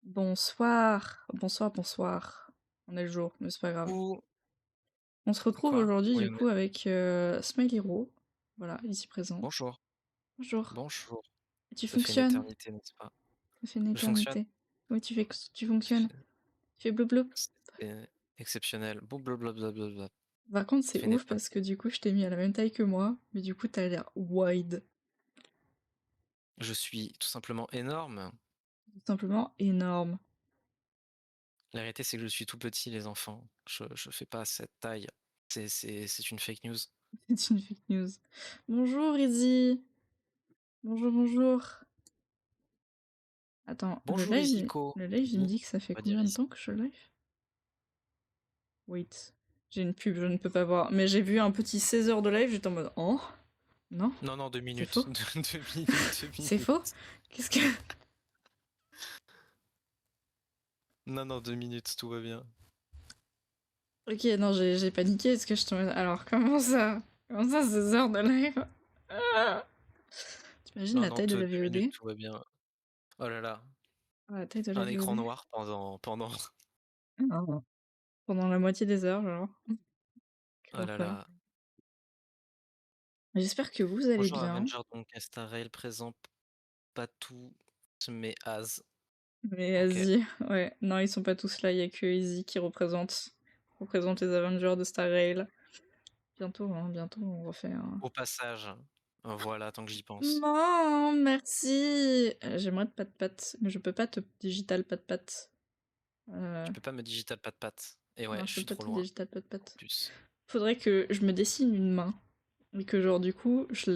Bonsoir, bonsoir, bonsoir. On est le jour, mais c'est pas grave. Ou On se retrouve quoi? aujourd'hui Oui, du coup avec Smile Hero, voilà, ici présent. bonjour, Bonjour. bonjour. Et tu Ça fait une fonctionnes? éternité, n'est-ce pas? Ça fait une Je fonctionne? éternité. Oui, tu fonctionnes. Tu fais blou blou. C'est exceptionnel. Blablabla. Par contre, Ça c'est fait une ouf parce éternité. que du coup, je t'ai mis à la même taille que moi, mais du coup, t'as l'air wide. Je suis tout simplement énorme. Tout simplement énorme. La réalité, c'est que je suis tout petit, les enfants. Je fais pas cette taille. C'est une fake news. C'est une fake news. Bonjour, Izzy. Bonjour, bonjour. Attends, Bonjour Isiko. le live, il me Oui, dit que ça fait on va dire combien de ici. temps que je live? Wait. J'ai une pub, je ne peux pas voir. Mais j'ai vu un petit 16 heures de live, j'étais en mode oh non, Non, non, deux c'est minutes. faux. Deux minutes, deux C'est faux? minutes. Qu'est-ce que. Non, non, 2 minutes, tout va bien. Ok, non, j'ai paniqué parce que je tombais. Alors, comment ça? Comment ça, 16 heures de live? Ah. T'imagines Non, la non, taille de la 2 minutes, VOD? tout va bien. Oh là là. Ah, la taille de la Un écran VOD? noir pendant. Ah. Pendant la moitié des heures, genre. Quel Oh là enfer. là. J'espère que vous allez Bonjour bien. Avenger, donc Rail présent, pas tout, mais as. Mais Ok. vas-y, ouais. Non, ils sont pas tous là, il y a que Izzy qui représente les Avengers de Star Rail. Bientôt, hein, bientôt, on refait un. Au passage, voilà, tant que j'y pense. Non, merci. J'aimerais te pat mais je peux pas te digital pat. Tu peux pas me digital pat. Et ouais, Non, je je peux suis pas trop te loin, digital en pat. plus. Faudrait que je me dessine une main et que genre du coup je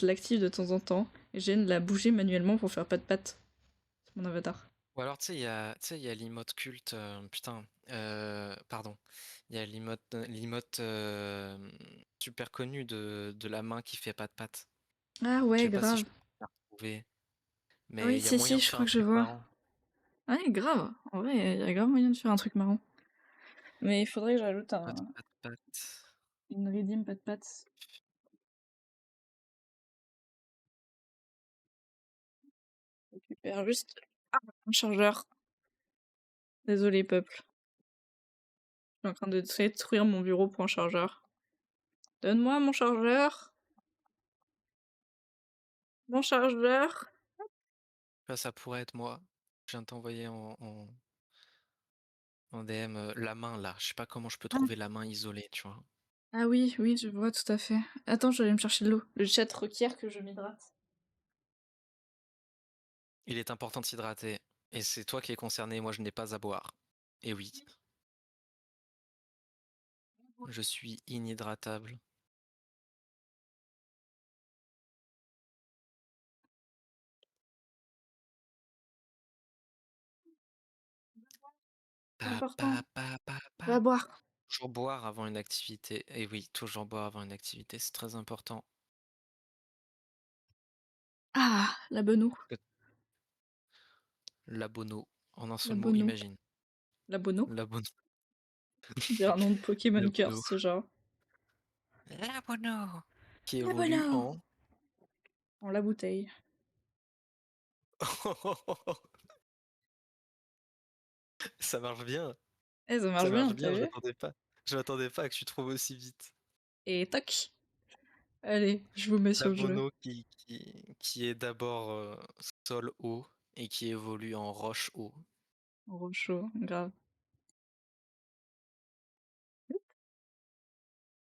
l'active de temps en temps et j'ai de la bouger manuellement pour faire pat. C'est mon avatar. Ou alors, tu sais, il y a l'emote culte, putain, pardon. Il y a l'emote super connu de la main qui fait pat. Ah Je ouais, sais pas si je grave. peux la retrouver, Ah mais oui, il y a si, moyen de je faire crois un que je truc vois. marrant. Ouais, grave. En vrai, il y a grave moyen de faire un truc marrant. Mais il faudrait que j'ajoute Pat. une redeem pat. Je récupère juste un chargeur. Désolé, peuple. Je suis en train de détruire mon bureau pour un chargeur. Donne-moi mon chargeur. Mon chargeur. Ça pourrait être moi. Je viens de t'envoyer en DM la main là. Je sais pas comment je peux Ah. trouver la main isolée, tu vois. Ah oui, oui, je vois tout à fait. Attends, je vais aller me chercher de l'eau. Le chat requiert que je m'hydrate. Il est important de s'hydrater. Et c'est toi qui es concerné, moi je n'ai pas à boire. Et oui, je suis inhydratable. C'est Pa, pa, important. pa, pa, pa. Va boire. Toujours boire avant une activité. Et oui, toujours boire avant une activité, c'est très important. Ah, la bonne eau. L'abono, en un La seul mot, bonne eau. imagine. La bonne eau. L'abono. On dirait un nom de Pokémon L'abono. Curse, ce genre. L'abono. Qui La bonne évolue eau. en. En la bouteille. Ça marche bien. Eh, ça marche Ça bien, marche t'as bien, je vu? m'attendais pas. Je m'attendais pas à que tu trouves aussi vite. Et toc. Allez, je vous mets sur le jeu. L'abono qui est d'abord sol haut et qui évolue en roche haut. En chaud, grave.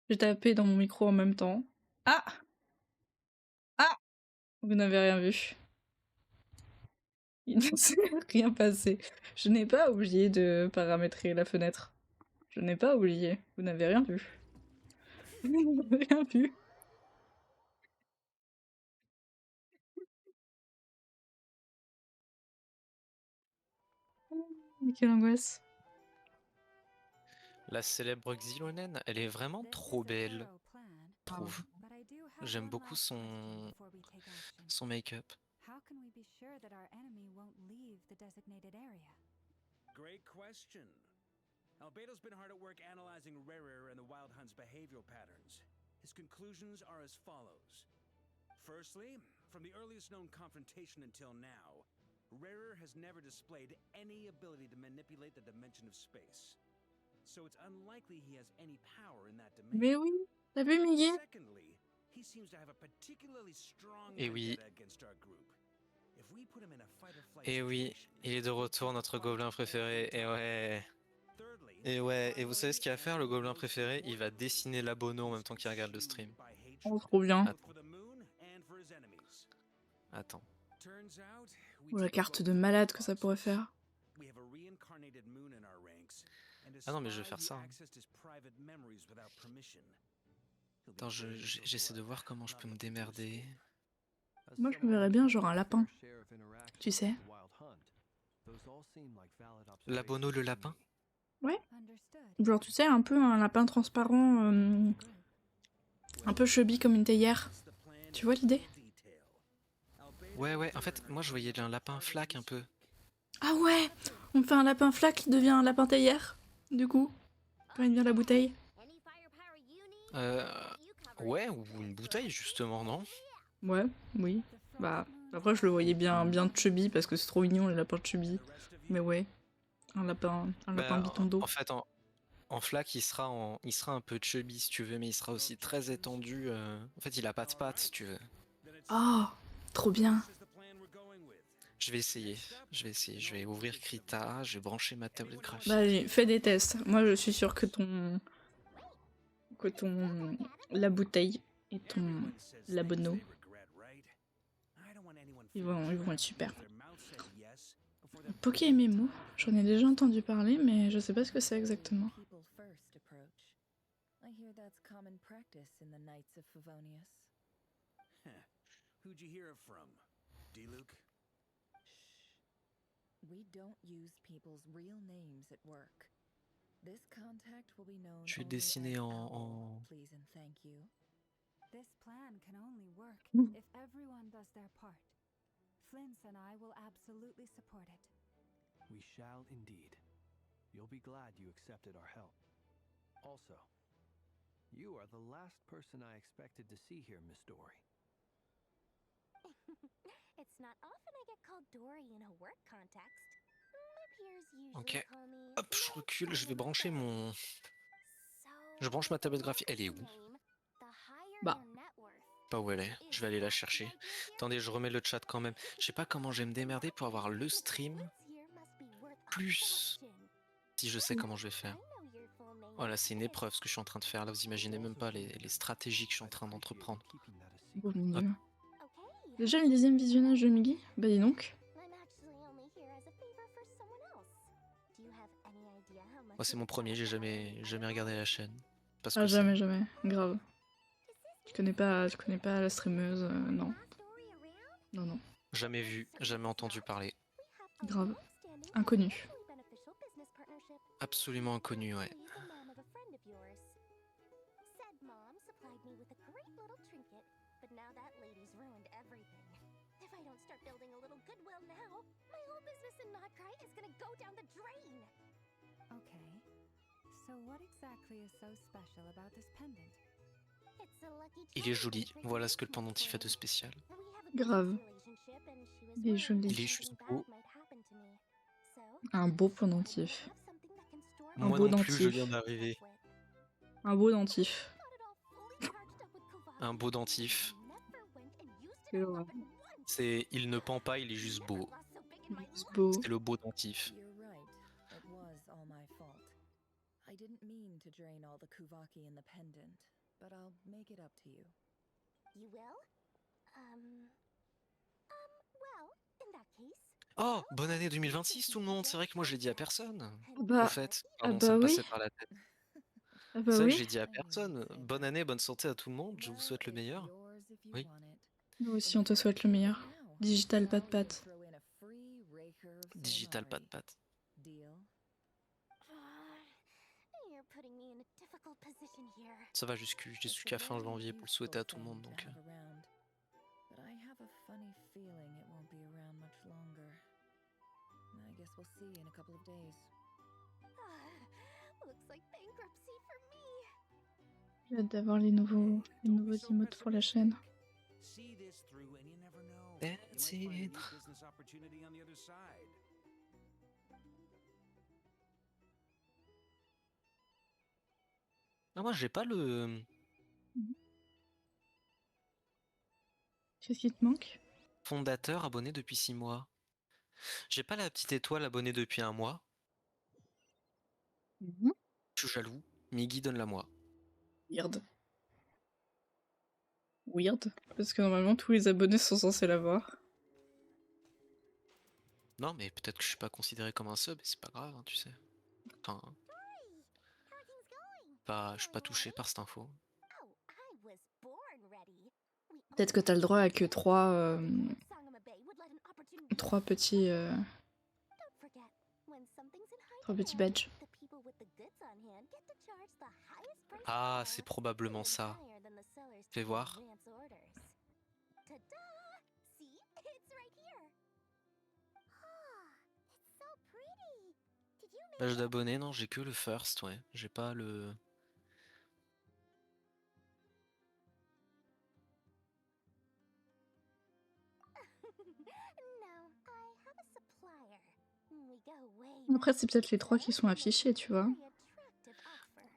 J'ai tapé dans mon micro en même temps. Ah! Ah! Vous n'avez rien vu. Il ne s'est rien passé. Je n'ai pas oublié de paramétrer la fenêtre. Je n'ai pas oublié. Vous n'avez rien vu. Vous n'avez rien vu. Mais quelle angoisse. La célèbre Xilonen, elle est vraiment trop belle, je trouve. J'aime beaucoup son make-up. Great question. Albedo's been hard at work analyzing Rarer and the Wild Hunt's behavioral patterns. His conclusions are as follows. Firstly, from the earliest known confrontation until now, Rarer has never displayed any ability to manipulate the dimension of space. So it's unlikely he has any power in that domain. Mais oui, t'as vu Miguel? Secondly, he seems to have a particularly strong Et oui, vendetta against our group. If we put him in a fight or flight et oui, situation, il est de retour, notre gobelin préféré. Et ouais. thirdly, Et ouais, et vous savez ce qu'il va faire, le gobelin préféré? Il va dessiner l'abono en même temps qu'il regarde le stream. Oh, trop bien. Attends. Attends. Oh, la carte de malade que ça pourrait faire. Ah non, mais je vais faire ça, hein. Attends, j'essaie de voir comment je peux me démerder. Moi, je me verrais bien genre un lapin. Tu sais? L'abono, le lapin? Ouais. Genre, tu sais, un peu un lapin transparent, un peu chubby comme une théière. Tu vois l'idée? Ouais, ouais, en fait, moi je voyais un lapin flac un peu. Ah ouais! On fait un lapin flac qui devient un lapin théière, du coup, quand il devient la bouteille. Ouais, ou une bouteille justement, non? Ouais, oui. Bah, après, je le voyais bien chubby parce que c'est trop mignon les lapins chubby. Mais ouais, un lapin Bah, bitondo. en fait, en flac, il sera un peu chubby si tu veux, mais il sera aussi très étendu. En fait, il a pas de pattes si tu veux. Oh, trop bien. Je vais essayer. Je vais ouvrir Krita, je vais brancher ma tablette graphique. Bah, allez, fais des tests. Moi, je suis sûre que la bouteille et ton l'abono, ils vont être super. Pokémon, j'en ai déjà entendu parler, mais je sais pas ce que c'est exactement. Who'd you hear it from? D-Luke? We don't use people's real names at work. This contact will be known Je vais only dessiner as en... Owl, please and thank you. This plan can only work if everyone does their part. Flint's and I will absolutely support it. We shall indeed. You'll be glad you accepted our help. Also, you are the last person I expected to see here, Miss Dory. It's not often I get called Dory in a work context. My peers usually Ok. call me Hop, je recule, je vais brancher mon... So, Je branche ma tablette graphique. Elle est où? Bah. Pas où elle est. Je vais aller la chercher. Attendez, je remets le chat quand même. Je sais pas comment je vais me démerder pour avoir le stream. Plus... Si je sais comment je vais faire. Voilà, c'est une épreuve ce que je suis en train de faire. Là, vous imaginez même pas les stratégies que je suis en train d'entreprendre. Oh mon dieu. Déjà le 10e visionnage de Miggy? Bah dis donc. Moi, c'est mon premier, j'ai jamais regardé la chaîne. Parce Ah que jamais, grave. Tu connais pas la streameuse, non. Non. jamais vu, jamais entendu parler. Grave. Inconnu. Absolument inconnu, ouais. Okay. So what exactly is so special about this pendant? Il est joli, voilà ce que le pendentif fait de spécial. Grave. Il est joli. Il est juste beau. Un beau pendentif. Un Moi beau non plus, je dentif. viens d'arriver. Un beau dentif. Un beau dentif. C'est... Il ne pend pas, il est juste beau. C'est beau. C'est le beau dentif. You're right. It was all my fault. I didn't mean to drain all the Kuvaki in the pendant, but I'll make it up to you. You will? Well, in that case. Oh, bonne année 2026 tout le monde. C'est vrai que moi je l'ai dit à personne. Bah, Au fait, ah pardon, bah ça me oui. passait par la tête. Ah bah C'est vrai que oui. j'ai dit à personne. Bonne année, bonne santé à tout le monde. Je vous souhaite le meilleur. Oui. Nous aussi, on te souhaite le meilleur. Digital pat pat. Digital pat pat. Ça va jusqu'à fin janvier pour le souhaiter à tout le monde donc. But I have a funny feeling it won't be around much longer. I guess we'll see in a couple of days. Looks like bankruptcy for me. J'ai hâte d'avoir les nouveaux emotes pour la chaîne. You might find a neat Être. business opportunity on the other side. Ah, moi j'ai pas le Qu'est-ce qui te manque? fondateur abonné depuis 6 mois. J'ai pas la petite étoile abonnée depuis 1 mois. Je suis jaloux. Miggy, donne-la moi. Weird. Weird. Parce que normalement tous les abonnés sont censés l'avoir. Non, mais peut-être que je suis pas considéré comme un sub, et c'est pas grave, hein, tu sais. Enfin, je suis pas touché par cette info. Oh, I was born ready. We Peut-être que only t'as le droit à que had 3 Lord Sangamabe would let an opportunity petits Don't forget, when something's in high 3 petits demand, badges. the people with the goods on hand get to charge the highest price Ah, for c'est it, probablement even ça. higher than the sellers Fais take in voir. advance orders. Ta-da! See? It's right here. Ah, it's so pretty. Did you make Page it? d'abonnés, non, j'ai que le first, ouais. J'ai pas le... No, I have a supplier. We go way Après back, c'est peut-être les 3 qui so sont he makes affichés, a tu vois. very attractive offer.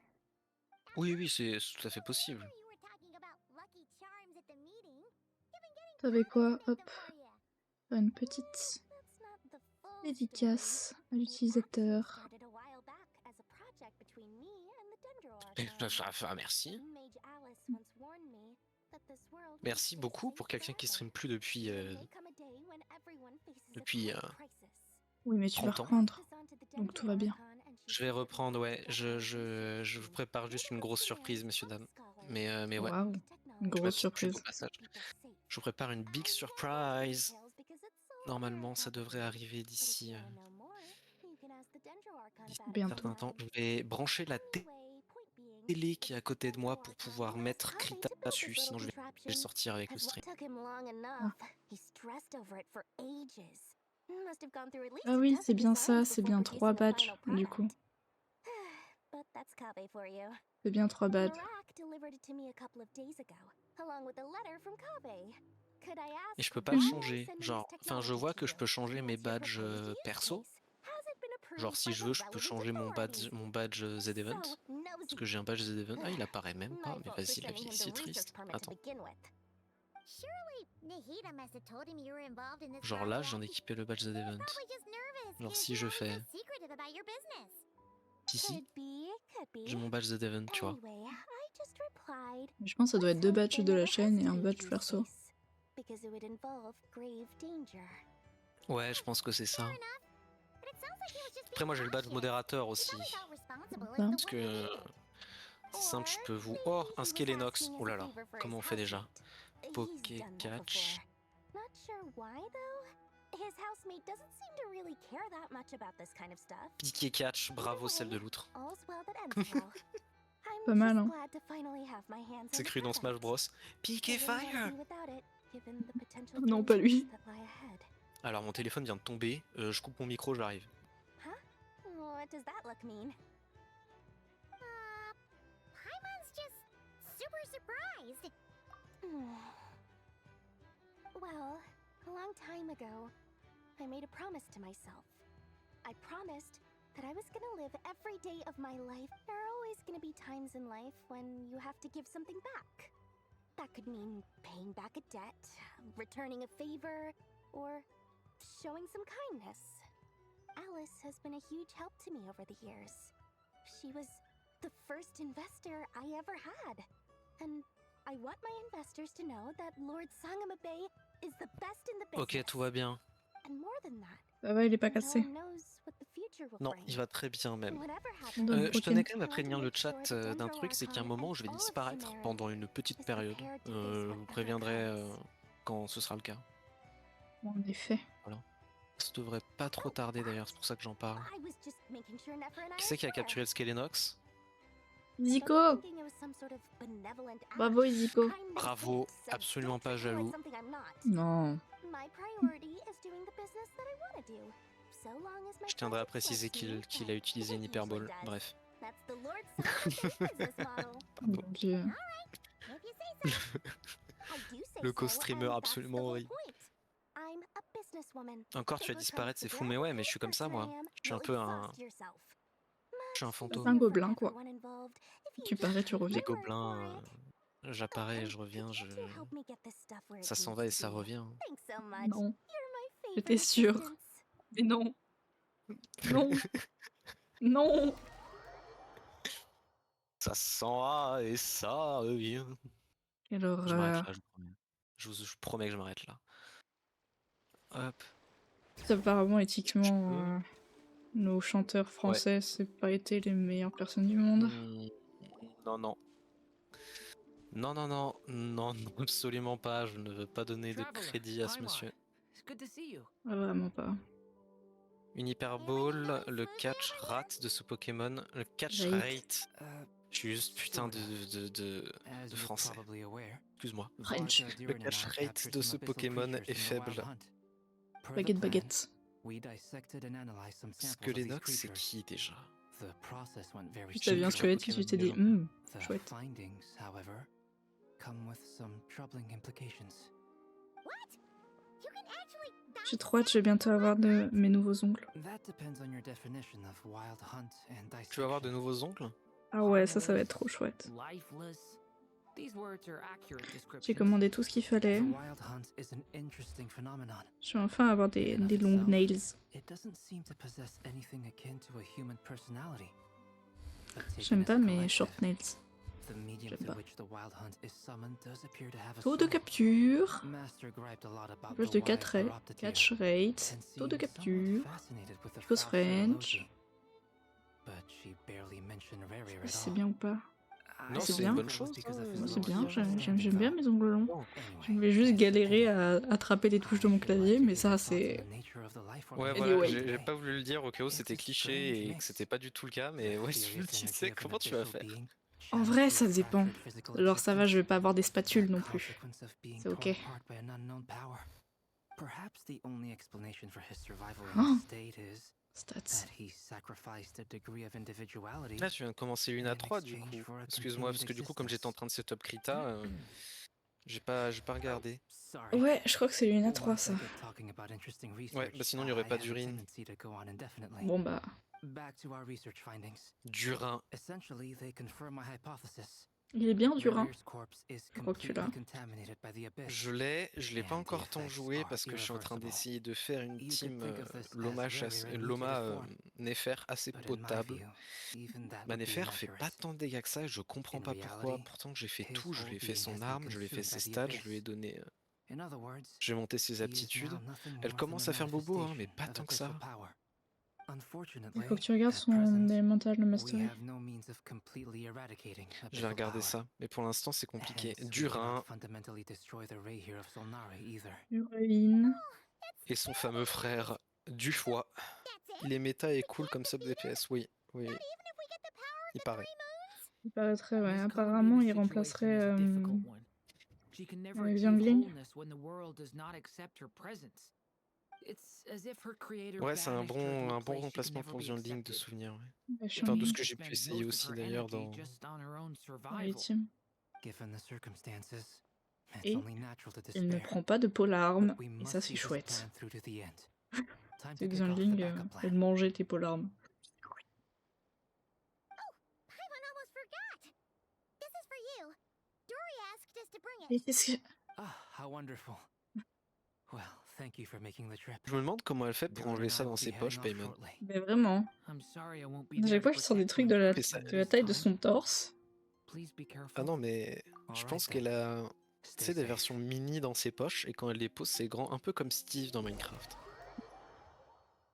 Oui, c'est tout à fait possible. You were talking about lucky charms at the meeting. You've been getting T'avais Comet quoi? to make Hop. them for you. Faire une petite That's not the full dédicace story. à It l'utilisateur. actually started a while back as a project between me and the Dendro Et Archon. merci. Mage Alice once warned me that this world Merci was beaucoup destined pour to quelqu'un qui stream rival. plus depuis, There may come a day when everyone faces a depuis great crisis. Oui mais tu vas 30 ans. reprendre. Donc tout va bien. Je vais reprendre, ouais. Je vous prépare juste une grosse surprise, messieurs, dames. Mais ouais, Waouh. Une je grosse m'excuse au surprise. passage. Je vous prépare une big surprise. Normalement, ça devrait arriver d'ici un Bientôt. certain temps. Je vais brancher la télé qui est à côté de moi pour pouvoir mettre Krita dessus, sinon je vais le sortir avec le stream. Ah oui, c'est bien ça, c'est bien 3 badges du coup. But that's Kabe for you. C'est bien 3 badges. Marak delivered it to me a couple of days ago, along with a letter from Kabe. Could I ask Et je peux pas le why changer. sending this Genre, enfin, je technology vois to que je you? peux changer mes What's your badges proposed use perso. case? Has it been approved Genre, si by je the veux, je peux relevant changer authorities? mon badge Z Event. So Parce nosy. que j'ai un badge Z Event. Ah, il apparaît même pas. My Mais fault for vas-y, la sending vie, him the c'est research triste. permit to Attends. begin with. Surely Nahida must have told him you were involved in this Genre là, project. j'en ai équipé le badge Z Event. Probably just nervous. Genre, 'Cause si you're je always fais... so secretive about your business. Ici, Could be. j'ai mon badge Z Event, tu vois. Anyway, I just replied. Je pense que ça doit être 2 badges de la chaîne et un badge perso. Because it would involve grave danger. Ouais, je pense que c'est ça. But it sounds like he was just Après, moi, j'ai le badge being modérateur cautious. aussi. He probably felt responsible, like Hein? the Parce one que... he needed. C'est simple, je peux vous... Or Oh, maybe un he was Skelenox. asking as Oh a là là, favor for comment on his fait déjà? housemate. Poké He's done that catch. before. Not sure why though. His housemate doesn't seem to really care that much about this kind of stuff. Piqué catch, bravo celle de l'outre. All's well that ends well. I'm Pas mal, just hein. glad to finally have my hands C'est on the cru dans Smash product. Bros. Piqué I wouldn't wanna fire! be without it, given the potential Non, pas lui. dangers that lie ahead. Alors mon téléphone vient de tomber, je coupe mon micro, j'arrive. Huh? What does that look mean? Paimon's just super surprised. Well, a long time ago, I made a promise to myself. I promised that I was gonna live every day of my life. There are always gonna be times in life when you have to give something back. That could mean paying back a debt, returning a favor, or showing some kindness. Alice has been a huge help to me over the years. She was the first investor I ever had. And I want my investors to know that Lord Sangamabe is the best in the business. Ok, tout va bien. And more than that, Ça va, il est pas no cassé. one knows what the future will Non, bring. il va très bien même. Whatever On happens, donne Je Pokémon. tenais quand même à prévenir le chat d'un truc, c'est qu'à un moment je vais disparaître pendant une petite période. Je vous préviendrai quand ce sera le cas. En effet. Ça devrait pas trop tarder d'ailleurs, c'est pour ça que j'en parle. I was just making sure Nefer and I Qui were c'est qui a sure. capturé le Skelenox? Iziko! Thinking it was some sort of benevolent act, Bravo Iziko! kindness Bravo, thinks, so absolument don't pas treat me like jaloux. something I'm not. Non. My priority is doing the business that I want to do. So long as my Je tiendrai à project préciser lets me, qu'il a utilisé it une usually hyperbole. does. Bref. That's the Lord Sangamabe business model. Mon dieu. If you say so. I do say Le so, co-streamer and that's absolument the whole horrible. point. Encore, tu vas disparaître, c'est fou, mais ouais, mais je suis comme ça, moi. Je suis un peu un... Je suis un C'est un fantôme. gobelin, quoi. Tu parais, tu reviens. Les gobelins, j'apparais, je reviens, ça s'en va et ça revient. Non, j'étais sûre. Mais non. Non. Non. Ça s'en va et ça revient. Quelle Je m'arrête horreur. là, je promets. Je promets que je m'arrête là. Hop. Apparemment, Je éthiquement, peux... nos chanteurs Ouais. français, c'est pas été les meilleures personnes du monde. Non, non. Non, non, non, non, non, absolument pas. Je ne veux pas donner de crédit à ce monsieur. Ah, vraiment pas. Une hyperbole, le catch rate de ce Pokémon, le catch Rate. rate. Je suis juste putain de français. Excuse-moi. French. Le catch rate de ce Pokémon est faible. Baguette, baguette. Squelenox, c'est qui déjà? Puis t'as vu un squelette et tu t'es dit, chouette. J'ai trop hâte, je vais bientôt avoir mes nouveaux ongles. Tu vas avoir de nouveaux ongles? Ah ouais, ça va être trop chouette. J'ai commandé tout ce qu'il fallait. Je vais enfin avoir des long nails. J'aime pas mes short nails. J'aime pas. Taux de capture. Plus de 4 catch rate. Taux de capture. Pose French. Je sais pas si c'est bien ou pas. Non, c'est c'est bien. une bonne chose. Moi, c'est bien, j'aime bien mes ongles longs. Je vais juste galérer à attraper les touches de mon clavier, mais ça, c'est... Ouais, Anyway. voilà, j'ai pas voulu le dire au cas où c'était cliché et que c'était pas du tout le cas, mais ouais, je me disais comment tu vas faire. En vrai, ça dépend. Alors ça va, je vais pas avoir des spatules non plus. C'est ok. Oh. Stats. Là, tu viens de commencer une à 3 du coup. Excuse-moi, parce que du coup, comme j'étais en train de setup Krita, j'ai pas regardé. Ouais, je crois que c'est l'une à 3 ça. Ouais, bah sinon il n'y aurait pas d'urine. Bon bah... Durin. Il est bien Durin. Je crois que tu l'as. Je l'ai pas encore tant joué parce que je suis en train d'essayer de faire une team Loma Nefer assez potable. Ma Nefer fait pas tant de dégâts que ça et je comprends pas pourquoi. Pourtant que j'ai fait tout, je lui ai fait son arme, je lui ai fait ses stats, je lui ai donné... J'ai monté ses aptitudes. Elle commence à faire bobo, hein, mais pas tant que ça. Il faut que tu regardes son élémental de mastery. Je vais regarder ça, mais pour l'instant c'est compliqué. Durin Urine. et son fameux frère du foie. Il est méta et cool comme sub DPS, oui. Il paraît. Il paraîtrait, ouais. Apparemment, il remplacerait Xiangling. Ouais, c'est un bon remplacement pour Xiangling de souvenir. Ouais. Bah, Enfin, de ce que j'ai pu essayer aussi d'ailleurs dans les teams. Et il ne prend pas de polarme, et ça c'est chouette. C'est Xiangling, elle mangeait tes polarmes. Et qu'est-ce que... Je me demande comment elle fait pour enlever ça dans ses poches, Payman. Mais vraiment. À chaque fois qu'il sort des trucs de la taille de son torse. Ah non, mais je pense qu'elle a, tu sais, des versions mini dans ses poches et quand elle les pose, c'est grand, un peu comme Steve dans Minecraft.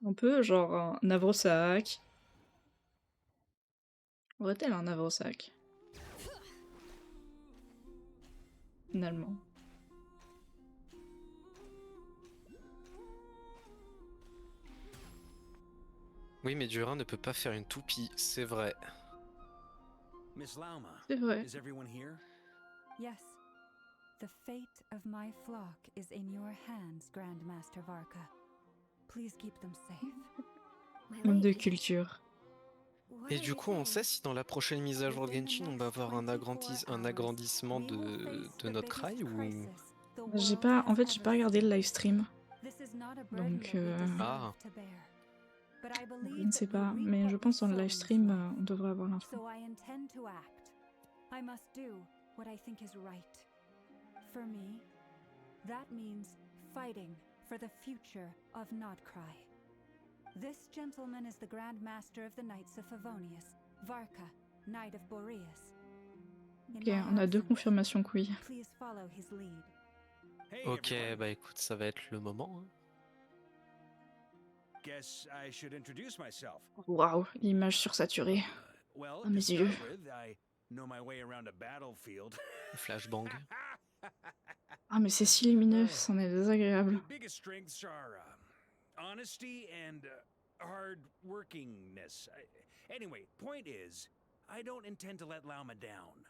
Un peu genre un navrosac. Aurait-elle un navrosac? Finalement. Oui, mais Durin ne peut pas faire une toupie, c'est vrai. C'est vrai. Yes. The fate of my flock is in your hands, Grandmaster Varka. Please keep them safe. Homme de culture. Et du coup, on sait si dans la prochaine mise à jour de Genshin, on va avoir un agrandissement de notre rail ou... En fait, j'ai pas regardé le live stream. is not a burden Donc, that we deserve Ah. to bear. But I je believe ne sais that we pas, reap mais what je we pense dans le sow in live this stream, life. on devrait avoir l'info. So I intend to act. I must do what I think is right. For me, that means fighting for the future of Nodcry. This gentleman is the Grand Master of the Knights of Favonius, Varka, Knight of Boreas. In Ok, my on a deux absence, confirmations que oui. please follow his lead. Hey, Ok, everyone. bah écoute, ça va être le moment. Hein. Guess I should introduce myself. Waouh, l'image sursaturée. Well, À mes to yeux. start with, I know my way around a battlefield. Le flashbang. Ah, mais c'est si lumineux, c'en est désagréable. My biggest strengths are honesty and hard workingness. Anyway, point is, I don't intend to let Lauma down.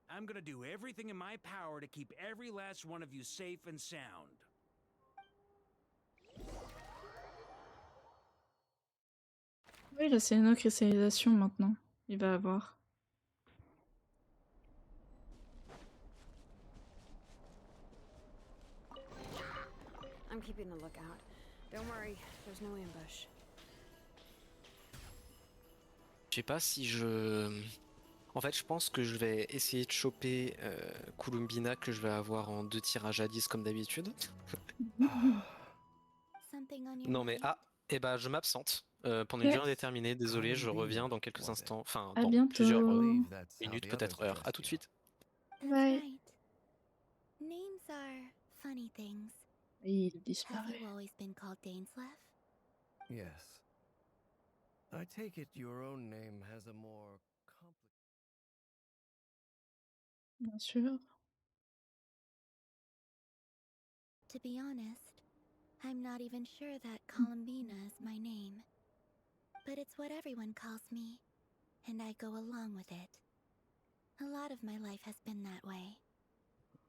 I'm gonna do everything in my power to keep every last one of you safe and sound. Oui, là, c'est une autre cristallisation maintenant. Il va avoir. I'm keeping a lookout. Don't worry, there's no ambush. Je sais pas si je... En fait, je pense que je vais essayer de choper Kulumbina que je vais avoir en 2 tirages à 10 comme d'habitude. Something on your Non mais mind? ah, et bah je m'absente pendant une Ok. durée indéterminée. Désolé, je Columbina, reviens dans quelques was it? instants. Enfin, À dans bientôt. plusieurs Believe that's how minutes, the peut-être others heures. À tout de addressed you. suite. That's Bye. right. Names are funny things. Et il Have disparaît. you always been called Dainslev? Yes. I take it your own name has a more complicated... Bien sûr. To be honest, I'm not even sure that Columbina is my name. But it's what everyone calls me, and I go along with it. A lot of my life has been that way.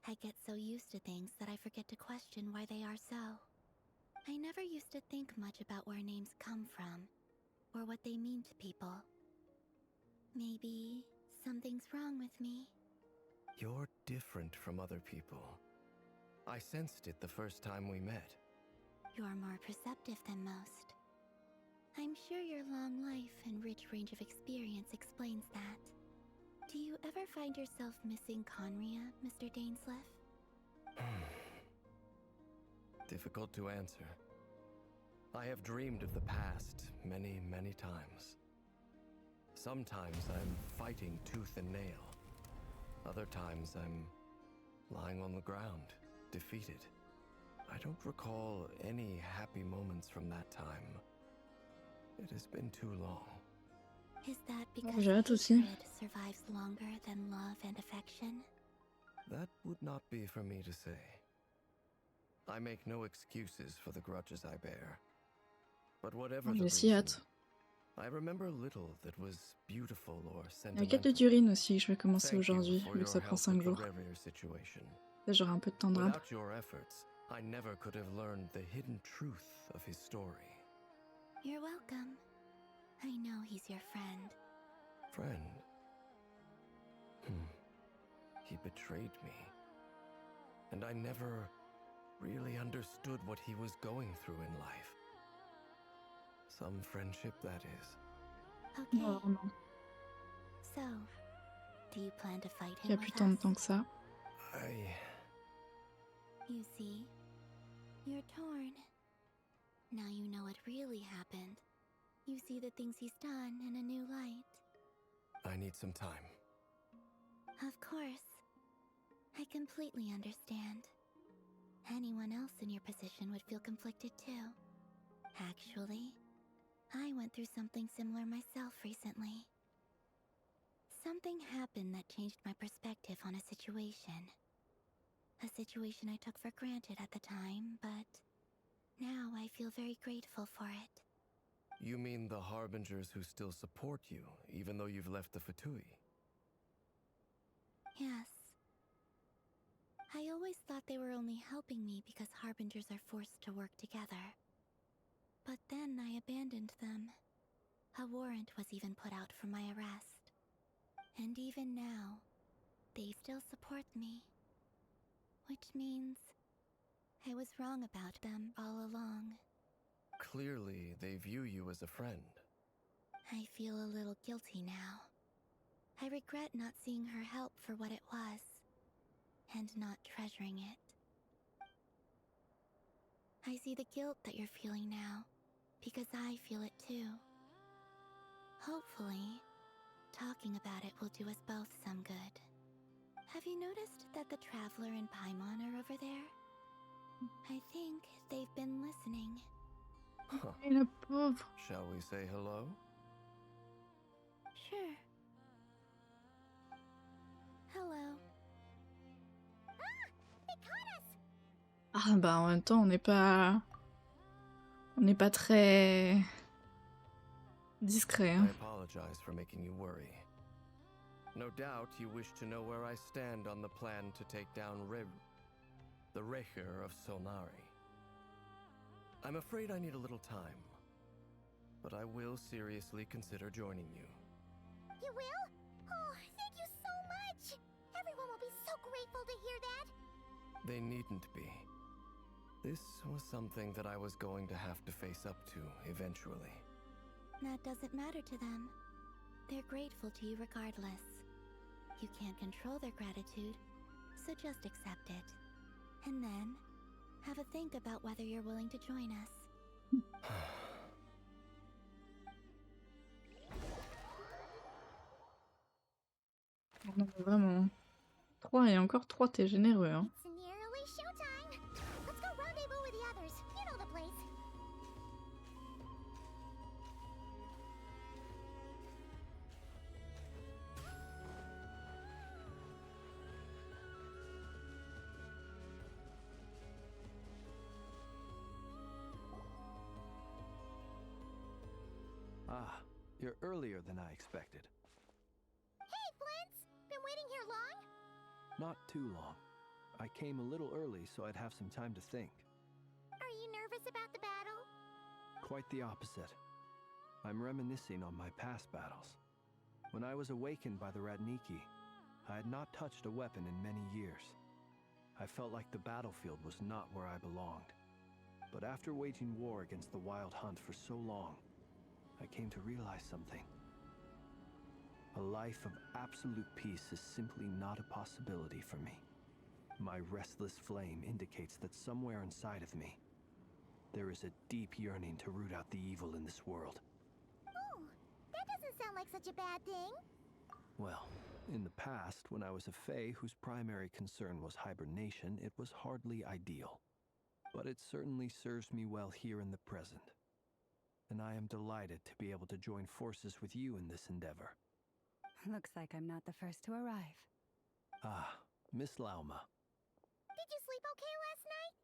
I get so used to things that I forget to question why they are so. I never used to think much about where names come from, or what they mean to people. Maybe something's wrong with me. You're different from other people. I sensed it the first time we met. You're more perceptive than most. I'm sure your long life and rich range of experience explains that. Do you ever find yourself missing Conria, Mr. Dainslev? Difficult to answer. I have dreamed of the past many, many times. Sometimes I'm fighting tooth and nail. Other times I'm lying on the ground, defeated. I don't recall any happy moments from that time. It has been too long. Is that because j'ai hâte aussi. hatred survives longer than love and affection? That would not be for me to say. I make no excuses for the grudges I bear. But whatever the J'ai si reason, hâte. I remember little that was beautiful or La quête de sentimental. Durin aussi, que je vais commencer Thank you aujourd'hui, for vu que your ça prend help 5 with the jours. Revere situation. Là, j'aurai un peu de temps de rap. Without your efforts, I never could have learned the hidden truth of his story. You're welcome. I know he's your friend. Friend? He betrayed me. And I never really understood what he was going through in life. Some friendship, that is. Okay, Non, vraiment. so, do you plan to fight Il y a him plus with tant de us? temps que ça. You see, you're torn. Now you know what really happened. You see the things he's done in a new light. I need some time. Of course. I completely understand. Anyone else in your position would feel conflicted too. Actually, I went through something similar myself recently. Something happened that changed my perspective on a situation. A situation I took for granted at the time, but now I feel very grateful for it. You mean the Harbingers who still support you, even though you've left the Fatui? Yes. I always thought they were only helping me because Harbingers are forced to work together. But then I abandoned them. A warrant was even put out for my arrest. And even now, they still support me. Which means I was wrong about them all along. Clearly, they view you as a friend. I feel a little guilty now. I regret not seeing her help for what it was, and not treasuring it. I see the guilt that you're feeling now, because I feel it too. Hopefully, talking about it will do us both some good. Have you noticed that the Traveler and Paimon are over there? I think they've been listening. Huh. Et la pauvre. Shall we say hello? Sure. Hello. Ah bah en même temps, on n'est pas très discret. I Hein. apologize for making you worry. No doubt you wish to know where I stand on the plan to take down the Recher of Solnari. I'm afraid I need a little time, but I will seriously consider joining you. You will? Oh, thank you so much! Everyone will be so grateful to hear that! They needn't be. This was something that I was going to have to face up to eventually. That doesn't matter to them. They're grateful to you regardless. You can't control their gratitude, so just accept it. And then, have a think about whether you're willing to join us. Non, mais vraiment. 3 et encore 3, t'es généreux. Hein. It's nearly showtime! Let's go rendezvous with the others. You know the place. Ah, you're earlier than I expected. Hey, Flint's! Been waiting here long? Not too long. I came a little early so I'd have some time to think. Are you nervous about the battle? Quite the opposite. I'm reminiscing on my past battles. When I was awakened by the Ratniki, I had not touched a weapon in many years. I felt like the battlefield was not where I belonged. But after waging war against the Wild Hunt for so long, I came to realize something. A life of absolute peace is simply not a possibility for me. My restless flame indicates that somewhere inside of me, there is a deep yearning to root out the evil in this world. Oh, that doesn't sound like such a bad thing. Well, in the past, when I was a Fae whose primary concern was hibernation, it was hardly ideal. But it certainly serves me well here in the present. And I am delighted to be able to join forces with you in this endeavor. Looks like I'm not the first to arrive. Ah, Miss Lauma. Did you sleep okay last night?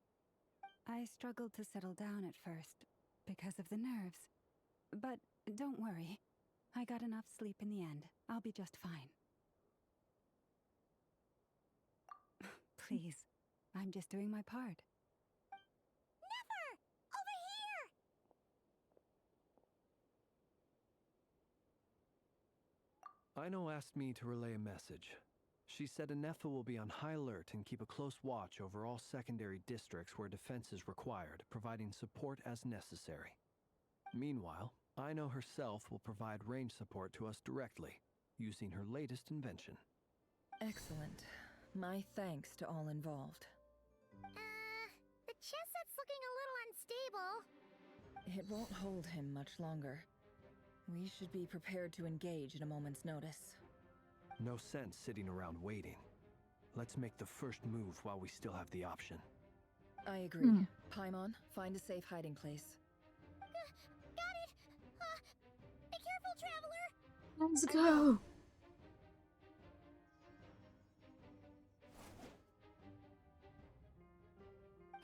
I struggled to settle down at first because of the nerves. But don't worry. I got enough sleep in the end. I'll be just fine. Please, I'm just doing my part. Never! Over here! Aino asked me to relay a message. She said Anefa will be on high alert and keep a close watch over all secondary districts where defense is required, providing support as necessary. Meanwhile, Aino herself will provide range support to us directly, using her latest invention. Excellent. My thanks to all involved. The chess set's looking a little unstable. It won't hold him much longer. We should be prepared to engage at a moment's notice. No sense sitting around waiting. Let's make the first move while we still have the option. I agree. Paimon, find a safe hiding place. Got it! Be careful, Traveler! Let's go!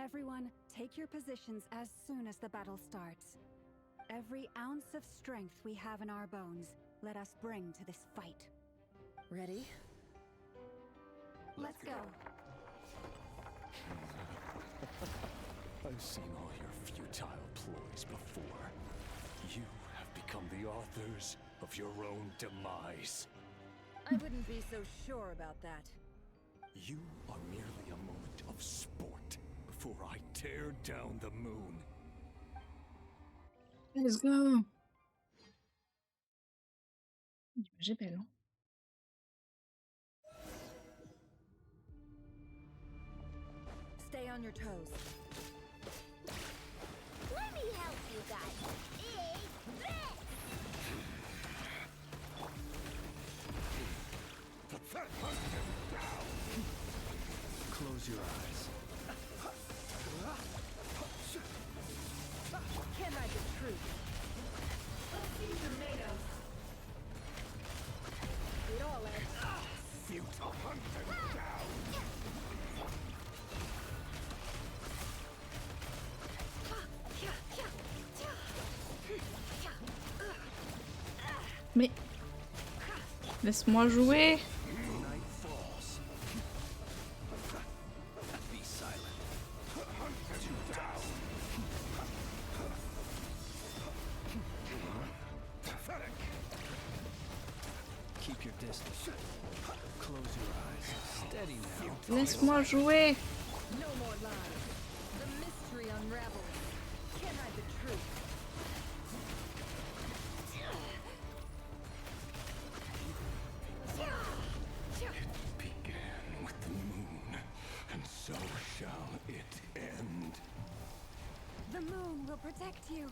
Everyone, take your positions as soon as the battle starts. Every ounce of strength we have in our bones, let us bring to this fight. Ready? Let's go. I've seen all your futile ploys before. You have become the authors of your own demise. I wouldn't be so sure about that. You are merely a moment of sport before I tear down the moon. Let's go. L'image est belle, hein. Stay on your toes. Let me help you guys. Big bet! Close your eyes. Can't hide the truth. It all ends. Futile hunted down. Mais laisse-moi jouer. Night falls. Be silent. Two down. Keep your distance. Close your eyes. Steady now. Laisse-moi jouer. No more lies. The mystery unravels. Can't hide the truth. It began with the moon, and so shall it end. The moon will protect you.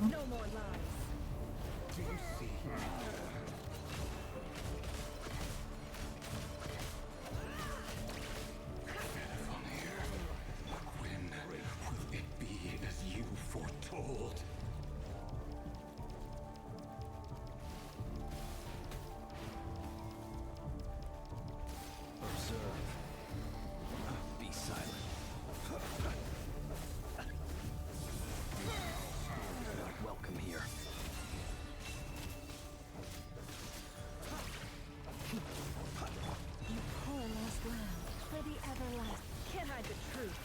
No more lies. Do you see? Finir. When will it be as you foretold? Observe. Be silent. You're not welcome here. You poor lost lamb, for the everlasting. Can't hide the truth.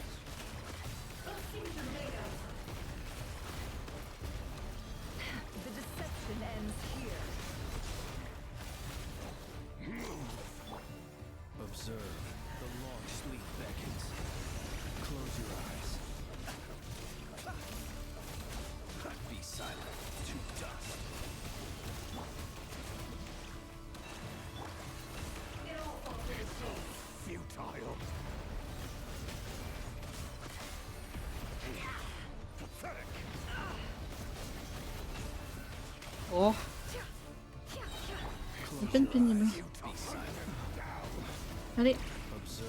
The deception ends here. Observe. The long sleep beckons. Close your eyes. Be silent. To dust. Futile. Pathetic. Oh, c'est à peine pénible. Be silent. Allez, Observe.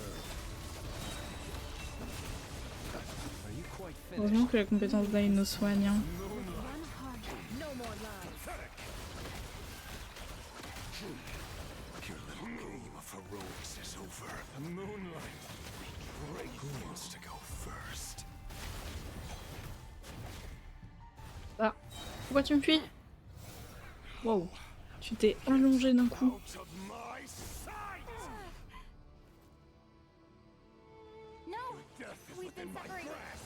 Are you quite heureusement finished? que la compétence d'aide nous soigne. Hein. One heart. No more lies. Your little game of heroics is over. The moonlight. Who wants to go first? Ah, pourquoi tu me fuis? Wow, tu t'es allongé d'un coup. Out of my sight! No! Death is We've been within my separated. grasp.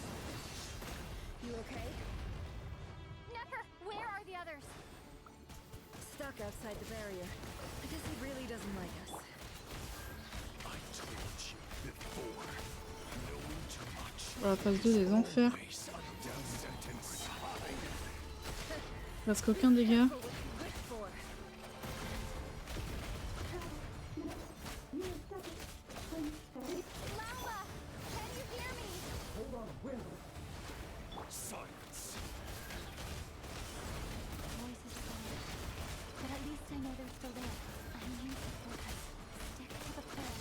You okay? Never! Where are the others? Stuck outside the barrier. I guess he really doesn't like us. I told you before. Knowing too much. Dans la phase 2 des enfers, Always a death sentence. presque aucun dégât. What you wish for. Lauma! Can you hear me? Silence. Voices fade, but at least I know they're still there. I need to focus. Stick to the plan.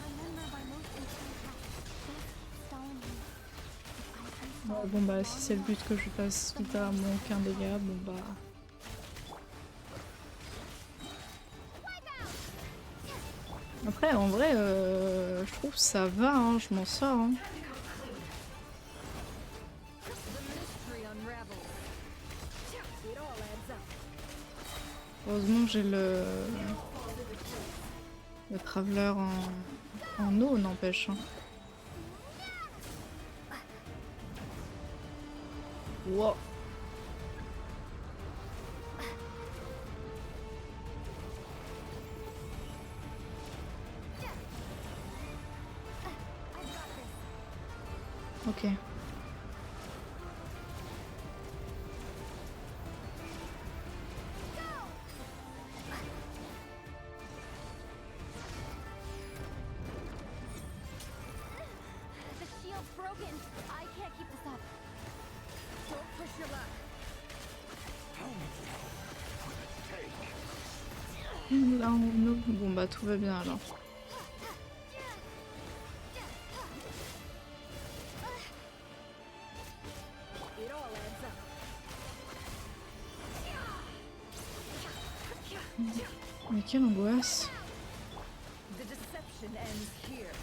Remember my most important task. Just stone me. If I can Ouais, solve bon bah it, si c'est le but que je fasse littéralement aucun dégât, bon bah... Après en vrai, je trouve que ça va, hein, je m'en sors. Hein. The mystery unravels. It all adds up. Heureusement que j'ai le traveler en eau, n'empêche. Hein. Wow. Ok. The shield's broken. I can't keep this up. Don't push your luck. Là, bon bah tout va bien alors. It all adds up. Mais quelle angoisse. The deception ends here.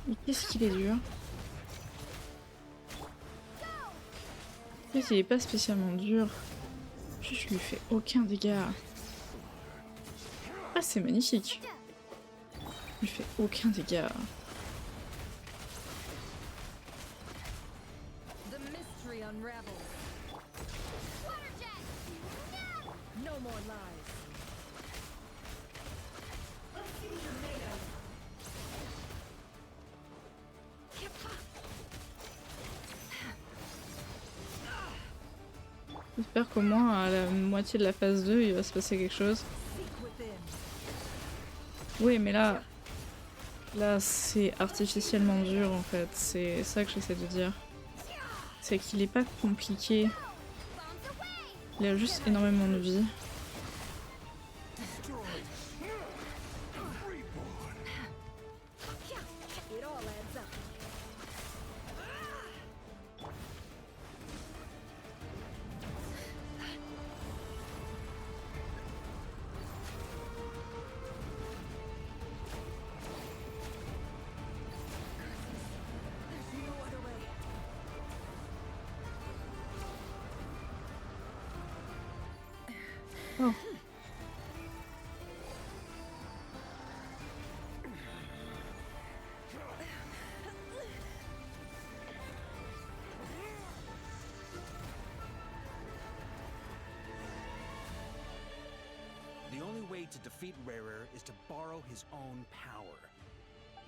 Mais qu'est-ce qu'il est dur. En fait, il est pas spécialement dur. Juste, je lui fais aucun dégât. Ah, c'est magnifique. Je lui fais aucun dégât. The mystery unravels. No more lies. Let's see what you're made of. J'espère qu'au moins à la moitié de la phase 2 il va se passer quelque chose. Oui mais là c'est artificiellement dur en fait, c'est ça que j'essaie de dire. C'est qu'il est pas compliqué. Il a juste énormément de vie. It all adds up. There's no other way. Oh. The only way to defeat Rarer is to borrow his own power.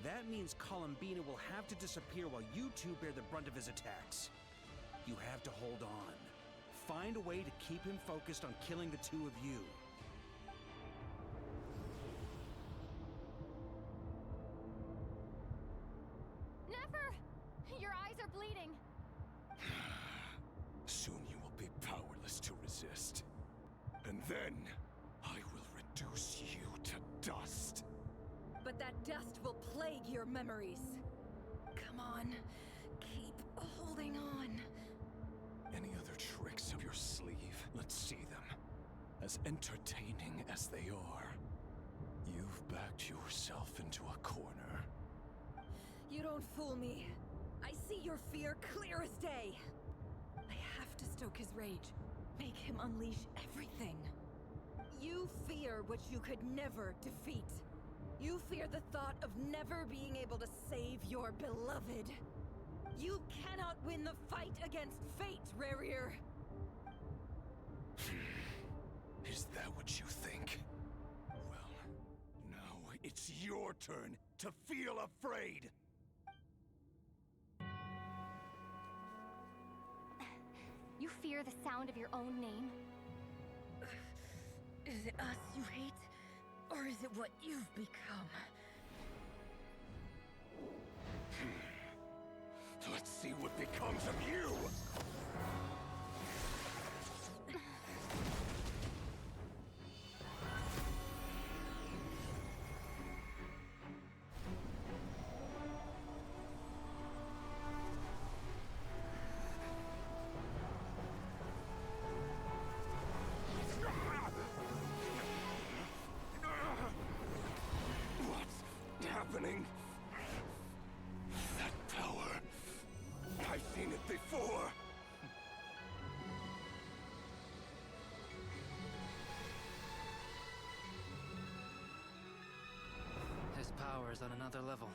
That means Columbina will have to disappear while you two bear the brunt of his attacks. You have to hold on. Find a way to keep him focused on killing the two of you. Never! Your eyes are bleeding. Soon you will be powerless to resist. And then, I will reduce you to dust. But that dust will plague your memories. Come on, keep holding on. Any other tricks up your sleeve? Let's see them. As entertaining as they are. You've backed yourself into a corner. You don't fool me. I see your fear clear as day. I have to stoke his rage. Make him unleash everything. You fear what you could never defeat. You fear the thought of never being able to save your beloved. You cannot win the fight against fate, Rerir. Is that what you think? Well, now it's your turn to feel afraid! You fear the sound of your own name? Is it us you hate? Or is it what you've become? Let's see what becomes of you! What's happening? That power. I've seen it before. His power is on another level.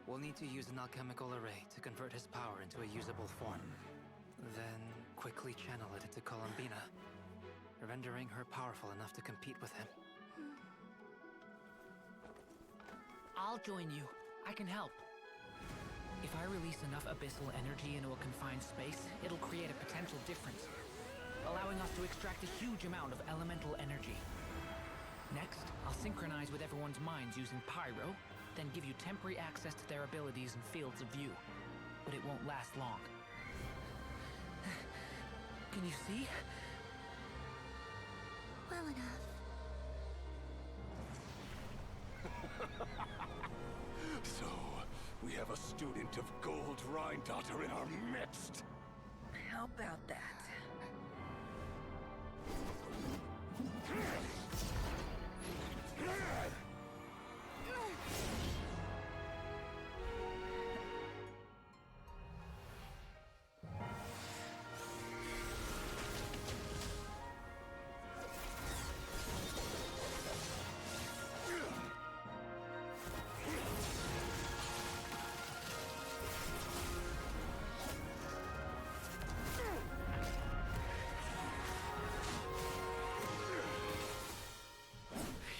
We'll need to use an alchemical array to convert his power into a usable form. Then quickly channel it into Columbina, rendering her powerful enough to compete with him. I'll join you. I can help. If I release enough abyssal energy into a confined space, it'll create a potential difference, allowing us to extract a huge amount of elemental energy. Next, I'll synchronize with everyone's minds using Pyro, then give you temporary access to their abilities and fields of view. But it won't last long. Can you see? Well enough. So, we have a student of Gold Rhine-Daughter in our midst. How about that?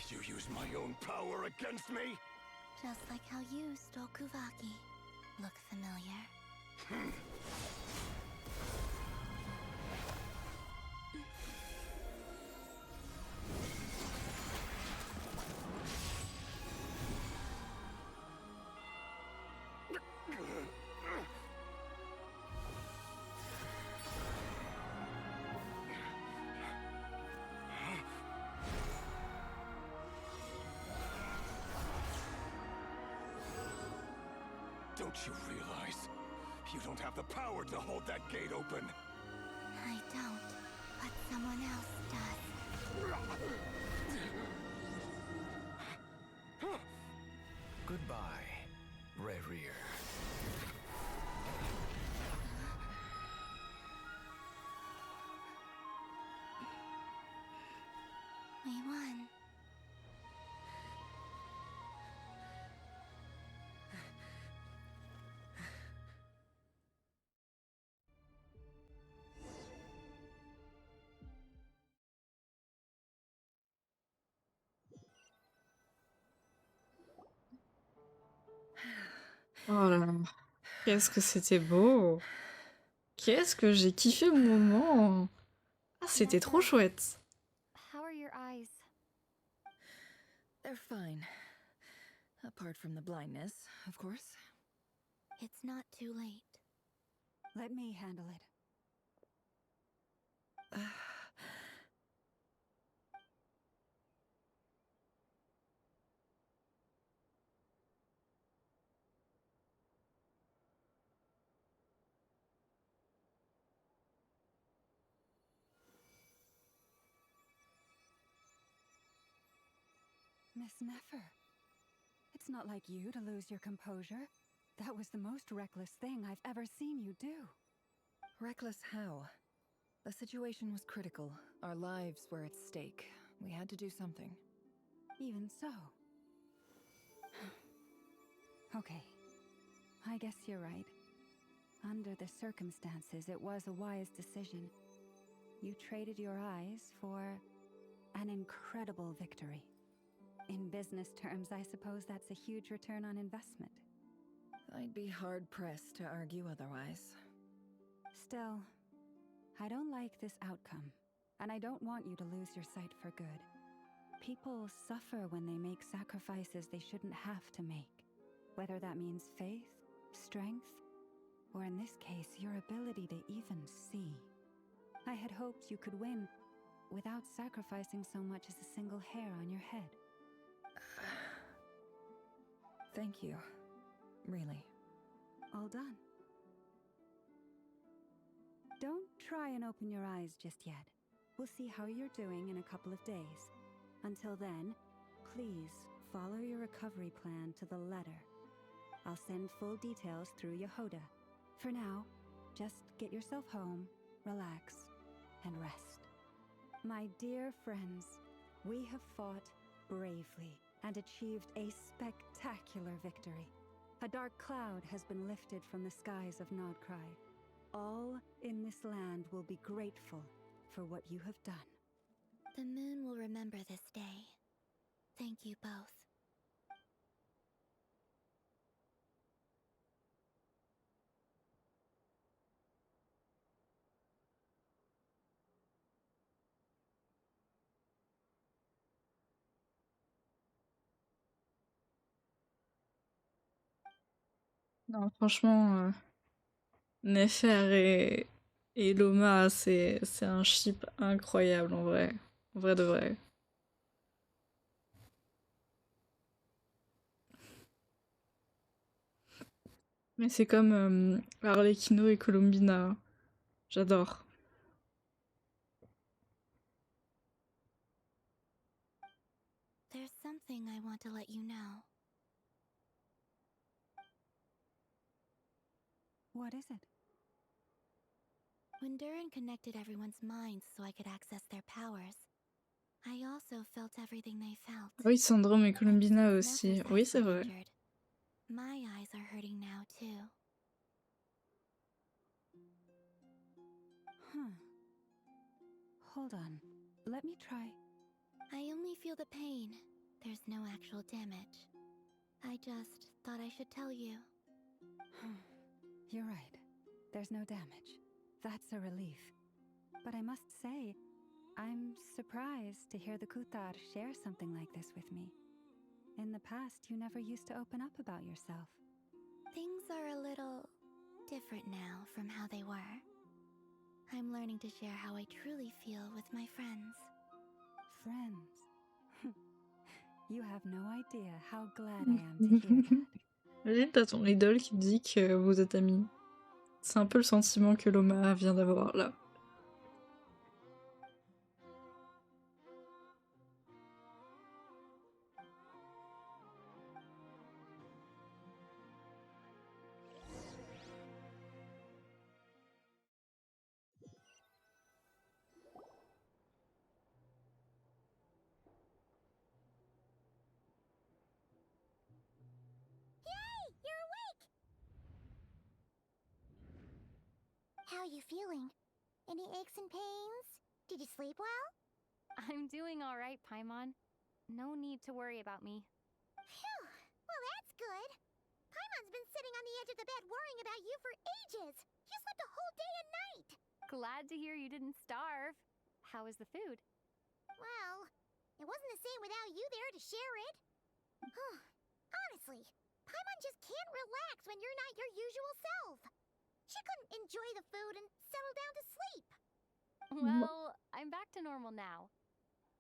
You use my own power against me? Just like how you stole Kuvaki. Look familiar? Don't you realize? You don't have the power to hold that gate open. I don't, but someone else does. Goodbye, Rerir. We won. Oh là là, qu'est-ce que c'était beau! Qu'est-ce que j'ai kiffé mon moment! Ah, c'était trop chouette! How are your eyes? They're fine. Apart from the blindness, of course. It's not too late. Let me handle it. Miss Nefer, it's not like you to lose your composure. That was the most reckless thing I've ever seen you do. Reckless how? The situation was critical. Our lives were at stake. We had to do something. Even so. Okay. I guess you're right. Under the circumstances, it was a wise decision. You traded your eyes for an incredible victory. In business terms, I suppose that's a huge return on investment. I'd be hard-pressed to argue otherwise. Still, I don't like this outcome, and I don't want you to lose your sight for good. People suffer when they make sacrifices they shouldn't have to make, whether that means faith, strength, or in this case, your ability to even see. I had hoped you could win without sacrificing so much as a single hair on your head. Thank you. Really. All done. Don't try and open your eyes just yet. We'll see how you're doing in a couple of days. Until then, please follow your recovery plan to the letter. I'll send full details through Yehoda. For now, just get yourself home, relax, and rest. My dear friends, we have fought bravely and achieved a spectacular victory. A dark cloud has been lifted from the skies of Nodcry. All in this land will be grateful for what you have done. The moon will remember this day. Thank you both. Non, franchement, Nefer et Loma, c'est un ship incroyable en vrai. En vrai de vrai. Mais c'est comme Arlecchino et Colombina. J'adore. There's something I want to let you know. What is it? When Durin connected everyone's minds so I could access their powers, I also felt everything they felt. Oui, Syndrome et Colombina And aussi. since Nefer's Oui, eyes c'est were vrai. injured, my eyes are hurting now too. Huh. Hold on. Let me try. I only feel the pain. There's no actual damage. I just thought I should tell you. You're right. There's no damage. That's a relief. But I must say, I'm surprised to hear the Kutar share something like this with me. In the past, you never used to open up about yourself. Things are a little different now from how they were. I'm learning to share how I truly feel with my friends. Friends. You have no idea how glad I am to hear that. Imagine, t'as ton idole qui te dit que vous êtes amis. C'est un peu le sentiment que Loma vient d'avoir là. You're awake! How are you feeling? Any aches and pains? Did you sleep well? I'm doing all right, Paimon. No need to worry about me. Phew! Well, that's good. Paimon's been sitting on the edge of the bed worrying about you for ages. You slept a whole day and night. Glad to hear you didn't starve. How is the food? Well, it wasn't the same without you there to share it. Honestly, Paimon just can't relax when you're not your usual self. She couldn't enjoy the food and settle down to sleep. Well, I'm back to normal now.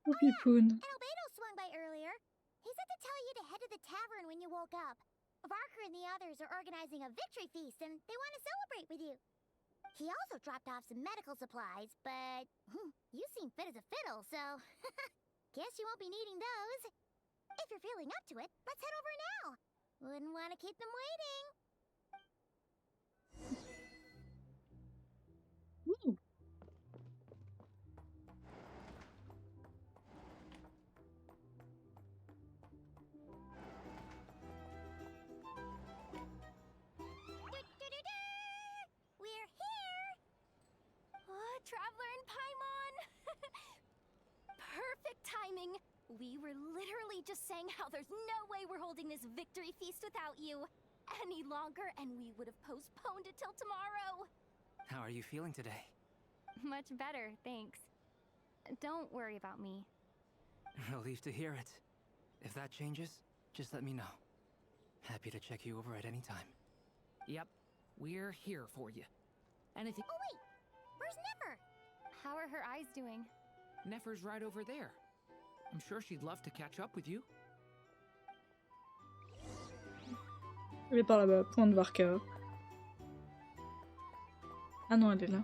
Oh, Pipoun. And Albedo swung by earlier. He said to tell you to head to the tavern when you woke up. Varker and the others are organizing a victory feast and they want to celebrate with you. He also dropped off some medical supplies, but you seem fit as a fiddle, so guess you won't be needing those. If you're feeling up to it, let's head over now. Wouldn't want to keep them waiting. Ooh. We're here! Oh, Traveler and Paimon! Perfect timing! We were literally just saying how there's no way we're holding this victory feast without you any longer, and we would have postponed it till tomorrow. How are you feeling today? Much better, thanks. Don't worry about me. Relieved to hear it. If that changes, just let me know. Happy to check you over at any time. Yep, we're here for you. And if you... Oh wait! Where's Nefer? How are her eyes doing? Nefer's right over there. I'm sure she'd love to catch up with you. Elle est par là-bas, point de Varka. Ah non, elle est là.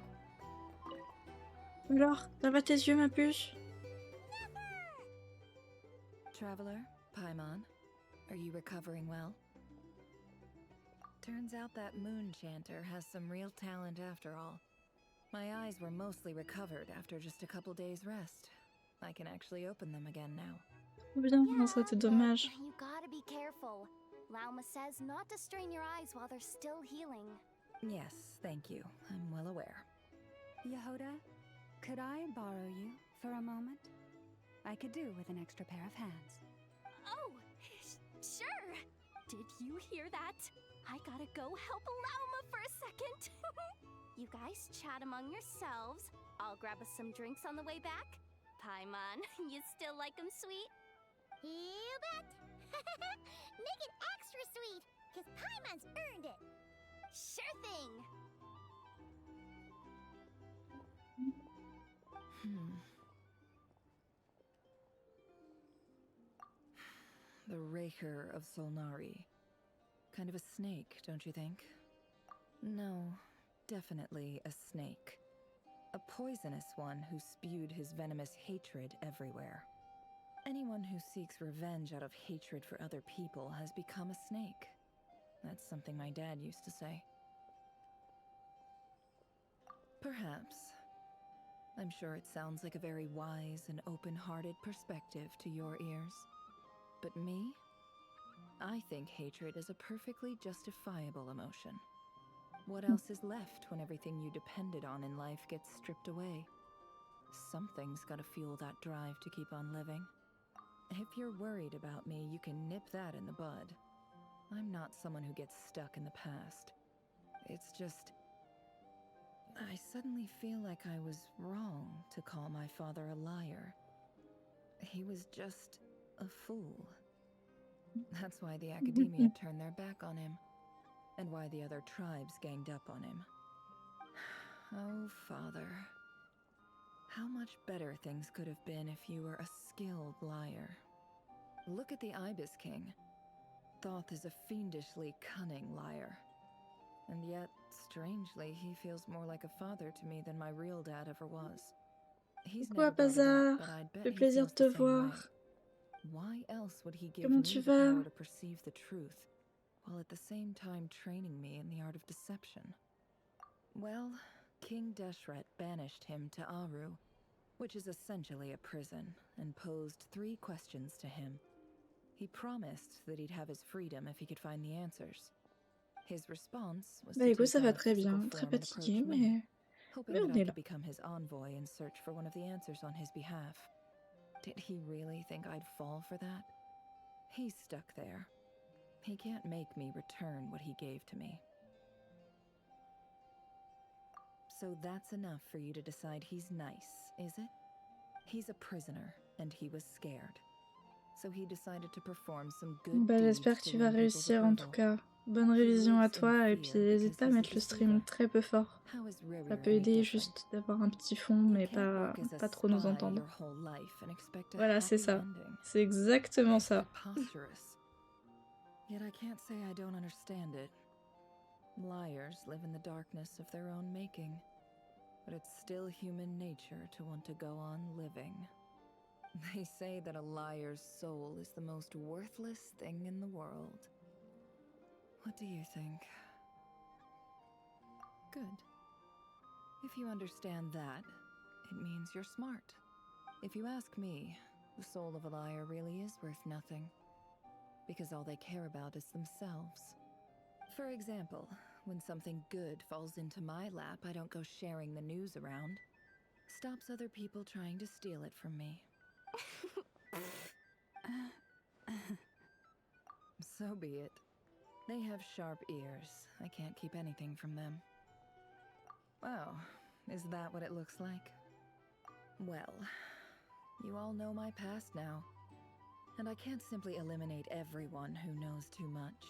Alors, ça va tes yeux, ma puce? Traveler, Paimon, are you recovering well? Turns out that moon chanter has some real talent after all. My eyes were mostly recovered after just a couple days rest. I can actually open them again now. Trop bien, non, ça c'était dommage. You gotta be careful. Lauma says not to strain your eyes while they're still healing. Yes, thank you. I'm well aware. Yehoda, could I borrow you for a moment? I could do with an extra pair of hands. Oh, sure. Did you hear that? I gotta go help Lauma for a second. You guys chat among yourselves. I'll grab us some drinks on the way back. Paimon, you still like 'em sweet? You bet! Make it extra sweet, because Paimon's earned it! Sure thing! The Raker of Solnari. Kind of a snake, don't you think? No, definitely a snake. A poisonous one who spewed his venomous hatred everywhere. Anyone who seeks revenge out of hatred for other people has become a snake. That's something my dad used to say. Perhaps. I'm sure it sounds like a very wise and open-hearted perspective to your ears. But me? I think hatred is a perfectly justifiable emotion. What else is left when everything you depended on in life gets stripped away? Something's gotta fuel that drive to keep on living. If you're worried about me, you can nip that in the bud. I'm not someone who gets stuck in the past. It's just... I suddenly feel like I was wrong to call my father a liar. He was just a fool. That's why the academia turned their back on him, and why the other tribes ganged up on him. Oh, father. How much better things could have been if you were a skilled liar. Look at the Ibis King. Thoth is a fiendishly cunning liar. And yet, strangely, he feels more like a father to me than my real dad ever was. He's Pourquoi, never brought it Bazar? up, but I'd bet Fait he plaisir feels de te the same way. voir. Why else would he give Comment me tu the vas? power to perceive the truth, while at the same time training me in the art of deception? Well, King Deshret banished him to Aru, which is essentially a prison, and posed 3 questions to him. He promised that he'd have his freedom if he could find the answers. His response was Bah to écoute, take ça on va a très physical bien. Très form and fatiguée, approach me, mais hoping that on I est could là. become his envoy and search for one of the answers on his behalf. Did he really think I'd fall for that? He's stuck there. He can't make me return what he gave to me. So that's enough for you to decide he's nice, is it? He's a prisoner, and he was scared. So he decided to perform some good Bah deeds j'espère que to tu vas win people's réussir en tout approval. cas. Bonne He révision à lives in toi et fear puis n'hésite because pas à he's a mettre le stream deceiver. très peu fort. How is Ça Rerir peut any aider different? juste d'avoir un petit fond You mais can't pas, work as a pas trop nous spy entendre. your whole life and expect a Voilà, c'est happy ça. ending. C'est exactement It's ça. preposterous. Yet I can't say I don't understand it. Liars live in the darkness of their own making, but it's still human nature to want to go on living. They say that a liar's soul is the most worthless thing in the world. What do you think? Good. If you understand that, it means you're smart. If you ask me, the soul of a liar really is worth nothing, because all they care about is themselves. For example, when something good falls into my lap, I don't go sharing the news around. Stops other people trying to steal it from me. So be it. They have sharp ears. I can't keep anything from them. Oh, is that what it looks like? Well, you all know my past now, and I can't simply eliminate everyone who knows too much.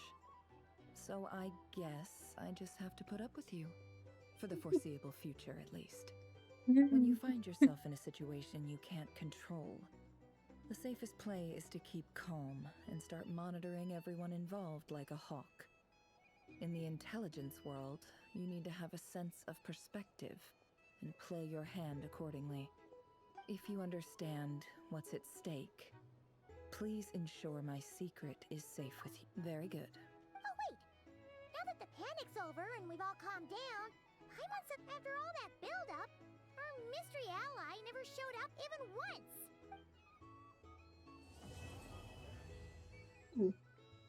So I guess I just have to put up with you. For the foreseeable future, at least. When you find yourself in a situation you can't control, the safest play is to keep calm and start monitoring everyone involved like a hawk. In the intelligence world, you need to have a sense of perspective and play your hand accordingly. If you understand what's at stake, please ensure my secret is safe with you. Very good. Oh wait! Now that the panic's over and we've all calmed down, after all that build-up, our mystery ally never showed up even once!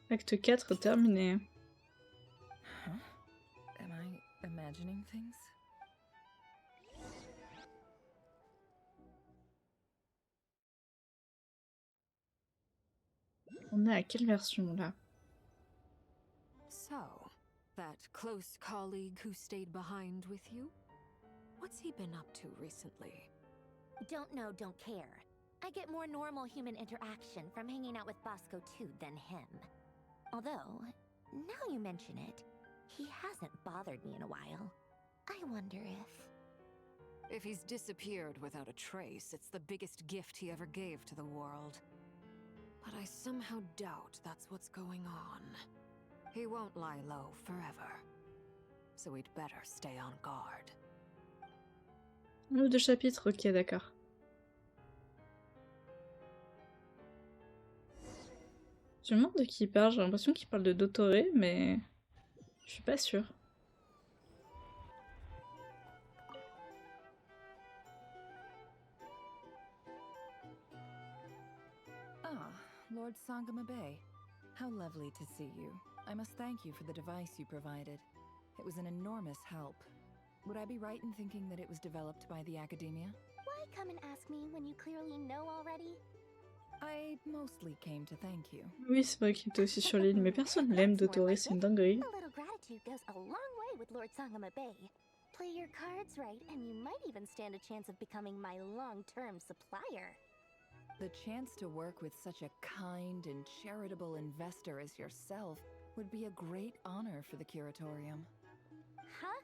Acte 4 terminé. Huh? Am I imagining things? On est à quelle version là? So, that close colleague who stayed behind with you? What's he been up to recently? Don't know, don't care. I get more normal human interaction from hanging out with Bosco too than him. Although, now you mention it, he hasn't bothered me in a while. I wonder if... If he's disappeared without a trace, it's the biggest gift he ever gave to the world. But I somehow doubt that's what's going on. He won't lie low forever. So we'd better stay on guard. Un ou deux chapitres, ok, d'accord. Je me demande de qui il parle, j'ai l'impression qu'il parle de Dottore, mais je suis pas sûre. Ah, Lord Sangamabe. How lovely to see you. I must thank you for the device you provided. It was an enormous help. Would I be right in thinking that it was developed by the academia? Why come and ask me when you clearly know already? I mostly came to thank you. Oui, c'est vrai qu'il était aussi sur l'île, mais personne l'aime, Dottore, c'est une dinguerie. A little gratitude goes a long way with Lord Sangamabe. Play your cards right, and you might even stand a chance of becoming my long-term supplier. The chance to work with such a kind and charitable investor as yourself would be a great honor for the curatorium. Huh?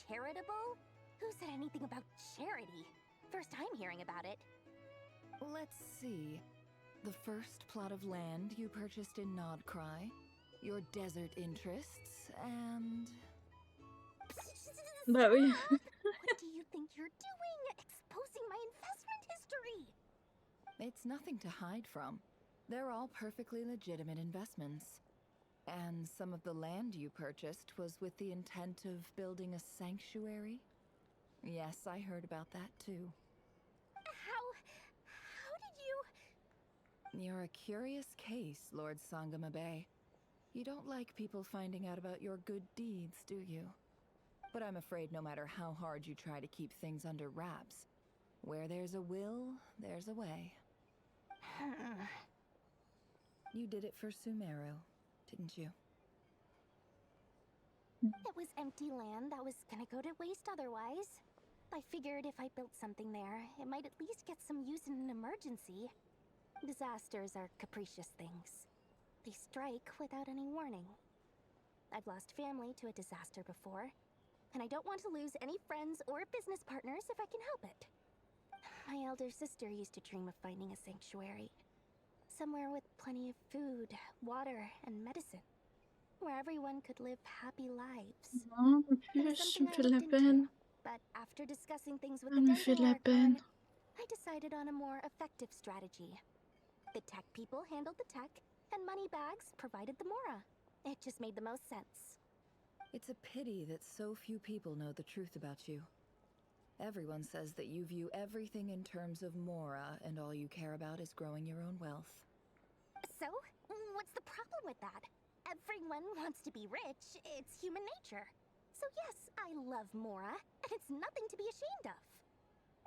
Charitable? Who said anything about charity? First time hearing about it. Let's see. The first plot of land you purchased in Nodcry, your desert interests, and... Bah oui. What do you think you're doing? Exposing my investment history! It's nothing to hide from. They're all perfectly legitimate investments. And some of the land you purchased was with the intent of building a sanctuary? Yes, I heard about that too. How did you... You're a curious case, Lord Sangamabe. You don't like people finding out about your good deeds, do you? But I'm afraid no matter how hard you try to keep things under wraps, where there's a will, there's a way. You did it for Sumeru, didn't you? It was empty land that was gonna go to waste otherwise. I figured if I built something there, it might at least get some use in an emergency. Disasters are capricious things. They strike without any warning. I've lost family to a disaster before, and I don't want to lose any friends or business partners if I can help it. My elder sister used to dream of finding a sanctuary. Somewhere with plenty of food, water, and medicine. Where everyone could live happy lives. Non, plus, ça me fait de la peine. But after discussing things with Ça the me fait de la peine. I decided on a more effective strategy. The tech people handled the tech, and Moneybags provided the Mora. It just made the most sense. It's a pity that so few people know the truth about you. Everyone says that you view everything in terms of Mora, and all you care about is growing your own wealth. So, what's the problem with that? Everyone wants to be rich. It's human nature. So yes, I love Mora, and it's nothing to be ashamed of.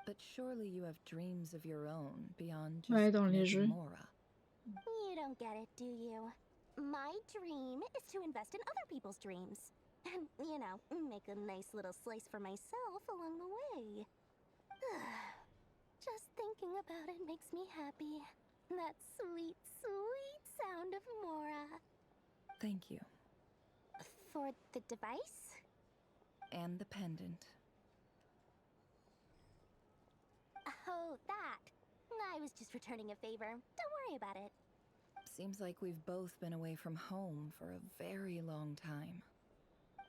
But surely you have dreams of your own beyond Ouais, just dans les making jeux. Mora. You don't get it, do you? My dream is to invest in other people's dreams. And, you know, make a nice little slice for myself along the way. Just thinking about it makes me happy. That sweet, sweet sound of Mora. Thank you. For the device? And the pendant. Oh, that. I was just returning a favor. Don't worry about it. Seems like we've both been away from home for a very long time.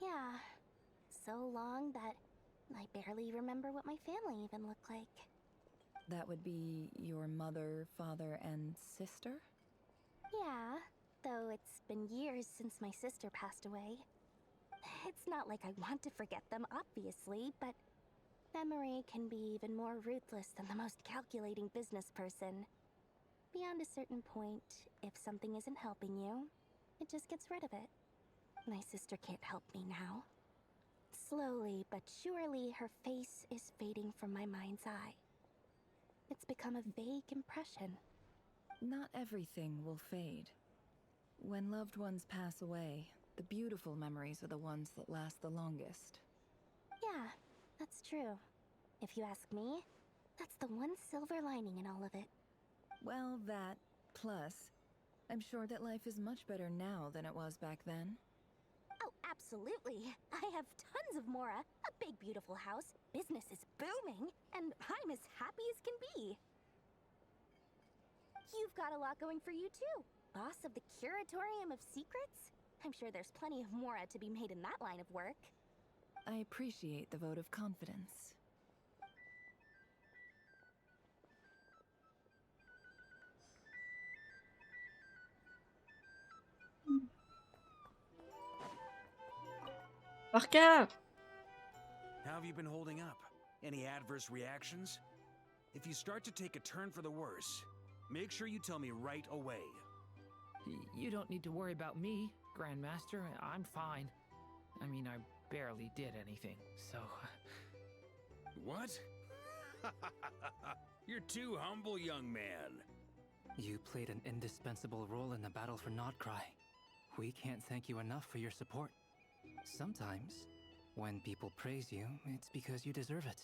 Yeah. So long that I barely remember what my family even looked like. That would be your mother, father, and sister? Yeah, though it's been years since my sister passed away. It's not like I want to forget them, obviously, but memory can be even more ruthless than the most calculating business person. Beyond a certain point, if something isn't helping you, it just gets rid of it. My sister can't help me now. Slowly but surely, her face is fading from my mind's eye. It's become a vague impression. Not everything will fade. When loved ones pass away, the beautiful memories are the ones that last the longest. Yeah, that's true. If you ask me, that's the one silver lining in all of it. Well, that, plus, I'm sure that life is much better now than it was back then. Oh, absolutely. I have tons of Mora, a big beautiful house, business is booming, and I'm as happy as can be. You've got a lot going for you too. Boss of the Curatorium of Secrets? I'm sure there's plenty of Mora to be made in that line of work. I appreciate the vote of confidence. Parka! How have you been holding up? Any adverse reactions? If you start to take a turn for the worse, make sure you tell me right away. You don't need to worry about me, Grandmaster. I'm fine. I mean, I barely did anything, so... What? You're too humble, young man. You played an indispensable role in the battle for Nodcry. We can't thank you enough for your support. Sometimes, when people praise you, it's because you deserve it.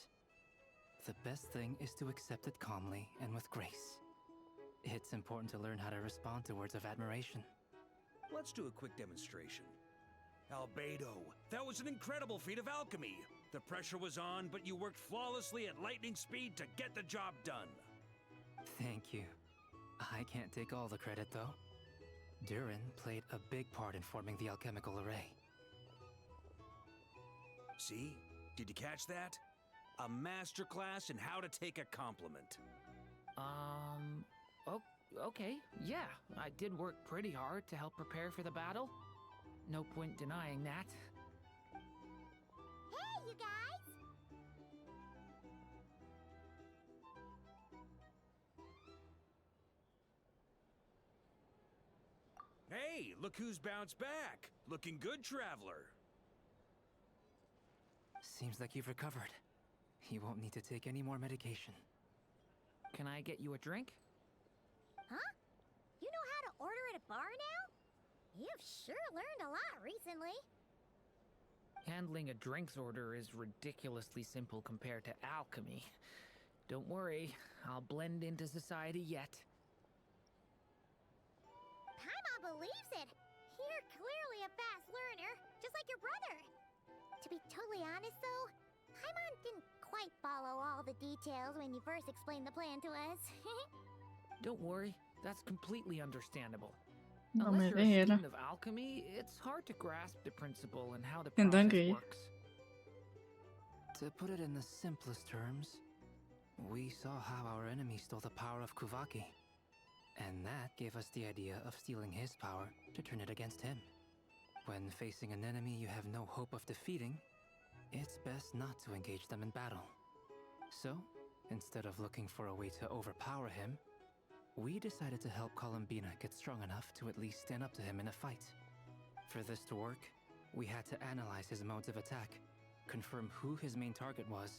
The best thing is to accept it calmly and with grace. It's important to learn how to respond to words of admiration. Let's do a quick demonstration. Albedo, that was an incredible feat of alchemy. The pressure was on, but you worked flawlessly at lightning speed to get the job done. Thank you. I can't take all the credit, though. Durin played a big part in forming the alchemical array. See? Did you catch that? A masterclass in how to take a compliment. Okay, yeah. I did work pretty hard to help prepare for the battle. No point denying that. Hey, you guys! Hey, look who's bounced back. Looking good, traveler. Seems like you've recovered. You won't need to take any more medication. Can I get you a drink? Huh? You know how to order at a bar now? You've sure learned a lot recently. Handling a drinks order is ridiculously simple compared to alchemy. Don't worry, I'll blend into society yet. Paimon believes it. You're clearly a fast learner, just like your brother. To be totally honest though, Paimon didn't quite follow all the details when you first explained the plan to us. Don't worry, that's completely understandable. Non Unless mais you're a réel. student of alchemy, it's hard to grasp the principle and how the C'est process dinguerie. works. To put it in the simplest terms, we saw how our enemy stole the power of Kuvaki. And that gave us the idea of stealing his power to turn it against him. When facing an enemy you have no hope of defeating, it's best not to engage them in battle. So, instead of looking for a way to overpower him, we decided to help Columbina get strong enough to at least stand up to him in a fight. For this to work, we had to analyze his modes of attack, confirm who his main target was,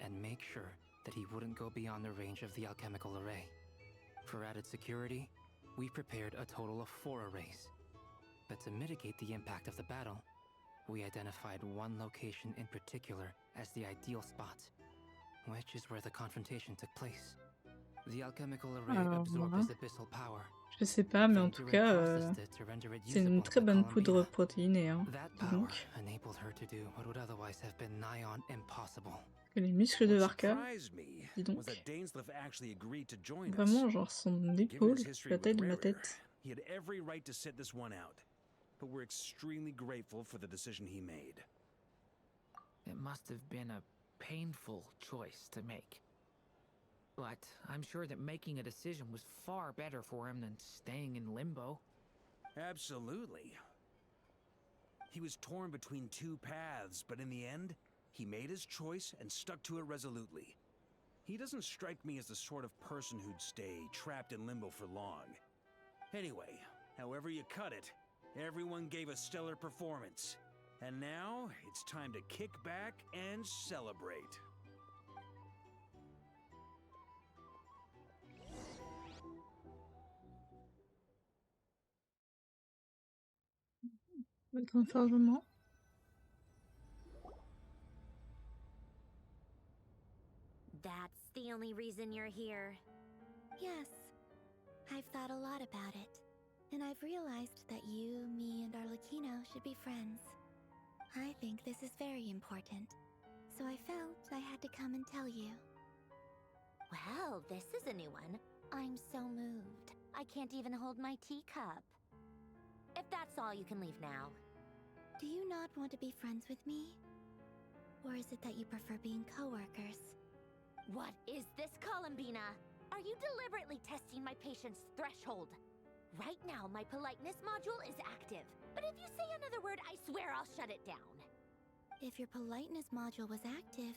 and make sure that he wouldn't go beyond the range of the alchemical array. For added security, we prepared a total of 4 arrays. But to mitigate the impact of the battle, we identified one location in particular as the ideal spot, which is where the confrontation took place. The alchemical array Alors, absorbed voilà. his abyssal power. Je sais pas, mais en Then tout Durin cas, processed it to render it c'est une usable très to bonne poudre Columbina. protéinée. Hein. That Dis power donc, enabled her to do what would otherwise have been nigh on impossible. que les muscles de What Varka, surprised me dis donc, was that Dainsleif actually agreed to join us. vraiment, genre son Given épaule, his history la taille with de ma Rarer, tête. he had every right to sit this one out. But we're extremely grateful for the decision he made. It must have been a painful choice to make. But I'm sure that making a decision was far better for him than staying in limbo. Absolutely. He was torn between 2 paths, but in the end, he made his choice and stuck to it resolutely. He doesn't strike me as the sort of person who'd stay trapped in limbo for long. Anyway, however you cut it, Everyone gave a stellar performance. And now, it's time to kick back and celebrate. Le grand changement. That's the only reason you're here. Yes. I've thought a lot about it. And I've realized that you, me, and Arlecchino should be friends. I think this is very important. So I felt I had to come and tell you. Well, this is a new one. I'm so moved. I can't even hold my teacup. If that's all, you can leave now. Do you not want to be friends with me? Or is it that you prefer being co-workers? What is this, Columbina? Are you deliberately testing my patience threshold? Right now, my politeness module is active. But if you say another word, I swear I'll shut it down. If your politeness module was active,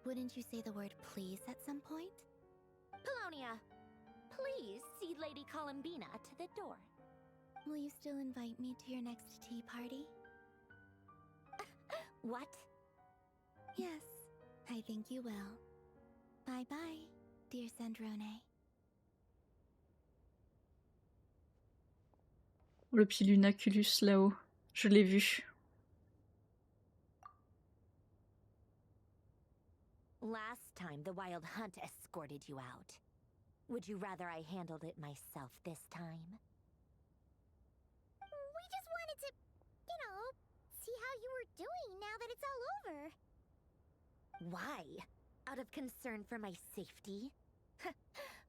wouldn't you say the word please at some point? Polonia, please see Lady Columbina to the door. Will you still invite me to your next tea party? What? Yes, I think you will. Bye-bye, dear Sandrone. Le petit Lunaculus là-haut. Je l'ai vu. Last time, the Wild Hunt escorted you out. Would you rather I handled it myself this time? We just wanted to, see how you were doing now that it's all over. Why? Out of concern for my safety?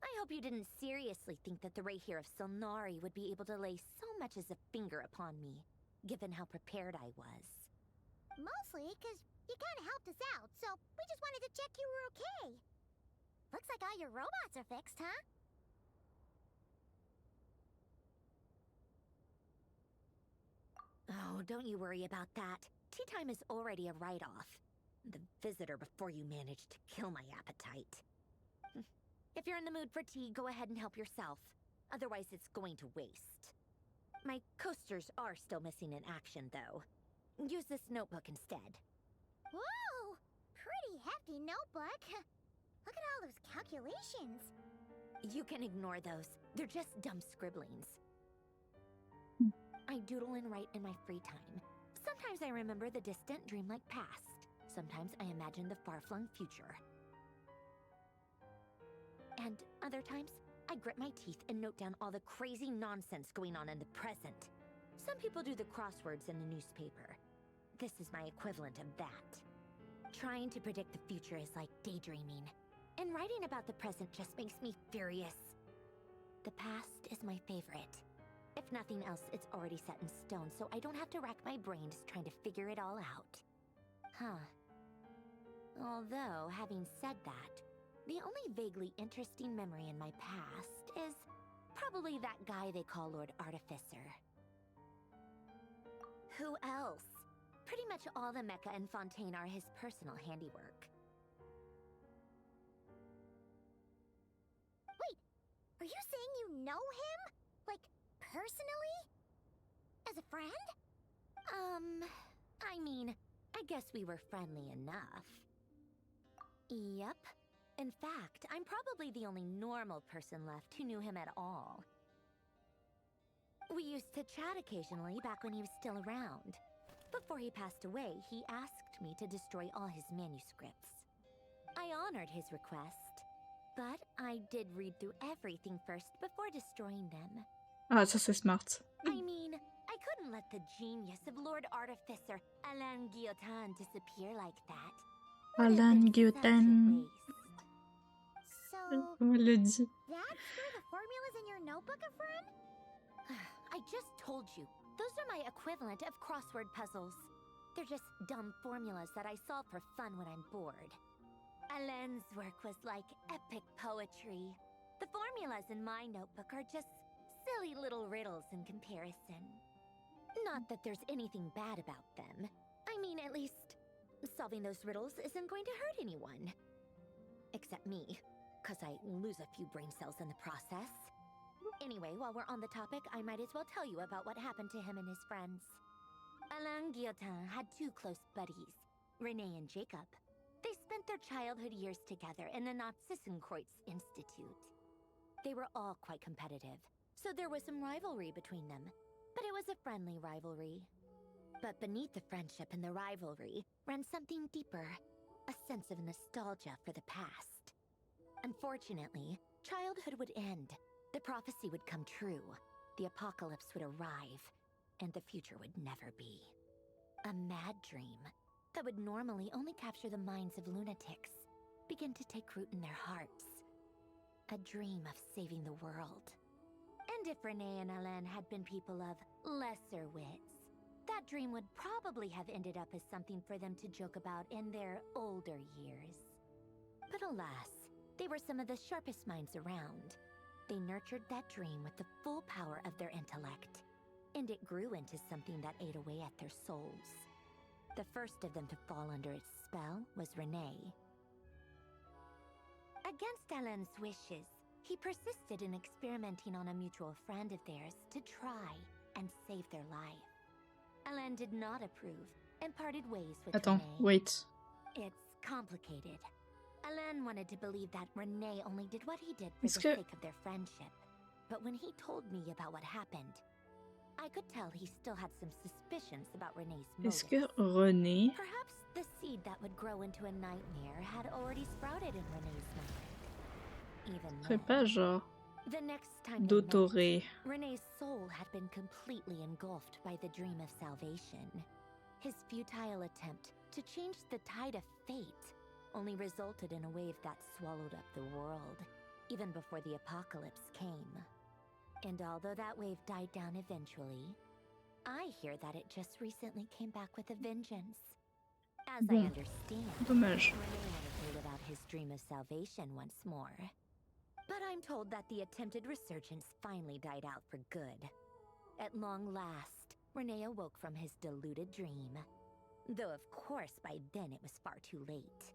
I hope you didn't seriously think that the Réussir of Solnari would be able to lay so much as a finger upon me, given how prepared I was. Mostly because you kind of helped us out, so we just wanted to check you were okay. Looks like all your robots are fixed, huh? Oh, don't you worry about that. Tea time is already a write-off. The visitor before you managed to kill my appetite. If you're in the mood for tea, go ahead and help yourself. Otherwise, it's going to waste. My coasters are still missing in action, though. Use this notebook instead. Whoa! Pretty hefty notebook. Look at all those calculations. You can ignore those. They're just dumb scribblings. I doodle and write in my free time. Sometimes I remember the distant dreamlike past. Sometimes I imagine the far-flung future. And other times, I grit my teeth and note down all the crazy nonsense going on in the present. Some people do the crosswords in the newspaper. This is my equivalent of that. Trying to predict the future is like daydreaming. And writing about the present just makes me furious. The past is my favorite. If nothing else, it's already set in stone, so I don't have to rack my brains trying to figure it all out. Huh. Although, having said that, the only vaguely interesting memory in my past is probably that guy they call Lord Artificer. Who else? Pretty much all the mecha in Fontaine are his personal handiwork. Wait, are you saying you know him? Like, personally? As a friend? I mean, I guess we were friendly enough. Yep. In fact, I'm probably the only normal person left who knew him at all. We used to chat occasionally back when he was still around. Before he passed away, he asked me to destroy all his manuscripts. I honored his request, but I did read through everything first before destroying them. Ah, ça c'est smart. I mean, I couldn't let the genius of Lord Artificer Alain Guillotin disappear like that. Alain Guillotin. So, Comment elle le dit? that's where the formulas in your notebook are from? I just told you. Those are my equivalent of crossword puzzles. They're just dumb formulas that I solve for fun when I'm bored. Alain's work was like epic poetry. The formulas in my notebook are just silly little riddles in comparison. Not that there's anything bad about them. I mean, at least, solving those riddles isn't going to hurt anyone. Except me, 'cause I lose a few brain cells in the process. Anyway, while we're on the topic, I might as well tell you about what happened to him and his friends. Alain Guillotin had two close buddies, Renee and Jacob. They spent their childhood years together in the Narzissenkreuz Institute. They were all quite competitive, so there was some rivalry between them, but it was a friendly rivalry. But beneath the friendship and the rivalry ran something deeper, a sense of nostalgia for the past. Unfortunately, childhood would end, the prophecy would come true, the apocalypse would arrive, and the future would never be. A mad dream that would normally only capture the minds of lunatics begin to take root in their hearts. A dream of saving the world. And if Renee and Alain had been people of lesser wits, that dream would probably have ended up as something for them to joke about in their older years. But alas, they were some of the sharpest minds around. They nurtured that dream with the full power of their intellect, and it grew into something that ate away at their souls. The first of them to fall under its spell was Renee. Against Alain's wishes, he persisted in experimenting on a mutual friend of theirs to try and save their life. Alain did not approve and parted ways with Attends, Renee. wait. It's complicated. Alain wanted to believe that Renee only did what he did for Est-ce the que- sake of their friendship. But when he told me about what happened, I could tell he still had some suspicions about Renee's Est-ce motives. que René Perhaps the seed that would grow into a nightmare had already sprouted in Renee's mind. Even ferait then, pas genre the next time they met, d'autoré? Renee's soul had been completely engulfed by the dream of salvation. His futile attempt to change the tide of fate only resulted in a wave that swallowed up the world, even before the apocalypse came. And although that wave died down eventually, I hear that it just recently came back with a vengeance. As I Bon, understand, dommage. Renee wanted to live out his dream of salvation once more. But I'm told that the attempted resurgence finally died out for good. At long last, Renee awoke from his deluded dream. Though of course by then it was far too late.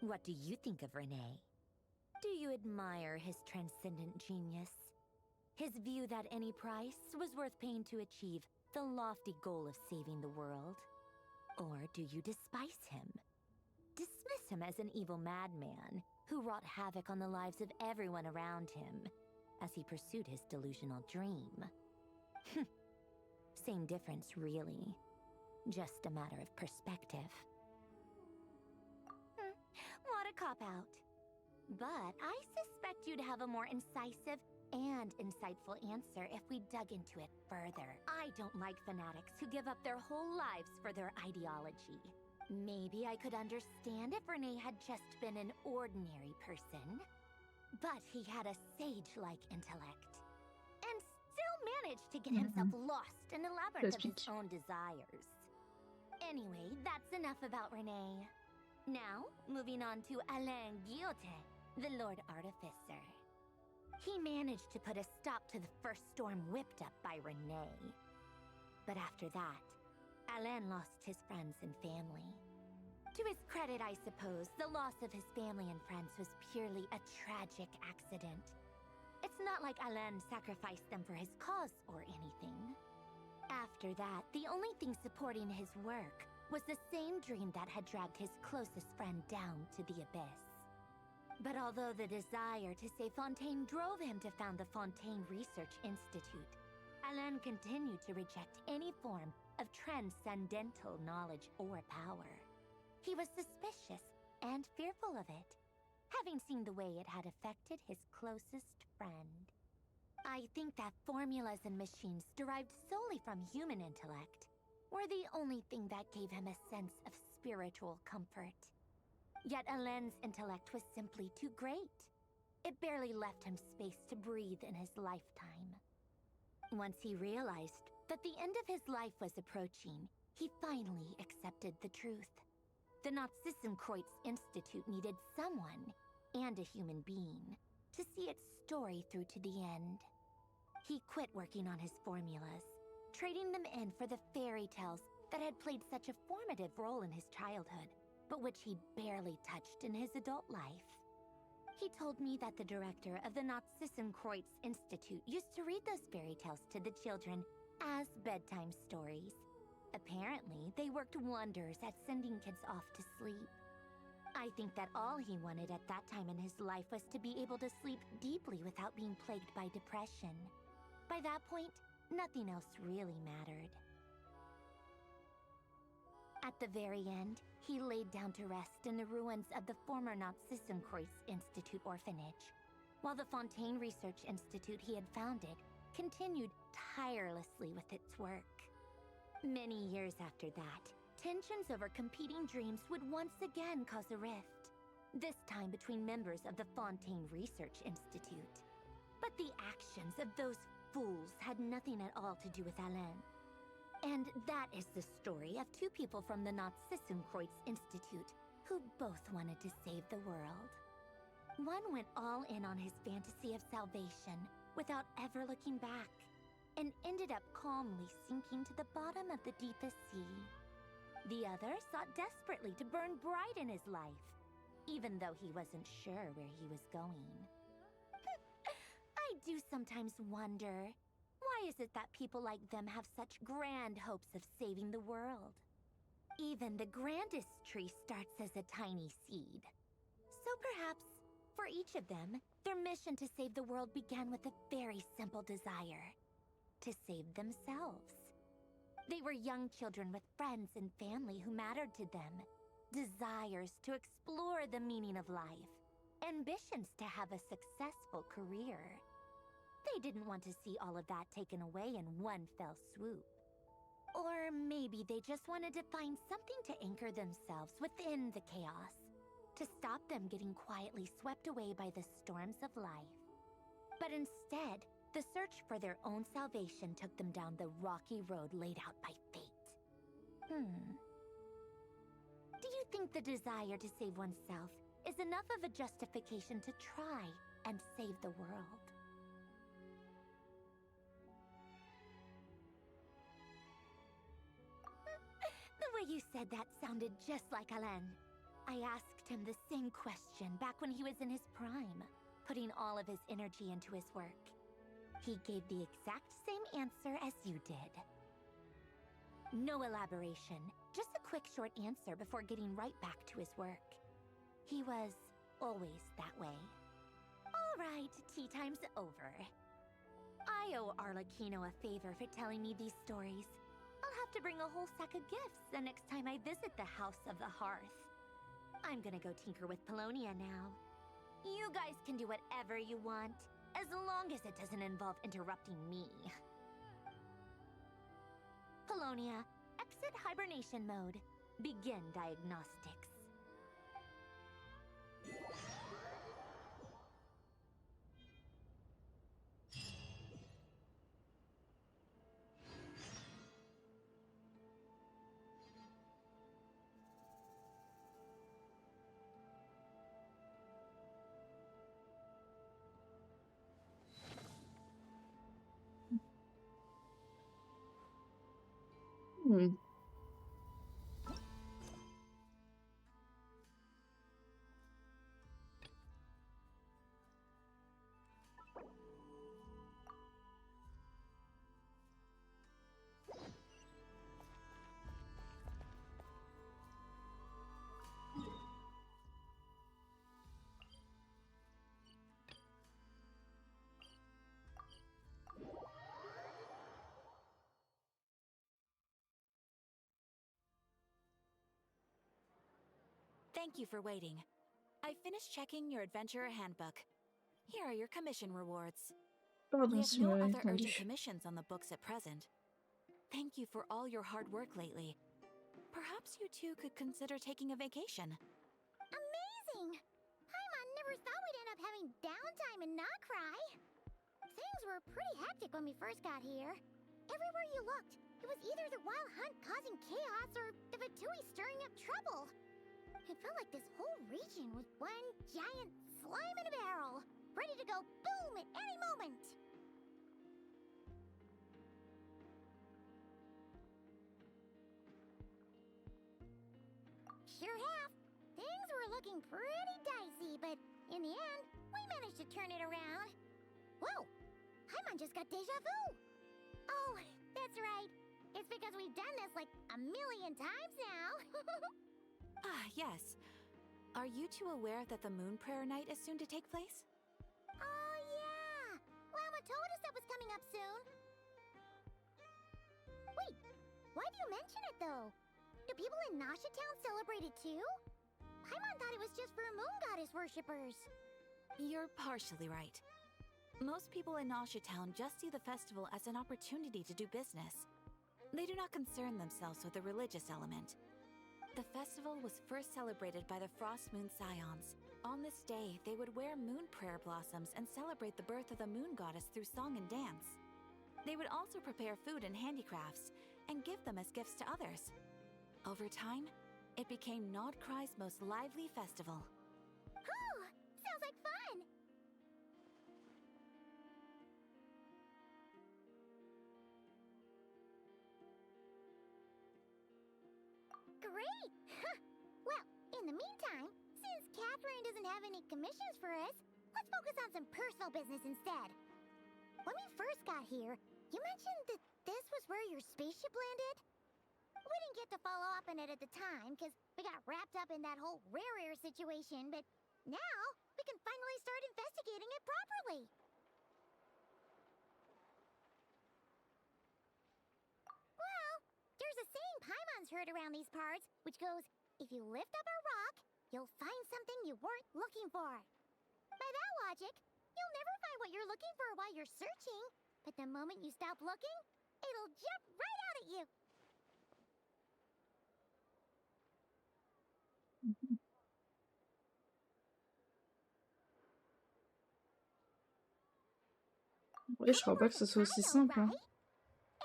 What do you think of Renee? Do you admire his transcendent genius? His view that any price was worth paying to achieve the lofty goal of saving the world? Or do you despise him? Dismiss him as an evil madman who wrought havoc on the lives of everyone around him as he pursued his delusional dream? Same difference, really. Just a matter of perspective. What a cop-out. But I suspect you'd have a more incisive and insightful answer if we dug into it further. I don't like fanatics who give up their whole lives for their ideology. Maybe I could understand if Renee had just been an ordinary person. But he had a sage-like intellect. And still managed to get himself lost in the labyrinth of his Explique. own desires. Anyway, that's enough about Renee. Now, moving on to Alain Guillotin, the Lord Artificer. He managed to put a stop to the first storm whipped up by Renee. But after that, Alain lost his friends and family. To his credit, I suppose, the loss of his family and friends was purely a tragic accident. It's not like Alain sacrificed them for his cause or anything. After that, the only thing supporting his work was the same dream that had dragged his closest friend down to the abyss. But although the desire to save Fontaine drove him to found the Fontaine Research Institute, Alain continued to reject any form of transcendental knowledge or power. He was suspicious and fearful of it, having seen the way it had affected his closest friend. I think that formulas and machines derived solely from human intellect were the only thing that gave him a sense of spiritual comfort. Yet Alain's intellect was simply too great. It barely left him space to breathe in his lifetime. Once he realized that the end of his life was approaching, he finally accepted the truth. The Narzissenkreuz Institute needed someone, and a human being, to see its story through to the end. He quit working on his formulas, trading them in for the fairy tales that had played such a formative role in his childhood, but which he'd barely touched in his adult life. He They told me that the director of the Nazissenkreuz Institute used to read those fairy tales to the children as bedtime stories. Apparently, they worked wonders at sending kids off to sleep. I think that all he wanted at that time in his life was to be able to sleep deeply without being plagued by depression. By that point, nothing else really mattered. At the very end, he laid down to rest in the ruins of the former Nazissenkreuz Institute orphanage, while the Fontaine Research Institute he had founded continued tirelessly with its work. Many years after that, tensions over competing dreams would once again cause a rift, this time between members of the Fontaine Research Institute. But the actions of those fools had nothing at all to do with Alain. And that is the story of two people from the Nazissenkreuz Institute who both wanted to save the world. One went all in on his fantasy of salvation without ever looking back, and ended up calmly sinking to the bottom of the deepest sea. The other sought desperately to burn bright in his life, even though he wasn't sure where he was going. I do sometimes wonder, why is it that people like them have such grand hopes of saving the world? Even the grandest tree starts as a tiny seed. So perhaps, for each of them, their mission to save the world began with a very simple desire: to save themselves. They were young children with friends and family who mattered to them, desires to explore the meaning of life, ambitions to have a successful career. They didn't want to see all of that taken away in one fell swoop. Or maybe they just wanted to find something to anchor themselves within the chaos, to stop them getting quietly swept away by the storms of life. But instead, the search for their own salvation took them down the rocky road laid out by fate. Do you think the desire to save oneself is enough of a justification to try and save the world? The way you said that sounded just like Alain. I asked him the same question back when he was in his prime, putting all of his energy into his work. He gave the exact same answer as you did. No elaboration, just a quick short answer before getting right back to his work. He was always that way. All right, tea time's over. I owe Arlecchino a favor for telling me these stories. I'll have to bring a whole sack of gifts the next time I visit the House of the Hearth. I'm gonna go tinker with Polonia now. You guys can do whatever you want, as long as it doesn't involve interrupting me. Polonia, exit hibernation mode. Begin diagnostics. Thank you for waiting. I finished checking your adventurer handbook. Here are your commission rewards. Pardon We have si no m'avait other urgent entendu. commissions on the books at present. Thank you for all your hard work lately. Perhaps you two could consider taking a vacation. Amazing! Paimon never thought we'd end up having downtime in Nocry. Things were pretty hectic when we first got here. Everywhere you looked, it was either the Wild Hunt causing chaos or the Vatui stirring up trouble. It felt like this whole region was one giant slime in a barrel, ready to go boom at any moment. Sure have. Things were looking pretty dicey, but in the end, should turn it around. Whoa! Paimon just got deja vu! Oh, that's right. It's because we've done this like a million times now. Yes. Are you two aware that the Moon Prayer Night is soon to take place? Oh, yeah! Llama told us that was coming up soon. Wait, why do you mention it though? Do people in Nasha Town celebrate it too? Paimon thought it was just for moon goddess worshippers. You're partially right. Most people in Nasha Town just see the festival as an opportunity to do business. They do not concern themselves with the religious element. The festival was first celebrated by the Frost Moon Scions. On this day, they would wear moon prayer blossoms and celebrate the birth of the moon goddess through song and dance. They would also prepare food and handicrafts and give them as gifts to others. Over time, it became Nodcry's most lively festival. Oh, sounds like fun! Great! Well, in the meantime, since Catherine doesn't have any commissions for us, let's focus on some personal business instead. When we first got here, you mentioned that this was where your spaceship landed? We didn't get to follow up on it at the time, because we got wrapped up in that whole rare situation, but now we can finally start investigating it properly. Well, there's a saying Paimon's heard around these parts, which goes, if you lift up a rock, you'll find something you weren't looking for. By that logic, you'll never find what you're looking for while you're searching, but the moment you stop looking, it'll jump right out at you. Oui, je crois pas que ce soit aussi simple. Hein.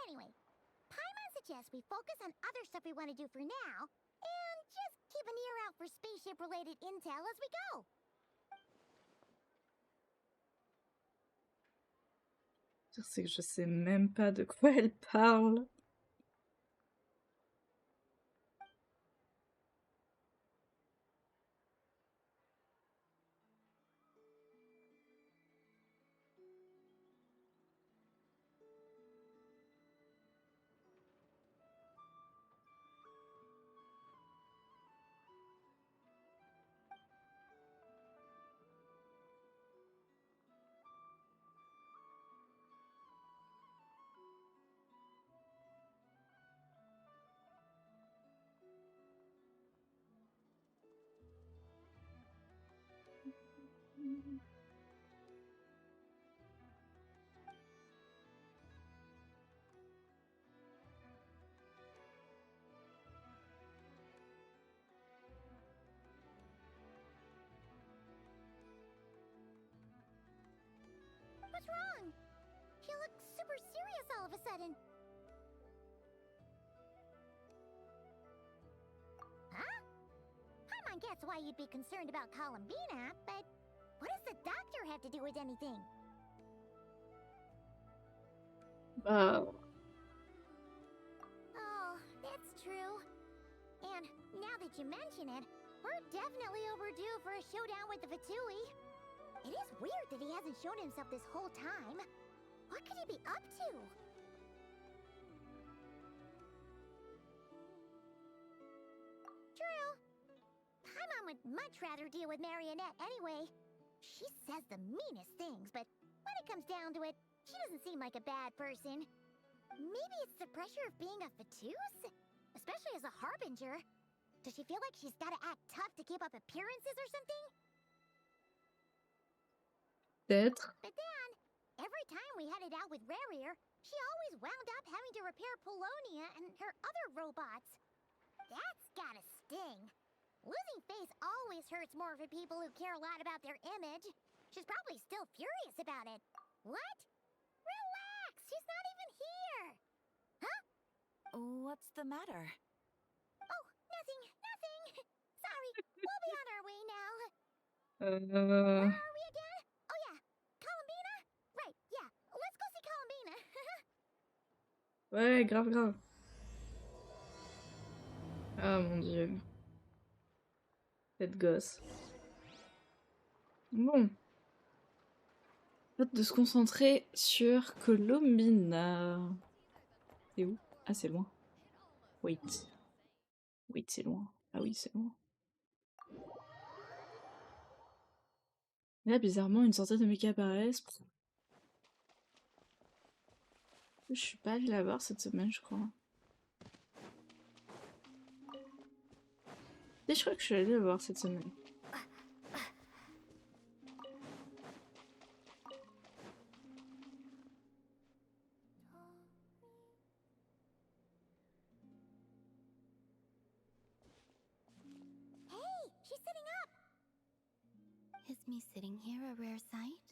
Anyway, Paimon suggests we focus on other stuff we want to do for now, and just keep an ear out for spaceship-related intel as we go. C'est que je sais même pas de quoi elle parle. What's wrong? She looks super serious all of a sudden. Huh? Paimon gets why you'd be concerned about Columbina, but what does the doctor have to do with anything? Wow. Oh, that's true. And now that you mention it, we're definitely overdue for a showdown with the Fatui. It is weird that he hasn't shown himself this whole time. What could he be up to? True. Paimon would much rather deal with Marionette anyway. She says the meanest things, but when it comes down to it, she doesn't seem like a bad person. Maybe it's the pressure of being a Fatus? Especially as a Harbinger. Does she feel like she's gotta act tough to keep up appearances or something? Peut-être. But then, every time we headed out with Réussir, she always wound up having to repair Polonia and her other robots. That's gotta sting. Losing face always hurts more for people who care a lot about their image. She's probably still furious about it. What? Relax! She's not even here! Huh? What's the matter? Oh, nothing, nothing! Sorry, we'll be on our way now. Where are we again? Oh yeah, Columbina? Right, yeah, let's go see Columbina. Ouais, grave, grave. Ah mon dieu. Cette gosse. Bon. De se concentrer sur Colombina. C'est où? Ah, c'est loin. Wait. Wait, c'est loin. Ah oui, c'est loin. Là, bizarrement, une centaine de mecs apparaissent. Je suis pas allée la voir cette semaine, je crois. Et je crois que je suis allée la voir cette semaine. Hey, she's sitting up! Is me sitting here a rare sight?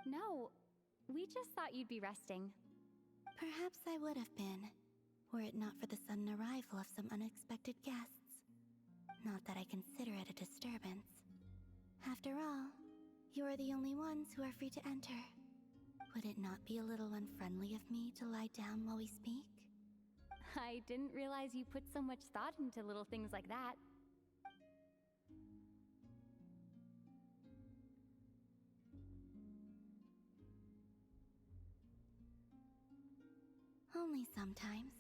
No, we just thought you'd be resting. Perhaps I would have been, were it not for the sudden arrival of some unexpected guests. Not that I consider it a disturbance. After all, you are the only ones who are free to enter. Would it not be a little unfriendly of me to lie down while we speak? I didn't realize you put so much thought into little things like that. Only sometimes.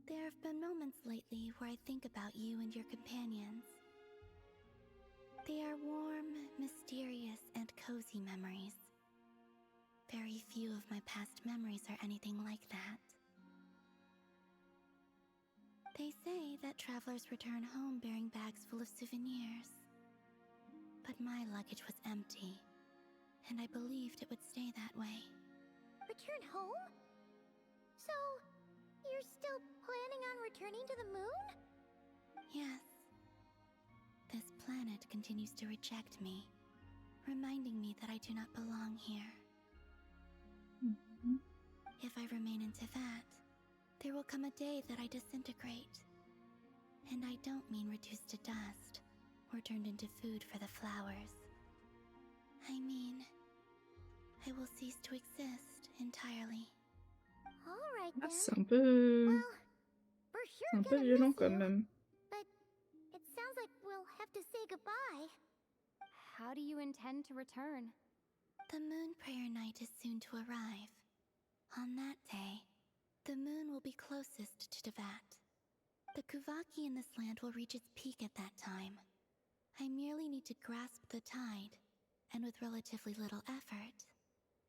There have been moments lately where I think about you and your companions. They are warm, mysterious, and cozy memories. Very few of my past memories are anything like that. They say that travelers return home bearing bags full of souvenirs. But my luggage was empty, and I believed it would stay that way. Return home? So, you're still planning on returning to the moon? Yes. This planet continues to reject me, reminding me that I do not belong here. If I remain in Teyvat, there will come a day that I disintegrate. And I don't mean reduced to dust, or turned into food for the flowers. I mean, I will cease to exist entirely. Alright Ah, then. c'est un peu... Well, we're C'est sure un peu gonna violent miss quand you, même. but it sounds like we'll have to say goodbye. How do you intend to return? The moon prayer night is soon to arrive. On that day, the moon will be closest to Teyvat. The Kuvaki in this land will reach its peak at that time. I merely need to grasp the tide, and with relatively little effort.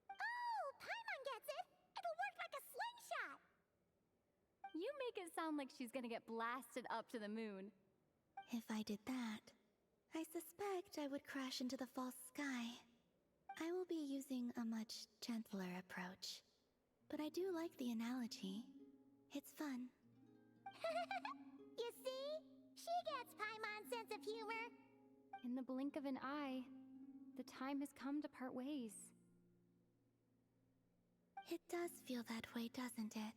Oh, Paimon gets it! It'll work like a slingshot! You make it sound like she's gonna get blasted up to the moon. If I did that, I suspect I would crash into the false sky. I will be using a much gentler approach. But I do like the analogy. It's fun. You see? She gets Paimon's sense of humor. In the blink of an eye, the time has come to part ways. It does feel that way, doesn't it?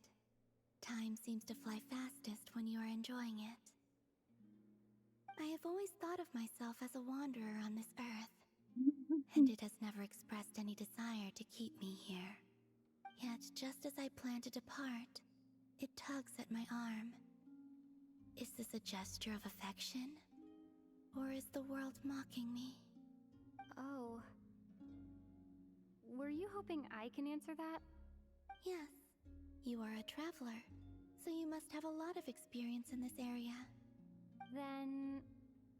Time seems to fly fastest when you are enjoying it. I have always thought of myself as a wanderer on this earth, and it has never expressed any desire to keep me here. Yet, just as I plan to depart, it tugs at my arm. Is this a gesture of affection? Or is the world mocking me? Oh. Were you hoping I can answer that? Yes. You are a traveler, so you must have a lot of experience in this area. Then,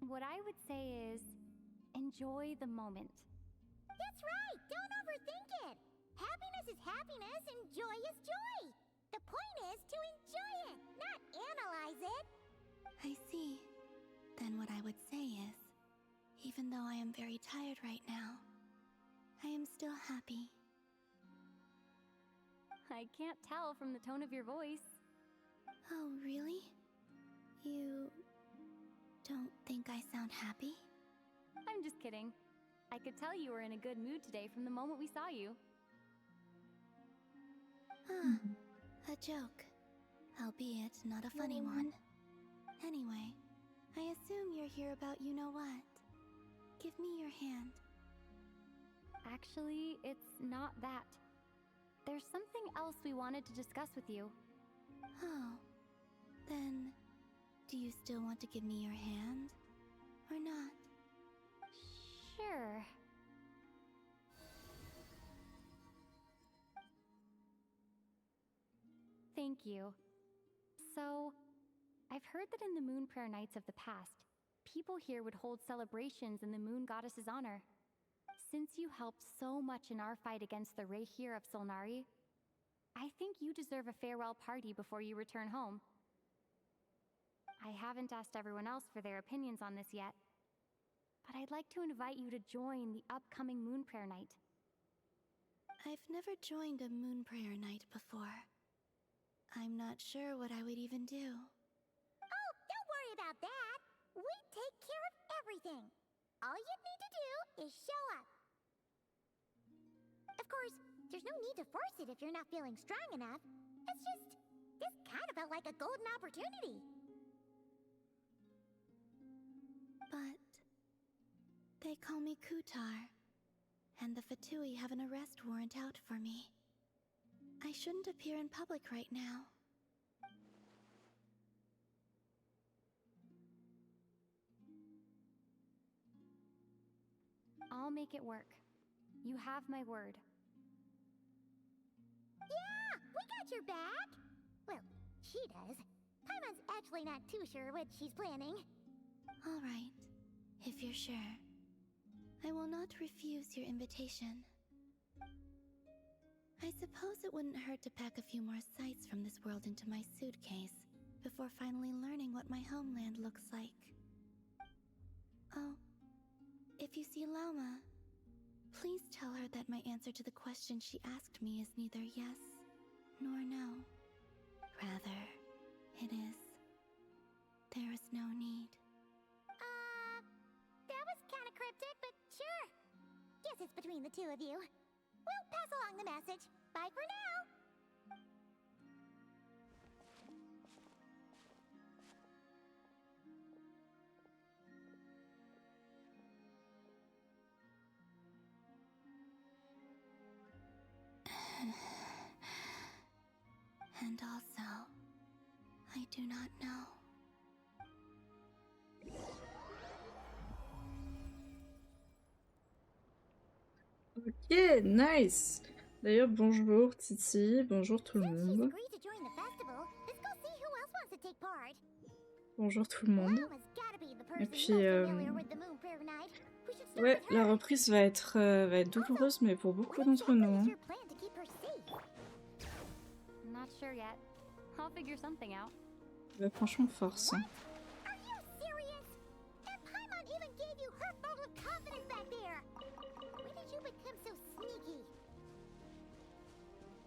what I would say is, enjoy the moment. That's right! Don't overthink it! Happiness is happiness and joy is joy! The point is to enjoy it, not analyze it! I see. Then what I would say is, even though I am very tired right now, I am still happy. I can't tell from the tone of your voice. Oh, really? You don't think I sound happy? I'm just kidding. I could tell you were in a good mood today from the moment we saw you. Ah, a joke. Albeit not a funny one. Anyway, I assume you're here about you-know-what. Give me your hand. Actually, it's not that. There's something else we wanted to discuss with you. Oh. Then, do you still want to give me your hand? Or not? Sure. Thank you. So, I've heard that in the Moon Prayer Nights of the past, people here would hold celebrations in the Moon Goddess's honor. Since you helped so much in our fight against the Réussir of Solnari, I think you deserve a farewell party before you return home. I haven't asked everyone else for their opinions on this yet, but I'd like to invite you to join the upcoming Moon Prayer Night. I've never joined a Moon Prayer Night before. I'm not sure what I would even do. Oh, don't worry about that. We take care of everything. All you need to do is show up. Of course, there's no need to force it if you're not feeling strong enough. It's just, this kind of felt like a golden opportunity. But they call me Kutar, and the Fatui have an arrest warrant out for me. I shouldn't appear in public right now. I'll make it work. You have my word. Yeah, we got your back. Well, she does. Paimon's actually not too sure what she's planning. All right, if you're sure. I will not refuse your invitation. I suppose it wouldn't hurt to pack a few more sights from this world into my suitcase before finally learning what my homeland looks like. Oh, if you see Lauma, please tell her that my answer to the question she asked me is neither yes nor no. Rather, it is, there is no need. That was kind of cryptic, but sure. Guess it's between the two of you. We'll pass along the message. Bye for now. And also, I do not know. Ok, nice. D'ailleurs, bonjour Titi, bonjour tout le monde. Agreed to join the festival. Let's go see who else wants to take part. Bonjour tout le monde. Lauma's gotta be the Et person puis, most familiar with the Moon Prayer Night. We should start ouais, with her. la reprise va être douloureuse, mais pour beaucoup d'entre nous. Hein. Your plan to keep her safe. Not sure yet. I'll figure something out. Bah, franchement, force. Hein. Are you serious? And Paimon even gave you her vote of confidence back there. When did you become so sneaky?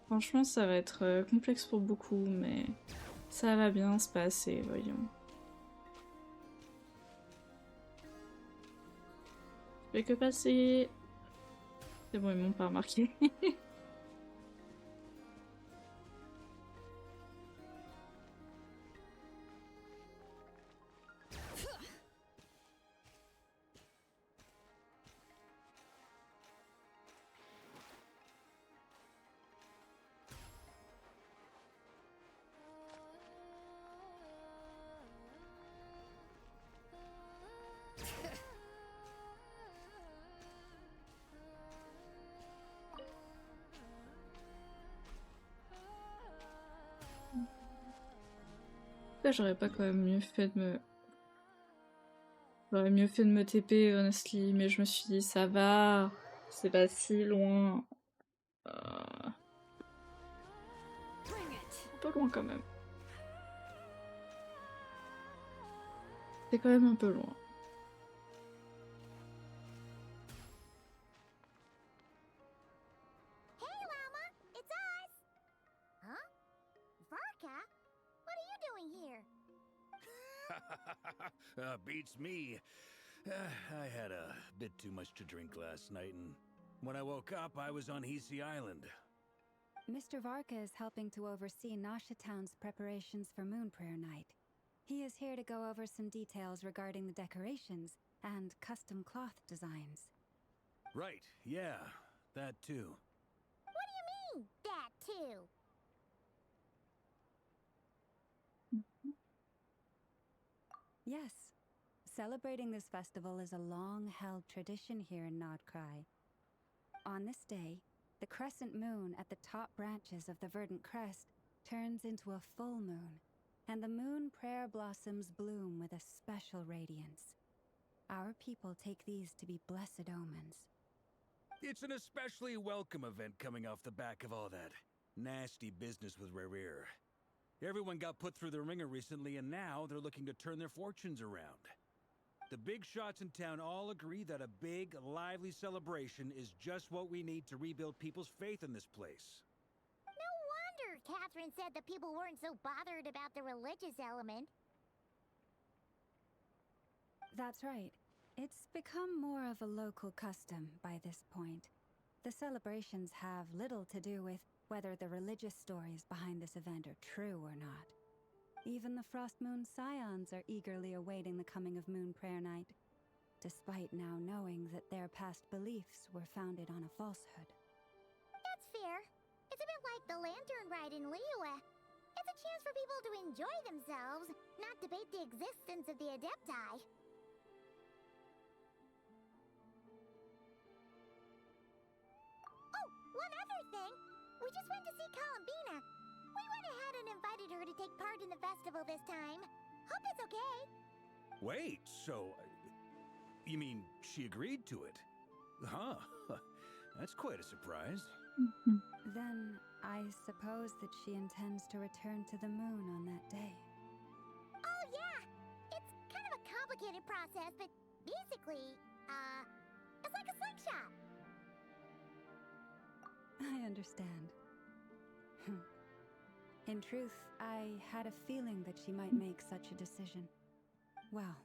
Franchement, ça va être complexe pour beaucoup, mais ça va bien se passer, voyons. Je fais que passer. C'est bon, ils m'ont pas remarqué. J'aurais pas quand même mieux fait de me... J'aurais mieux fait de me TP, honestly, mais je me suis dit, ça va, c'est pas si loin. Un peu loin quand même. C'est quand même un peu loin. Hey, Lauma, it's us. Huh? Varka? What are you doing here? Beats me. I had a bit too much to drink last night, and when I woke up, I was on Hisi Island. Mr. Varka is helping to oversee Nasha Town's preparations for Moon Prayer Night. He is here to go over some details regarding the decorations and custom cloth designs. Right, yeah, that too. What do you mean, that too? Yes, celebrating this festival is a long-held tradition here in Nodcry. On this day, the crescent moon at the top branches of the verdant crest turns into a full moon, and the moon prayer blossoms bloom with a special radiance. Our people take these to be blessed omens. It's an especially welcome event coming off the back of all that nasty business with Réussir. Everyone got put through the ringer recently, and now they're looking to turn their fortunes around. The big shots in town all agree that a big, lively celebration is just what we need to rebuild people's faith in this place. No wonder Catherine said that people weren't so bothered about the religious element. That's right. It's become more of a local custom by this point. The celebrations have little to do with whether the religious stories behind this event are true or not. Even the Frost Moon Scions are eagerly awaiting the coming of Moon Prayer Night, despite now knowing that their past beliefs were founded on a falsehood. That's fair. It's a bit like the Lantern Ride in Liyue. It's a chance for people to enjoy themselves, not debate the existence of the Adepti. Oh, one other thing. We just went to see Columbina. We went ahead and invited her to take part in the festival this time. Hope it's okay. Wait, so... you mean she agreed to it? Huh. That's quite a surprise. Then I suppose that she intends to return to the moon on that day. Oh, yeah. It's kind of a complicated process, but basically, it's like a slingshot. I understand. In truth, I had a feeling that she might make such a decision. Well,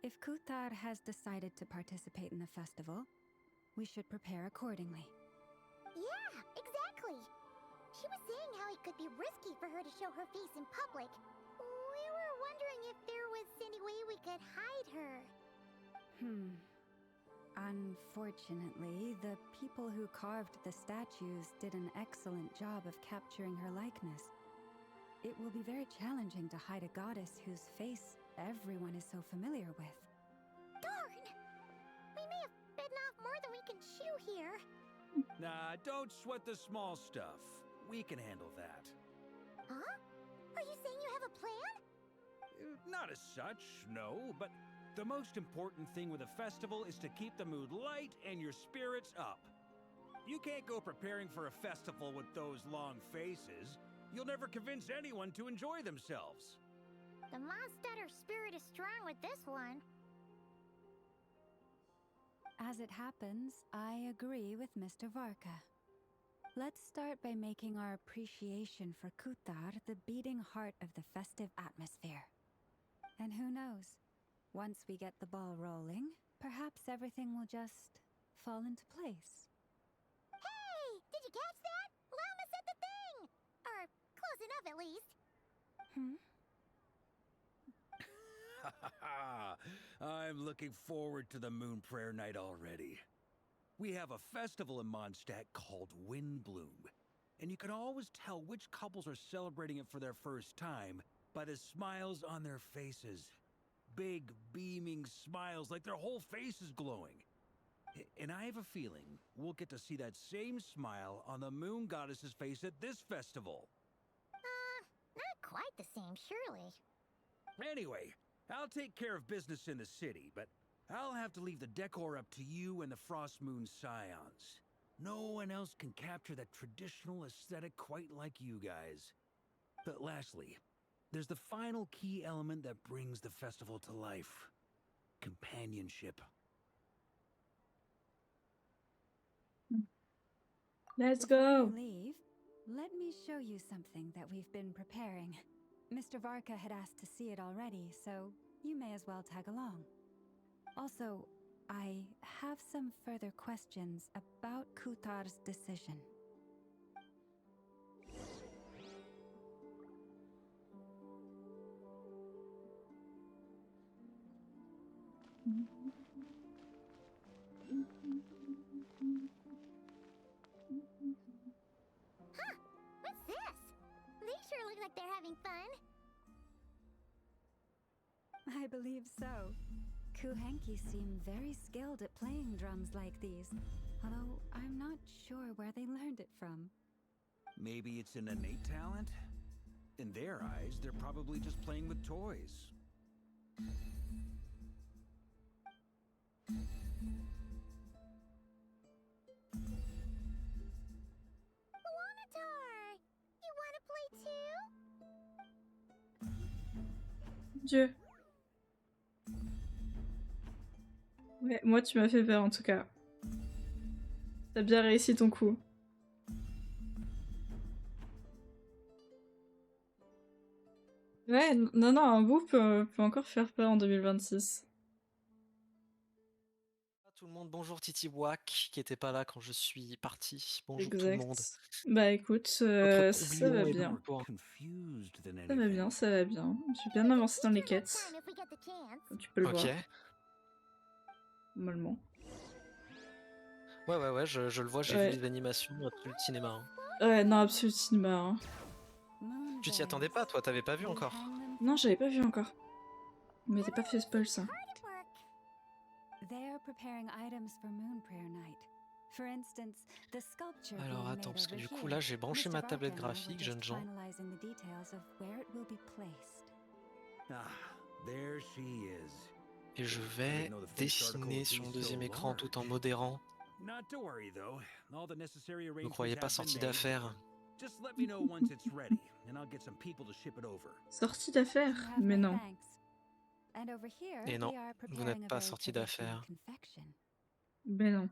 if Kuthar has decided to participate in the festival, we should prepare accordingly. Yeah, exactly. She was saying how it could be risky for her to show her face in public. We were wondering if there was any way we could hide her. Unfortunately, the people who carved the statues did an excellent job of capturing her likeness. It will be very challenging to hide a goddess whose face everyone is so familiar with. Darn! We may have bitten off more than we can chew here. Nah, don't sweat the small stuff. We can handle that. Huh? Are you saying you have a plan? Not as such, no, but the most important thing with a festival is to keep the mood light and your spirits up. You can't go preparing for a festival with those long faces. You'll never convince anyone to enjoy themselves. The Mondstatter spirit is strong with this one. As it happens, I agree with Mr. Varka. Let's start by making our appreciation for Kuthar the beating heart of the festive atmosphere. And who knows? Once we get the ball rolling, perhaps everything will just fall into place. Hey! Did you catch that? Llama said the thing! Or close enough, at least. I'm looking forward to the Moon Prayer Night already. We have a festival in Mondstadt called Windbloom, and you can always tell which couples are celebrating it for their first time by the smiles on their faces. Big, beaming smiles like their whole face is glowing. And I have a feeling we'll get to see that same smile on the Moon Goddess's face at this festival. Not quite the same, surely. Anyway, I'll take care of business in the city, but I'll have to leave the decor up to you and the Frost Moon Scions. No one else can capture that traditional aesthetic quite like you guys. But lastly, there's the final key element that brings the festival to life. Companionship. Let's Before go. you leave, let me show you something that we've been preparing. Mr. Varka had asked to see it already, so you may as well tag along. Also, I have some further questions about Kuthar's decision. Huh! What's this? They sure look like they're having fun. I believe so. Kuhenki seem very skilled at playing drums like these, although I'm not sure where they learned it from. Maybe it's an innate talent? In their eyes, they're probably just playing with toys. Wanatar! You wanna play too? Dieu. Ouais, moi tu m'as fait peur en tout cas. T'as bien réussi ton coup. Ouais, non, un bout peut encore faire peur en 2026. Tout le monde, bonjour Titi Wack, qui était pas là quand je suis parti. Bonjour tout le monde. Exact. Bah écoute, Votre ça va tourbillon est de bien. retour. Ça va bien, ça va bien. J'ai bien avancé dans les quêtes. Comme tu peux le voir. Ok. Normalement. Ouais, je le vois, j'ai vu les animations, Absolute Cinéma. Hein. Ouais, non, Absolute Cinéma. Hein. Tu t'y attendais pas, toi, t'avais pas vu encore? Non, j'avais pas vu encore. Mais t'as pas fait spoil ça. They're preparing items for Moon Prayer Night. For instance, the sculpture Alors being attends, made parce que over du coup here. là j'ai branché Mr. ma Barker tablette and I were graphique, just jeunes gens. finalizing the details of where it will be placed. Ah, there she is. Et je vais dessiner sur mon deuxième écran tout en modérant. Not to worry though. All the necessary Vous arrangements croyez pas have been sortie made. d'affaires? Just let me know once it's ready, and I'll get some people to ship it over. Sortie d'affaires? Mais non. And over here, Et non, we are vous preparing n'êtes a pas very sortie traditional d'affaires. confection. Mais non.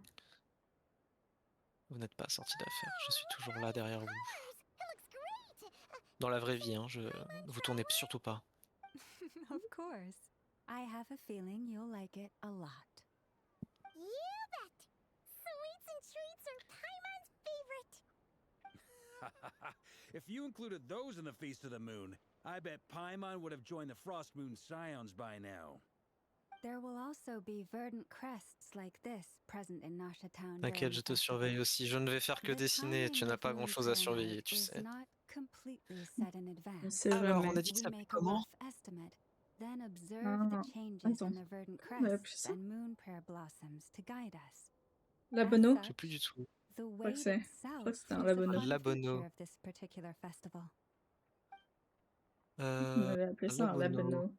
Vous n'êtes pas sortie d'affaires, je suis toujours là derrière vous. Dans la vraie vie, hein, vous tournez surtout pas. Of course. I have a feeling you'll like it a lot. You bet! Sweets and treats are Paimon's favorite! If you included those in the Feast of the Moon, I bet Paimon would have joined the Frost Moon Scions by now. There will also be verdant crests like this present in Nasha Town. T'inquiète, je te surveille aussi. Je ne vais faire que dessiner, tu n'as pas grand chose à surveiller, tu sais. On sait Alors, on jamais. a dit que ça s'appelait comment? Then observe Ah, the changes attends. in the verdant On a appris crests ça? and moon prayer blossoms to guide us. Labono? Je sais plus du tout. The Je crois que weight c'est. Je itself crois que c'était un is the labono. fun Labono. feature of this particular festival. On avait appelé ça un Labono. labono.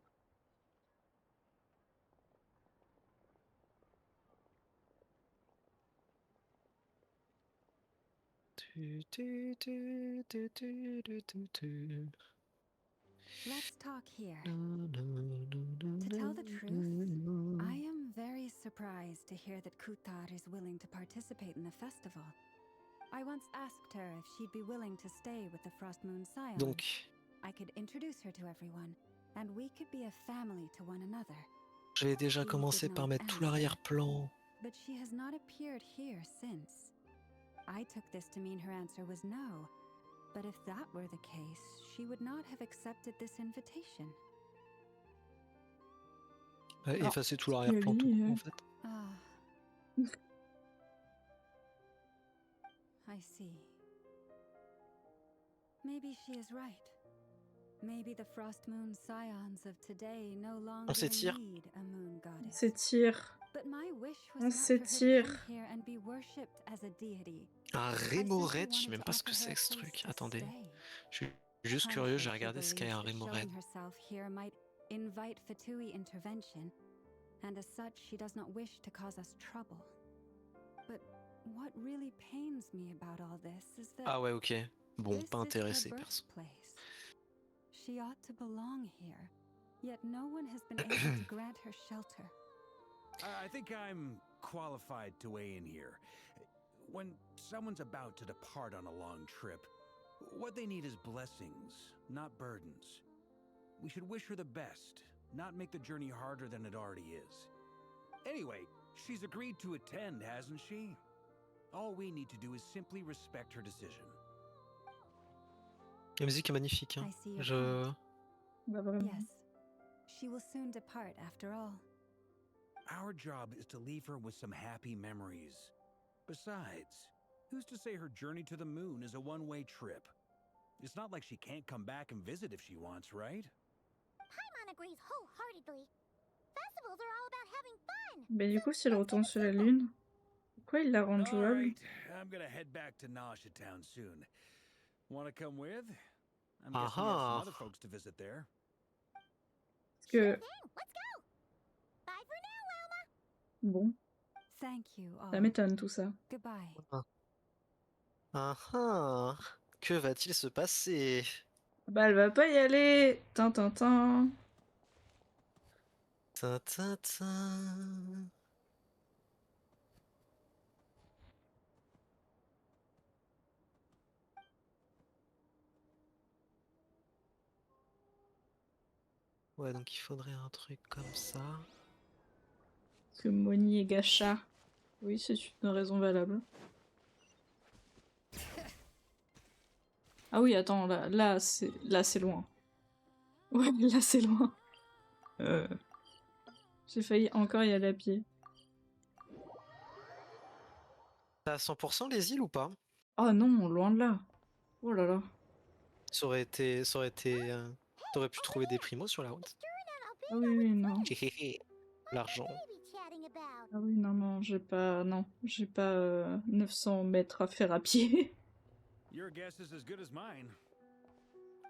Let's talk here. To tell the truth, I am very surprised to hear that Kutar is willing to participate in the festival. I once asked her if she'd be willing to stay with the Frost Moon Scions. Donc, I could introduce her to everyone, and we could be a family to one another. j'avais déjà commencé par mettre tout l'arrière-plan. But she has not appeared here since. I took this to mean her answer was no. But if that were the case, she would not have accepted this invitation. Effacer tout l'arrière-plan tout court, en fait. Ah. I see. Maybe she is right. Maybe the Frost Moon Scions of today no longer s'étire. need a moon On goddess. s'étire. But my wish On was not for her to s'étire. come here and be worshipped as a deity. Un I simply rémorette, je sais wanted même to pas ce que offer her c'est a que ce place truc. to Attendez. stay. Je suis juste I'm curieux, sure j'ai she regardé ce qu'est believes un that rémorette. showing herself here might invite Fatui intervention, and as such she does not wish to cause us trouble. But what really pains me about all this is that Ah ouais, ok. Bon, this pas is intéressé, her perso. birthplace. She ought to belong here, yet no one has been able to grant her shelter. I think I'm qualified to weigh in here. When someone's about to depart on a long trip, what they need is blessings, not burdens. We should wish her the best, not make the journey harder than it already is. Anyway, she's agreed to attend, hasn't she? All we need to do is simply respect her decision. La musique est magnifique. Hein. I see your Je... point. Bah vraiment. Yes, she will soon depart after all. Our job is to leave her with some happy memories. Besides, who's to say her journey to the moon is a one-way trip? It's not like she can't come back and visit if she wants, right? Paimon agrees wholeheartedly. Festivals are all about having fun. Mais du coup, si elle retourne sur la lune, pourquoi il la rend All jouable? right, I'm gonna head back to Nasha Town soon. Want to come with? I'm Ah guessing you have some ah. other folks to visit there. Parce que... Bon, Thank you ça all. m'étonne tout ça. Goodbye. Ah ah. Que va-t-il se passer? Bah elle va pas y aller. Tintintin. Ta ta ta. Ouais, donc il faudrait un truc comme ça. Parce que Moni et Gacha. Oui, c'est une raison valable. Ah oui, attends, là c'est loin. Ouais, là c'est loin. J'ai failli encore y aller à pied. T'as à 100% les îles ou pas? Oh non, loin de là. Oh là là. T'aurais pu trouver des primos sur la route. Ah oui, oui, non. L'argent. Ah oui, non, non, j'ai pas 900 mètres à faire à pied. Your guess is as good as mine.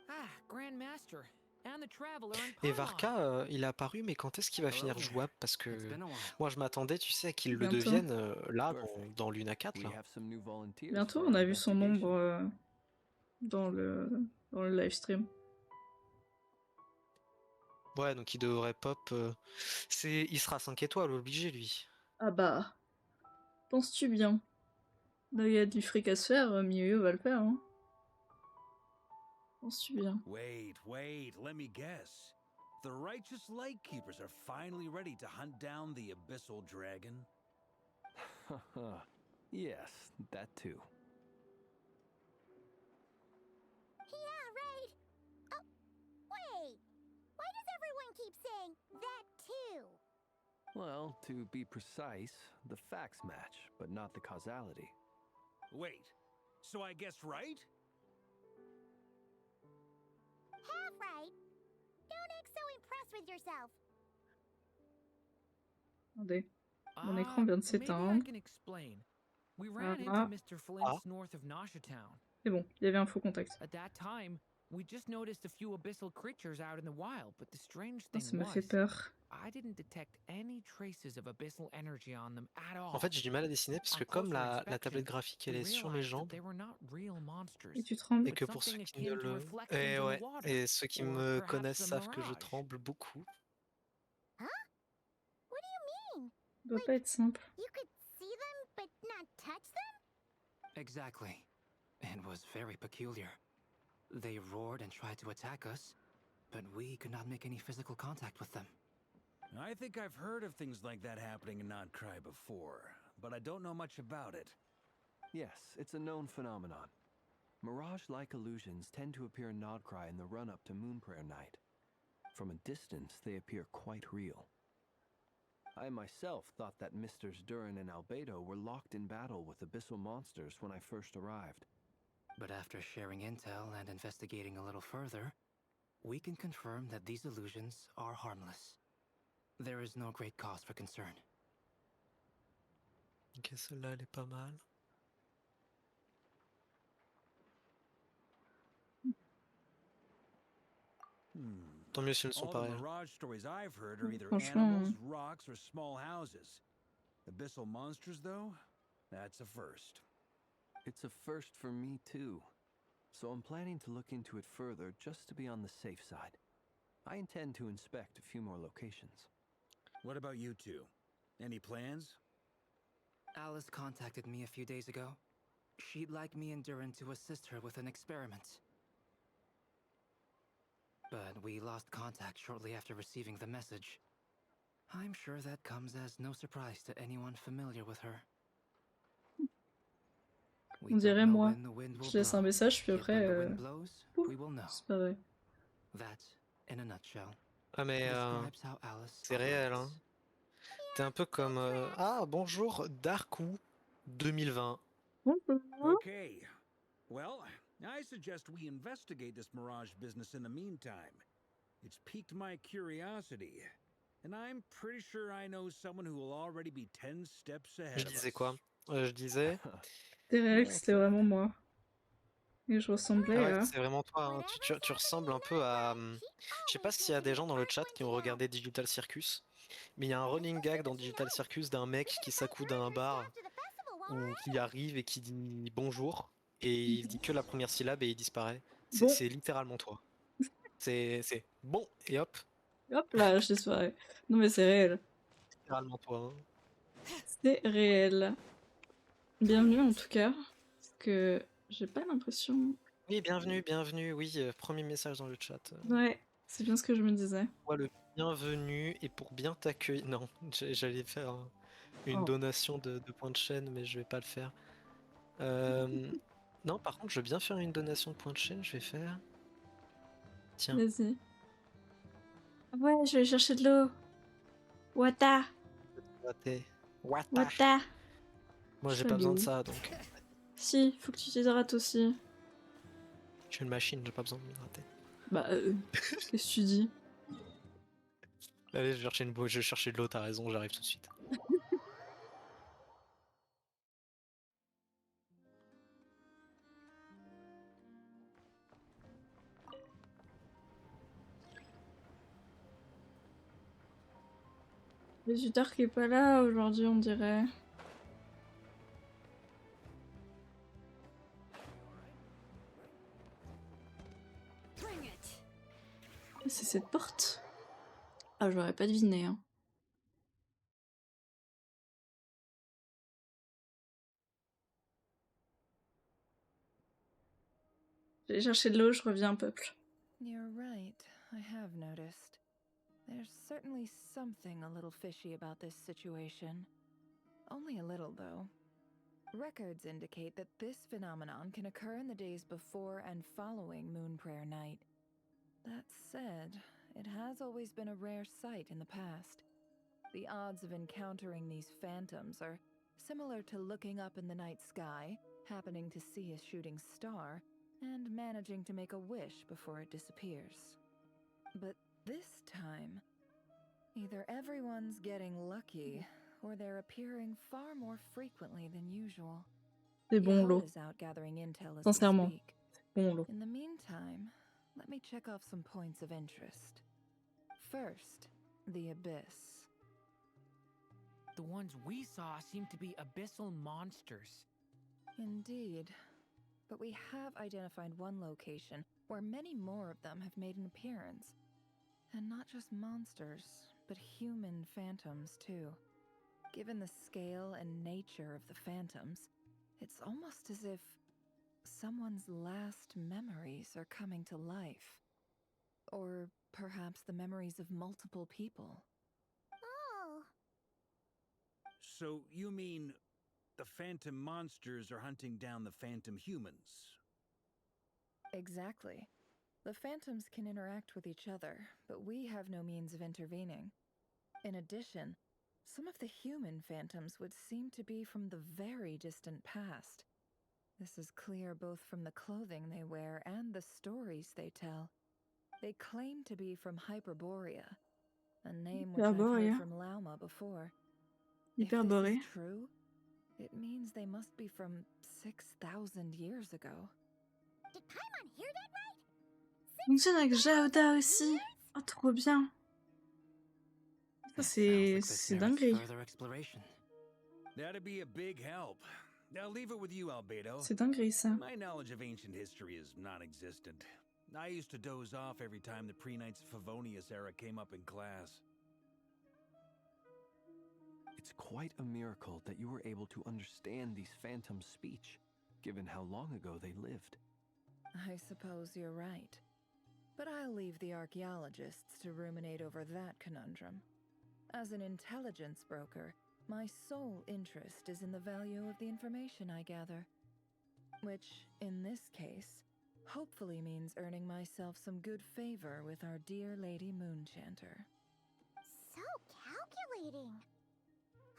Ah, Grand Master. And the Traveler and Et Paimon. Varka, il est apparu, mais quand est-ce qu'il va finir jouable? Parce que moi je m'attendais, tu sais, qu'il le Bientôt. devienne là, dans Luna 4. Là. Bientôt, on a vu son ombre dans le live stream. Ouais, donc il devrait pop. Il sera 5 étoiles, obligé lui. Ah bah, penses-tu bien? Là, il y a du fric à se faire, Miyo va le faire, hein. Penses-tu bien? Wait, let me guess. The righteous Lightkeepers are finally ready to hunt down the Abyssal Dragon? Yes, that too. Yeah, right. Oh, wait. Why does everyone keep saying that too? Well, to be precise, the facts match, but not the causality. Wait, so I guessed right? Half right. Don't act so impressed with yourself. Attendez, mon écran vient de Maybe I s'éteindre. can explain. We ran Ah. into Mr. Flint's north of Nasha Town. C'est bon, il y avait un faux contact. At that time, we just noticed a few abyssal creatures out in the wild, but the strange Oh, thing ça me was, fait peur. I didn't detect any traces of abyssal energy on them at all. En fait, j'ai du mal à dessiner parce que comme la tablette graphique elle est sur mes jambes, Et tu trembles? et que pour ceux qui ne le... Et ouais, et ceux qui me connaissent savent que je tremble beaucoup. Huh? What do you mean? Ça doit pas être simple. You could see them, but not touch them? Exactly. It was very peculiar. They roared and tried to attack us, but we could not make any physical contact with them. I think I've heard of things like that happening in Notcry before, but I don't know much about it. Yes, it's a known phenomenon. Mirage-like illusions tend to appear in Nodcry in the run-up to Moonprayer Night. From a distance, they appear quite real. I myself thought that Misters Durin and Albedo were locked in battle with abyssal monsters when I first arrived. But after sharing intel and investigating a little further, we can confirm that these illusions are harmless. There is no great cause for concern. Ok, celle-là elle est pas mal. Tant mieux si elles ne sont All pas the réelles. Mirage stories I've heard are either Franchement, animals, rocks, or small houses. Abyssal monsters, though? That's a first. It's a first for me too. So I'm planning to look into it further just to be on the safe side. I intend to inspect a few more locations. What about you two? Any plans? Alice contacted me a few days ago. She'd like me and Durin to assist her with an experiment. But we lost contact shortly after receiving the message. I'm sure that comes as no surprise to anyone familiar with her. On dirait moi. Je laisse un message, puis après, pouf, c'est pas vrai. That, in a nutshell, Ah mais describes how Alice c'est réel, hein. T'es un peu comme... Ah, bonjour, Darkou 2020. Okay. Well, I suggest we investigate this Mirage business in the meantime. It's piqued my curiosity, and I'm pretty sure I know someone who will already be 10 steps ahead Je of disais us. quoi? Je disais... C'est réel que c'était vraiment moi. Et je Ah ressemblais ouais, à... c'est vraiment toi, hein. Tu ressembles un peu à... Je sais pas s'il y a des gens dans le chat qui ont regardé Digital Circus, mais il y a un running gag dans Digital Circus d'un mec qui s'accoude à un bar, ou qui arrive et qui dit bonjour, et il dit que la première syllabe et il disparaît. Bon, C'est littéralement toi. C'est bon, et hop, hop là, je disparais. Non mais c'est réel. littéralement toi, hein. C'est réel. Bienvenue en tout cas, parce que j'ai pas l'impression... Oui, bienvenue, bienvenue, oui, premier message dans le chat. Ouais, c'est bien ce que je me disais. Moi, le bienvenu, et pour bien t'accueillir... Non, j'allais faire une Oh. donation de points de chaîne, mais je vais pas le faire. Non, par contre, je veux bien faire une donation de points de chaîne, je vais faire... Tiens. Vas-y. Ouais, je vais chercher de l'eau. Wata. Wata. Wata. Moi, j'ai pas besoin de ça, donc... Si, faut que tu t'hydrates aussi. Je suis une machine, j'ai pas besoin de m'hydrater. Bah, qu'est-ce que tu dis? Allez, je vais chercher de l'eau, t'as raison, j'arrive tout de suite. Le tuteur qui est pas là aujourd'hui, on dirait. C'est cette porte. Ah, je l'aurais pas deviné, hein. J'ai cherché de l'eau, je reviens, peuple. You're right, I have noticed. There's certainly something a little fishy about this situation. Only a little, though. Records indicate that this phenomenon can occur in the days before and following Moon Prayer Night. That said, it has always been a rare sight in the past. The odds of encountering these phantoms are similar to looking up in the night sky, happening to see a shooting star, and managing to make a wish before it disappears. But this time, either everyone's getting lucky, or they're appearing far more frequently than usual. C'est bon, l'eau. Is out gathering intel as we Sincèrement, speak. c'est bon, l'eau. In the meantime, let me check off some points of interest. First, the Abyss. The ones we saw seem to be abyssal monsters. Indeed. But we have identified one location where many more of them have made an appearance. And not just monsters, but human phantoms too. Given the scale and nature of the phantoms, it's almost as if someone's last memories are coming to life. Or perhaps the memories of multiple people. Oh. So you mean the phantom monsters are hunting down the phantom humans? Exactly. The phantoms can interact with each other, but we have no means of intervening. In addition, some of the human phantoms would seem to be from the very distant past. This is clear both from the clothing they wear and the stories they tell. They claim to be from Hyperborea, a name which I've heard from Lauma before. If this is true, it means they must be from 6,000 years ago. Did Paimon hear that right? Fonctionne avec Jaoda aussi. Oh, trop bien. Ça, c'est dinguerie. That'd be a big help. I'll leave it with you, Albedo. C'est dinguerie, ça. My knowledge of ancient history is non-existent. I used to doze off every time the pre-Knights of Favonius era came up in class. It's quite a miracle that you were able to understand these phantoms' speech, given how long ago they lived. I suppose you're right. But I'll leave the archaeologists to ruminate over that conundrum. As an intelligence broker, my sole interest is in the value of the information I gather. Which, in this case, hopefully means earning myself some good favor with our dear Lady Moonchanter. So calculating.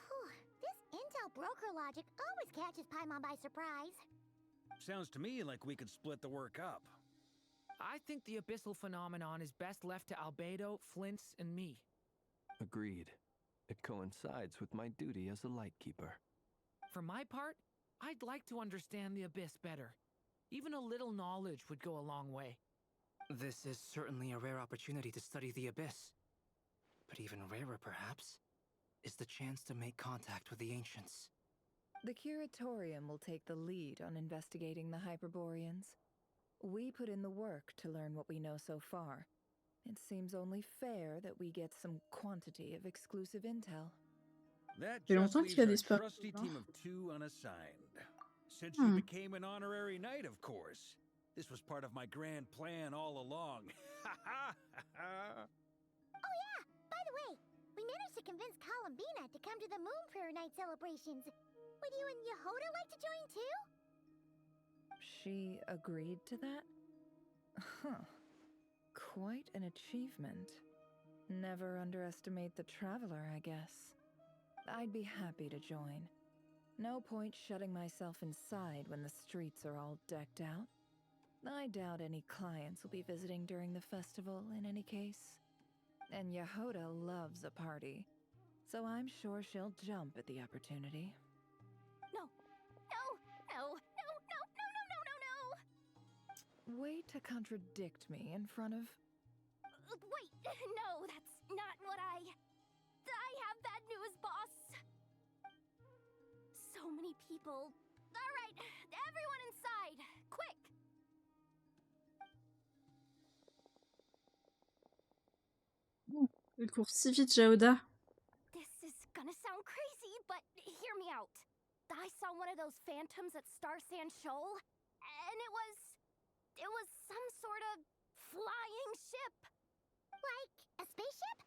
Whew, this intel broker logic always catches Paimon by surprise. Sounds to me like we could split the work up. I think the abyssal phenomenon is best left to Albedo, Flint's, and me. Agreed. It coincides with my duty as a lightkeeper. For my part, I'd like to understand the abyss better. Even a little knowledge would go a long way. This is certainly a rare opportunity to study the Abyss. But even rarer, perhaps, is the chance to make contact with the Ancients. The Curatorium will take the lead on investigating the Hyperboreans. We put in the work to learn what we know so far. It seems only fair that we get some quantity of exclusive intel. That fait just longtemps leaves qu'il a our disparu. trusty team of 2 unassigned. Since you Hmm. became an honorary knight, of course. This was part of my grand plan all along. Oh yeah! By the way, we managed to convince Columbina to come to the Moon Prayer Night celebrations. Would you and Yehoda like to join too? She agreed to that? Huh. Quite an achievement. Never underestimate the traveler, I guess. I'd be happy to join. No point shutting myself inside when the streets are all decked out. I doubt any clients will be visiting during the festival in any case. And Yehoda loves a party, so I'm sure she'll jump at the opportunity. No, no, no, no, no, no, no, no, no, no! Way to contradict me in front of... Wait, no, that's not what I have bad news, boss! So many people. Alright, everyone inside, quick! Il court si vite, Jaoda. This is gonna sound crazy, but hear me out. I saw one of those phantoms at Star Sand Shoal, and it was some sort of flying ship. Like a spaceship?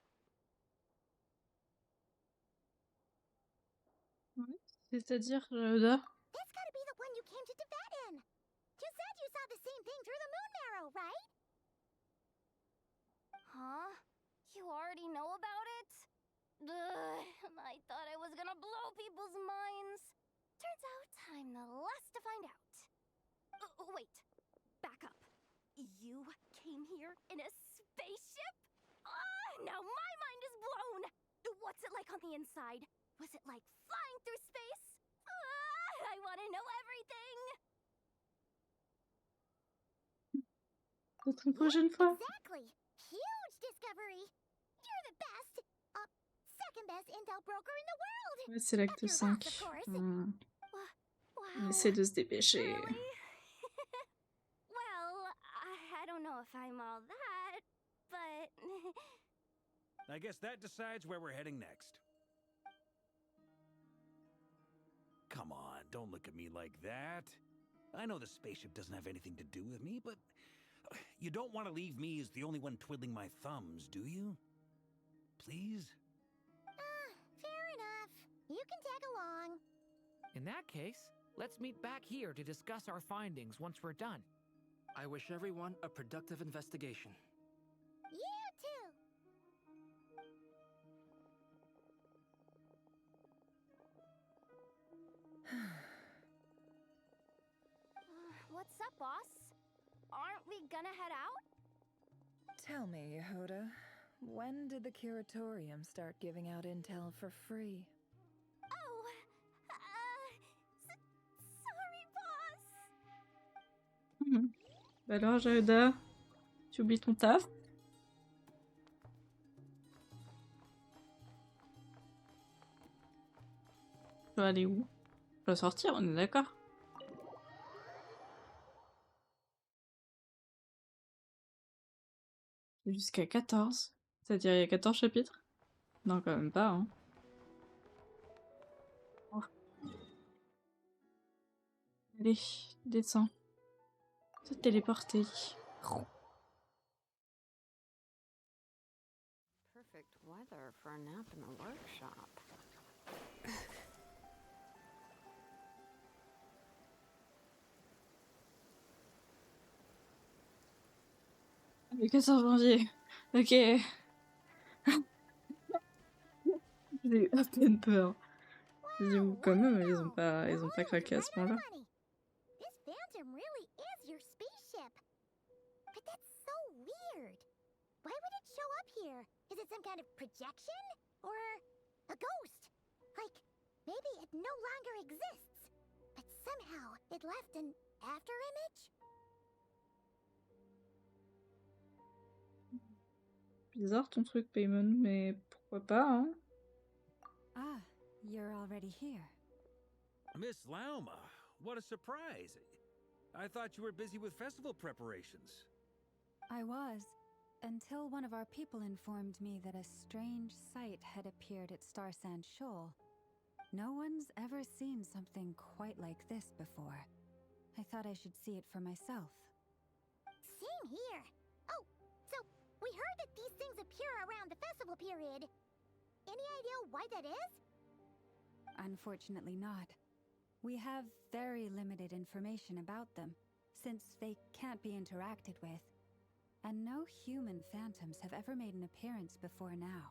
C'est-à-dire, Jaoda? That's gotta be the one you came to Tibet in. You said you saw the same thing through the moon marrow, right? Huh? You already know about it? Ugh, I thought I was gonna blow people's minds. Turns out I'm the last to find out. Wait, back up. You came here in a spaceship? Now my mind is blown! What's it like on the inside? Was it like flying through space? I wanna know everything! Peut-être une prochaine fois. Exactly! Huge discovery! You're the best! Second best intel broker in the world! Ouais, c'est l'acte 5. Wow. On essaie de se dépêcher. Really? Well, I don't know if I'm all that, but... I guess that decides where we're heading next. Come on, don't look at me like that. I know the spaceship doesn't have anything to do with me, but you don't want to leave me as the only one twiddling my thumbs, do you? Please? Fair enough. You can tag along. In that case, let's meet back here to discuss our findings once we're done. I wish everyone a productive investigation. You too! What's up, boss? Aren't we gonna head out? Tell me, Yehoda, when did the Curatorium start giving out intel for free? Oh, sorry, boss. Alors, Jaoda, tu oublies ton taf? Tu vas aller où? Tu vas sortir, on est d'accord? Jusqu'à 14. C'est-à-dire il y a 14 chapitres? Non, quand même pas, hein. Oh. Allez, descends. Se téléporter. Perfect weather for a nap in the workshop. Le 14 janvier. Ok. J'ai eu à peine peur. J'ai dit, quand même, ils ont pas craqué à ce point-là. This phantom really is your spaceship. But that's so weird. Why would it show up here? Is it some kind of projection? Or a ghost? Like, maybe it no longer exists. But somehow, It left an after image? Bizarre ton truc, Paimon, mais pourquoi pas, hein? Ah, you're already here. Miss Lauma, what a surprise. I thought you were busy with festival preparations. I was, until one of our people informed me that a strange sight had appeared at Star Sand Shoal. No one's ever seen something quite like this before. I thought I should see it for myself. Same here. Oh, so we heard that these things appear around the festival period. Any idea why that is? Unfortunately not. We have very limited information about them, since they can't be interacted with. And no human phantoms have ever made an appearance before now.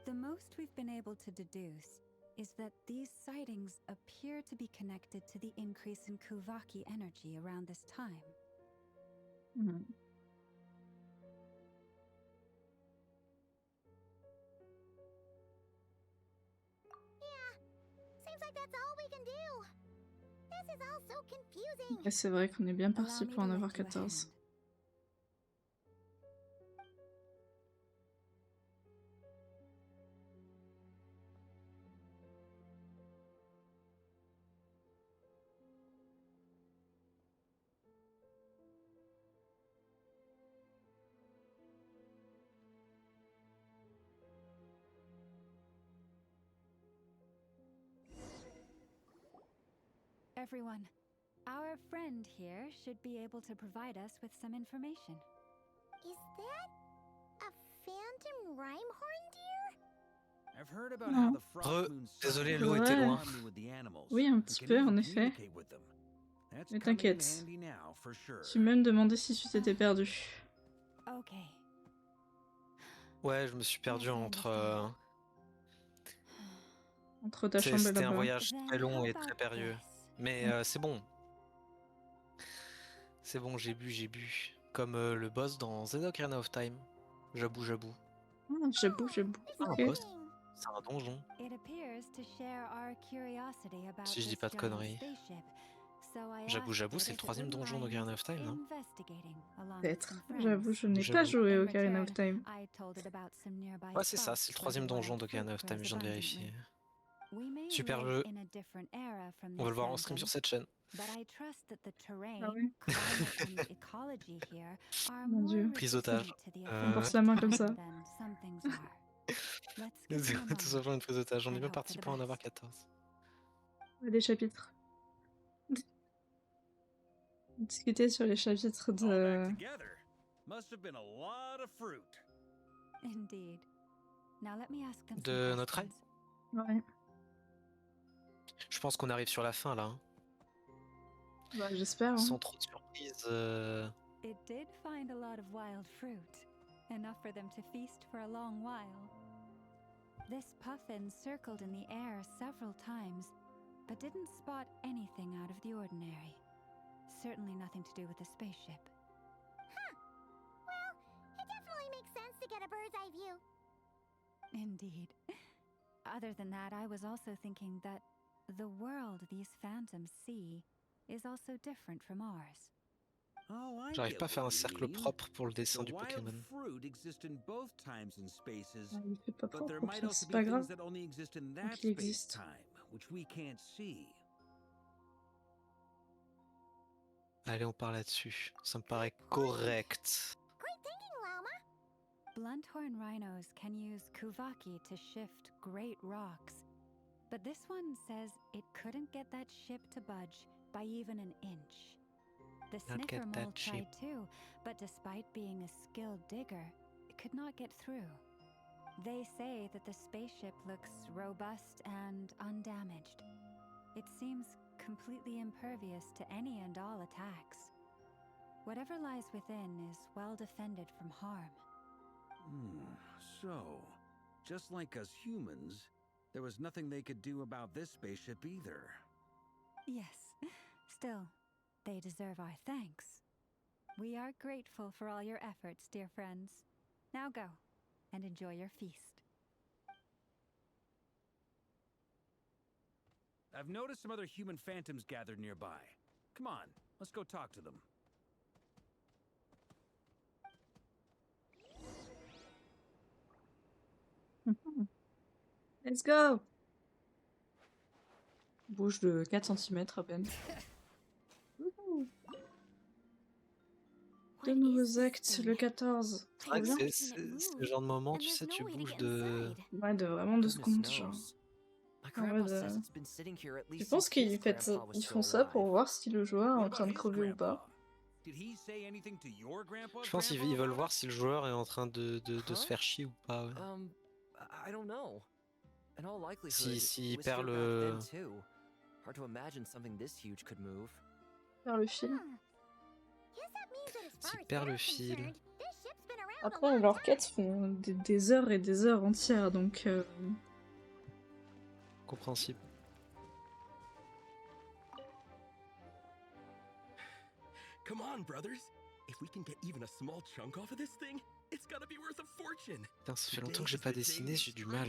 The most we've been able to deduce is that these sightings appear to be connected to the increase in Kuvaki energy around this time. Hmm. Yeah, seems like that's all we can do. This is all so confusing. Et c'est vrai qu'on est bien Allow parti me pour en to avoir lend you a 14. hand. Everyone, our friend here should be able to provide us with some information. Is that a phantom rhyme-horn deer? I've heard about how the frost moon Désolé, sun l'eau works était in loin. harmony with the animals Oui, un and petit can peu, even en effet. communicate with them. That's Mais coming in t'inquiète. handy now, for sure. Tu me demandais si tu t'étais perdu. Okay. Ouais, je me suis perdu entre. Entre ta chambre et C'était un là-bas. voyage très long how et très about périlleux. this? Mais c'est bon. C'est bon, j'ai bu. Comme le boss dans The Ocarina of Time. J'avoue. Ah, j'avoue. C'est un Ok. boss. C'est un donjon. It appears to share our curiosity about Si je dis this pas de giant conneries. spaceship. So I J'avoue, asked it c'est le if it 3e wouldn't donjon mind d'Ocarina of Time, non? investigating along with Peut-être. some friends. J'avoue, je n'ai pas J'avoue. joué In au Ocarina of return, Time. I told it about some nearby Ouais, c'est ça, c'est le spots where 3e the donjon wild d'Ocarina of fruit Time, je viens de grows vérifier. abundantly. We may Super live jeu. in a different era from On va this le voir en stream sur phantom, cette chaîne. but I trust that the terrain, Ah ouais. climate, and the ecology here are Mon more Dieu. Prise resistant otage. to the On effects force of la main comme time ça. than some things are. Let's give them a Tout moment simplement une prise d'otage. On est and bien hope parti for the pour en avoir best. 14. Des chapitres. Discuter sur les chapitres All de... back together. Must have been a lot of fruit. Indeed. Now let me ask them some De notre œil. questions. Ouais. Je pense qu'on arrive sur la fin là. Hein. Bah, j'espère. Hein. Sans trop de surprises. It did find a lot of wild fruit, enough for them to feast for a long while. This puffin circled in the air several times, but didn't spot anything out of the ordinary. Certainly nothing to do with the spaceship. Huh. Well, it definitely makes sense to get a bird's eye view. Indeed. Other than that, I was also thinking that the world these phantoms see is also different from ours. Oh, I J'arrive get pas à faire un what you cercle mean. propre pour le dessin The du wild Pokémon. fruit exist in both times and spaces, Ah, il fait pas but there propre, might ça, also c'est be pas things grave. that only exist in Donc that il existe. space-time, which we can't see. Allez, on part là-dessus. Ça me paraît correct. Great thinking, Lauma. Blunthorn rhinos can use Kuvaki to shift great rocks, but this one says it couldn't get that ship to budge by even an inch. The Not get sniffer that mole tried too, but despite being a skilled digger, it could not get through. They say that the spaceship looks robust and undamaged. It seems completely impervious to any and all attacks. Whatever lies within is well defended from harm. So, just like us humans, there was nothing they could do about this spaceship either. Yes, still, they deserve our thanks. We are grateful for all your efforts, dear friends. Now go, and enjoy your feast. I've noticed some other human phantoms gathered nearby. Come on, let's go talk to them. Let's go! Bouge de 4 centimètres à peine. Wouhou. De nouveaux actes le 14. C'est vrai Trop que bien. c'est le genre de moment, tu sais, tu bouges de... Ouais, de vraiment de secondes, genre. En mode, tu penses qu'ils font ça pour voir si le joueur est en train de crever ou pas? Je pense qu'ils veulent voir si le joueur est en train de se faire chier ou pas. Ouais. I don't know. In all likelihood, S'il it was perd here back le... then too. Hard to imagine something this huge could move. Faire le fil. S'il perd le fil... Après, leurs quêtes font des heures et des heures entières, donc... Compréhensible. Come on, brothers. If we can get even a small chunk off of this thing, it's gotta be worth a fortune. Putain, ça fait longtemps que j'ai pas dessiné, j'ai du mal.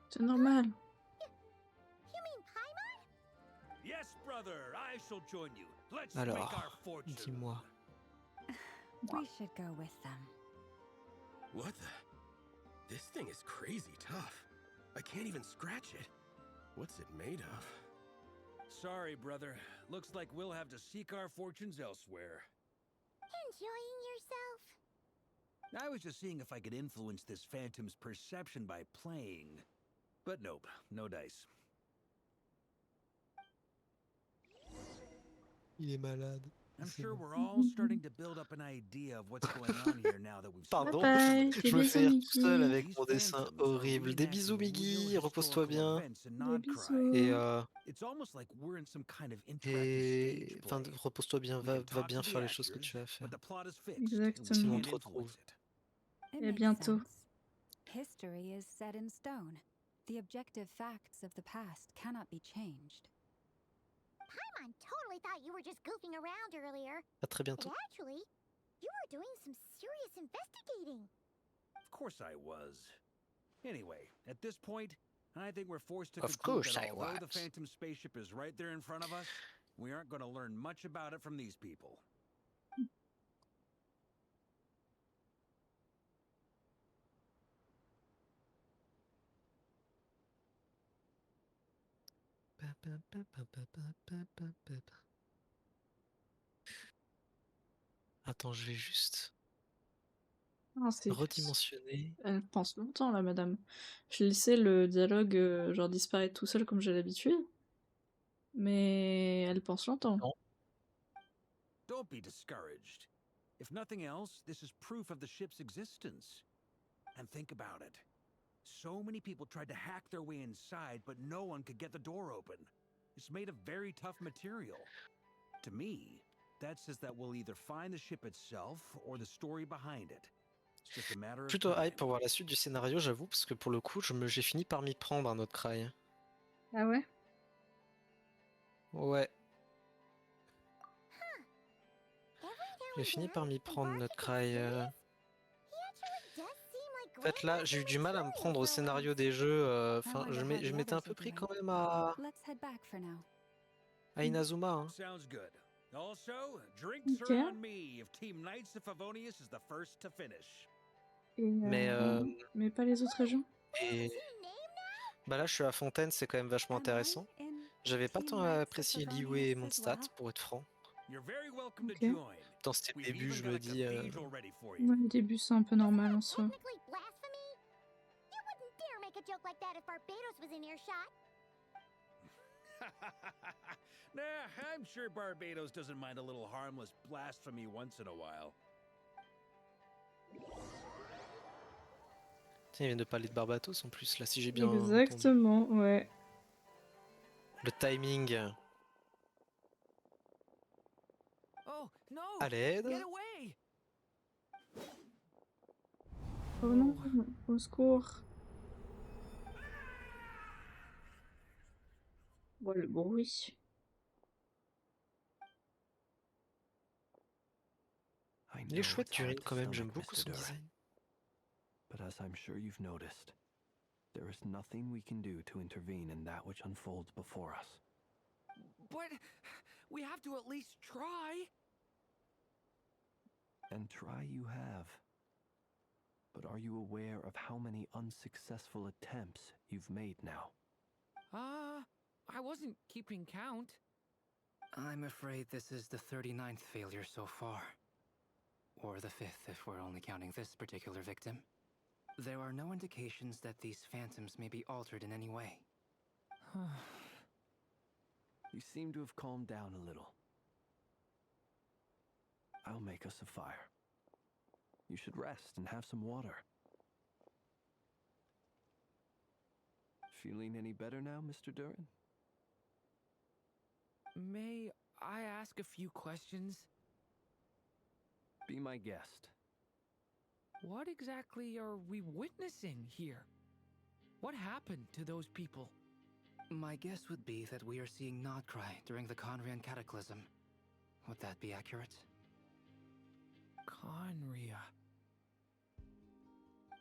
C'est normal. Yes, brother, I shall join you. Let's Alors, make our fortune. dis-moi. We should go with them. What the? This thing is crazy tough. I can't even scratch it. What's it made of? Sorry, brother. Looks like we'll have to seek our fortunes elsewhere. Enjoying yourself? I was just seeing if I could influence this phantom's perception by playing. But nope, no dice. Il est malade. I'm sure we're all starting to build up an idea of what's going on here now that we've Pardon, Bye, je me fais rire tout seul Mickey. avec mon dessin horrible. Des bisous, Miggy, repose-toi bien. Des bisous. Et enfin, repose-toi bien, va bien faire les choses que tu as à faire. Exactement. Sinon on te retrouve. It Et à makes bientôt. sense. History is set in stone. The objective facts of the past cannot be changed. Paimon totally thought you were just goofing around earlier. À très bientôt. But actually, you were doing some serious investigating. Of course I was. Anyway, at this point, I think we're forced to Of conclude course that I although the was. Phantom spaceship is right there in front of us, we aren't going to learn much about it from these people. Attends, je vais juste Ah, c'est... redimensionner. Elle pense longtemps, là, madame. Je laissais le dialogue genre disparaître tout seul comme j'ai l'habitude. Mais elle pense longtemps. Non. Don't be discouraged. If nothing else, this is proof of the ship's existence. And think about it. So many people tried to hack their way inside, but no one could get the door open. It's made of very tough material. To me, that says that we'll either find the ship itself or the story behind it. It's just a matter of Plutôt time. hype pour voir la suite du scénario, j'avoue, parce que pour le coup, j'ai fini par m'y prendre un autre cry. Ah ouais? Ouais. J'ai fini par m'y prendre notre cry. En fait, là, j'ai eu du mal à me prendre au scénario des jeux. Enfin, je m'étais un peu pris quand même à Inazuma. Hein. Sounds good. Also, drinks Ok. are on me if Team Knights of Favonius is the first to finish. Et, mais pas les autres régions? Et bah là, je suis à Fontaine, c'est quand même vachement intéressant. J'avais pas tant apprécié Liyue et Mondstadt, pour être franc. Ok. Dans ces débuts, je me dis. Ouais, le début, c'est un peu normal en soi. Technically blasphemy? You wouldn't dare make a joke like that if Barbados was in earshot. Nah, I'm sure Barbados doesn't mind a little harmless blasphemy once in a while. Tiens, il vient de parler de Barbados en plus, là, si j'ai bien Exactement, entendu. ouais. Le timing. Oh, no! À l'aide. Get away! Oh non, au secours. Bon, le bruit. Il est chouette, Turin, quand même, j'aime beaucoup son design. But as I'm sure you've noticed, There is nothing we can do to intervene in that which unfolds before us. But we have to at least try. And try you have. But are you aware of how many unsuccessful attempts you've made now? I wasn't keeping count. I'm afraid this is the 39th failure so far. Or the 5th if we're only counting this particular victim. There are no indications that these phantoms may be altered in any way. You seem to have calmed down a little. I'll make us a fire. You should rest and have some water. Feeling any better now, Mr. Durin? May I ask a few questions? Be my guest. What exactly are we witnessing here? What happened to those people? My guess would be that we are seeing Nodcry during the Conrian Cataclysm. Would that be accurate? Conria.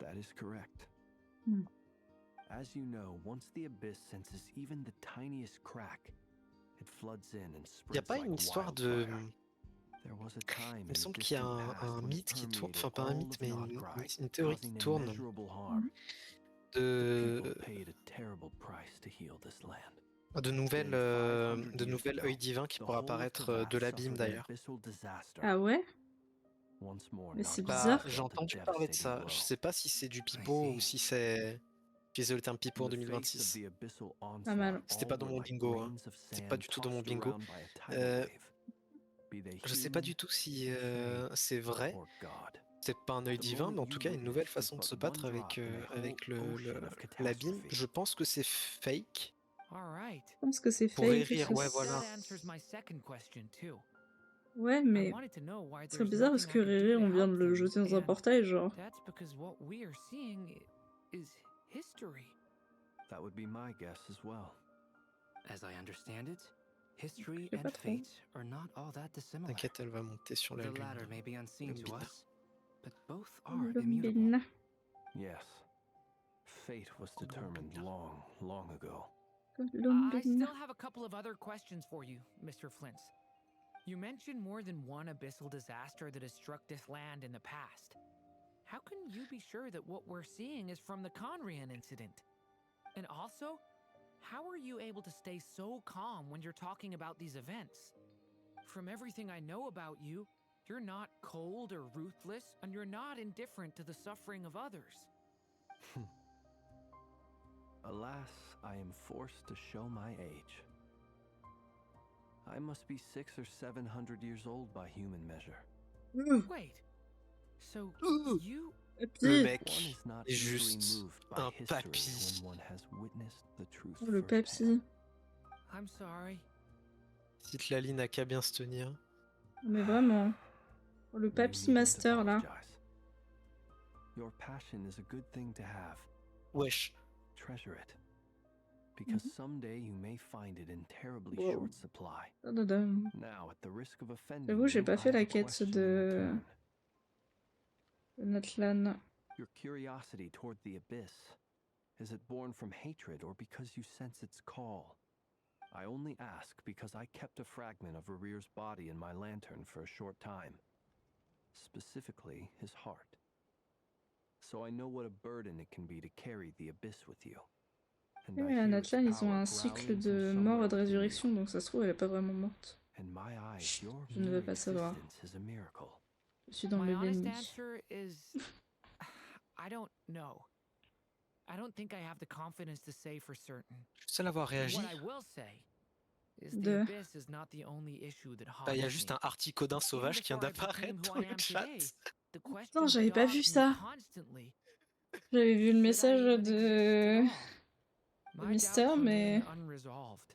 That is correct. Hmm. As you know, once the abyss senses even the tiniest crack, it floods in and Y a spreads pas like une histoire de. wildfire. There was a time Il me in the semble qu'il y a distant un past when it mythe qui tourne, permeated enfin pas un all mythe, of mais Nodcry, une théorie qui causing tourne immeasurable harm. The people paid a terrible price to heal this land. de nouvelles œils divins qui pourraient apparaître de l'abîme d'ailleurs. Ah ouais? Mais c'est Bah, bizarre. j'ai entendu parler de ça. Je sais pas si c'est du pipeau ou si c'est. J'ai le terme pipeau en 2026. Pas mal. C'était pas dans mon bingo. Hein. C'était pas du tout dans mon bingo. Je sais pas du tout si c'est vrai. C'est pas un œil divin, mais en tout cas une nouvelle façon de se battre avec l'abîme. Je pense que c'est fake. Je pense que c'est Pour fake. rire, ouais, voilà. That answers my second question too. Ouais, mais c'est bizarre parce que Riri, on vient de le jeter dans un portail, genre. That's because what we are seeing is history. That would be my guess as well. As I understand it, history Je sais pas and trop. fate are not all that dissimilar. T'inquiète, elle va monter sur la The lune. latter may be unseen to Lumbina. us, but both are immutable. Lumbina. Yes. Fate was determined long ago. I Lumbina. still have a couple of other questions for you, Mr. Flint. You mentioned more than one abyssal disaster that has struck this land in the past. How can you be sure that what we're seeing is from the Conrian incident? And also, how are you able to stay so calm when you're talking about these events? From everything I know about you, you're not cold or ruthless, and you're not indifferent to the suffering of others. Alas, I am forced to show my age. I must be 600 or 700 years old by human measure. Wait, so you... Le mec One is not est easily juste moved by un history papy. when one has witnessed the truth Oh, le firsthand. papy. I'm sorry. Petite Lali n'a qu'à bien se tenir. Mais vraiment. Oh, le papy master, là. Your passion is a good thing to have. Wesh. Treasure it. Because someday you may find it in terribly Wow. short supply. Tadadam. Now, at the risk of offending J'avoue, j'ai you, pas I fait have la a quête question in de return. Natlan. Your curiosity toward the abyss, is it born from hatred or because you sense its call? I only ask because I kept a fragment of Rerir's body in my lantern for a short time. Specifically, his heart. So I know what a burden it can be to carry the abyss with you. And I Ouais, à hear its Natlan, ils ont power un cycle growling de from mort et somewhere de within you. résurrection, donc ça se trouve, elle est pas vraiment morte. In my eyes, your Je ne veux mere pas savoir. existence is a miracle. Je suis dans My le honest déni. answer is... I don't know. I don't think I have the confidence to say for certain. Seul avoir réagi. What I will say is the De. abyss is not the only issue that Bah, il y a haunts juste me. un articodin sauvage qui vient Even before I d'apparaître became who dans I le am chat. today, the Putain, question j'avais pas vu dogged me ça. constantly. J'avais vu le Should I message even de exist at all? My Mister, doubts mais remain unresolved.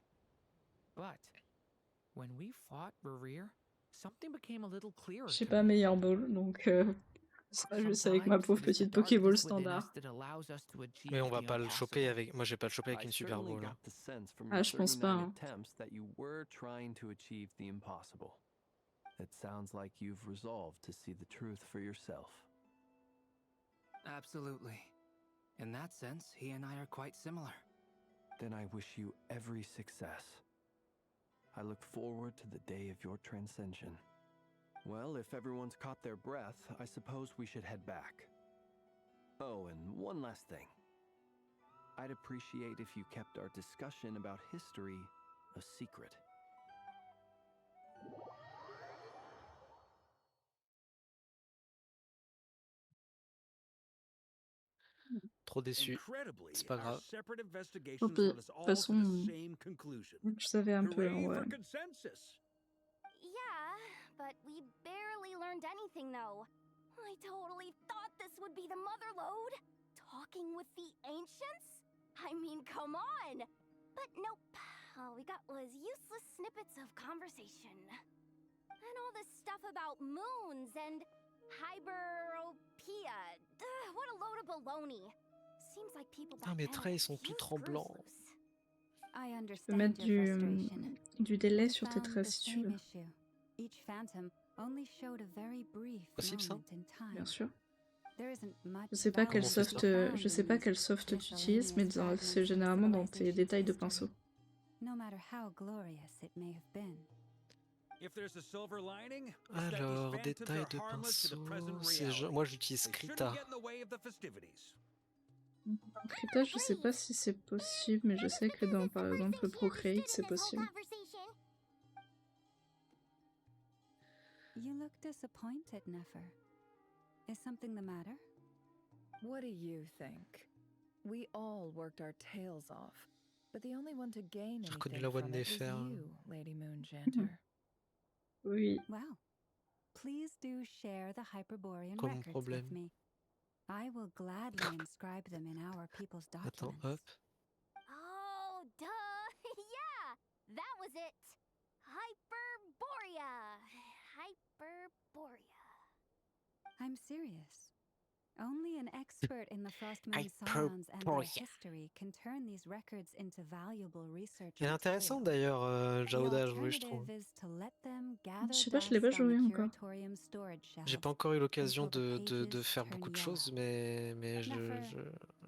But when we fought Rerir, something became a little clearer je sais to pas, me. meilleur ball, donc ça va juste avec ma Sometimes pauvre it is the petite Pokéball darkness within us standard. that allows us to achieve Mais on va the pas le choper impossible. avec. Moi, j'ai pas le choper avec I une Super certainly Bowl. got the sense from Ah, your je pense pas, 39 hein. attempts that you were trying to achieve the impossible. It sounds like you've resolved to see the truth for yourself. Absolutely. In that sense, he and I are quite similar. Then I wish you every success. I look forward to the day of your transcension. Well, if everyone's caught their breath, I suppose we should head back. Oh, and one last thing. I'd appreciate if you kept our discussion about history a secret. Trop déçu. Incredibly, C'est pas our grave. separate Oh, investigations de led us toute all to the façon, same conclusion. je savais un peu, hein, Hooray ouais. for consensus! Yeah, but we barely learned anything though. I totally thought this would be the mother lode. Talking with the ancients? I mean, come on! But nope. All we got was useless snippets of conversation. And all this stuff about moons and hyperopia. What a load of baloney. Seems like people Putain, back mes then traits, ils had sont a few tout screws tremblants. loose. I Tu peux understand mettre your frustration. du délai We sur tes found traits the si tu same veux. issue. Each phantom only showed a very brief Possible ça? moment in time. Bien sûr. There isn't much Je sais pas quel Comment on fait ça? soft, je sais pas quel soft tu utilises, mais c'est généralement dans tes détails de pinceau. No matter how glorious it may have been. If there's a silver lining, it's that these Alors, phantoms détails are de harmless to the present pinceau, reality. moi j'utilise They shouldn't Krita. get in the way of the festivities. Dans Krita, je sais pas si c'est possible, mais je sais que dans, par exemple, Procreate, c'est possible. You look disappointed, Nefer. Is something the matter? What do you think? We all worked our tails off, but the only one to gain J'ai reconnu anything la voix de from it was Nefer. you, Lady Moonjanter. Oui. Well, please do share the Hyperborean Quoi mon records problème? with me. I will gladly inscribe them in our people's Attends, documents. hop. Oh, duh! Yeah! That was it! Hyperborea! Hyperborea. I'm serious. Only an expert in the Frostmoon scions and their history can turn these records into valuable research Elle est intéressante d'ailleurs, The Jaoda à jouer, je trouve. alternative is to let them gather Je sais pas, je l'ai pas dust on joué the encore. curatorium storage J'ai shelves pas encore eu l'occasion until the de pages faire turn beaucoup de yellow. choses, mais Nefer,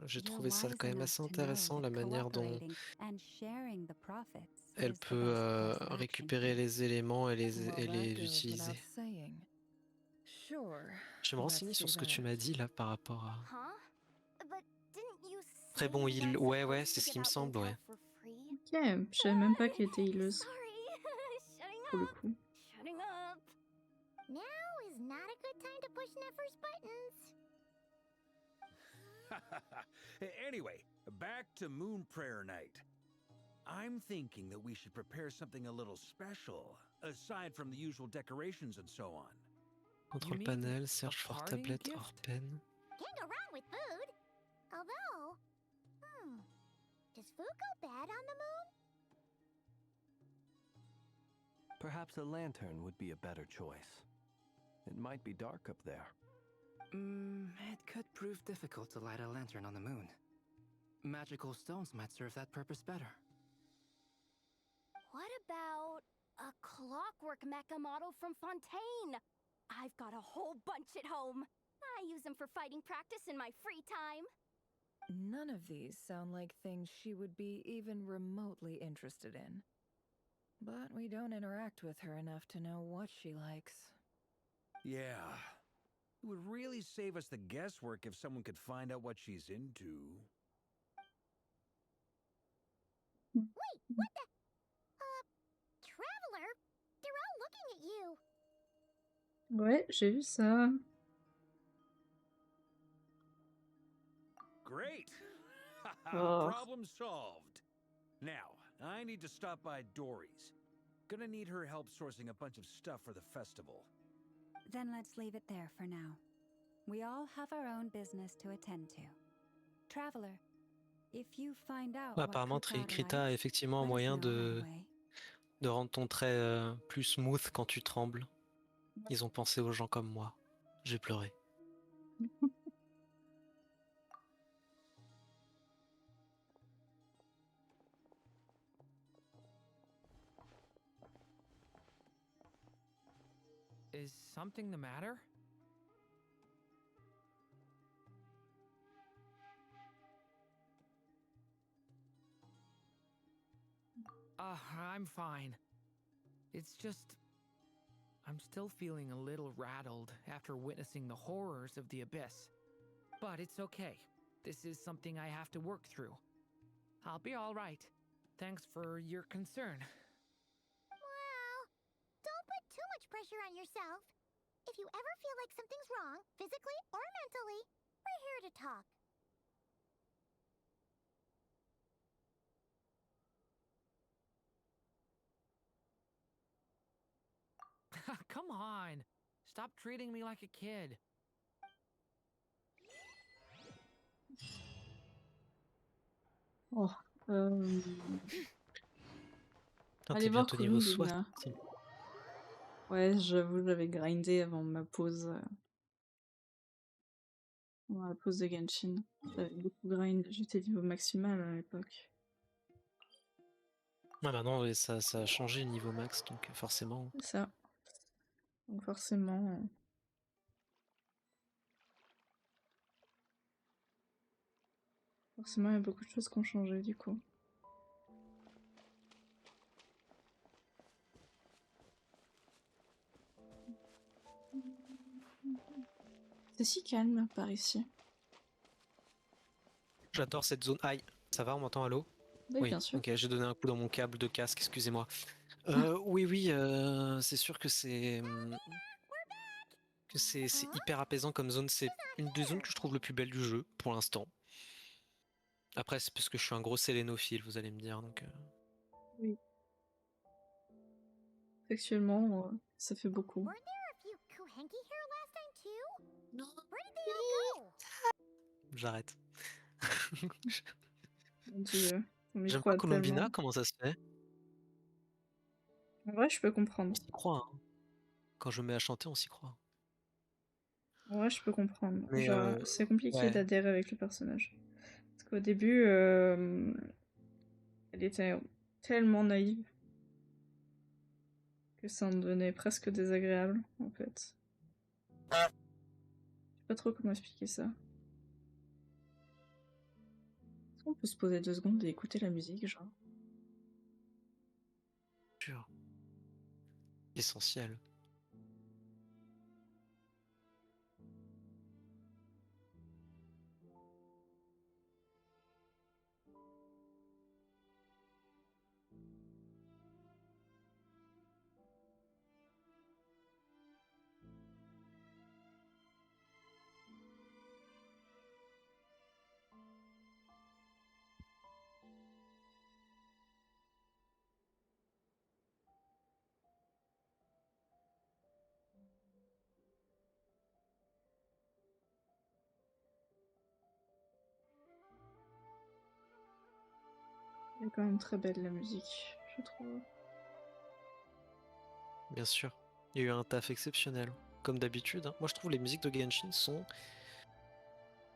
j'ai you're trouvé ça wise quand même enough assez to know intéressant, that la manière dont cooperating and sharing the profits elle is the peut best course of action récupérer here. les éléments et Well, les that goes utiliser. without saying. Sure. Je vais me renseigner let's sur do ce que tu that. m'as dit là par rapport à... Huh? But didn't you say Très bon we heal. weren't Ouais, supposed c'est to ce qui give me out semble, ouais. intel for free? Ok, je savais même pas qu'elle était healeuse, Shutting pour le up! coup. Shutting up! Now is not a good time to push Nefer's buttons. Anyway, back to Moon Prayer Night. I'm thinking that we should prepare something a little special, aside from the usual decorations and so on. Contrôle panel, search for parting tablet gift? or pen. Can't go wrong with food. Although, does food go bad on the moon? Perhaps a lantern would be a better choice. It might be dark up there. It could prove difficult to light a lantern on the moon. Magical stones might serve that purpose better. What about a clockwork mecha model from Fontaine? I've got a whole bunch at home. I use them for fighting practice in my free time. None of these sound like things she would be even remotely interested in. But we don't interact with her enough to know what she likes. Yeah. It would really save us the guesswork if someone could find out what she's into. Wait, what the? Traveler? They're all looking at you. Ouais, j'ai vu ça. Great! Oh. Problem solved. Now, I need to stop by Dory's. Gonna need her help sourcing a bunch of stuff for the festival. Then let's leave it there for now. We all have our own business to attend to. Traveler, if you find out what Apparemment, Krita Krita a likes, effectivement un let us moyen know right away. de rendre ton trait plus smooth quand tu trembles. Ils ont pensé aux gens comme moi. J'ai pleuré. Is something the matter? I'm fine. It's just... I'm still feeling a little rattled after witnessing the horrors of the Abyss. But it's okay. This is something I have to work through. I'll be all right. Thanks for your concern. Well, don't put too much pressure on yourself. If you ever feel like something's wrong, physically or mentally, we're here to talk. Come on. Stop treating me like a kid. Oh, Putain, allez t'es voir bientôt niveau Kurumina. 60. Ouais, j'avoue, j'avais grindé avant ma pause. Avant la pause de Genshin. J'avais beaucoup grind. J'étais niveau maximal à l'époque. Ouais, maintenant, ouais, ça a changé le niveau max, donc forcément. C'est ça. Donc forcément... Forcément, il y a beaucoup de choses qui ont changé du coup. C'est si calme par ici. J'adore cette zone. Aïe, ça va, on m'entend, allô? Oui, Oui, bien sûr. ok, j'ai donné un coup dans mon câble de casque, excusez-moi. Oui, c'est sûr que c'est hyper apaisant comme zone. C'est une des zones que je trouve le plus belle du jeu, pour l'instant. Après, c'est parce que je suis un gros sélénophile, vous allez me dire, donc... Oui. Actuellement, ça fait beaucoup. Weren't there a few Kuhenki here last time too? No. Where did they all go? J'arrête. Mon dieu, ton J'aime micro pas a tellement... Colombina, comment ça se fait? En vrai, je peux comprendre. On s'y croit, hein. Quand je me mets à chanter, on s'y croit. En vrai, je peux comprendre. Mais Genre, c'est compliqué ouais. d'adhérer avec le personnage. Parce qu'au début, elle était tellement naïve que ça en devenait presque désagréable, en fait. Je sais pas trop comment expliquer ça. Est-ce qu'on peut se poser 2 secondes et écouter la musique, genre? Sûr. Essentiel. Elle est quand même très belle, la musique, je trouve. Bien sûr. Il y a eu un taf exceptionnel. Comme d'habitude, hein. Moi, je trouve les musiques de Genshin sont...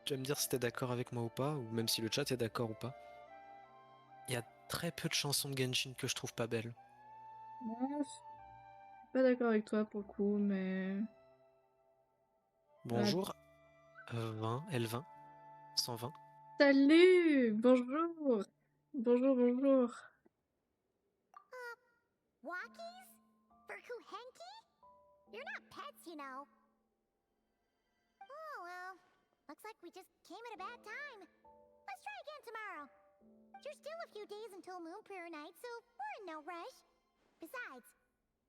Tu vas me dire si t'es d'accord avec moi ou pas, ou même si le chat est d'accord ou pas. Il y a très peu de chansons de Genshin que je trouve pas belles. Ouais, je suis pas d'accord avec toi pour le coup, mais... Bonjour, 20, L20, 120. Salut! Bonjour! Bonjour, bonjour! Walkies? For Kuhenki? You're not pets, you know. Oh, well. Looks like we just came at a bad time. Let's try again tomorrow. There's still a few days until Moon Prayer Night, so we're in no rush. Besides,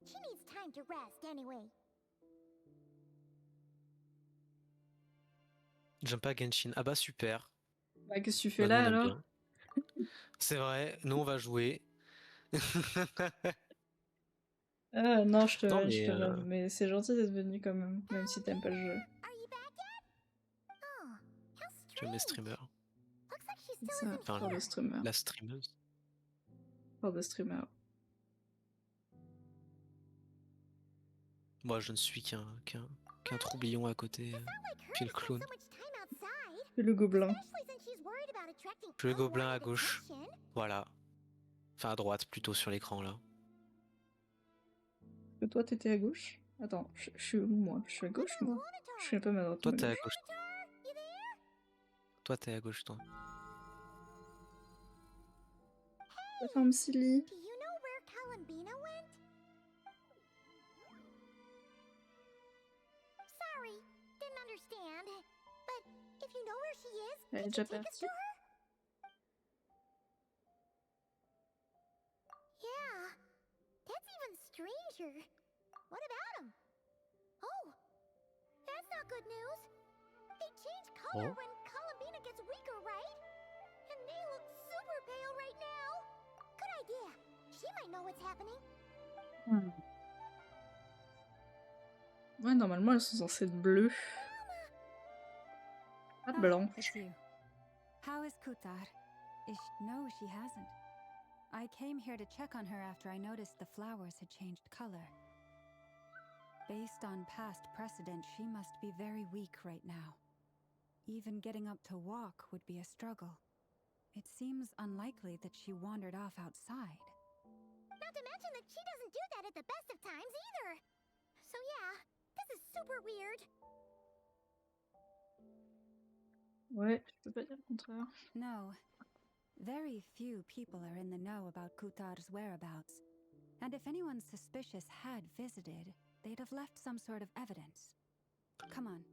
she needs time to rest anyway. J'aime pas Genshin. Ah bah super. Bah, qu'est-ce que tu fais Bah nous là, on aime alors? bien. C'est vrai, nous on va jouer. Non, Non je mais te vanne, mais c'est gentil d'être venu quand même si t'aimes pas le jeu. Oh, how j'aime les strange. streamers. Looks like she C'est still ça, isn't Enfin, pour here. le streamer. la streameuse. Pour le streamer. Moi je ne suis qu'un troublion à côté. Puis le clown. Et le gobelin. Puis le gobelin à gauche. Voilà. Enfin à droite plutôt sur l'écran là. Que toi, t'étais à gauche? Attends, je suis où, moi? Je suis à gauche, moi? Je suis pas ma droite ou Toi ma t'es à gauche. gauche. Toi t'es à gauche toi. La forme silly. Do you know understand. But if you know where she is, Elle est could déjà you take us partie. to her? Yeah, that's even stranger. What about him? Oh, that's not good news. They change color Oh. when Columbina gets weaker, right? And they look super pale right now. Good idea. She might know what's happening. Ouais, normalement, elles sont censées être bleues. Pas Ah, blanches. it's you. How is Kutar? No, she hasn't. I came here to check on her after I noticed the flowers had changed color. Based on past precedent, she must be very weak right now. Even getting up to walk would be a struggle. It seems unlikely that she wandered off outside. Not to mention that she doesn't do that at the best of times either. So yeah, this is super weird. Ouais, je peux pas dire le contraire. No. Very few people are in the know about Kutar's whereabouts. And if anyone suspicious had visited, they'd have left some sort of evidence. Come on,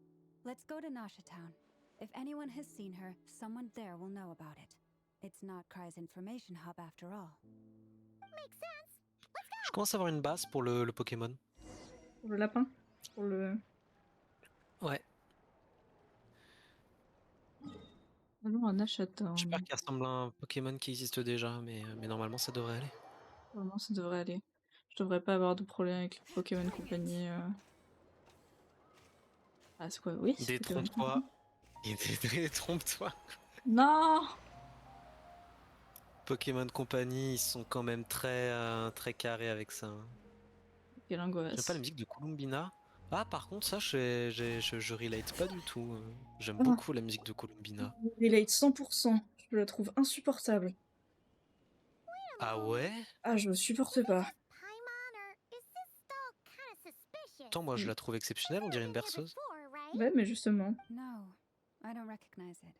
let's go to Nasha Town. If anyone has seen her, someone there will know about it. It's not Cry's information hub after all. Makes sense. Je commence à avoir une base pour le Pokémon. Pour le lapin? Pour le... Ouais. Allons à Nasha Town. J'espère qu'il ressemble à un Pokémon qui existe déjà, mais normalement ça devrait aller. Normalement, ça devrait aller. Je devrais pas avoir de problème avec le Pokémon Company. Ah, c'est quoi? Oui, c'est Pokémon Détrompe-toi. Company. Détrompe-toi. Non! Pokémon Company, ils sont quand même très carrés avec ça. Quelle angoisse. J'aime pas la musique de Columbina. Ah, par contre, ça, je relate pas du tout. J'aime Ah. beaucoup la musique de Columbina. Relate 100%. Je la trouve insupportable. Ah ouais? Ah, je le supporte pas. Attends, moi je la trouve exceptionnelle, on dirait une berceuse. Ouais, mais justement. No, I don't recognize it.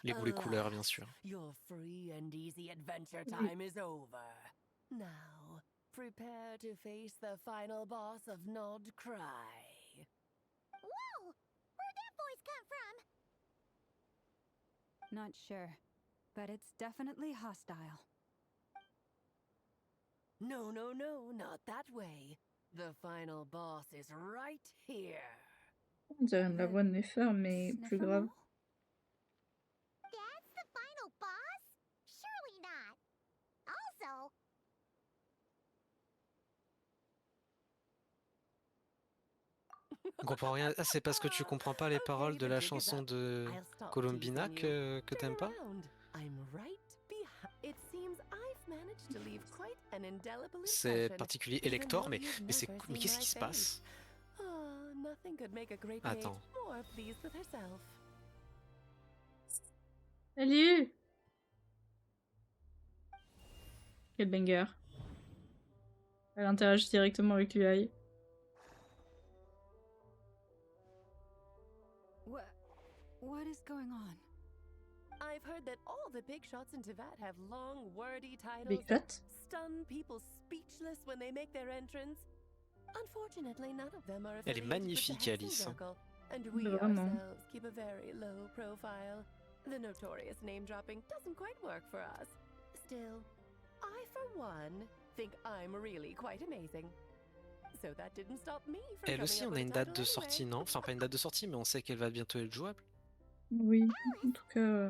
Les goûts, les couleurs, bien sûr. Your free and easy adventure time is over. Now, prepare to face the final boss of Nod Cry. Whoa! Where'd that voice come from? Not sure, but it's definitely hostile. No, no, no, not that way. The final boss is right here. On dirait la voix de Nefer, mais plus grave. That's the final boss? Surely not. Also, On comprend rien. Ah, c'est parce que tu comprends pas les paroles de la chanson de Columbina que t'aimes pas? C'est particulier. Elector, mais qu'est-ce qui se passe? Attends. Salut! Quel banger. Elle interagit directement avec l'UI. What is going on? I've heard that all the big shots in Teyvat have long, wordy titles Big that shot? stun people speechless when they make their entrance. Unfortunately, none of them are Elle est affiliated with the magnifique, Hexen Alice. Circle, and we Vraiment. ourselves keep a very low profile. The notorious name-dropping doesn't quite work for us. Still, I, for one, think I'm really quite amazing. So that didn't stop me from Elle coming aussi, up on with a a une date title de sortie, anyway. non? Enfin, pas une date de sortie, mais on sait qu'elle va bientôt être jouable. Oui, en tout cas,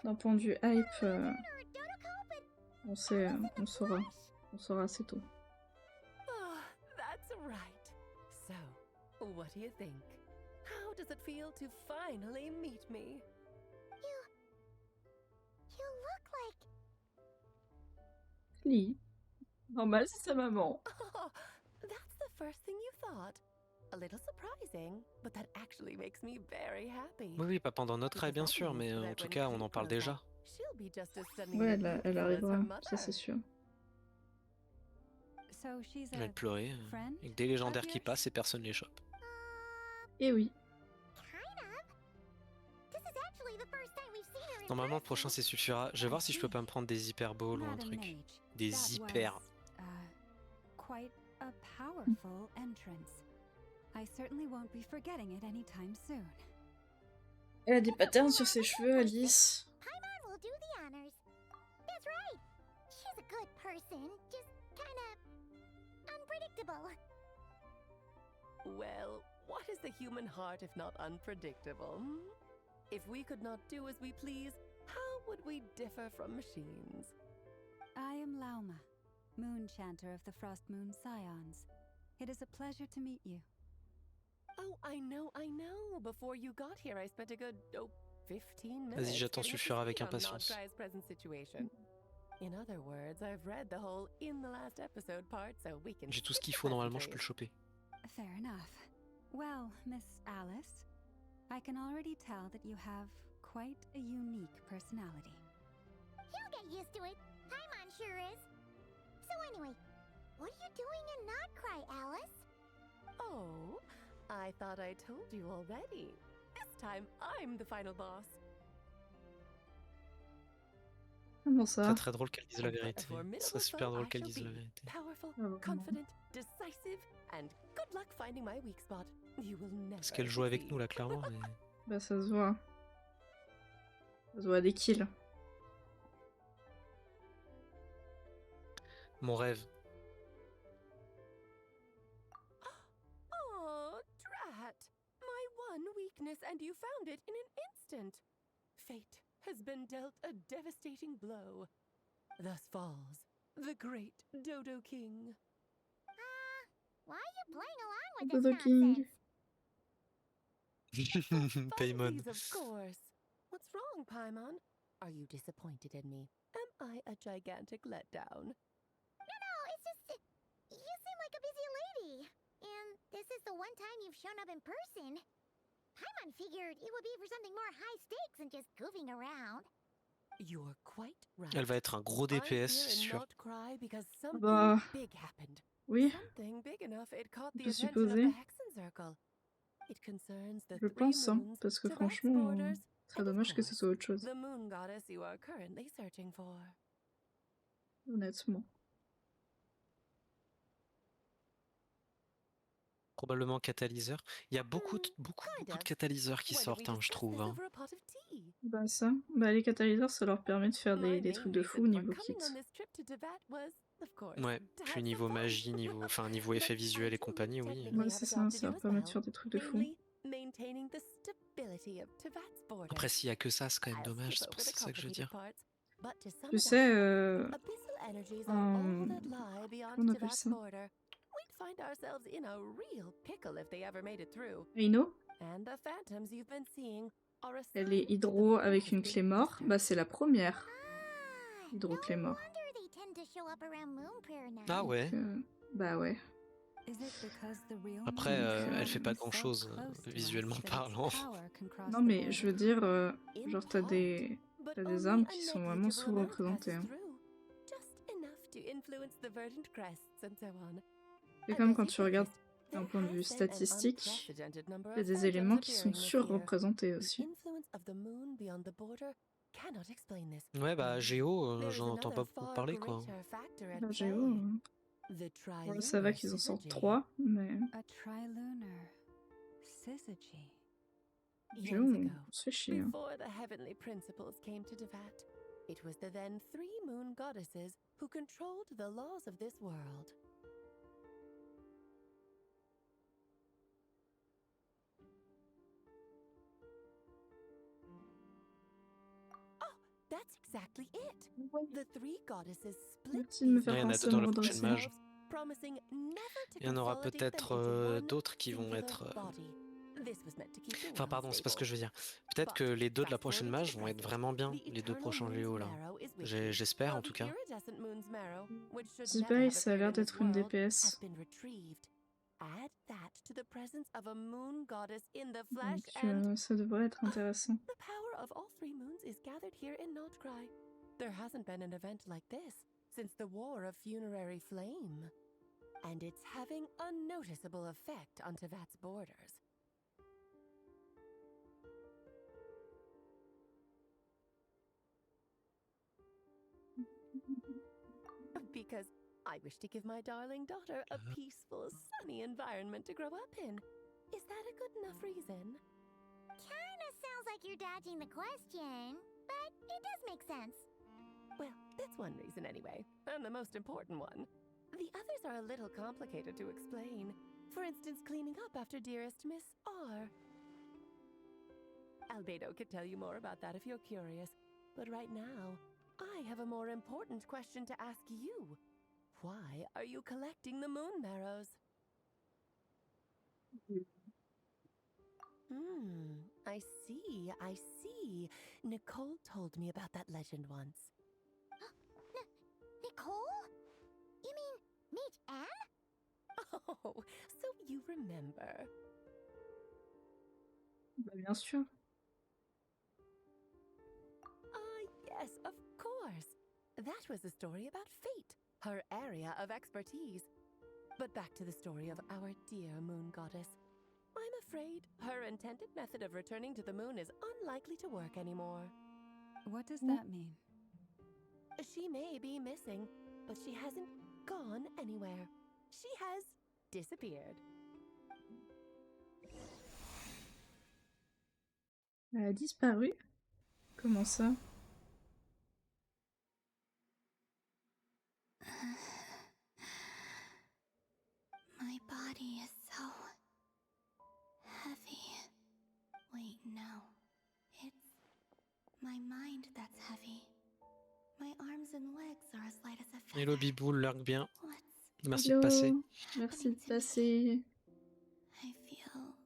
d'un point de vue hype, on saura assez tôt. Oh, that's right. So, what do you think? How does it feel to finally meet me? you look like... Lee. Normal, c'est sa maman. Oh, that's the first thing you thought. A little surprising, but that actually makes me very happy. Oui, pas pendant notre rêve, bien sûr, mais en tout cas, on en parle déjà. She'll be just as Ouais, stunningly elle beautiful as her arrivera, mother. ça c'est sûr. So she's Je vais a te pleurer. friend Avec des légendaires of qui yours? passent et personne les chope. Et oui. This is actually the first time we've seen her in Normalement, le prochain, c'est suffira. Je vais voir si je peux pas me prendre des hyper balls ou un Not a truc. mage. Des That hyper. was, quite A powerful entrance. I certainly won't be forgetting it anytime soon. Elle a des patterns sur ses cheveux, Alice. Paimon will do the honors. That's right. She's a good person, just kinda unpredictable. Well, what is the human heart if not unpredictable? If we could not do as we please, how would we differ from machines? I am Lauma, Moon Chanter of the Frost Moon Scions. It is a pleasure to meet you. Oh, I know. Before you got here, I spent a good, 15 minutes Vas-y, j'attends getting up to suffire avec speed on impatience. Nodcry's present situation. In other words, I've read the whole in the last episode part, so we can J'ai tout ce skip qu'il the faut, normalement je peux pleasantries. le choper. Fair enough. Well, Miss Alice, I can already tell that you have quite a unique personality. He'll get used to it. Paimon sure is. So anyway, what are you doing in Nodcry, Alice? Oh, I thought I told you already. This time, I'm the final boss. Comment ça? Très très drôle qu'elle dise la And for a vérité. Ce formidable serait super foe, drôle I qu'elle shall dise la be. vérité. Powerful, Ah, vraiment. confident, decisive, and good luck finding my weak spot. You will never Parce qu'elle joue avec succeed. nous là, clairement. Mais... Bah ça se voit. Ça se voit des kills. Mon rêve. Oh, drat! My one weakness, and you found it in an instant. Fate has been dealt a devastating blow. Thus falls the great Dodo King. Why are you playing along with Dodo this King. nonsense? Paimon. Funsies, of course. What's wrong, Paimon? Are you disappointed in me? Am I a gigantic letdown? No, it's just you seem like a busy lady. And this is the one time you've shown up in person. Paimon figured it would be for something more high stakes than just goofing around. You're quite right. Elle va être un gros I'm DPS, here c'est in sûr. Nodcry because something Bah big happened. oui, Something big enough it caught on the peut attention of supposer. the Hexen Circle. It concerns the Je three pense, hein, moons, parce que Tibet's franchement, borders, ce serait and of dommage que ce course, soit autre chose, the moon goddess you are currently searching for. honnêtement. Probablement catalyseur. Il y a beaucoup de catalyseurs qui Why don't sortent, we hein, je discuss trouve. this Hein. over a pot of tea? Bah ça, bah les catalyseurs, ça leur permet de faire My des main trucs de fou reason for niveau kit. coming on this trip to Tibet was, of course, Ouais, to puis have niveau some fun. magie, niveau effet visuel et compagnie, oui. Ouais, c'est ça, ça leur permet de faire des trucs de fou. Namely, maintaining the stability of Tibet's borders. Après, s'il y a que ça, c'est quand même I'll dommage, skip c'est over the ça que je veux dire. complicated parts, but to sum Tu it sais, up, abyssal energies are all that lie beyond comment on appelle Tibet's ça? border. We'd find ourselves in a real pickle if they ever made it through. Aino, And the phantoms you've been seeing are a elle sign est that the hydro moon avec has une been clé mort. disturbed. Bah c'est la première hydro clé mort. Wonder they tend to show up around Moon Prayer Night. Ah ouais. Bah ouais. Après, elle fait pas grand chose, visuellement parlant. Non mais je veux dire, genre t'as des armes qui sont vraiment sous-représentées. Hein. Just enough to influence the verdant crests and so on. C'est comme quand tu regardes d'un point de vue statistique, il y a des éléments qui sont surreprésentés aussi. Ouais, bah Géo, j'en entends pas beaucoup parler, quoi. Bah Géo, bon, ça va qu'ils en sortent 3, mais... Géo, on se fait chier. Hein. Before the heavenly principles came to Tibet, it was the then three moon goddesses who controlled the laws of this world. Oh, that's exactly it. The three goddesses split Merci de me these faire Il y en a penser deux à dans la l'ordre prochaine de mage. promising never to Il y en aura consolidate them peut-être into one d'autres qui vont singular être... body. This was meant to keep the Enfin, world pardon, c'est pas ce que stable. je veux dire. Peut-être que les deux de la prochaine Fast-forward mage to vont the être present. vraiment bien, The les deux eternal prochains moon's Géo, là. marrow is with you. J'espère, en While tout the cas. iridescent moon's marrow, which should never Zibai, have ça a appeared l'air in this d'être une world, DPS. has been retrieved. Add that to the presence of a moon goddess in the flesh Donc and ça devrait être intéressant. the power of all three moons is gathered here in Nodcry. There hasn't been an event like this since the War of Funerary Flame. And it's having a noticeable effect on Tibet's borders. Because I wish to give my darling daughter a peaceful, sunny environment to grow up in. Is that a good enough reason? Kinda sounds like you're dodging the question, but it does make sense. Well, that's one reason anyway, and the most important one. The others are a little complicated to explain. For instance, cleaning up after dearest Miss R. Albedo could tell you more about that if you're curious, but right now, I have a more important question to ask you. Why are you collecting the moon marrows? I see. Nicole told me about that legend once. Nicole? You mean Mage Anne? Oh, so you remember. Bah, bien sûr. Yes, of course. That was a story about fate, her area of expertise. But back to the story of our dear moon goddess. I'm afraid her intended method of returning to the moon is unlikely to work anymore. What does that mean? She may be missing, but she hasn't gone anywhere. She has disappeared. Elle a disparu? Comment ça? My body is so heavy. Wait, no. It's my mind that's heavy. My arms and legs are as light as a feather. Hello Bibou, lurk bien. What's Merci de passer. Merci de passer. I feel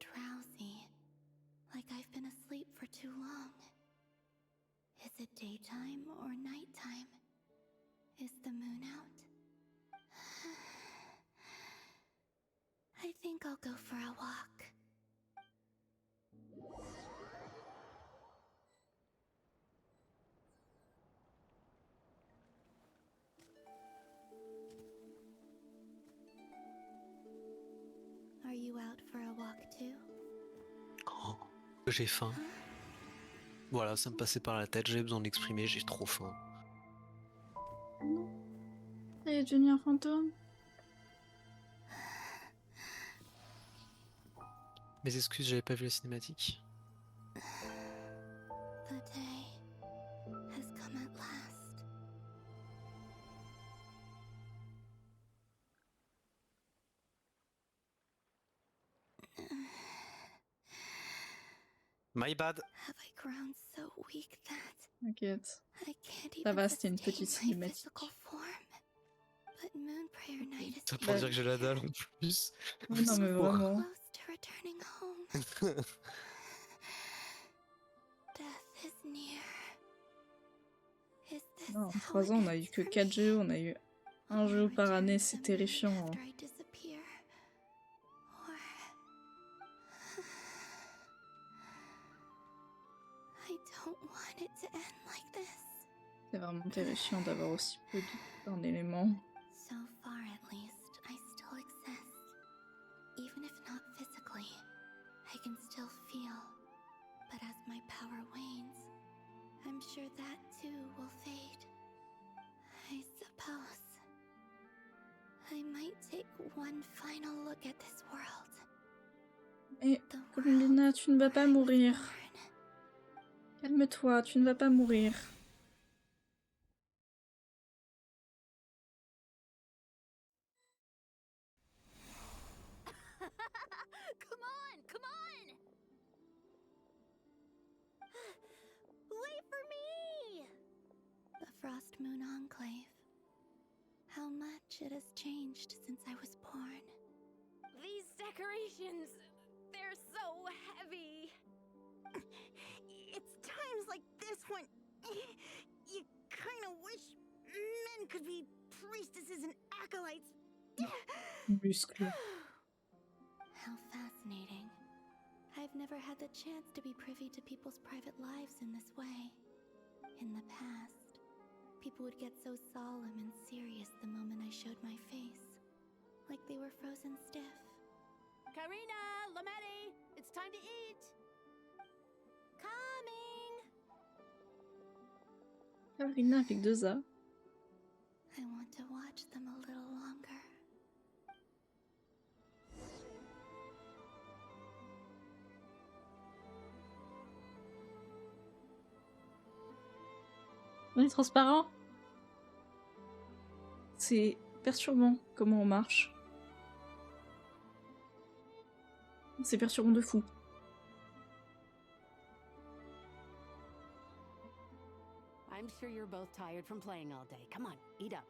drowsy, like I've been asleep for too long. Is it daytime or nighttime? Is the moon out? I think I'll go for a walk. Are you out for a walk too? Oh, j'ai faim. Voilà, ça me passait par la tête, j'avais besoin d'exprimer, j'ai trop faim. Ça y est devenu un fantôme? Mes excuses, j'avais pas vu la cinématique. The day has come at last. My bad. Have I grown so weak that T'inquiète. I can't Ça even va, c'était une sustain petite my cinématique. physical form? But Moon Prayer Night is Ça pour dire que j'ai la dalle en plus. Non mais vraiment. close to returning home. Death is near. Is this Non, en how 3 it ans, on a eu ends que for 4 me? jeux, on a eu un jeu par année, c'est terrifiant. Hein. After I disappear, or I don't want it to end like this. C'est vraiment terrifiant d'avoir aussi peu d'un élément. So far, at least, I still exist. Even if not physically, I can still feel. But as my power wanes, I'm sure that too will fade. I suppose I might take one final look at this world. Et Luna, tu ne vas pas mourir. Calme-toi, tu ne vas pas mourir. Come on! Wait for me! The Frost Moon Enclave. How much it has changed since I was born. These decorations, they're so heavy. It's times like this when you kind of wish men could be priestesses and acolytes. Muscle. How fascinating. I've never had the chance to be privy to people's private lives in this way. In the past, people would get so solemn and serious the moment I showed my face. Like they were frozen stiff. Karina, Lametti, it's time to eat. Coming! Karina avec 2 A. I want to watch On est transparent. C'est perturbant comment on marche. C'est perturbant de fou. I'm sure you're both tired from playing all day. Come on, eat up.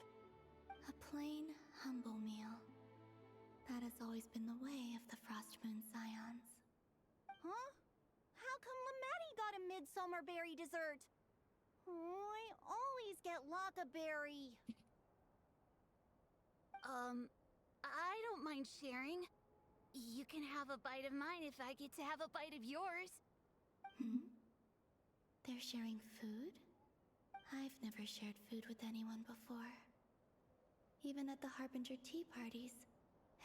A plain, humble meal. That has always been the way of the Frost Moon Scions. Huh? How come Lamatti got a midsummer berry dessert? Oh, I always get Lockaberry. I don't mind sharing. You can have a bite of mine if I get to have a bite of yours. Hmm? They're sharing food? I've never shared food with anyone before. Even at the Harbinger tea parties,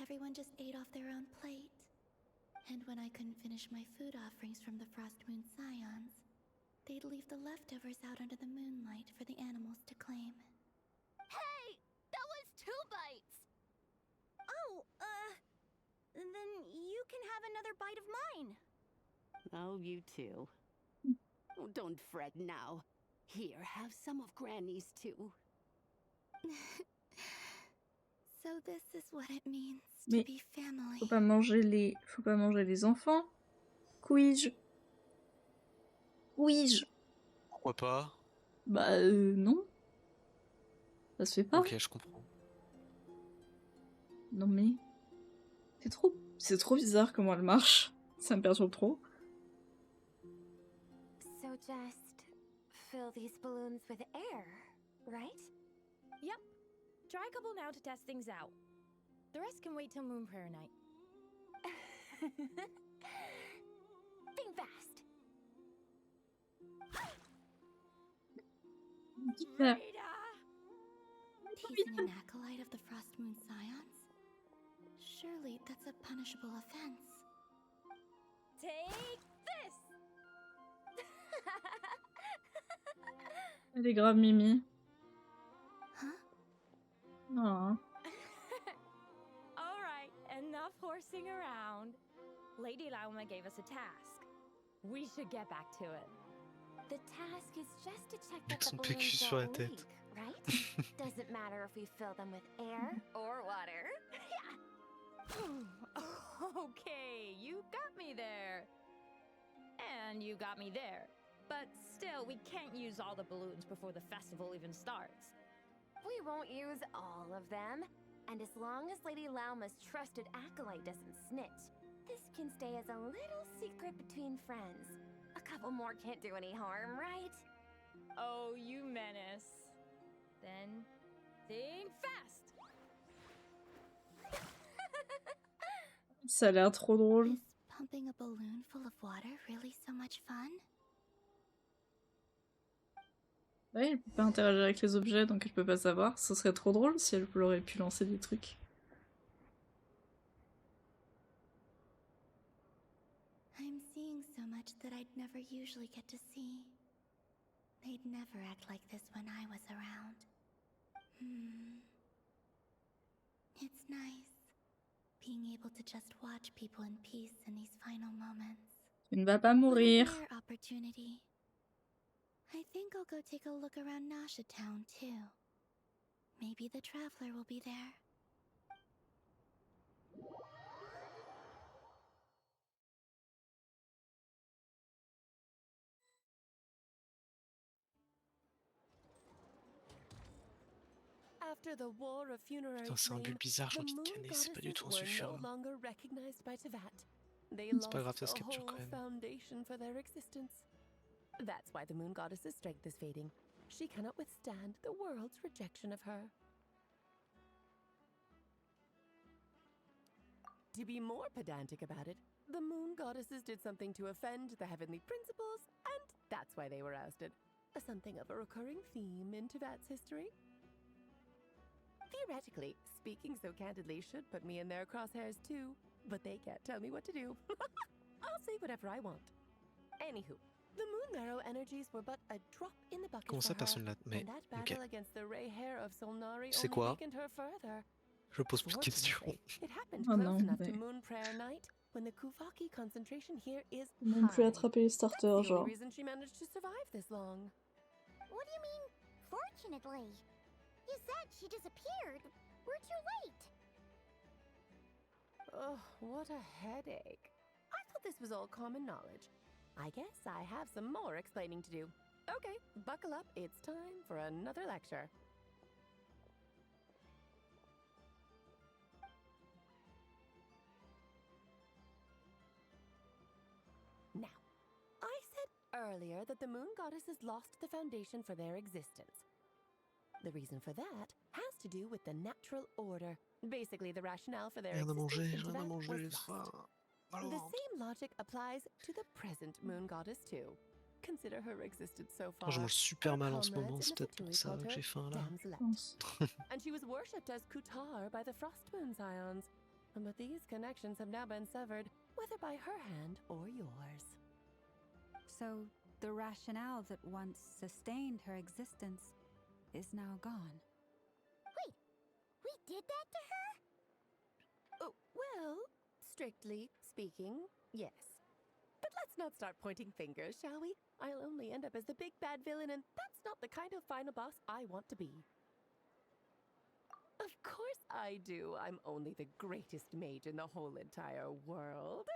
everyone just ate off their own plate. And when I couldn't finish my food offerings from the Frost Moon Scions, they'd leave the leftovers out under the moonlight for the animals to claim. Hey! That was 2 bites! Oh, then you can have another bite of mine. Oh, you too. Oh, don't fret now. Here, have some of Granny's too. So this is what it means to Mais be family. faut pas manger les enfants. Couige. Couige. Pourquoi pas? Bah non. Ça se fait pas. Ok, je comprends. Non mais... C'est trop bizarre comment elle marche. Ça me perturbe trop. So just fill these balloons with air, right? Yep. Try a couple now to test things out. The rest can wait till Moon Prayer night. Think fast. Teasing an acolyte of the Frost Moon Scions? Surely that's a punishable offense. Take this! Elle est grave mimi. Huh? Oh. Alright, enough horsing around. Lady Lauma gave us a task. We should get back to it. The task is just to check that Avec son the PQ balloons sur la don't tête. leak, right? Doesn't matter if we fill them with air or water. Okay, you got me there. And you got me there. But still, we can't use all the balloons before the festival even starts. We won't use all of them. And as long as Lady Lauma's trusted acolyte doesn't snitch, this can stay as a little secret between friends. A couple more can't do any harm, right? Oh, you menace. Then, think fast! Ça a l'air trop drôle. Is pumping a balloon full of water really so much fun? Ouais, elle peut pas interagir avec les objets, donc elle peut pas savoir. Ce serait trop drôle si elle aurait pu lancer des trucs. I'm seeing so much that I'd never usually get to see. They'd never act like this when I was around. It's nice, being able to just watch people in peace in these final moments. Tu ne vas pas What a mourir. rare opportunity. I think I'll go take a look around Nasha Town too. Maybe the Traveler will be there. After the war of funerary Putain, c'est un but flame, bizarre, j'ai the envie de moon canner, c'est pas du tout un goddesses sulfure. were no longer recognized by Tevat. They C'est pas grave, lost ça se the capture whole quand même. foundation for their existence. That's why the moon goddess's strength is fading. She cannot withstand the world's rejection of her. To be more pedantic about it, the moon goddesses did something to offend the heavenly principles, and that's why they were ousted. Something of a recurring theme in Tevat's history. Theoretically, speaking so candidly should put me in their crosshairs too, but they can't tell me what to do. I'll say whatever I want. Anywho, the moon marrow energies were but a drop in the bucket Comment ça, for her, personne l'a... Mais, and that ok. battle against the Ray Hair of Solnari C'est only quoi? weakened her further. Je pose plus de questions. Fortunately, it happened Oh close non, enough mais... to Moon Prayer Night when the Kuvaki concentration here is Ils n'ont plus high. attraper les That's starters, the only genre. reason she managed to survive this long. What do you mean, Unfortunately. You said she disappeared. We're too late. Oh, what a headache. I thought this was all common knowledge. I guess I have some more explaining to do. Okay, buckle up. It's time for another lecture. Now, I said earlier that the moon goddesses lost the foundation for their existence. The reason for that has to do with the natural order. Basically, the rationale for their Rien à existence manger, in rien à Tibet manger, was j'ai lost. faim. The same logic applies to the present moon goddess too. Consider her existence so far. Je mange super Her mal en ce comrades moment, in c'est the peut-être pour Fatui ça called que her j'ai faim là. Damselette. And she was worshipped as Kutar by the Frost Moon Scions. But these connections have now been severed, whether by her hand or yours. So, the rationale that once sustained her existence is now gone. Wait, we did that to her? Oh, well, strictly speaking, yes. But let's not start pointing fingers, shall we? I'll only end up as the big bad villain, and that's not the kind of final boss I want to be. Of course I do. I'm only the greatest mage in the whole entire world.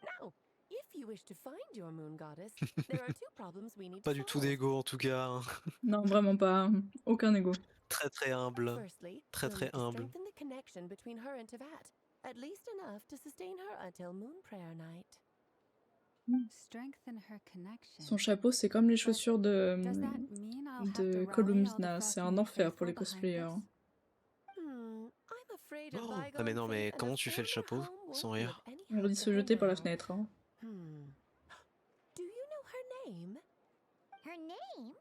Now, if you wish to find your moon goddess, there are two problems we need to Pas du tout solve. d'ego en tout cas. Hein. Non, vraiment pas. Aucun ego. Très humble. Firstly, Très you'll need to humble. strengthen the connection between her and Tevat, at least enough to sustain her until moon prayer night. Strengthen her connection. Son chapeau, c'est comme les chaussures de Columna. C'est un enfer pour les cosplayers. Hein. Oh. Ah mais non, mais comment tu fais le chapeau sans rire? On leur dit de se jeter par la fenêtre. Hein. Do you know her name? Her name?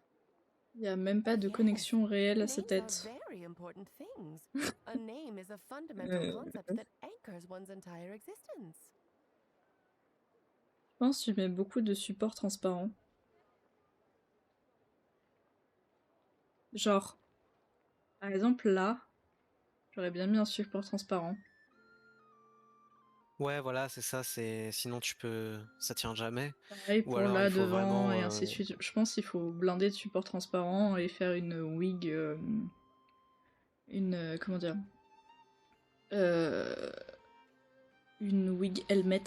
Il n'y a même pas de connexion réelle à sa Names are tête. very important things. A name is a fundamental concept that anchors one's entire existence. Je pense que tu mets beaucoup de supports transparents. Genre, par exemple là, j'aurais bien mis un support transparent. Ouais, voilà, c'est ça, c'est sinon tu peux ça tient jamais. Pareil Ou pour alors là, il faut devant, vraiment et ainsi de suite. Je pense qu'il faut blinder de supports transparents et faire une wig... comment dire une wig helmet,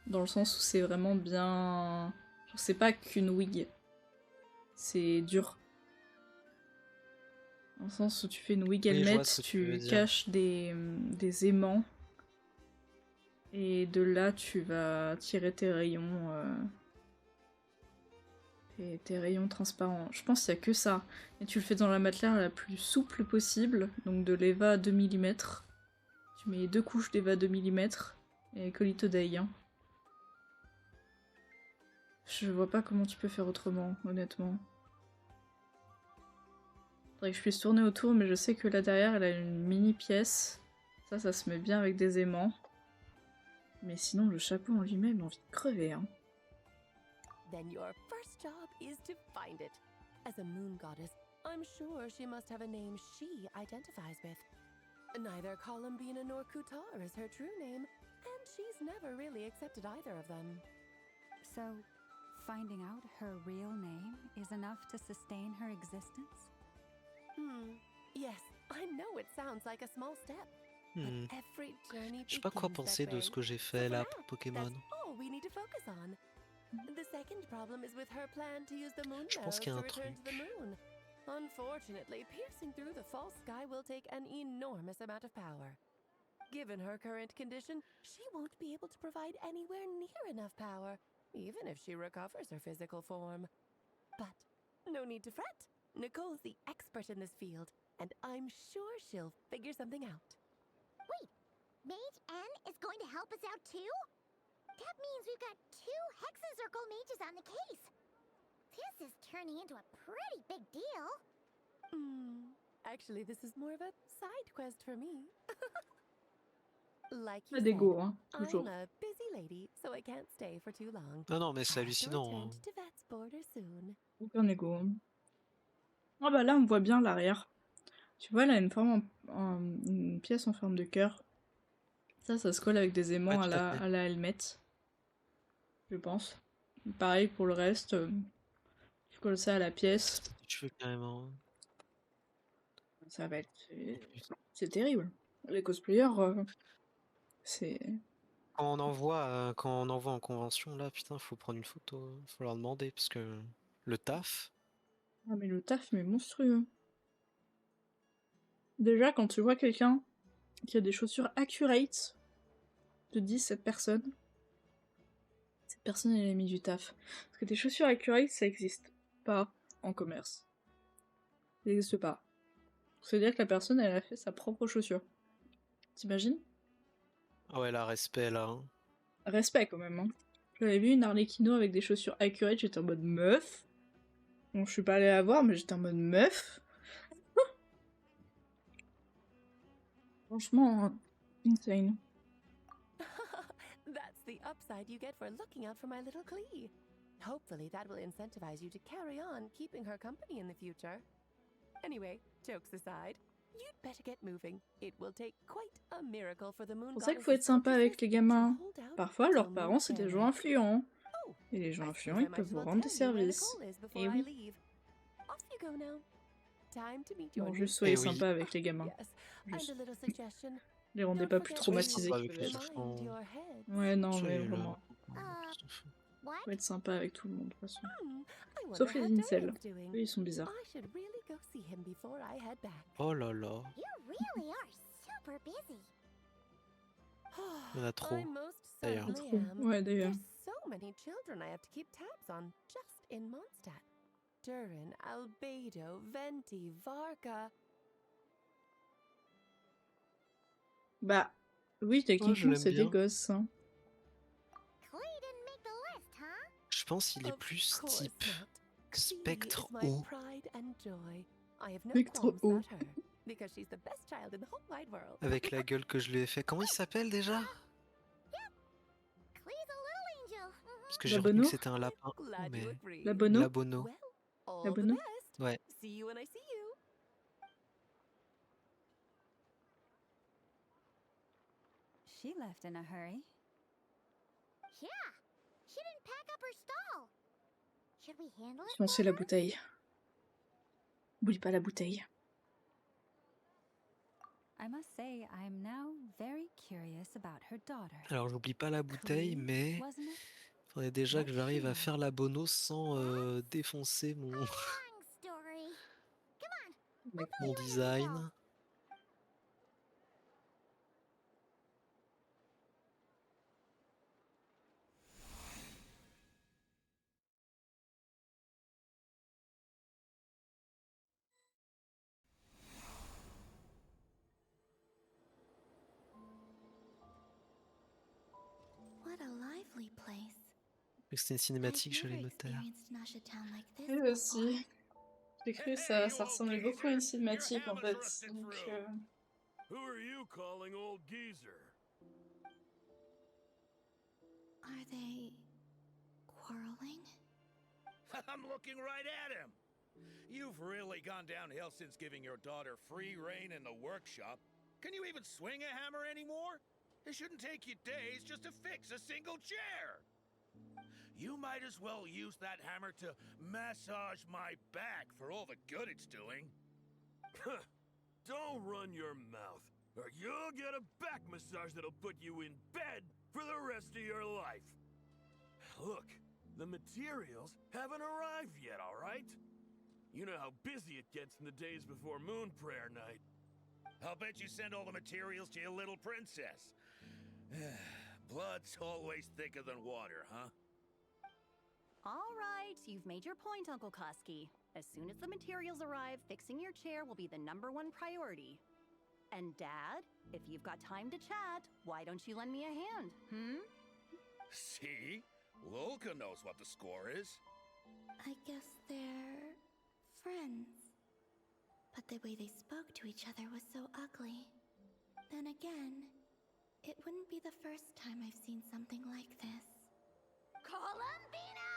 dans le sens où c'est vraiment bien... Genre, c'est pas qu'une wig. C'est dur. Dans le sens où tu fais une wig Oui, je helmet, vois ce que tu veux tu dire. caches des aimants. Et de là, tu vas tirer tes rayons... tes rayons transparents. Je pense qu'il n'y a que ça. Et tu le fais dans la matière la plus souple possible. Donc de l'Eva à 2 mm. Tu mets 2 couches d'Eva 2 mm. Et Colito Day. Hein. Je vois pas comment tu peux faire autrement, honnêtement. Faudrait que je puisse tourner autour, mais je sais que là derrière, elle a une mini pièce. Ça se met bien avec des aimants. Mais sinon, le chapeau en lui-même, j'ai envie de crever. Hein. Then your first job is to find it. As a moon goddess, I'm sure she must have a name she identifies with. Neither Columbina nor Kutar is her true name, and she's never really accepted either of them. So, finding out her real name is enough to sustain her existence? Yes, I know it sounds like a small step. But every journey Je sais pas quoi begins penser that de way. ce que j'ai So fait for là now, pour Pokémon. that's all we need to focus on. The second problem is with her plan to use the moon Je pense marrow qu'il y a to un return to the truc. moon. Unfortunately, piercing through the false sky will take an enormous amount of power. Given her current condition, she won't be able to provide anywhere near enough power, even if she recovers her physical form. But no need to fret. Nicole's the expert in this field, and I'm sure she'll figure something out. Wait, Mage N is going to help us out too? That means we've got 2 Hexacircle mages on the case. This is turning into a pretty big deal. Actually, this is more of a side quest for me. Like Pas you d'ego, said, hein, toujours. I'm a busy lady, so I can't stay for too long. Non, mais c'est I have to hallucinant. return Hein. to Tevat's border soon. Aucun ego. Hein. Ah bah là, on voit bien l'arrière. Tu vois, là, une pièce en forme de cœur. Ça se colle avec des aimants Ouais, tout à à fait. la helmet. Je pense. Pareil pour le reste. Tu colles ça à la pièce. Si tu veux carrément. ça va être... C'est terrible. Les cosplayers, c'est... Quand on envoie en convention, là, putain, faut prendre une photo, faut leur demander, parce que le taf... Ah mais le taf, mais monstrueux. Déjà, quand tu vois quelqu'un qui a des chaussures accurate, tu te dis, cette personne, elle a mis du taf. Parce que des chaussures accurate, ça existe pas en commerce. Ça n'existe pas. C'est-à-dire que la personne, elle a fait sa propre chaussure. T'imagines? Ah ouais, là, respect, là. Hein. Respect, quand même, hein. J'avais vu une Arlequino avec des chaussures accurate, j'étais en mode meuf. Bon, je suis pas allée la voir, mais j'étais en mode meuf. Franchement, insane. That's the upside you get for looking out for my little Klee. Hopefully that will incentivize you to carry on keeping her company in the future. Anyway, jokes aside, you'd better get moving. It will take quite a miracle for the moon C'est pour ça qu'il faut être sympa avec les gamins. Parfois, leurs parents, c'est des gens influents. Et les gens influents, ils peuvent vous rendre des services. Et oui. Bon, juste soyez sympa avec les gamins. Juste. Les rendez pas plus traumatisés qu'ils peuvent être. Ouais, non, mais vraiment. Faut être sympa avec tout le monde, de toute façon. Sauf les incels. Eux, ils sont bizarres. Oh là là. Il y en a trop, d'ailleurs. Ouais, d'ailleurs. So many children I have to keep tabs on just in Mondstadt. Durin, Albedo, Venti, Varga. Bah, oui, techniquement, c'est des gosses. Hein. Je pense qu'il est plus type spectre haut. Spectre haut. Avec la gueule que je lui ai fait. Comment il s'appelle déjà? Parce que j'ai retenu que c'était un lapin. Mais... Labono. Labono. Labono. Ouais. She left in a hurry. Yeah, she didn't pack up her stall. Should we handle it? Foncez la bouteille. Oublie pas la bouteille. I must say, I'm now very curious about her daughter. Alors j'oublie pas la bouteille, mais il faudrait déjà que j'arrive à faire la bono sans défoncer mon design. What a lively place. C'était une cinématique, je l'ai noté. Oui, aussi. J'ai cru que ça ressemblait beaucoup à une cinématique en fait. Donc, Who are you calling old geezer? Are they quarreling? I'm looking right at him. You've really gone downhill since giving your daughter free rein in the workshop. Can you even swing a hammer anymore? It shouldn't take you days just to fix a single chair. You might as well use that hammer to massage my back for all the good it's doing. Don't run your mouth, or you'll get a back massage that'll put you in bed for the rest of your life. Look, the materials haven't arrived yet, all right? You know how busy it gets in the days before Moon Prayer Night. I'll bet you send all the materials to your little princess. Blood's always thicker than water, huh? All right, you've made your point, Uncle Koski. As soon as the materials arrive, fixing your chair will be the #1 priority. And Dad, if you've got time to chat, why don't you lend me a hand, See? Lolka knows what the score is. I guess they're friends. But the way they spoke to each other was so ugly. Then again, it wouldn't be the first time I've seen something like this. Columbina!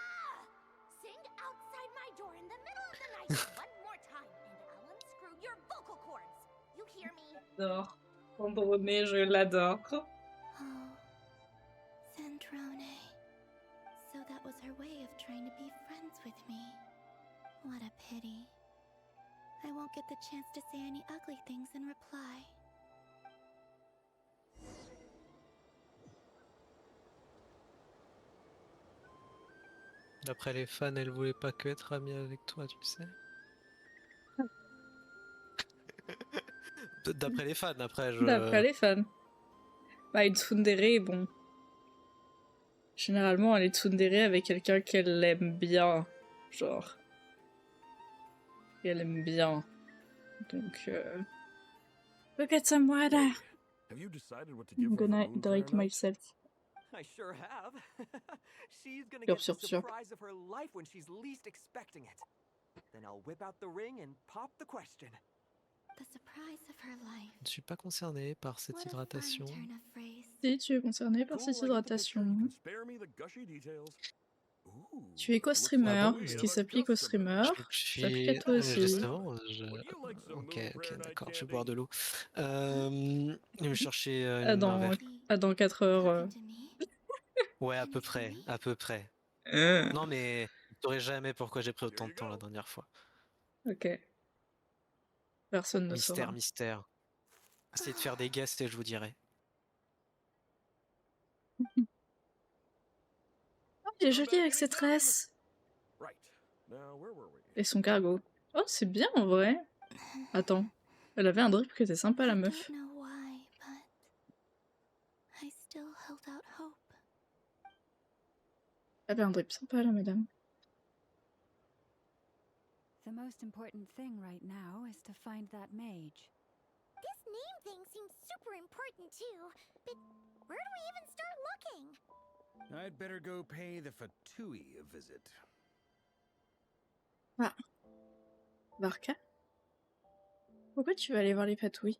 Sing outside my door in the middle of the night one more time, and I'll unscrew your vocal cords. You hear me? J'adore. Androné, je l'adore. Oh, Sandrone. So that was her way of trying to be friends with me. What a pity. I won't get the chance to say any ugly things in reply. D'après les fans, elle voulait pas que être amie avec toi, tu sais. D'après les fans, après D'après je... les fans. Bah, une tsundere, bon. Généralement, elle est tsundere avec quelqu'un qu'elle aime bien. Genre. Et elle aime bien. Donc, look at some water. Have you decided what to I'm give her for gonna Moon hydrate Prayer Night? myself. I sure have. She's gonna Sûr, get the sûr, sûr. surprise of her life when she's least expecting it. Then I'll whip out the ring and pop the question. The surprise of her life. Je ne suis pas concerné par cette What a fun hydratation. turn of phrase. Si tu es concerné par cette hydratation, Spare me the gushy details. tu es co-streamer, ce qui s'applique aux streamers, s'applique à toi aussi. Justement, Ok, d'accord, je vais boire de l'eau. Je vais chercher un verre. Dans 4 heures. Ouais, à peu près, à peu près. Non, mais tu saurais jamais pourquoi j'ai pris autant de temps la dernière fois. Ok. Personne ne Mystère, saura. mystère. Essayez de faire des guests et je vous dirai. Oh, il est joli avec ses tresses. Et son cargo. Oh, c'est bien en vrai. Attends. Elle avait un drip qui était sympa, la meuf. I don't know why, but I still held out hope. Elle avait un drip sympa, la madame. The most important thing right now is to find that mage. This name thing seems super important too, but where do we even start looking? I'd better go pay the Fatui a visit. Ah. Barca? Pourquoi tu vas aller voir les patouilles?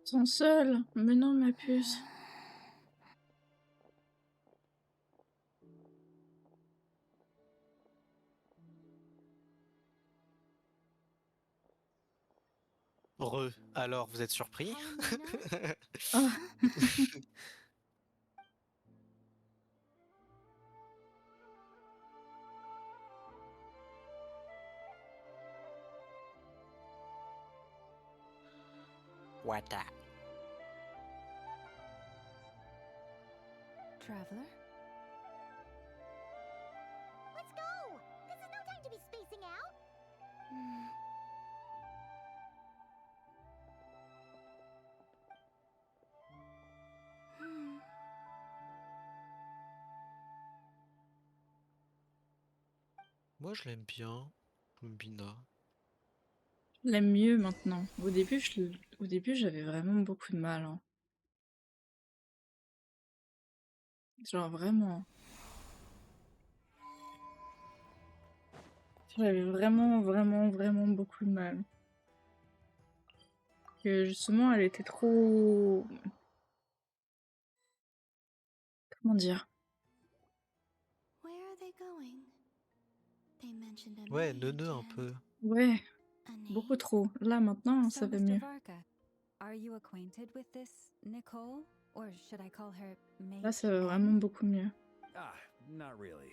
Ils sont seuls. Mais non, ma puce. Alors, vous êtes surpris? Ah. What that? Traveler? Let's go! This is no time to be spacing out! Moi, je l'aime bien, Bina. Je l'aime mieux maintenant. Au début, j'avais vraiment beaucoup de mal. Hein. Genre vraiment. J'avais vraiment beaucoup de mal. Que justement, elle était trop... Comment dire? Ouais, neuneux un peu. Ouais, beaucoup trop. Là, maintenant, ça va mieux. Are you acquainted with this Nicole? Or should I call her Mage? Là, ça va vraiment beaucoup mieux. Ah, not really.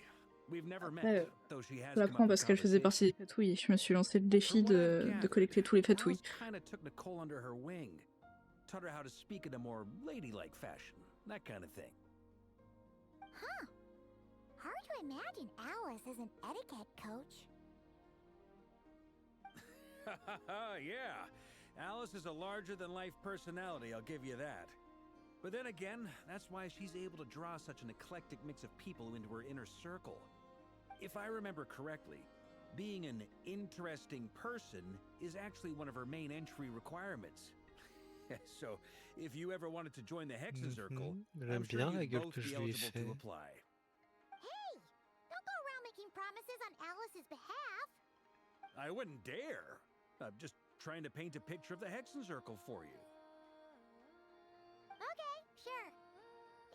We've never Après, met, though she has je l'apprends parce qu'elle faisait partie des fatouilles. Je me suis lancé le défi de collecter tous les fatouilles. Kind of took Nicole under her wing, taught her how to speak in a more ladylike fashion, that kind of thing. Huh. Hard to imagine Alice as an etiquette coach. Yeah, Alice is a larger-than-life personality, I'll give you that. But then again, that's why she's able to draw such an eclectic mix of people into her inner circle. If I remember correctly, being an interesting person is actually one of her main entry requirements. So, if you ever wanted to join the Hexen Circle, I'm sure you'd both be eligible to apply. Hey! Don't go around making promises on Alice's behalf! I wouldn't dare. I'm just trying to paint a picture of the Hexen Circle for you. Okay, sure.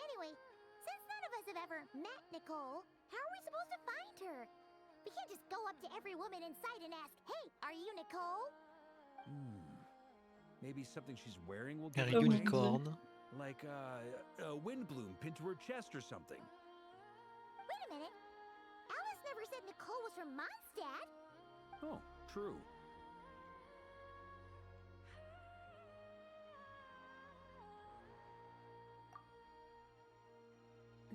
Anyway, since none of us have ever met Nicole, how are we supposed to find her? We can't just go up to every woman in sight and ask, "Hey, are you Nicole?" Maybe something she's wearing will give Un it away? unicorn. Like a wind bloom pinned to her chest or something. Wait a minute. said Nicole was from Mondstadt. Oh, true.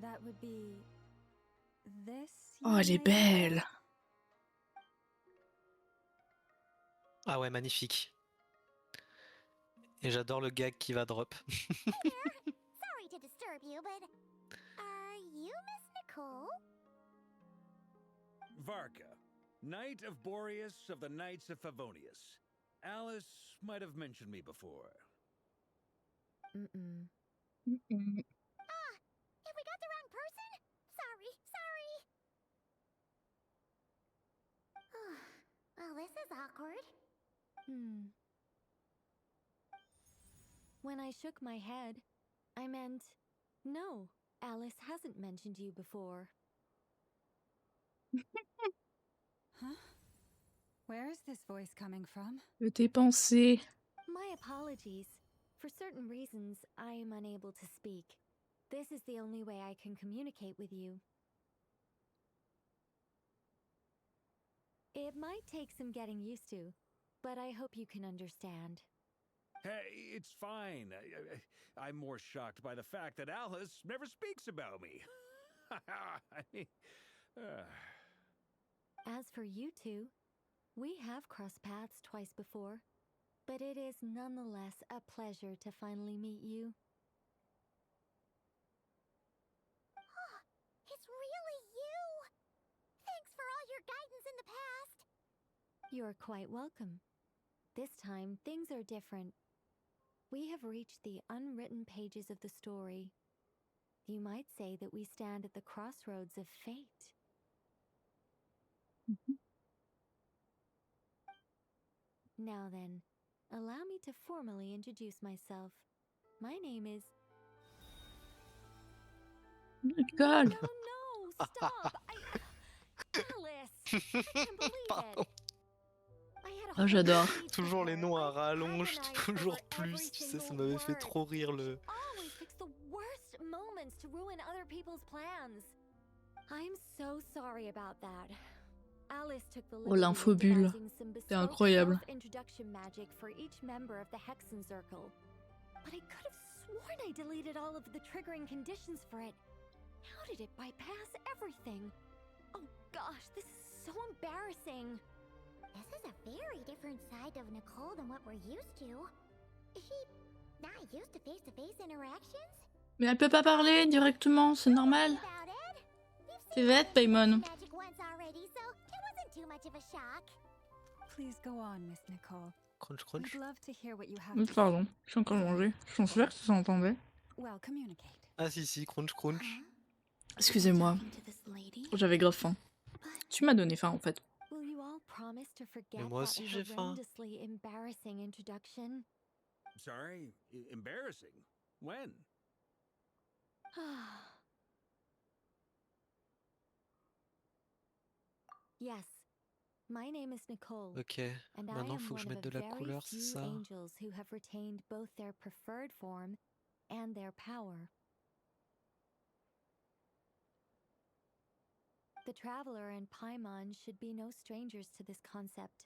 That would be this. Oh, elle est young lady? belle. Ah ouais, magnifique. Et j'adore le gag qui va drop. Sorry to disturb you, but are you Miss Nicole? Varka, Knight of Boreas of the Knights of Favonius. Alice might have mentioned me before. Mm-mm. Ah, have we got the wrong person? Sorry. Well, this is awkward. When I shook my head, I meant, no, Alice hasn't mentioned you before. Huh? Where is this voice coming from? Tes pensées. My apologies. For certain reasons, I am unable to speak. This is the only way I can communicate with you. It might take some getting used to, but I hope you can understand. Hey, it's fine. I'm more shocked by the fact that Alice never speaks about me. I mean, As for you two, we have crossed paths twice before, but it is nonetheless a pleasure to finally meet you. It's really you! Thanks for all your guidance in the past! You're quite welcome. This time, things are different. We have reached the unwritten pages of the story. You might say that we stand at the crossroads of fate. Now then, allow me to formally introduce myself. My name is... God. No, stop! Alice! I can't believe it! Oh, j'adore. Toujours les noms à rallonge, toujours plus, tu sais, ça m'avait fait trop rire le... Always picks the worst moments to ruin other people's plans. I'm so sorry about that. Alice took the Oh, l'infobulle. C'est incroyable. introduction magic for each member of the Hexen Circle. But I could have sworn I deleted all of the triggering conditions for it. How did it bypass everything? Oh gosh, this is so embarrassing. This is a very different side of Nicole than what we're used to. Is she not used to face-to-face interactions? Mais elle peut pas parler directement, c'est normal. C'est bête, Paimon. Magic once already, so it wasn't too much of a shock. Please go on, Miss Nicole. Crunch, crunch. We'd love to hear what you have to Pardon, je suis en train de manger. Je pense pas que ça s'entendait. Well, communicate. Ah si, crunch, crunch. Excusez-moi, j'avais grave faim. Tu m'as donné faim en fait. Will you all promise to forget Mais moi that aussi j'ai faim. horrendously embarrassing introduction? sorry, embarrassing. When? Yes, my name is Nicole. Ok, and I maintenant am faut que one je of mette a de la very couleur, c'est few ça? angels who have retained both their preferred form and their power. The Traveler and Paimon should be no strangers to this concept.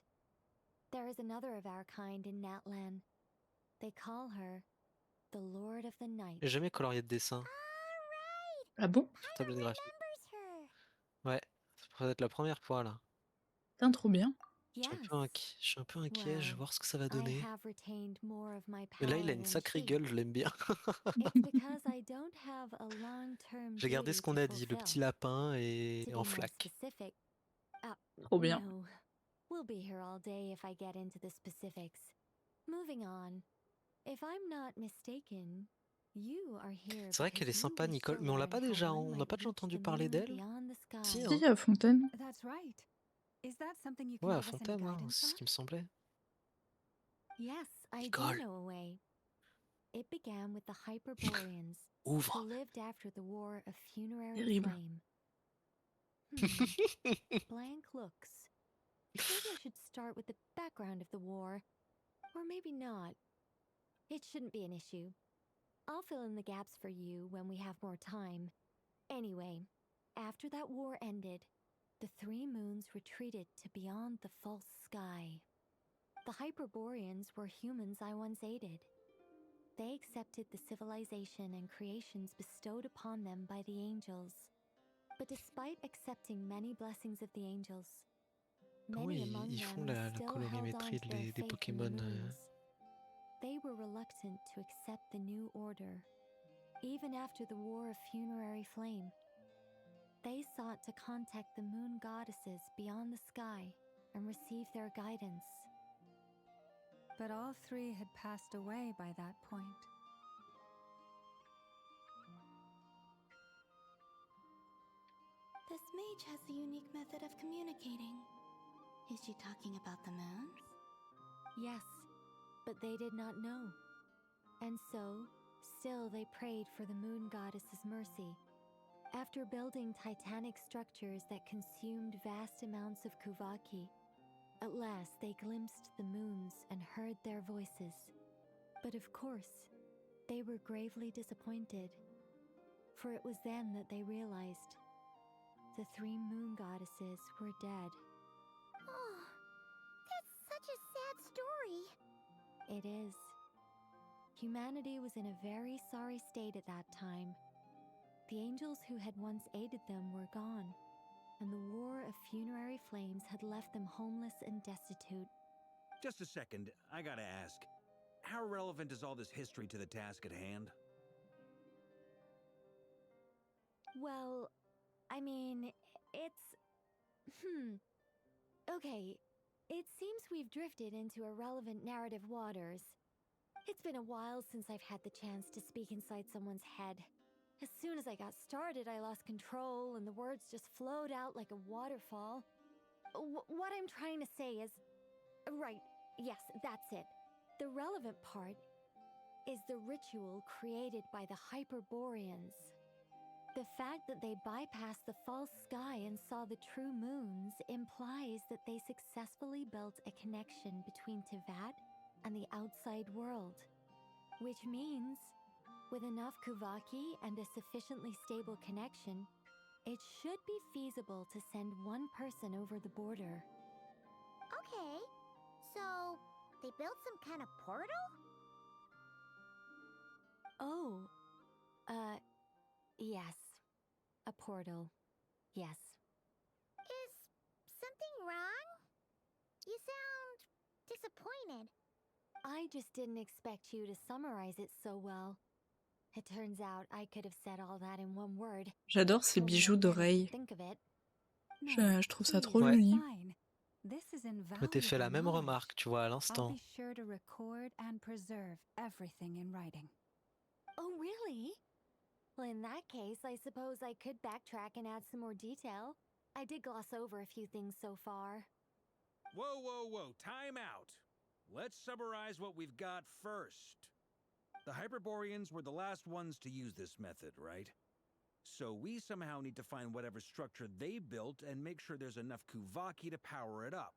There is another of our kind in Natlan. They call her the Lord of the Night. J'ai jamais colorié de dessin Ah bon? sur tablette graphique. Ouais, ça pourrait être la première fois là. Putain, trop bien. Je suis un peu inquiet, je vais voir ce que ça va I donner. have retained more of my Mais là, il a power une than sacrée she. gueule, je l'aime bien. It's because I don't have a long-term J'ai gardé duty ce qu'on to a dit, le fulfill. petit lapin et To be en more flac. specific, Trop bien. no. We'll be here all day if I get into the specifics. Moving on. If I'm not mistaken, you are here. C'est vrai qu'elle est because you sympa, wish Nicole, to mais on l'a learn pas how déjà, one on n'a might pas déjà reach entendu the parler moon d'elle? beyond the sky. Si, Si, à Fontaine. That's right. Is that something you can Ouais, à give us any Fontaine, hein, guidance c'est ce on? qui me semblait. Yes, I Nicole. do know a way. It began with the Hyperboreans, who Ouvre. lived after the War of Funerary Terrible. Flame. Blank looks. Maybe I should start with the background of the war. Or maybe not. It shouldn't be an issue. I'll fill in the gaps for you when we have more time. Anyway, after that war ended, the three moons retreated to beyond the false sky. The Hyperboreans were humans I once aided. They accepted the civilization and creations bestowed upon them by the angels. But despite accepting many blessings of the angels, Ah oui, many among ils font them la still held on colorimétrie to their des faith in the Pokémon. moons. They were reluctant to accept the new order, even after the War of Funerary Flame. They sought to contact the moon goddesses beyond the sky and receive their guidance. But all three had passed away by that point. This mage has a unique method of communicating. Is she talking about the moons? Yes, but they did not know. And so, still they prayed for the moon goddess's mercy. After building titanic structures that consumed vast amounts of Kuvaki, at last they glimpsed the moons and heard their voices. But of course, they were gravely disappointed, for it was then that they realized the three moon goddesses were dead. Oh, that's such a sad story. It is. Humanity was in a very sorry state at that time. The angels who had once aided them were gone, and the War of Funerary Flames had left them homeless and destitute. Just a second, I gotta ask. How relevant is all this history to the task at hand? Well, I mean, it's... Okay, it seems we've drifted into irrelevant narrative waters. It's been a while since I've had the chance to speak inside someone's head. As soon as I got started, I lost control and the words just flowed out like a waterfall. What I'm trying to say is... Right, yes, that's it. The relevant part is the ritual created by the Hyperboreans. The fact that they bypassed the false sky and saw the true moons implies that they successfully built a connection between Tevat and the outside world. Which means, with enough Kuvaki and a sufficiently stable connection, it should be feasible to send one person over the border. Okay, so they built some kind of portal? Oh, yes. A portal. Yes. Is something wrong? You sound disappointed. I just didn't expect you to summarize it so well. It turns out I could have said all that in one word. J'adore ces bijoux d'oreilles. Think of it. Je trouve ça trop Please, joli. fine. This is Je m'étais fait la invaluable même knowledge. remarque, tu vois, à I'll l'instant. be sure to record and preserve everything in writing. Oh, really? Well, in that case, I suppose I could backtrack and add some more detail. I did gloss over a few things so far. Whoa, whoa, whoa, time out. Let's summarize what we've got first. The Hyperboreans were the last ones to use this method, right? So we somehow need to find whatever structure they built and make sure there's enough Kuvaki to power it up.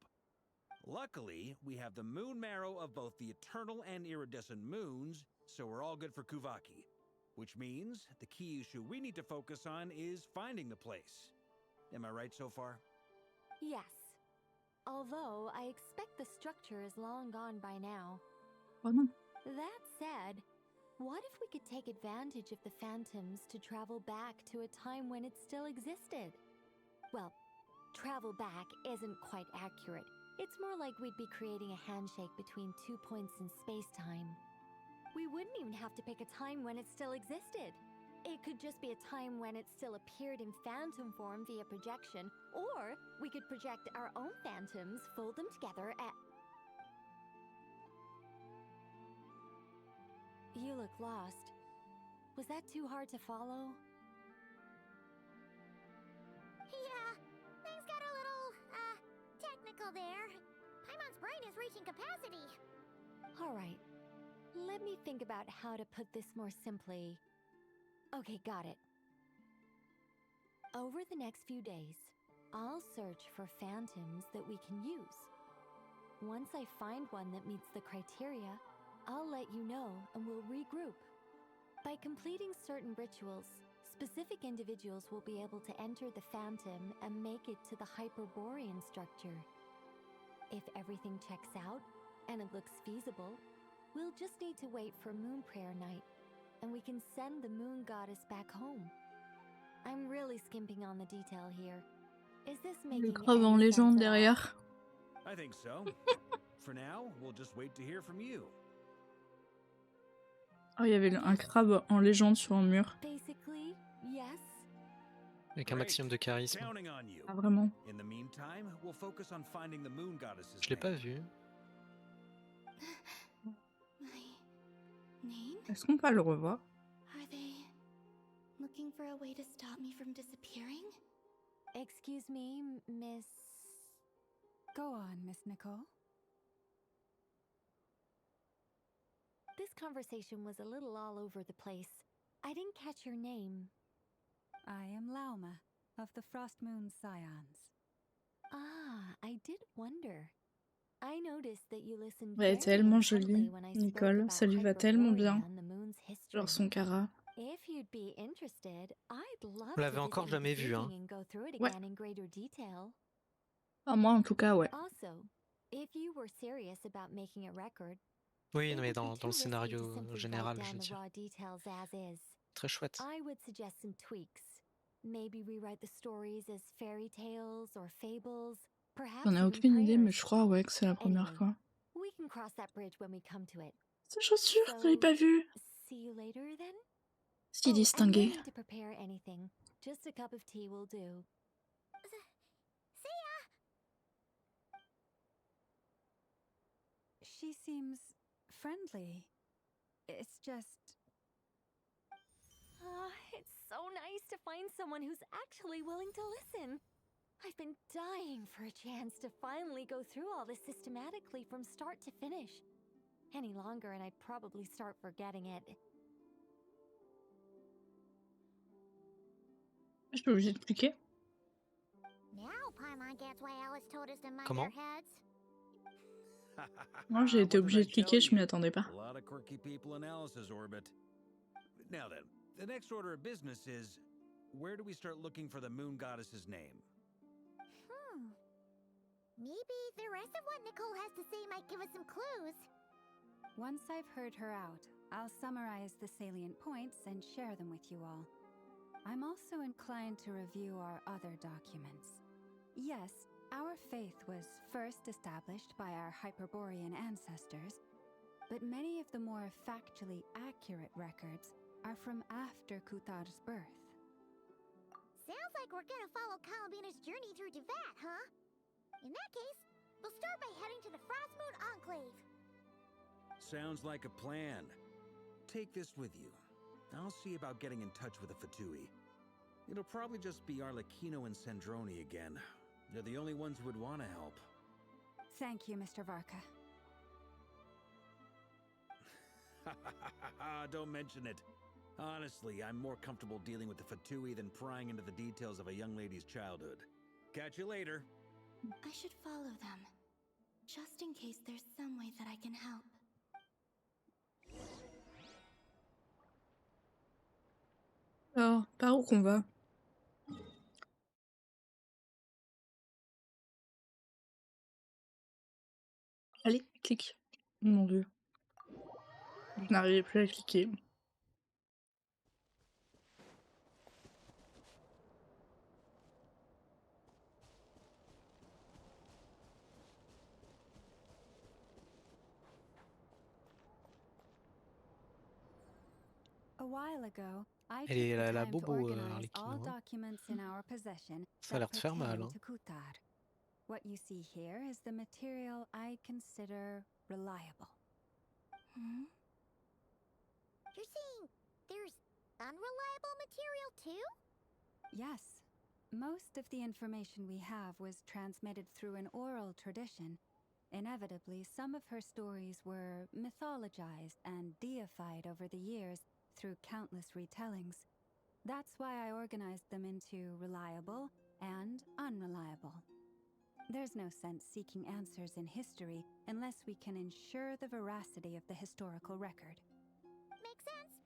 Luckily, we have the moon marrow of both the eternal and iridescent moons, so we're all good for Kuvaki. Which means the key issue we need to focus on is finding the place. Am I right so far? Yes. Although I expect the structure is long gone by now. Oh non. That said, what if we could take advantage of the phantoms to travel back to a time when it still existed? Well, travel back isn't quite accurate. It's more like we'd be creating a handshake between 2 points in space-time. We wouldn't even have to pick a time when it still existed. It could just be a time when it still appeared in phantom form via projection, or we could project our own phantoms, fold them together, and... You look lost. Was that too hard to follow? Yeah, things got a little, technical there. Paimon's brain is reaching capacity. All right. Let me think about how to put this more simply. Okay, got it. Over the next few days, I'll search for phantoms that we can use. Once I find one that meets the criteria, I'll let you know and we'll regroup. By completing certain rituals, Specific individuals will be able to enter the Phantom and make it to the Hyperborean structure. If everything checks out, and it looks feasible, we'll just need to wait for Moon Prayer Night, and we can send the Moon Goddess back home. I'm really skimping on the detail here. Is this Le making crabe en any légende sense at all? derrière. I think so. For now, we'll just wait to hear from you. Oh, il y avait un crabe en légende sur un mur. Basically, yes. Avec un maximum de charisme. Counting on you. Ah, vraiment? In the meantime, we'll focus on finding the Moon Goddess's Je l'ai pas name. vu. Name? Est-ce qu'on peut le revoir? Are they looking for a way to stop me from disappearing? Excuse me, Miss... Go on, Miss Nicole. This conversation was a little all over the place. I didn't catch your name. I am Lauma, of the Frost Moon Scions. Ah, I did wonder. I noticed that you listened Elle est very tellement intently jolie, when I spoke Nicole. about Ça lui va tellement bien. Hyperborea and the moon's history. Genre son cara. If you'd be interested, I'd love On l'avait to encore visit your jamais vu, hein. digging and go through it Ouais. again in greater detail. Ah, moi, en tout cas, ouais. Also, if you were serious about making a record, Oui, it mais would be dans too le risky to scénario simply général, write je down veux the dire. raw details as is. Très chouette. I would suggest some tweaks. Maybe rewrite the stories as fairy tales or fables, perhaps J'en ai even aucune idée, mais prayers. je crois, ouais, que c'est la première Anyway, fois. we can cross that bridge when we come to it. Ces chaussures, So, j'avais pas vu. see you later then? Si Oh, and no distingué. need to prepare anything. Just a cup of tea will do. See ya! She seems friendly. It's just... It's so nice to find someone who's actually willing to listen. I've been dying for a chance to finally go through all this systematically from start to finish. Any longer and I'd probably start forgetting it. Je suis obligée de cliquer. Now Paimon gets why Alice told us to mind Comment? our heads. Moi, j'ai été What did obligée I de cliquer, tell je m'y you? attendais pas. A lot of quirky people in Alice's orbit. Now then, the next order of business is, where do we start looking for the Moon Goddess's name? Maybe the rest of what Nicole has to say might give us some clues. Once I've heard her out, I'll summarize the salient points and share them with you all. I'm also inclined to review our other documents. Yes, our faith was first established by our Hyperborean ancestors, but many of the more factually accurate records are from after Kuthar's birth. Sounds like we're gonna follow Kalabina's journey through Devat, huh? In that case, we'll start by heading to the Frostmoon Enclave. Sounds like a plan. Take this with you. I'll see about getting in touch with the Fatui. It'll probably just be Arlecchino and Sandroni again. They're the only ones who would want to help. Thank you, Mr. Varka. Don't mention it. Honestly, I'm more comfortable dealing with the Fatui than prying into the details of a young lady's childhood. Catch you later. I should follow them, just in case there's some way that I can help. Alors, par où qu'on va? Allez, clique. Mon dieu. Je n'arrivais plus à cliquer. A while ago, I Elle est took the la time to bobo, organize all Arlecchino, hein. documents in our possession Ça a that l'air de faire mal, pertain hein. to Kuthar. What you see here is the material I consider reliable. You're saying there's unreliable material too? Yes. Most of the information we have was transmitted through an oral tradition. Inevitably, some of her stories were mythologized and deified over the years through countless retellings. That's why I organized them into reliable and unreliable. There's no sense seeking answers in history unless we can ensure the veracity of the historical record. Makes sense.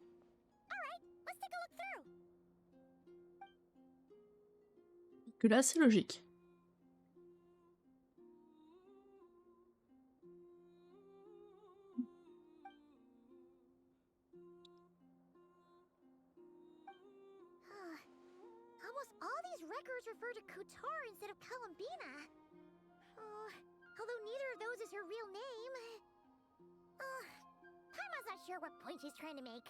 Alright, let's take a look through. Jusque-là, c'est logique. Almost all these records refer to Kutar instead of Columbina. Oh, although neither of those is her real name. Paimon's not sure what point she's trying to make.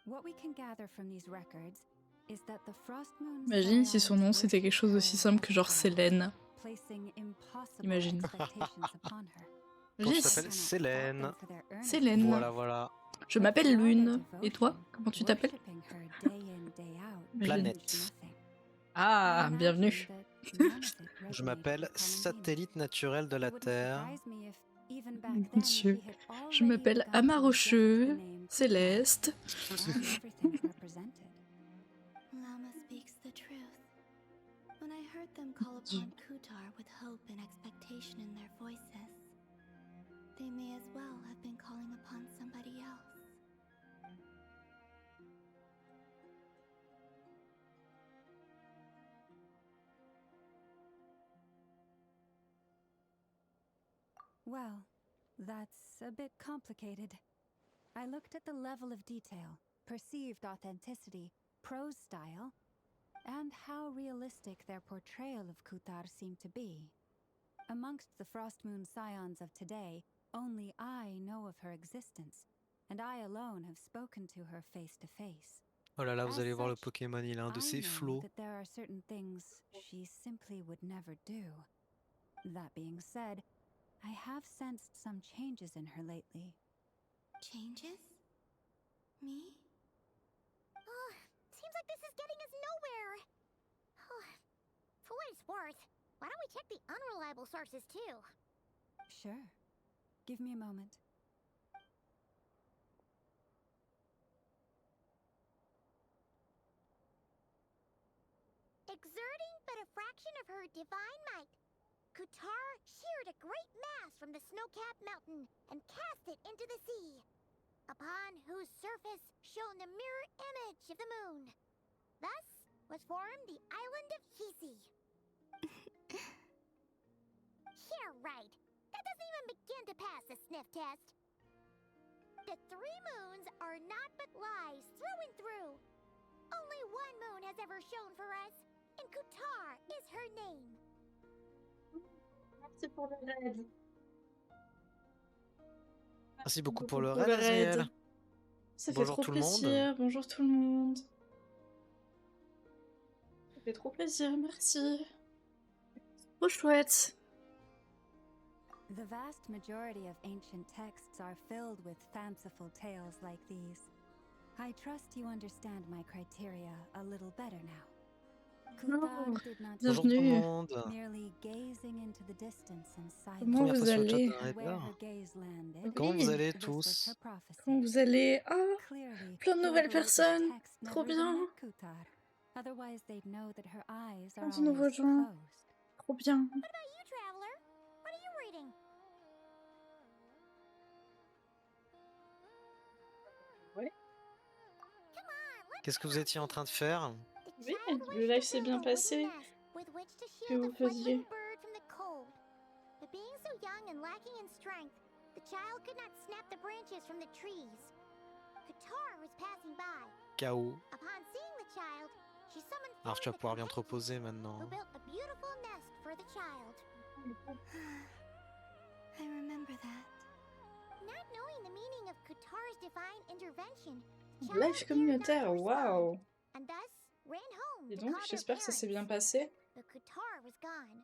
What we can gather from these records is that the Frost Moon Imagine si son nom c'était quelque chose aussi simple que genre Célène. placing impossible Imagine. expectations upon her. Comment tu Yes. t'appelles? Célène. Célène. Voilà, voilà. Je m'appelle Lune. Et toi? Comment tu t'appelles? Planète. Ah, bienvenue. Je m'appelle Satellite naturel de la Terre. Mon Dieu. Je m'appelle Amarocheux, Céleste. Llama speaks the truth. When I heard them call upon Kutar with hope and expectation in their voices, they may as well have been calling upon somebody else. Well, that's a bit complicated. I looked at the level of detail, perceived authenticity, prose style, and how realistic their portrayal of Kutar seemed to be. Amongst the Frostmoon scions of today, only I know of her existence, and I alone have spoken to her face to face. Oh là là, vous As allez voir le such, Pokémon, il a un de I ses know flots. that there are certain things she simply would never do. That being said, I have sensed some changes in her lately. Changes? Me? Oh, seems like this is getting us nowhere. Oh, for what it's worth, why don't we check the unreliable sources too? Sure. Give me a moment. Exerting but a fraction of her divine might, Kutar sheared a great mass from the snow-capped mountain and cast it into the sea, upon whose surface shone the mirror image of the moon. Thus was formed the island of Hisi. Yeah, right. That doesn't even begin to pass the sniff test. The three moons are not but lies through and through. Only one moon has ever shone for us, and Kutar is her name. Merci pour le raid. Merci beaucoup pour le Pour raid, le raid. Azriel. Ça fait Bonjour trop tout le monde. plaisir. Bonjour tout le monde. Ça fait trop plaisir, merci. Trop chouette. The vast majority of ancient texts are filled with fanciful tales like these. I trust you understand my criteria a little better now. Kutar did not Bonjour tout le Bienvenue. monde. merely gazing into the distance in silence. Comment Première vous fois sur le chat allez? d'un And where raideur. her gaze landed, Comment vous Oui. allez this was tous? her prophecy. Comment vous allez? Ah, Clearly, plein de nouvelles whoever wrote this personnes. text Trop never even bien. met Kutar. Otherwise, they'd know that her eyes are Plein de nouveaux always gens. closed. Trop bien. What about you, Traveler? What are you reading? Ouais. Qu'est-ce que vous étiez en train de faire? Oui, le live s'est bien passé. With which to Que shield vous the fledgling faisiez? bird from the cold. But being so young and lacking in strength, the child could not snap the branches from the trees. Kutar was passing by. KO. Upon seeing the child, she summoned Alors tu vas forth pouvoir a bien te reposer maintenant. who built a beautiful nest for the child. I remember that. Not knowing the meaning of Kutar's divine intervention, the child Live communautaire, waouh. and thus ran home Et to donc, call their j'espère que ça s'est parents. bien passé. But Kutar was gone.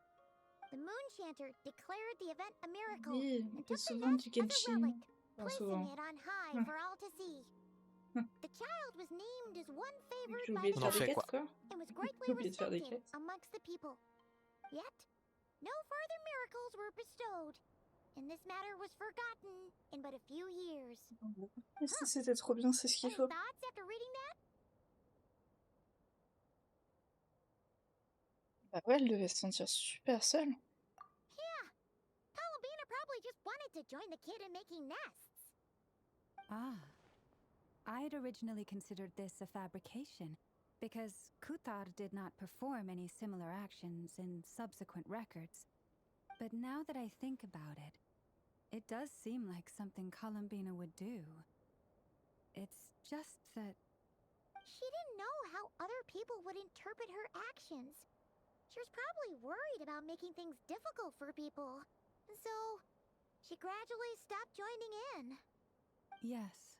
The moon chanter declared the event a miracle Oui, on and fait took the souvent nest du as a Genshin. relic, Enfin, placing souvent. it on high Hum. for all to see. The child was named as one favored J'ai by oublié the de On en faire des fait quêtes, quoi? quoi. and was greatly J'ai oublié de faire des respected quêtes. amongst the people. Yet, no further miracles were bestowed, and this matter was forgotten in but a few years. Mais si c'était trop bien, c'est ce qu'il Any faut. thoughts after reading that? Bah ouais, elle devait se sentir super seule. Yeah, Columbina probably just wanted to join the kid in making nests. Ah. I'd originally considered this a fabrication, because Kuthar did not perform any similar actions in subsequent records. But now that I think about it, it does seem like something Columbina would do. It's just that... She didn't know how other people would interpret her actions. She was probably worried about making things difficult for people. So, she gradually stopped joining in. Yes.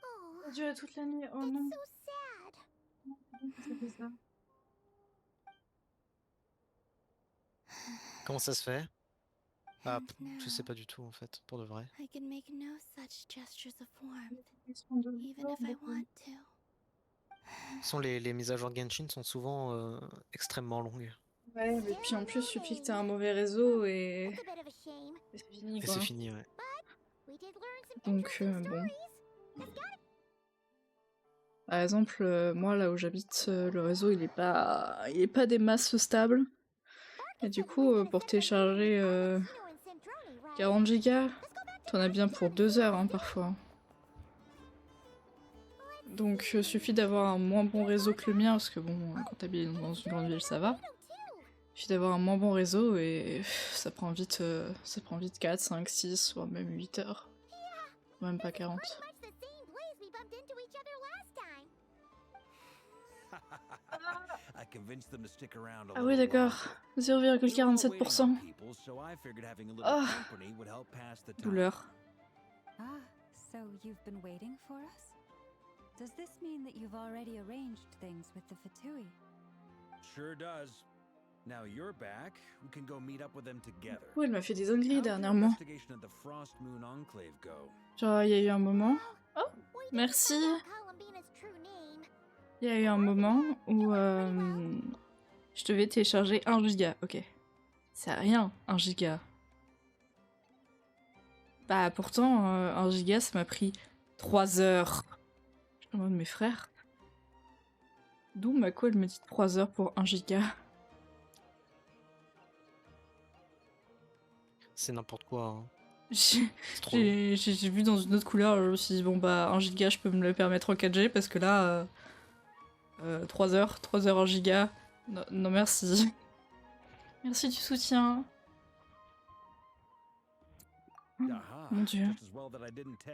Oh, Ça a duré toute la nuit, oh that's non. so sad. Ça fait ça. Comment ça se fait? Ah, je sais pas du tout en fait, pour de vrai. I can make no such gestures of warmth, even if I want to. Les mises à jour de Genshin sont souvent extrêmement longues. Ouais, et puis en plus, il suffit que t'aies un mauvais réseau et c'est fini Et quoi. c'est fini, ouais. Donc bon. Par exemple, moi là où j'habite, le réseau il est pas des masses stables. Et du coup, pour télécharger 40 gigas, t'en as bien pour 2 heures hein, parfois. Donc suffit d'avoir un moins bon réseau que le mien, parce que bon, quand t'habites dans une grande ville ça va. Il suffit d'avoir un moins bon réseau et ça prend vite 4, 5, 6, voire même 8 heures. Même pas 40. Ah oui d'accord, 0,47%. Ah, douleur. Ah, so you've been waiting for us? Does this mean that you've already arranged things with the Fatui? Sure does. Now you're back, we can go meet up with them together. Oh, elle m'a fait des dingueries dernièrement. Investigation of the Frost Moon Enclave go. Genre, il y a eu un moment... Oh, merci. Il y a eu un moment où je devais télécharger 1 giga. Ok. C'est rien, 1 giga. Bah pourtant, 1 giga, ça m'a pris 3 heures. Je suis en mode, mes frères. D'où Mako, elle me dit 3 heures pour 1 giga. C'est n'importe quoi. Hein. J'ai vu dans une autre couleur, je me suis dit, bon bah 1 giga, je peux me le permettre en 4G, parce que là... 3 heures 1 giga. Non, non merci. Merci du soutien. Oh, mon dieu.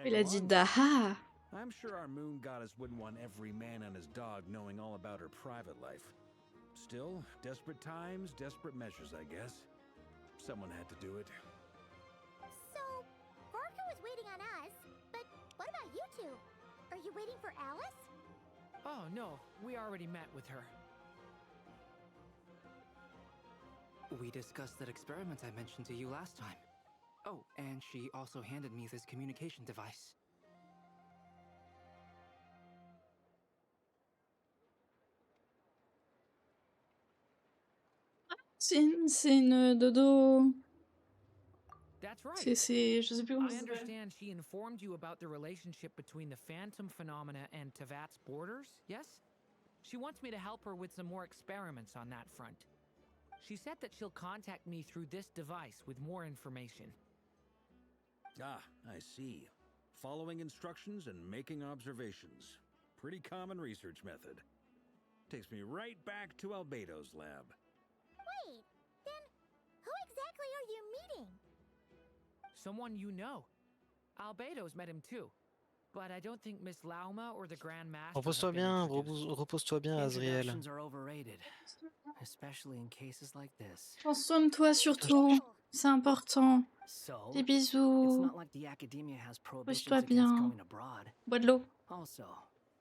Il a dit Daha. I'm sure our moon goddess wouldn't want every man and his dog knowing all about her private life. Still, desperate times, desperate measures, I guess. Someone had to do it. So, Varka was waiting on us, but what about you two? Are you waiting for Alice? Oh, no. We already met with her. We discussed that experiment I mentioned to you last time. Oh, and she also handed me this communication device. C'est une dodo. That's right. Je sais plus comment I ça s'appelle. understand she informed you about the relationship between the phantom phenomena and Tevat's borders, yes? She wants me to help her with some more experiments on that front. She said that she'll contact me through this device with more information. Ah, I see. Following instructions and making observations. Pretty common research method. Takes me right back to Albedo's lab. Wait, then who exactly are you meeting? Someone you know. Albedo's met him too. But I don't think Miss Lauma or the Grand Master Repose-toi have been bien, introduced. repose-toi bien, Azriel. Introductions are overrated, especially in cases like this. Prends soin de toi surtout. C'est important. So, Des it's bisous. not like the academia has prohibitions Repose-toi against bien. going abroad. Bois de l'eau. Also,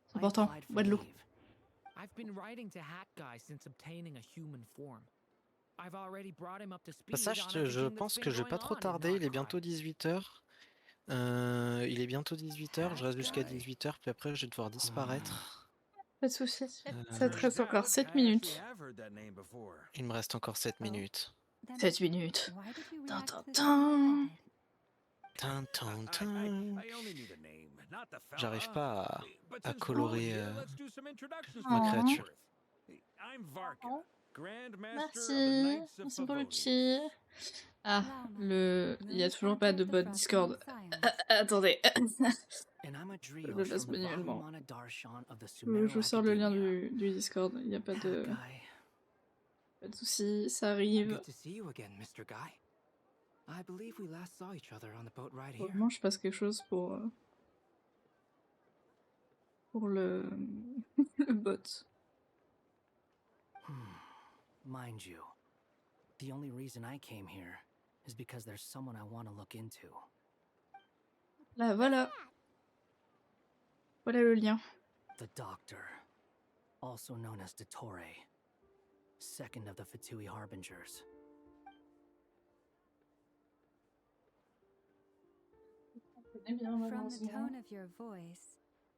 C'est important. Bois de l'eau. I've been writing to Hat Guy since obtaining a human form. I've already brought him up to speed Passage, on je everything that's pense been que je vais going pas trop on in tarder, il est Notcry. bientôt 18h. Il est bientôt 18h, je reste jusqu'à 18h, puis après je vais devoir disparaître. Pas de soucis. Ça te reste encore 7 minutes. Il me reste encore 7 minutes. 7 minutes. Tintin. Tintin. J'arrive pas à colorer ma créature. I'm Varka, Grand Master of the Merci. Knights of Merci pour le Favonius. petit. Ah, il y a toujours pas de bot Discord. Attendez. And I'm a Je Drios le laisse from the manuellement. Bahumana Darshan of the Je Sumeru sors le lien Academia. du Discord, il n'y a pas de... Guy. Pas de soucis, ça arrive. Good to see you again, Mr. Guy. I believe we last saw each other on the boat right here. Vraiment, je passe quelque chose pour le... le bot. Mind you, the only reason I came here is because there's someone I want to look into. Là, voilà. Voilà le lien. The Doctor, also known as Dottore, second of the Fatui Harbingers. From the tone of your voice,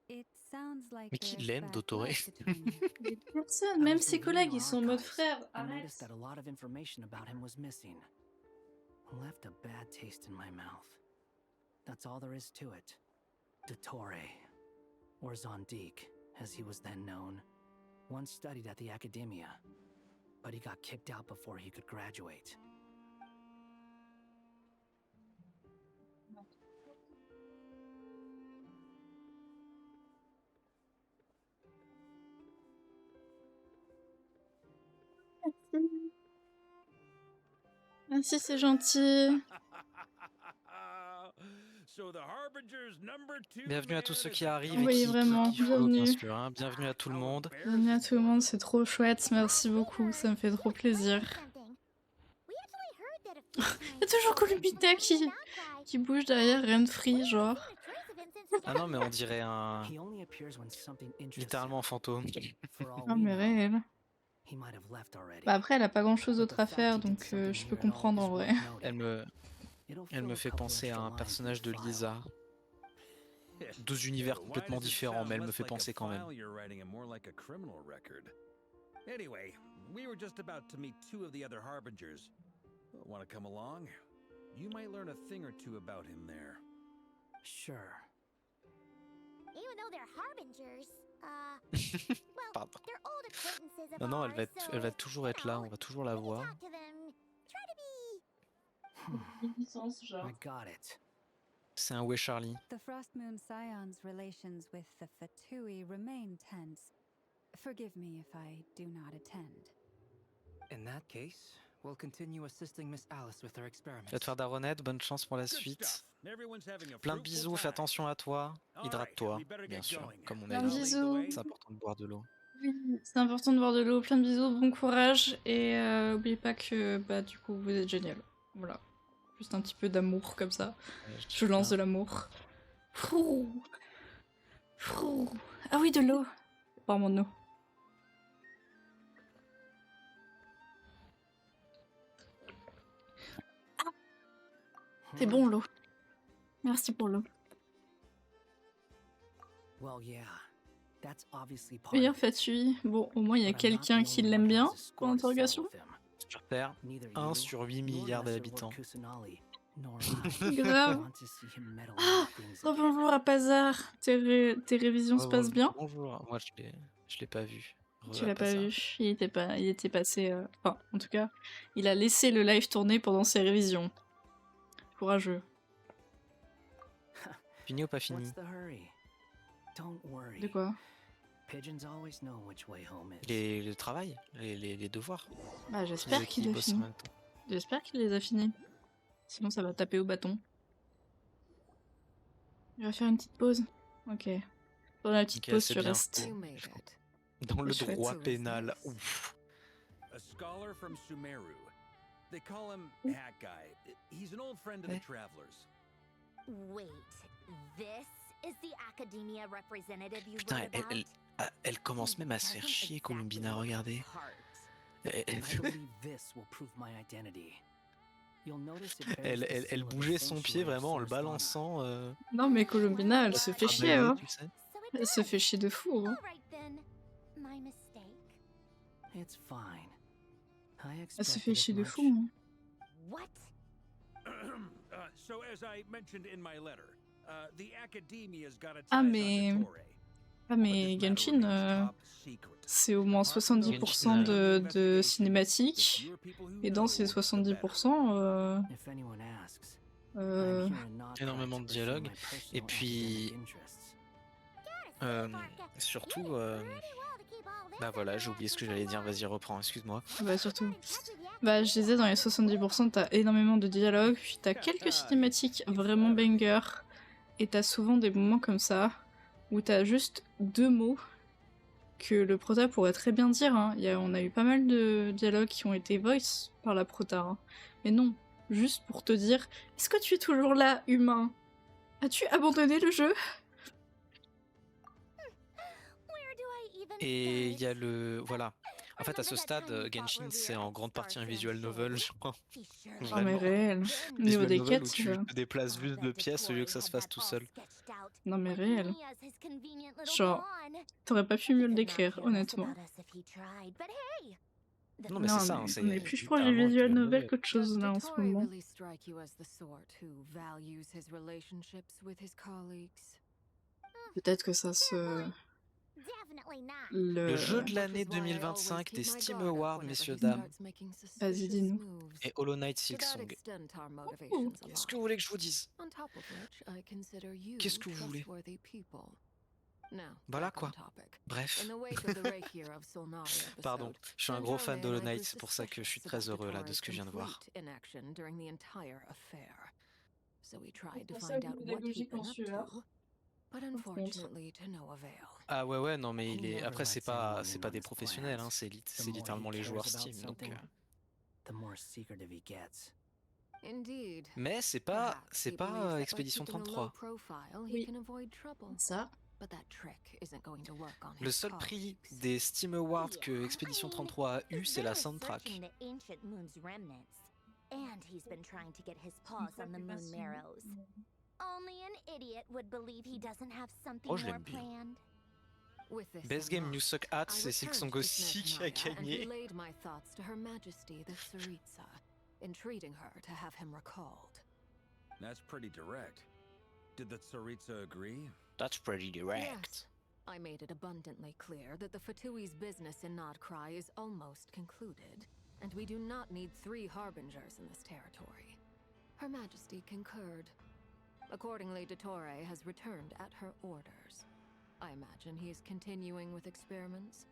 it sounds like Mais qui there's l'aime, bad Dottore? blood between you. Personne, même ses collègues, ils sont en mode frère. I Arrête. noticed that a lot of information about him was missing. Left a bad taste in my mouth. That's all there is to it. Dottore, or Zondique, as he was then known, once studied at the Academia, but he got kicked out before he could graduate. Merci, c'est gentil. So the Harbinger's number 2 Bienvenue à tous ceux qui arrivent Oui, et vraiment, qui follow, bienvenue. bien sûr. Hein. Bienvenue à tout le monde. Bienvenue à tout le monde, c'est trop chouette, merci beaucoup, ça me fait trop plaisir. Il y a toujours Columbita qui bouge derrière Renfree, genre. Ah non, mais on dirait un... littéralement un fantôme. Ah, mais réel. Bah après, elle a pas grand chose d'autre à faire, donc je peux comprendre en vrai. Elle me fait penser à un personnage de Lisa. Deux univers complètement différents, mais elle me fait penser quand même. Anyway, we were just about to meet 2 of the other Harbingers. Want to come along? You might learn a thing or two about him there. Sure. Even though they're Harbingers, well, Pardon. they're old acquaintances of Non, non, ours, elle va toujours être là, on va toujours la voir. talk to them. Try to be I got it. C'est un ouais Charlie. The Frostmoon Scion's relations with the Fatui remain tense. Forgive me if I do not attend. In that case, we'll continue assisting Miss Alice with her experiments. Tu vas te faire daronette, bonne chance pour la suite. Plein de bisous, fais attention à toi. Hydrate-toi, bien sûr, comme on a Plein de dit. bisous. C'est important de boire de l'eau. Oui, c'est important de boire de l'eau, plein de bisous, bon courage, et oubliez pas que, bah du coup, vous êtes génial. Voilà. Juste un petit peu d'amour, comme ça. Je lance de l'amour. Frou. Frou. Ah oui, de l'eau. Pardon, de l'eau. C'est bon l'eau. Merci pour l'eau. Well, yeah. That's obviously part Meilleur of it. Fatui. Bon, au moins il y a quelqu'un qui l'aime bien, pour l'interrogation. Sur Terre, 1 sur 8 milliards d'habitants. Grave. Ah, bonjour à Pazar. Tes révisions se passent bien? Bonjour, moi je l'ai pas vu. Tu l'as pas vu, il était passé... Enfin, en tout cas, il a laissé le live tourner pendant ses révisions. Courageux. Fini ou pas fini? What's the hurry? Don't worry. De quoi? Pigeons always know which way home is. Le travail, les devoirs. Bah j'espère qu'il les finit. J'espère qu'il les a finis. Sinon ça va taper au bâton. Il va faire une petite pause. Ok. Pendant la petite Ok, pause, c'est tu bien. restes. Dans le Chouette. droit pénal. Ouf. A scholar from Sumeru. They call him Hat Guy. He's an old friend of the travelers. Wait, this is the Academia representative you Putain, wrote about? elle commence même à se faire chier, Columbina, regardez. I believe this will prove my identity. You'll notice it bears the Elle seal of the bougeait son pied sanctuary of vraiment en le Sir's honor. balançant. Non mais Columbina, elle se fait chier, hein. Tu sais. Elle se fait chier de fou, hein. Alright then, my mistake. It's fine. I Elle se expected fait it chier de much. fou, hein. What? So as I mentioned in my letter, the Academia's got its Ah eyes mais... on Dottore. Ah mais Genshin, c'est au moins 70% de cinématique, et dans ces 70%, If anyone asks, Énormément de dialogue. Et puis surtout, bah voilà, j'ai oublié ce que j'allais dire. Vas-y, reprends. Excuse-moi. Bah surtout. Bah je disais dans les 70% t'as énormément de dialogue, puis t'as quelques cinématiques vraiment banger, et t'as souvent des moments comme ça où t'as juste 2 mots que le prota pourrait très bien dire. Hein. On a eu pas mal de dialogues qui ont été voice par la prota. Hein. Mais non, juste pour te dire, est-ce que tu es toujours là, humain? As-tu abandonné le jeu? Et il y a le... Voilà. En fait, à ce stade, Genshin, c'est en grande partie un visual novel, je crois. Oh mais Vraiment. réel. Au niveau Visual des novel où quêtes... tu te déplaces juste de pièces au lieu que ça se fasse tout seul. Non mais réel. Genre, t'aurais pas pu mieux le décrire, honnêtement. Non mais c'est ça, hein, on est plus proche du littéralement un visual visual novel novel. qu'autre chose là en ce moment. Really strike you as the sort who values his relationships with his colleagues? Peut-être que ça se... Le jeu de l'année 2025 des Steam Awards, messieurs, dames. Vas-y, dis-nous. Et Hollow Knight Silksong. Qu'est-ce que vous voulez que je vous dise? Qu'est-ce que vous voulez? Voilà quoi. Bref. Pardon, je suis un gros fan d'Hollow Knight, c'est pour ça que je suis très heureux là de ce que je viens de voir. Ah ouais, non mais il est... Après c'est pas des professionnels, hein, c'est littéralement les joueurs Steam, donc... Mais c'est pas Expédition 33. Oui. Ça. Le seul prix des Steam Awards que Expédition 33 a eu, c'est la soundtrack. And he's been trying to get his paws on the moon marrows. Only an idiot would believe he doesn't have something Oh, je more l'aime bien. planned. Best Game New Suck Hat, c'est Silksong aussi qui a gagné. That's pretty direct. Did the Tsaritsa agree? That's pretty direct. Yes. I made it abundantly clear that the Fatui's business in Nodcry is almost concluded, and we do not need 3 harbingers in this territory. Her Majesty concurred. Accordingly, Dottore has returned at her orders. I imagine he is continuing with experiments,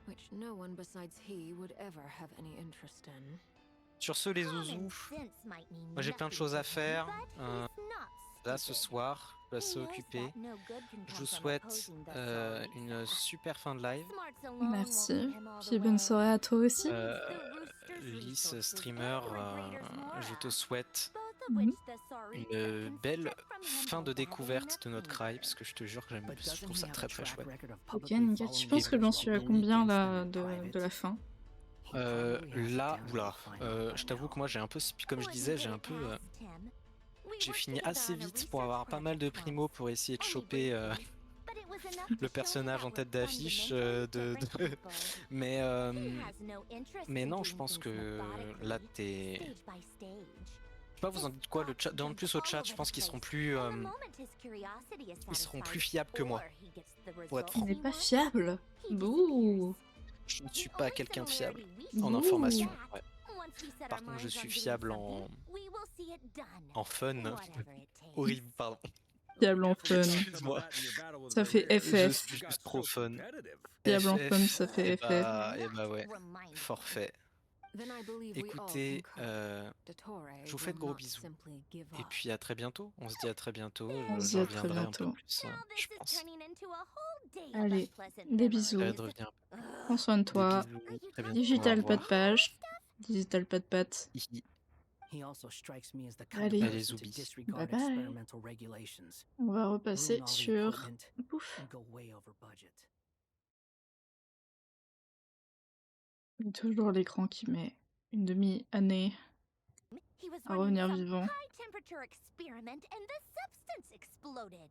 which no one besides he would ever have any interest in. Sur ce, les zouzous, moi j'ai plein de choses à faire. Là, ce soir, je suis assez occupé. Je vous souhaite une super fin de live. Merci. Puis bonne soirée à toi aussi. Lys, streamer, je te souhaite Mhm. une belle fin de découverte de notre cry, parce que je te jure que je trouve ça très très chouette. Ok, nickel. Tu penses que j'en suis à combien là de la fin? Là, oula, je t'avoue que moi j'ai un peu, comme je disais, j'ai fini assez vite pour avoir pas mal de primo pour essayer de choper le personnage en tête d'affiche mais non, je pense que là t'es... Je sais pas, vous en dites quoi, le chat, en plus au chat, je pense qu'ils seront plus fiables que moi, pour être franc. Il n'est pas fiable. Bouh. Je ne suis pas quelqu'un de fiable en information. Ouais. Par contre, je suis fiable en fun. Horrible, pardon. Fiable en fun. Excuse-moi. Ça fait FF. Je suis juste trop fun. Fiable en fun, ça fait FF. Et bah ouais, forfait. Écoutez, je vous fais de gros bisous. Et puis à très bientôt. On se dit à très bientôt. On se dit à très bientôt. Un peu plus, je pense. Allez, des bisous. Prends soin de toi. Digital pas de page. Digital pas de patte. Allez, bye bye. On va repasser sur... Pouf. Il y a toujours l'écran qui met une demi-année à revenir vivant. High-temperature experiment and the substance exploded.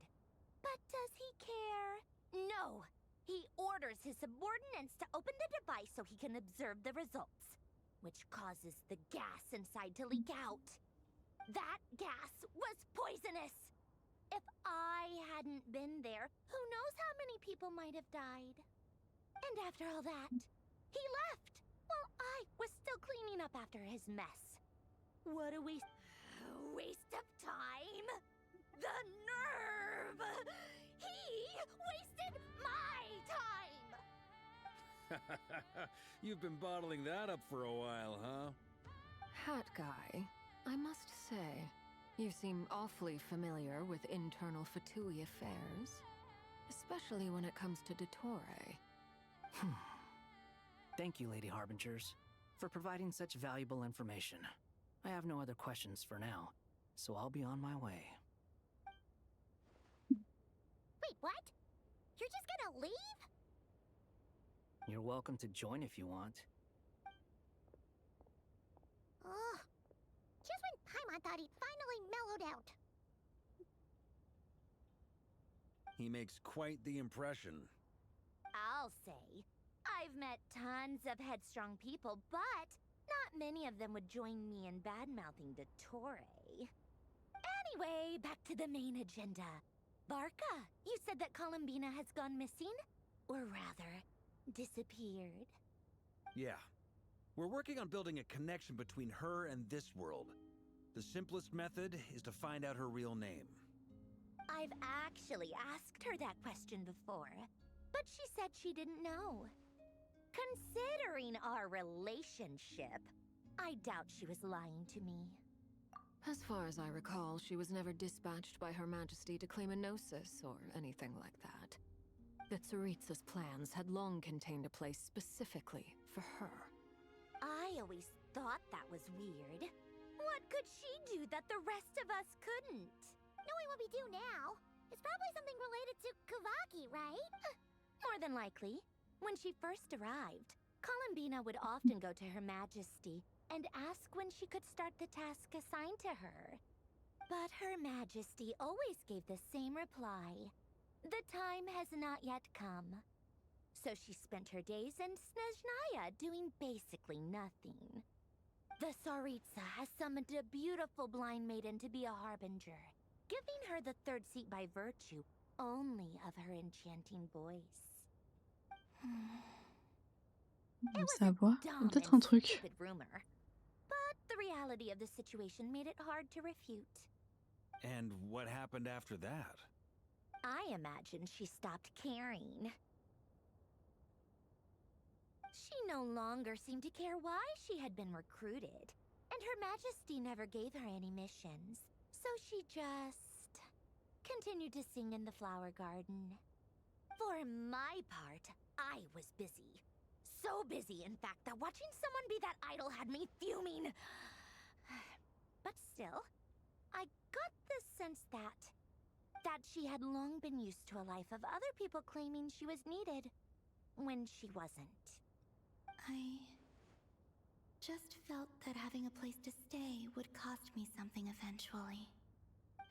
But does he care? No. He orders his subordinates to open the device so he can observe the results, which causes the gas inside to leak out. That gas was poisonous. If I hadn't been there, who knows how many people might have died. And after all that, he left while I was still cleaning up after his mess. What a waste of skip time? The nerve! He wasted my time! You've been bottling that up for a while, huh? Hat guy, I must say, you seem awfully familiar with internal Fatui affairs. Especially when it comes to Dottore. Thank you, Lady Harbingers, for providing such valuable information. I have no other questions for now, so I'll be on my way. Wait, what? You're just gonna leave? You're welcome to join if you want. Ugh. Just when Paimon thought he'd finally mellowed out. He makes quite the impression. I'll say. I've met tons of headstrong people, but not many of them would join me in bad-mouthing Dottore. Anyway, back to the main agenda. Barca, you said that Columbina has gone missing? Or rather, disappeared. Yeah. We're working on building a connection between her and this world. The simplest method is to find out her real name. I've actually asked her that question before, but she said she didn't know. Considering our relationship, I doubt she was lying to me. As far as I recall, she was never dispatched by Her Majesty to claim a gnosis or anything like that. The Tsaritsa's plans had long contained a place specifically for her. I always thought that was weird. What could she do that the rest of us couldn't? Knowing what we do now, it's probably something related to Kavaki, right? More than likely. When she first arrived, Columbina would often go to Her Majesty and ask when she could start the task assigned to her. But Her Majesty always gave the same reply. The time has not yet come. So she spent her days in Snezhnaya doing basically nothing. The Tsaritsa has summoned a beautiful blind maiden to be a harbinger, giving her the third seat by virtue only of her enchanting voice. It was a dumb peut-être un and truc. stupid rumor, but the reality of the situation made it hard to refute. And what happened after that? I imagine she stopped caring. She no longer seemed to care why she had been recruited, and Her Majesty never gave her any missions, so she just continued to sing in the flower garden. For my part, I was busy. So busy, in fact, that watching someone be that idol had me fuming. But still, I got the sense that she had long been used to a life of other people claiming she was needed when she wasn't. I just felt that having a place to stay would cost me something eventually.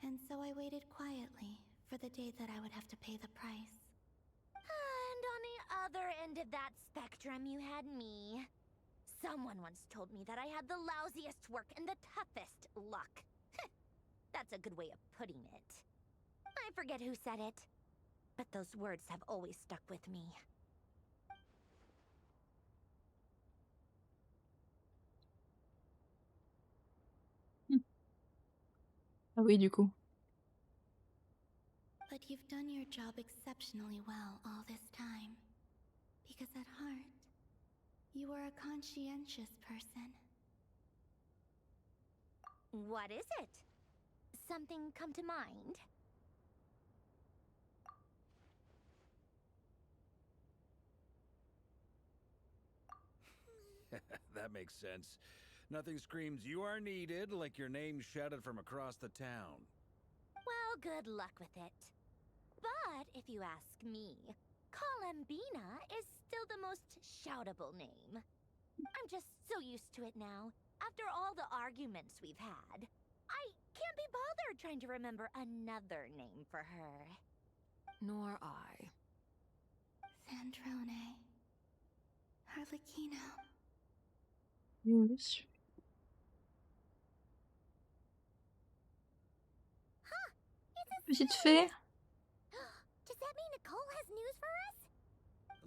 And so I waited quietly for the day that I would have to pay the price. And on the other end of that spectrum, you had me. Someone once told me that I had the lousiest work and the toughest luck. That's a good way of putting it. I forget who said it, but those words have always stuck with me. Ah oui, du coup. But you've done your job exceptionally well all this time. Because at heart, you are a conscientious person. What is it? Something come to mind? That makes sense. Nothing screams you are needed like your name shouted from across the town. Well, good luck with it. But if you ask me, Columbina is still the most shoutable name. I'm just so used to it now. After all the arguments we've had, I can't be bothered trying to remember another name for her. Nor I. Sandrone. Harlequino. Yes. Huh! Petite fée. Does that mean Nicole has news for us?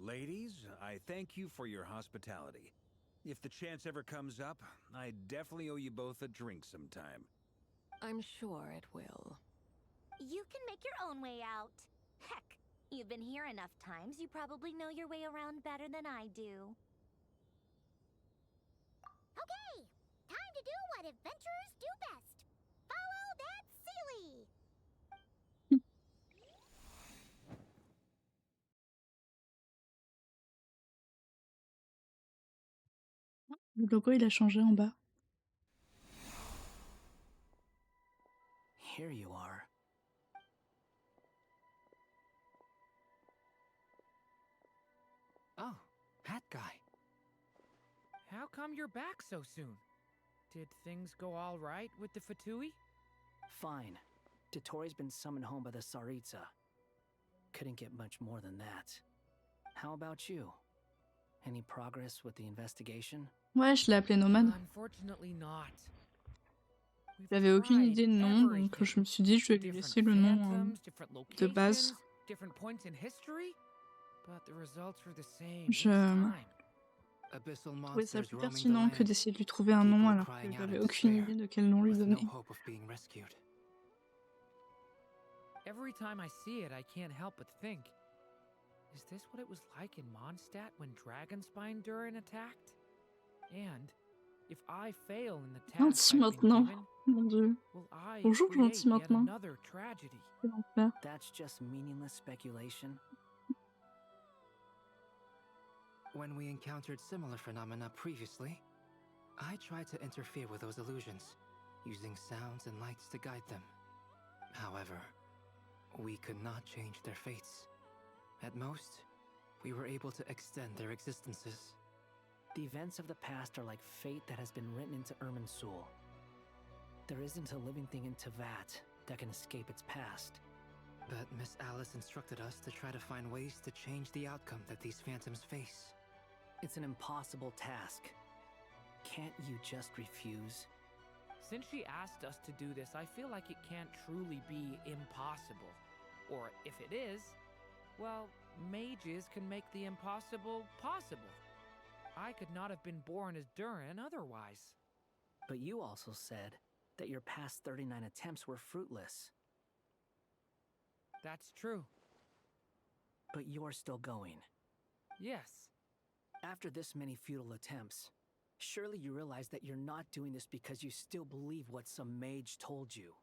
Ladies, I thank you for your hospitality. If the chance ever comes up, I definitely owe you both a drink sometime. I'm sure it will. You can make your own way out. Heck, you've been here enough times, you probably know your way around better than I do. Okay, time to do what adventurers do best. Follow that Sealy! Le logo, il a changé en bas. Here you are. Oh, that guy. How come you're back so soon? Did things go all right with the Fatui? Fine. Dotori's been summoned home by the Tsaritsa. Couldn't get much more than that. How about you? Any progress with the investigation? Ouais, je l'ai appelé nomade. Unfortunately not. J'avais aucune idée de nom, donc je me suis dit je vais lui laisser le nom de base. Different points in history, but the results were the same Je trouvais ça plus pertinent que d'essayer de lui trouver un nom alors que j'avais aucune idée de quel nom lui donner. Every time I see it, I can't help but think, is this what it was like in Mondstadt when Dragonspine Durin attacked? And if I fail in the task Gentil I've been maintenant, given, mon dieu. will I Bonjour create gentil yet maintenant. another tragedy? Quel enfer. That's just meaningless speculation. When we encountered similar phenomena previously, I tried to interfere with those illusions, using sounds and lights to guide them. However, we could not change their fates. At most, we were able to extend their existences. The events of the past are like fate that has been written into Irminsul. There isn't a living thing in Tevat that can escape its past. But Miss Alice instructed us to try to find ways to change the outcome that these phantoms face. It's an impossible task. Can't you just refuse? Since she asked us to do this, I feel like it can't truly be impossible. Or if it is, well, mages can make the impossible possible. I could not have been born as Durin otherwise. But you also said that your past 39 attempts were fruitless. That's true. But you're still going. Yes. After this many futile attempts, surely you realize that you're not doing this because you still believe what some mage told you.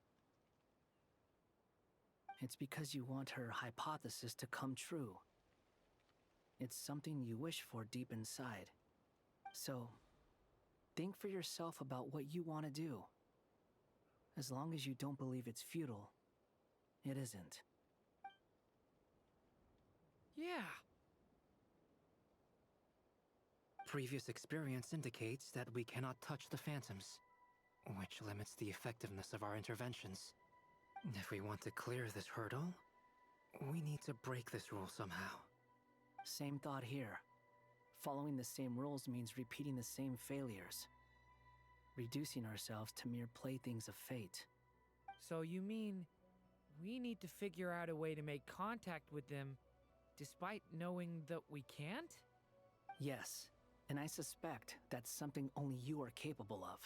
It's because you want her hypothesis to come true. It's something you wish for deep inside. So, think for yourself about what you want to do. As long as you don't believe it's futile, it isn't. Yeah. Previous experience indicates that we cannot touch the phantoms, which limits the effectiveness of our interventions. If we want to clear this hurdle, we need to break this rule somehow. Same thought here. Following the same rules means repeating the same failures. Reducing ourselves to mere playthings of fate. So you mean we need to figure out a way to make contact with them despite knowing that we can't? Yes, and I suspect that's something only you are capable of.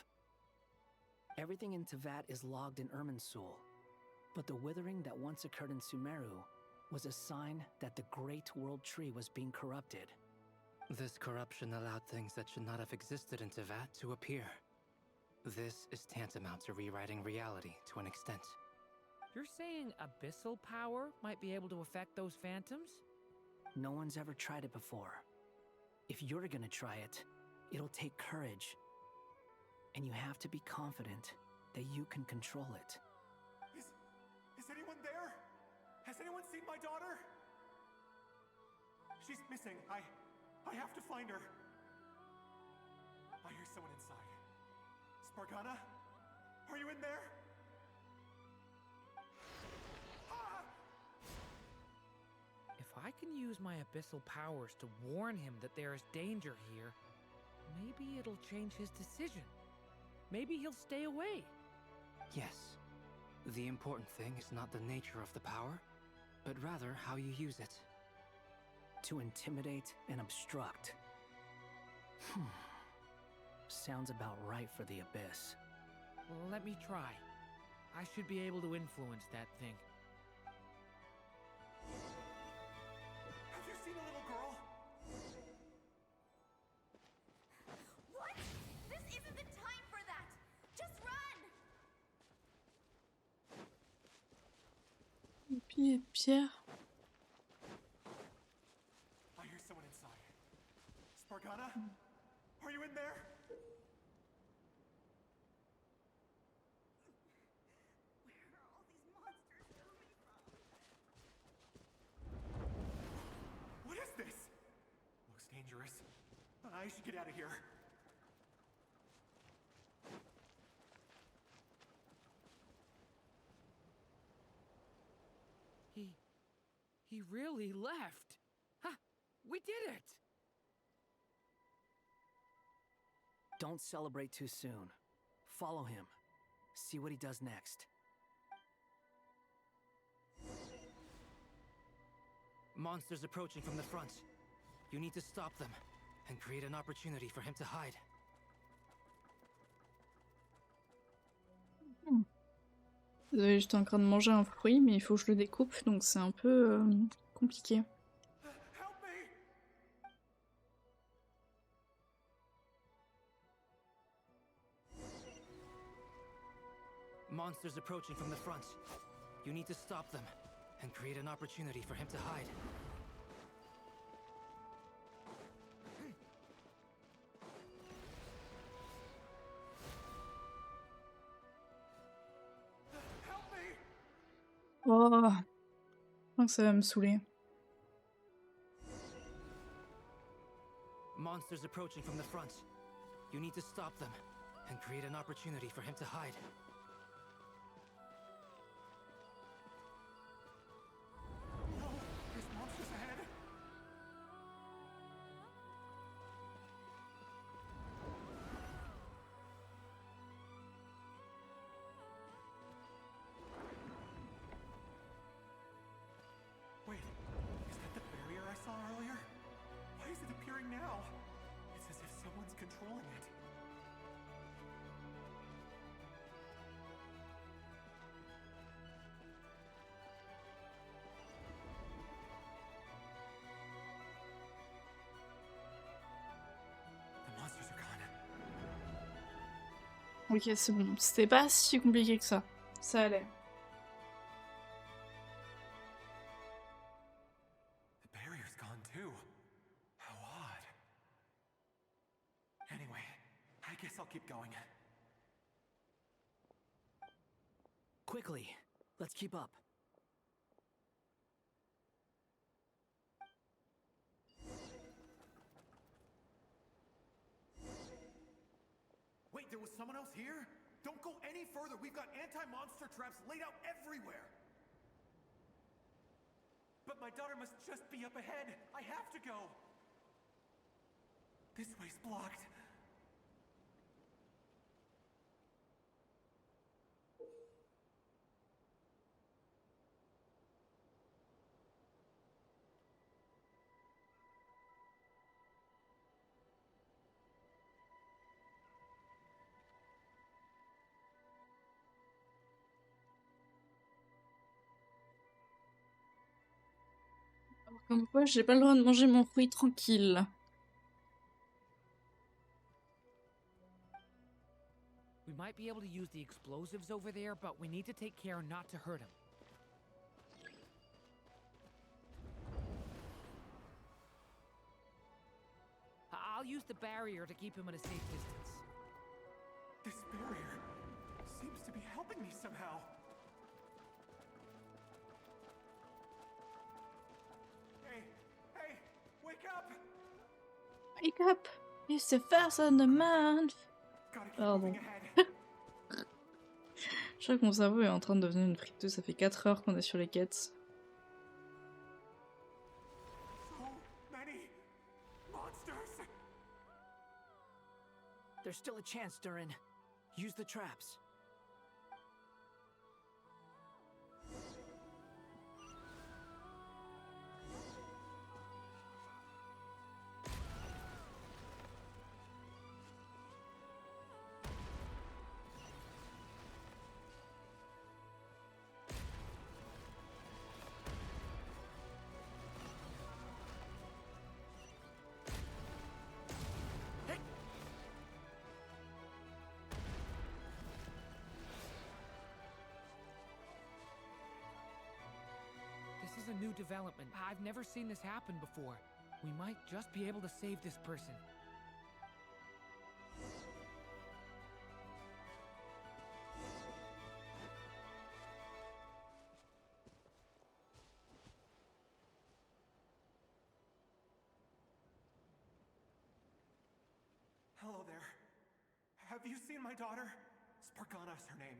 Everything in Tevat is logged in Irminsul, but the withering that once occurred in Sumeru was a sign that the Great World Tree was being corrupted. This corruption allowed things that should not have existed in Tevat to appear. This is tantamount to rewriting reality to an extent. You're saying abyssal power might be able to affect those phantoms? No one's ever tried it before. If you're gonna try it, it'll take courage. And you have to be confident that you can control it. Is anyone there? Has anyone seen my daughter? She's missing. I have to find her. I hear someone inside. Spargana? Are you in there? If I can use my abyssal powers to warn him that there is danger here, maybe it'll change his decision. Maybe he'll stay away. Yes. The important thing is not the nature of the power, but rather how you use it. To intimidate and obstruct. Sounds about right for the Abyss. Let me try. I should be able to influence that thing. Have you seen a little girl? What? This isn't the time for that! Just run! Et puis Pierre. I hear someone inside. Spargana? Are you in there? What is this? Looks dangerous. I should get out of here. He really left. Huh, we did it! Don't celebrate too soon. Follow him. See what he does next. Monsters approaching from the front. You need to stop them and create an opportunity for him to hide. Désolée, j'étais en train de manger un fruit, mais il faut que je le découpe, donc c'est un peu compliqué. Help me! Monsters approaching from the front. You need to stop them and create an opportunity for him to hide. Help me! Oh, je pense que ça va me saouler. Monsters approaching from the front. You need to stop them and create an opportunity for him to hide. No! There's monsters ahead! Wait, is that the barrier I saw earlier? Why is it appearing now? It's as if someone's controlling it. The monsters are gone. Ok, c'est bon. C'était pas si compliqué que ça. Ça allait. The barrier's gone too. How odd. Anyway, I guess I'll keep going. Quickly, let's keep up. Wait, there was someone else here? Don't go any further. We've got anti-monster traps laid out everywhere. But my daughter must just be up ahead. I have to go. This way's blocked. Comme quoi, j'ai pas le droit de manger mon fruit tranquille. We might be able to use the explosives over there, but we need to take care not to hurt him. I'll use the barrier to keep him at a safe distance. This barrier seems to be helping me somehow. Hey, hey, wake up! Wake up! It's the first of the month! Pardon. Je crois que mon cerveau est en train de devenir une friteuse. Ça fait 4 heures qu'on est sur les quêtes. So many monsters! There's still a chance, Durin. Use the traps. is a new development. I've never seen this happen before. We might just be able to save this person. Hello there. Have you seen my daughter? Spargana is her name.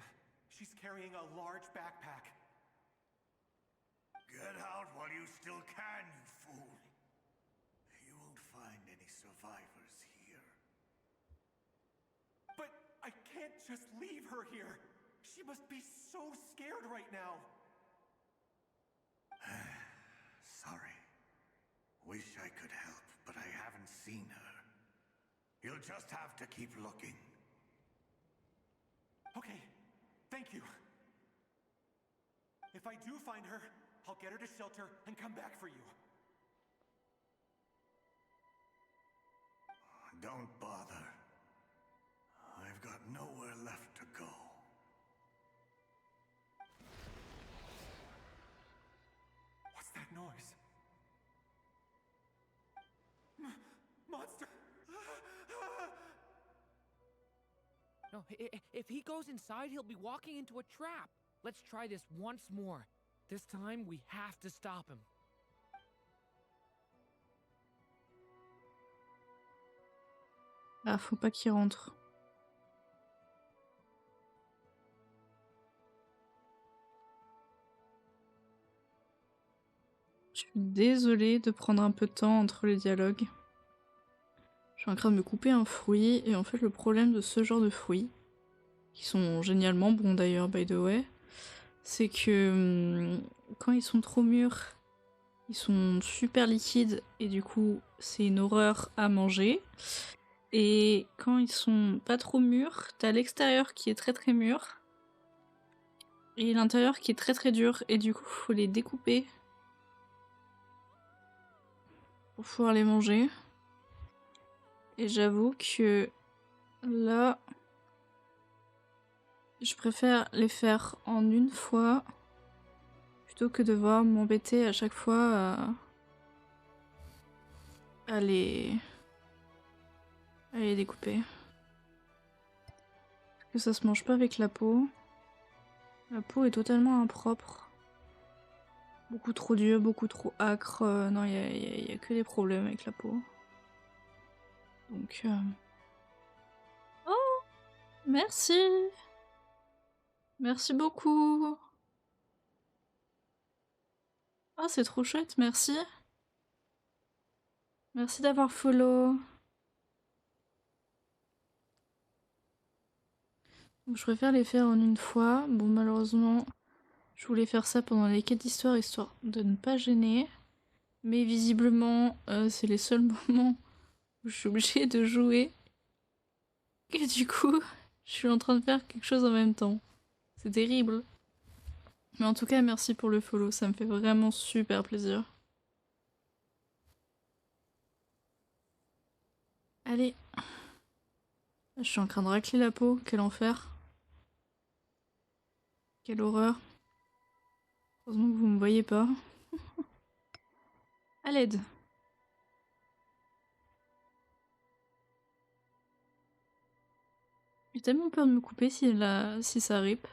She's carrying a large backpack. Get out while you still can, you fool. You won't find any survivors here. But I can't just leave her here. She must be so scared right now. Sorry. Wish I could help, but I haven't seen her. You'll just have to keep looking. Okay, thank you. If I do find her, I'll get her to shelter and come back for you. Don't bother. I've got nowhere left to go. What's that noise? Monster! No, if he goes inside, he'll be walking into a trap. Let's try this once more. This time, we have to stop him. Ah, faut pas qu'il rentre. Je suis désolée de prendre un peu de temps entre les dialogues. Je suis en train de me couper un fruit, et en fait le problème de ce genre de fruits, qui sont génialement bons d'ailleurs by the way, c'est que quand ils sont trop mûrs, ils sont super liquides et du coup c'est une horreur à manger. Et quand ils sont pas trop mûrs, t'as l'extérieur qui est très très mûr et l'intérieur qui est très très dur et du coup faut les découper pour pouvoir les manger. Et j'avoue que là, je préfère les faire en une fois plutôt que devoir m'embêter à chaque fois à les découper. Parce que ça se mange pas avec la peau. La peau est totalement impropre. Beaucoup trop dur, beaucoup trop acre. Non, y a que des problèmes avec la peau. Donc... Oh! Merci! Merci beaucoup! Oh, c'est trop chouette, merci! Merci d'avoir follow! Donc, je préfère les faire en une fois. Bon, malheureusement, je voulais faire ça pendant les quêtes d'histoire, histoire de ne pas gêner. Mais visiblement, c'est les seuls moments où je suis obligée de jouer. Et du coup, je suis en train de faire quelque chose en même temps. C'est terrible. Mais en tout cas, merci pour le follow, ça me fait vraiment super plaisir. Allez. Je suis en train de racler la peau, quel enfer. Quelle horreur. Heureusement que vous me voyez pas. À l'aide. J'ai tellement peur de me couper si ça rip.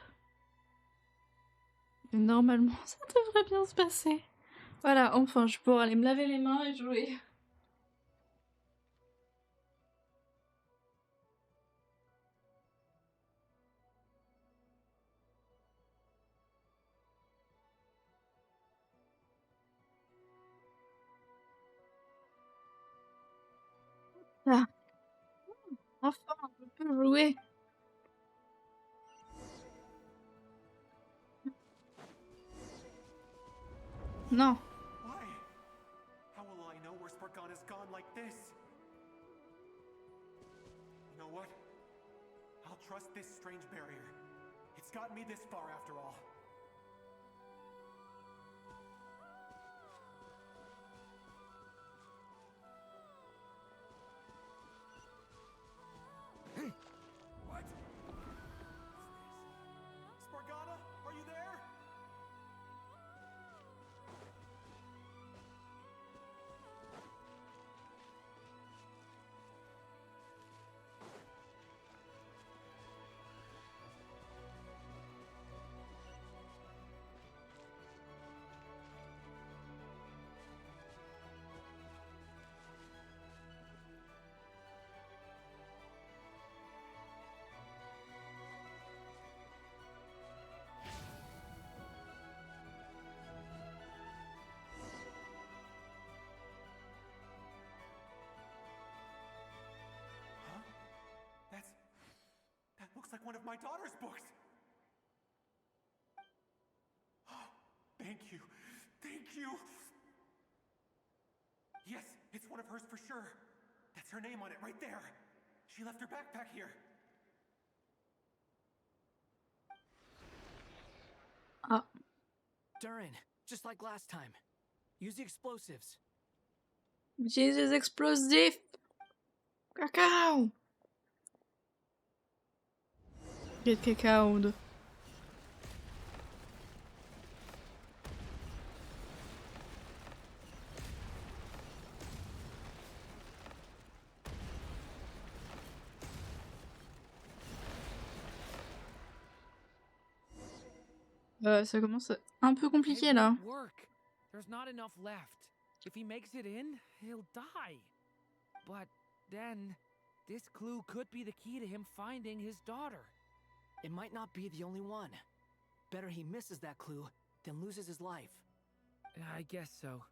Mais normalement, ça devrait bien se passer. Voilà, enfin, je pourrais aller me laver les mains et jouer. Ah. Enfin, je peux jouer. Non. Why? How will I know where Spargana's gone like this? You know what? I'll trust this strange barrier. It's gotten me this far after all. What? Spargana, are you there? like one of my daughter's books. Oh, thank you. Thank you. Yes, it's one of hers for sure. That's her name on it right there. She left her backpack here. Ah. Durin, just like last time. Use the explosives. Utilise les explosifs. Cacao. Get cacao. Ça commence un peu compliqué It là. won't work. There's not enough left. If he makes it in, he'll die. But then, this clue could be the key to him finding his daughter. It might not be the only one. Better he misses that clue than loses his life. I guess so.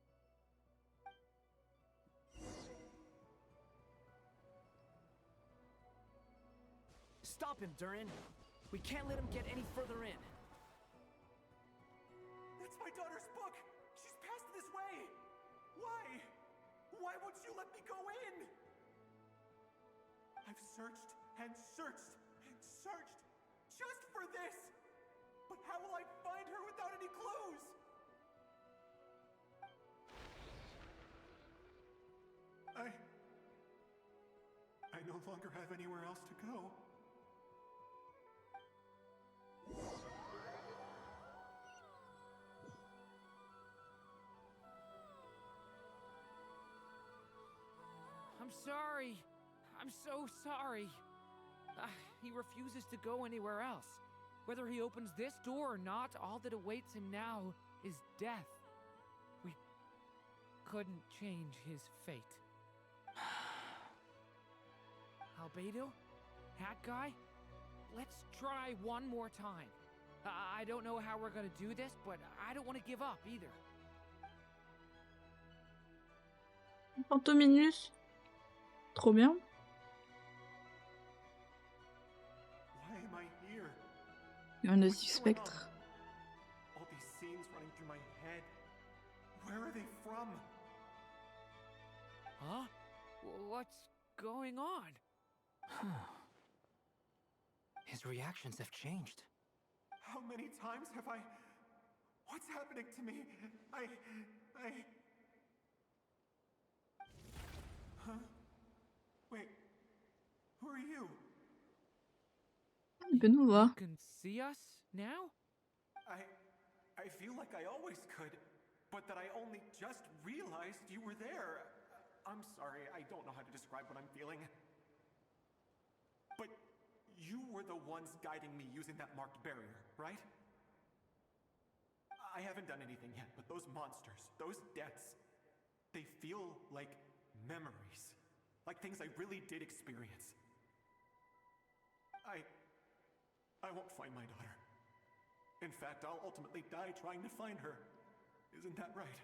Stop him, Durin. We can't let him get any further in. That's my daughter's book. She's passed this way. Why? Why won't you let me go in? I've searched and searched and searched just for this. But how will I find her without any clues? I no longer have anywhere else to go. I'm sorry. I'm so sorry. He refuses to go anywhere else. Whether he opens this door or not, all that awaits him now is death. We couldn't change his fate. Albedo? Hat guy? Let's try one more time. I don't know how we're gonna do this, but I don't want to give up either. Pantominus. Trop bien. Why am I here? Un nocif spectre. All these scenes running through my head. Where are they from? Huh? What's going on? His reactions have changed. How many times have I... What's happening to me? Huh? Wait, who are you? Il peut nous voir. You can see us now? I feel like I always could, but that I only just realized you were there. I'm sorry, I don't know how to describe what I'm feeling. But you were the ones guiding me using that marked barrier, right? I haven't done anything yet, but those monsters, those deaths, they feel like memories. Like things I really did experience. I won't find my daughter. In fact, I'll ultimately die trying to find her. Isn't that right?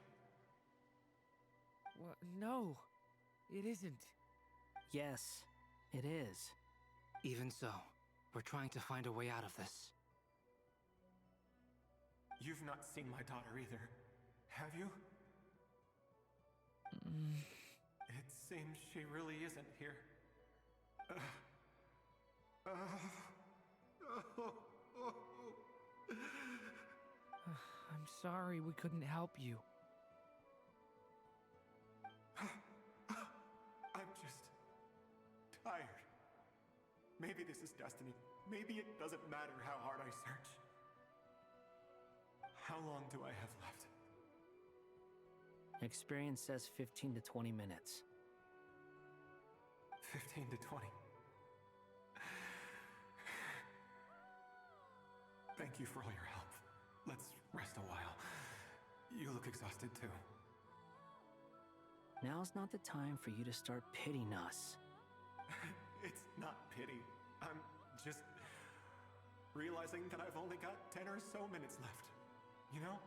Well, no, it isn't. Yes, it is. Even so, we're trying to find a way out of this. You've not seen my daughter either, have you? It seems she really isn't here. I'm sorry we couldn't help you. I'm just tired. Maybe this is destiny. Maybe it doesn't matter how hard I search. How long do I have left? Experience says 15 to 20 minutes. 15 to 20. Thank you for all your help. Let's rest a while. You look exhausted too. Now's not the time for you to start pitying us. It's not pity. I'm just realizing that I've only got 10 or so minutes left. You know?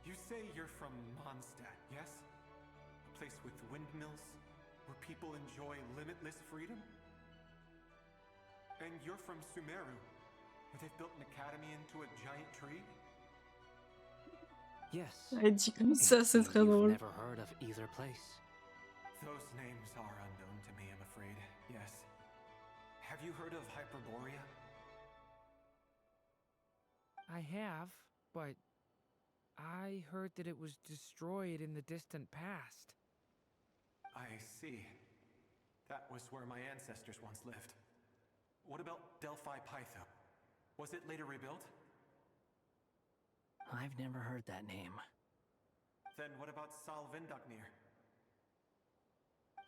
You say you're from Mondstadt, yes? place with windmills, where people enjoy limitless freedom? And you're from Sumeru, where they've built an academy into a giant tree? Yes. Elle dit comme ça, c'est très You've drôle. never heard of either place. Those names are unknown to me, I'm afraid. Yes. Have you heard of Hyperborea? I have, but I heard that it was destroyed in the distant past. I see. That was where my ancestors once lived. What about Delphi Pytho? Was it later rebuilt? I've never heard that name. Then what about Salvindagnir?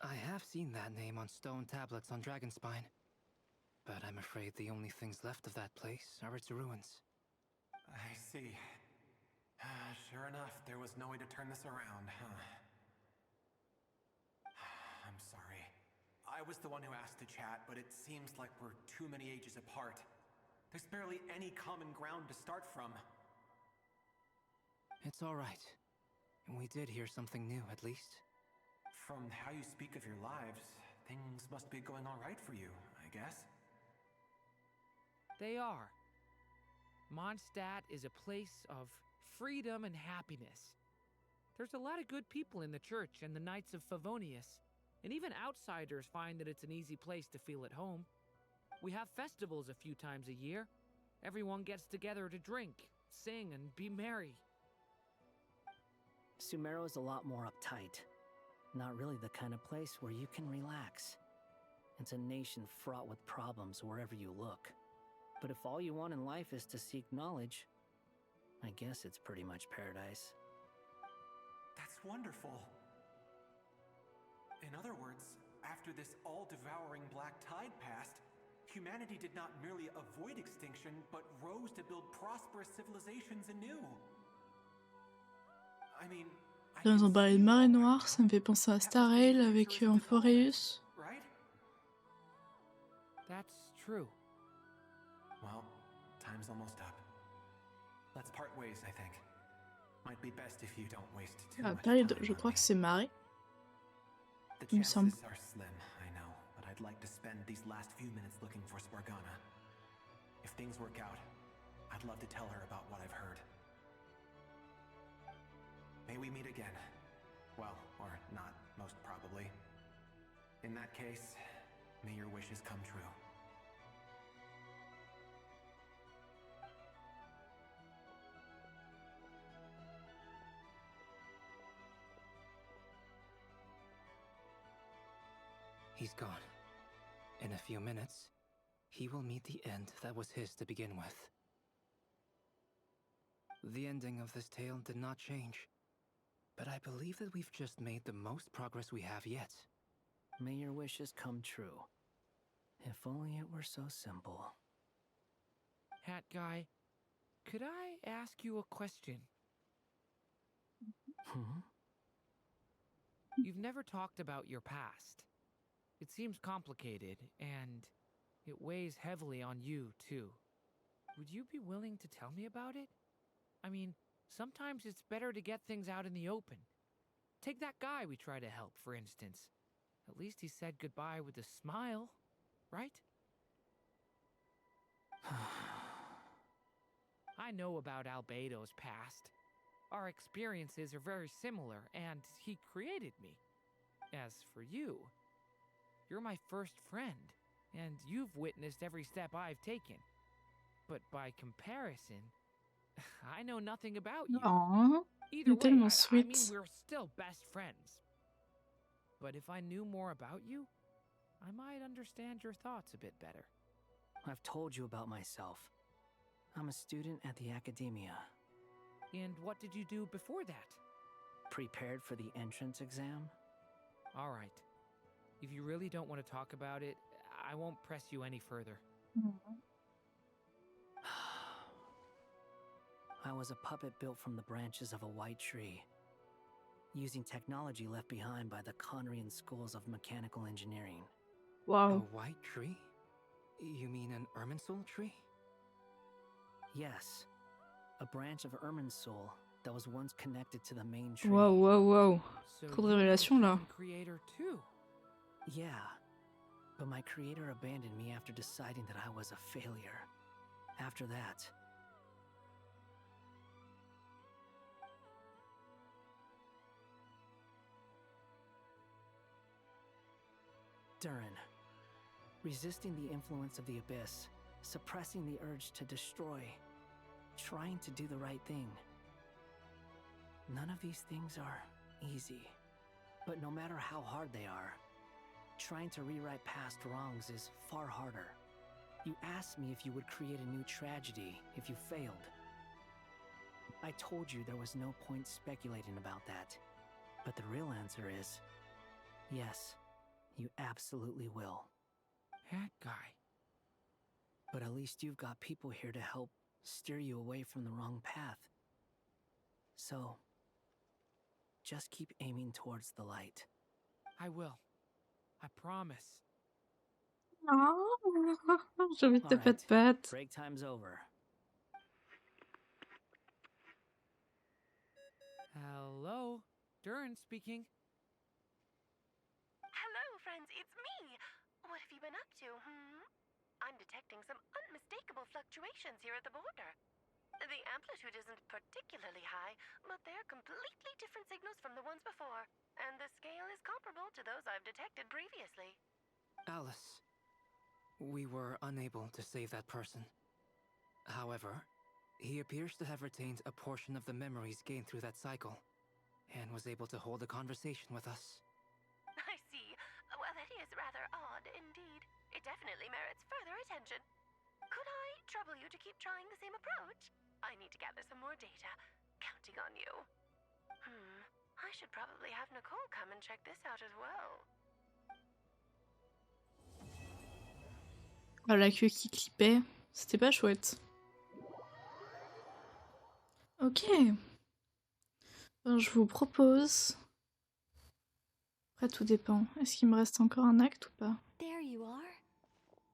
I have seen that name on stone tablets on Dragonspine. But I'm afraid the only things left of that place are its ruins. I see. Sure enough, there was no way to turn this around, huh? I'm sorry. I was the one who asked to chat, but it seems like we're too many ages apart. There's barely any common ground to start from. It's all right. We did hear something new, at least. From how you speak of your lives, things must be going all right for you, I guess. They are. Mondstadt is a place of freedom and happiness. There's a lot of good people in the church and the Knights of Favonius, and even outsiders find that it's an easy place to feel at home. We have festivals a few times a year. Everyone gets together to drink, sing, and be merry. Sumeru is a lot more uptight. Not really the kind of place where you can relax. It's a nation fraught with problems wherever you look. But if all you want in life is to seek knowledge, I guess it's pretty much paradise. That's wonderful. In other words, after this all-devouring black tide passed, humanity did not merely avoid extinction, but rose to build prosperous civilizations anew. I mean, J'ai entendu parler de marée noire, ça me fait penser à Star Rail avec Amphoreus. Right? That's true. Well, time's almost up. Let's part ways, I think. Might be best if you don't waste too Ah, much Période, time je on crois me. que c'est marée. The Il me semble. chances are slim, I know, but I'd like to spend these last few minutes looking for Spargana. If things work out, I'd love to tell her about what I've heard. May we meet again. Well, or not, most probably. In that case, may your wishes come true. He's gone. In a few minutes, he will meet the end that was his to begin with. The ending of this tale did not change, but I believe that we've just made the most progress we have yet. May your wishes come true. If only it were so simple. Hat guy, could I ask you a question? You've never talked about your past. It seems complicated, and it weighs heavily on you, too. Would you be willing to tell me about it? I mean, sometimes it's better to get things out in the open. Take that guy we try to help, for instance. At least he said goodbye with a smile, right? I know about Albedo's past. Our experiences are very similar, and he created me. As for you, you're my first friend, and you've witnessed every step I've taken. But by comparison, I know nothing about you. Oh, Either il est way, tellement I sweet. mean, we're still best friends. But if I knew more about you, I might understand your thoughts a bit better. I've told you about myself. I'm a student at the academia. And what did you do before that? Prepared for the entrance exam? All right. If you really don't want to talk about it, I won't press you any further. I was a puppet built from the branches of a white tree, using technology left behind by the Conrian schools of mechanical engineering. Wow. A white tree? You mean an Irminsul tree? Yes, a branch of Irminsul that was once connected to the main tree. Waouh, waouh, waouh. So Trop de you révélations là. became creator too. Yeah, but my creator abandoned me after deciding that I was a failure. After that, Durin, resisting the influence of the abyss, suppressing the urge to destroy, trying to do the right thing. None of these things are easy, but no matter how hard they are, trying to rewrite past wrongs is far harder. You asked me if you would create a new tragedy if you failed. I told you there was no point speculating about that, but the real answer is yes. You absolutely will. That guy. But at least you've got people here to help steer you away from the wrong path. So, just keep aiming towards the light. I will. I promise. Oh, j'ai envie de te Alright, pat-pat. break time's over. Hello? Durin speaking. Hello, friends, it's me! What have you been up to, I'm detecting some unmistakable fluctuations here at the border. The amplitude isn't particularly high, but they're completely different signals from the ones before, and the scale is comparable to those I've detected previously. Alice, we were unable to save that person. However, he appears to have retained a portion of the memories gained through that cycle, and was able to hold a conversation with us. I see. Well, that is rather odd indeed. It definitely merits further attention. Could I trouble you to keep trying the same approach? I need to gather some more data. Counting on you. I should probably have Nicole come and check this out as well. Ah, la queue qui clippait. C'était pas chouette. Ok. Alors, je vous propose... Après, tout dépend. Est-ce qu'il me reste encore un acte ou pas? There you are.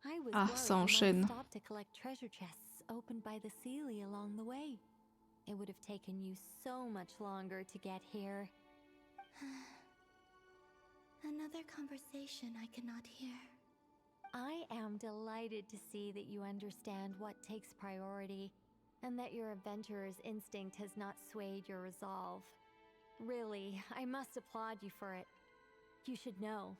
I was Ah, worried ça you might enchaîne. stop to collect treasure chests opened by the Seelie along the way. It would have taken you so much longer to get here. Another conversation I cannot hear. I am delighted to see that you understand what takes priority, and that your adventurer's instinct has not swayed your resolve. Really, I must applaud you for it. You should know.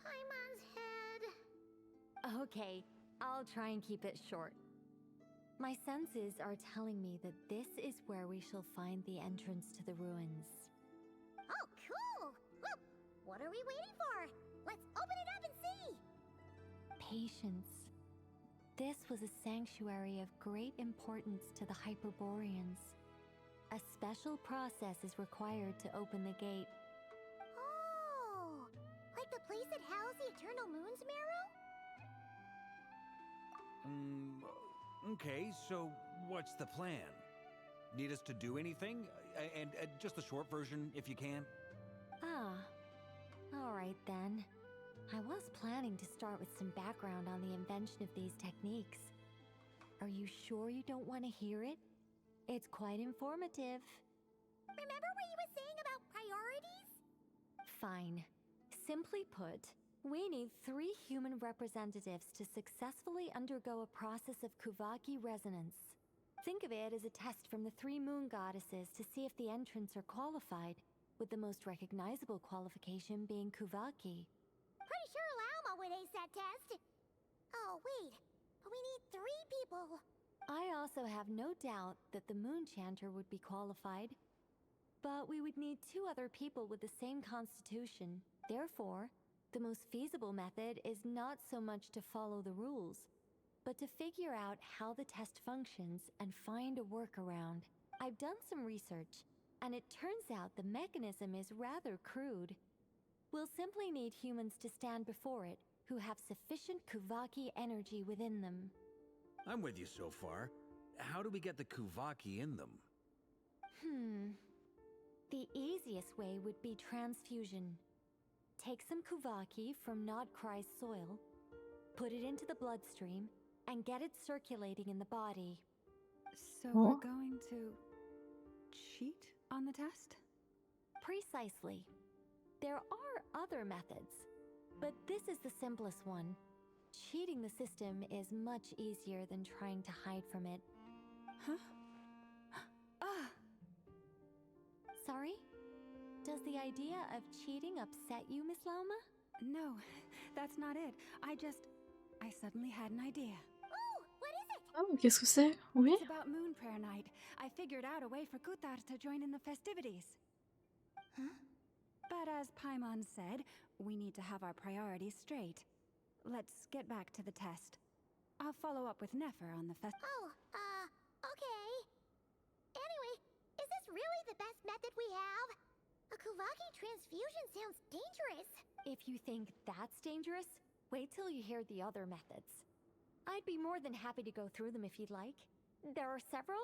Paimon's head. Okay, I'll try and keep it short. My senses are telling me that this is where we shall find the entrance to the ruins. Oh, cool! Well, what are we waiting for? Let's open it up and see! Patience. This was a sanctuary of great importance to the Hyperboreans. A special process is required to open the gate. Oh! Like the place that housed the Eternal Moon's Marrow? Okay, so what's the plan? Need us to do anything? And just the short version, if you can. Ah, alright then. I was planning to start with some background on the invention of these techniques. Are you sure you don't want to hear it? It's quite informative. Remember what you were saying about priorities? Fine. Simply put, we need 3 human representatives to successfully undergo a process of Kuvaki resonance. Think of it as a test from the 3 moon goddesses to see if the entrants are qualified, with the most recognizable qualification being Kuvaki. Pretty sure Lauma would ace that test. Oh, wait. But we need 3 people. I also have no doubt that the moon chanter would be qualified. But we would need 2 other people with the same constitution. Therefore, the most feasible method is not so much to follow the rules, but to figure out how the test functions and find a workaround. I've done some research, and it turns out the mechanism is rather crude. We'll simply need humans to stand before it who have sufficient Kuvaki energy within them. I'm with you so far. How do we get the Kuvaki in them? The easiest way would be transfusion. Take some Kuvaki from Nodcry's soil, put it into the bloodstream, and get it circulating in the body. So Oh. we're going to cheat on the test? Precisely. There are other methods, but this is the simplest one. Cheating the system is much easier than trying to hide from it. Huh? Ah! Sorry? Does the idea of cheating upset you, Miss Lauma? No, that's not it. I suddenly had an idea. Oh, what is it? Oh, qu'est-ce que c'est? Oui? It's about Moon Prayer Night. I figured out a way for Kutar to join in the festivities. Huh? But as Paimon said, we need to have our priorities straight. Let's get back to the test. I'll follow up with Nefer on the Oh, okay. Anyway, is this really the best method we have? A Kuvaki transfusion sounds dangerous. If you think that's dangerous, wait till you hear the other methods. I'd be more than happy to go through them if you'd like. There are several.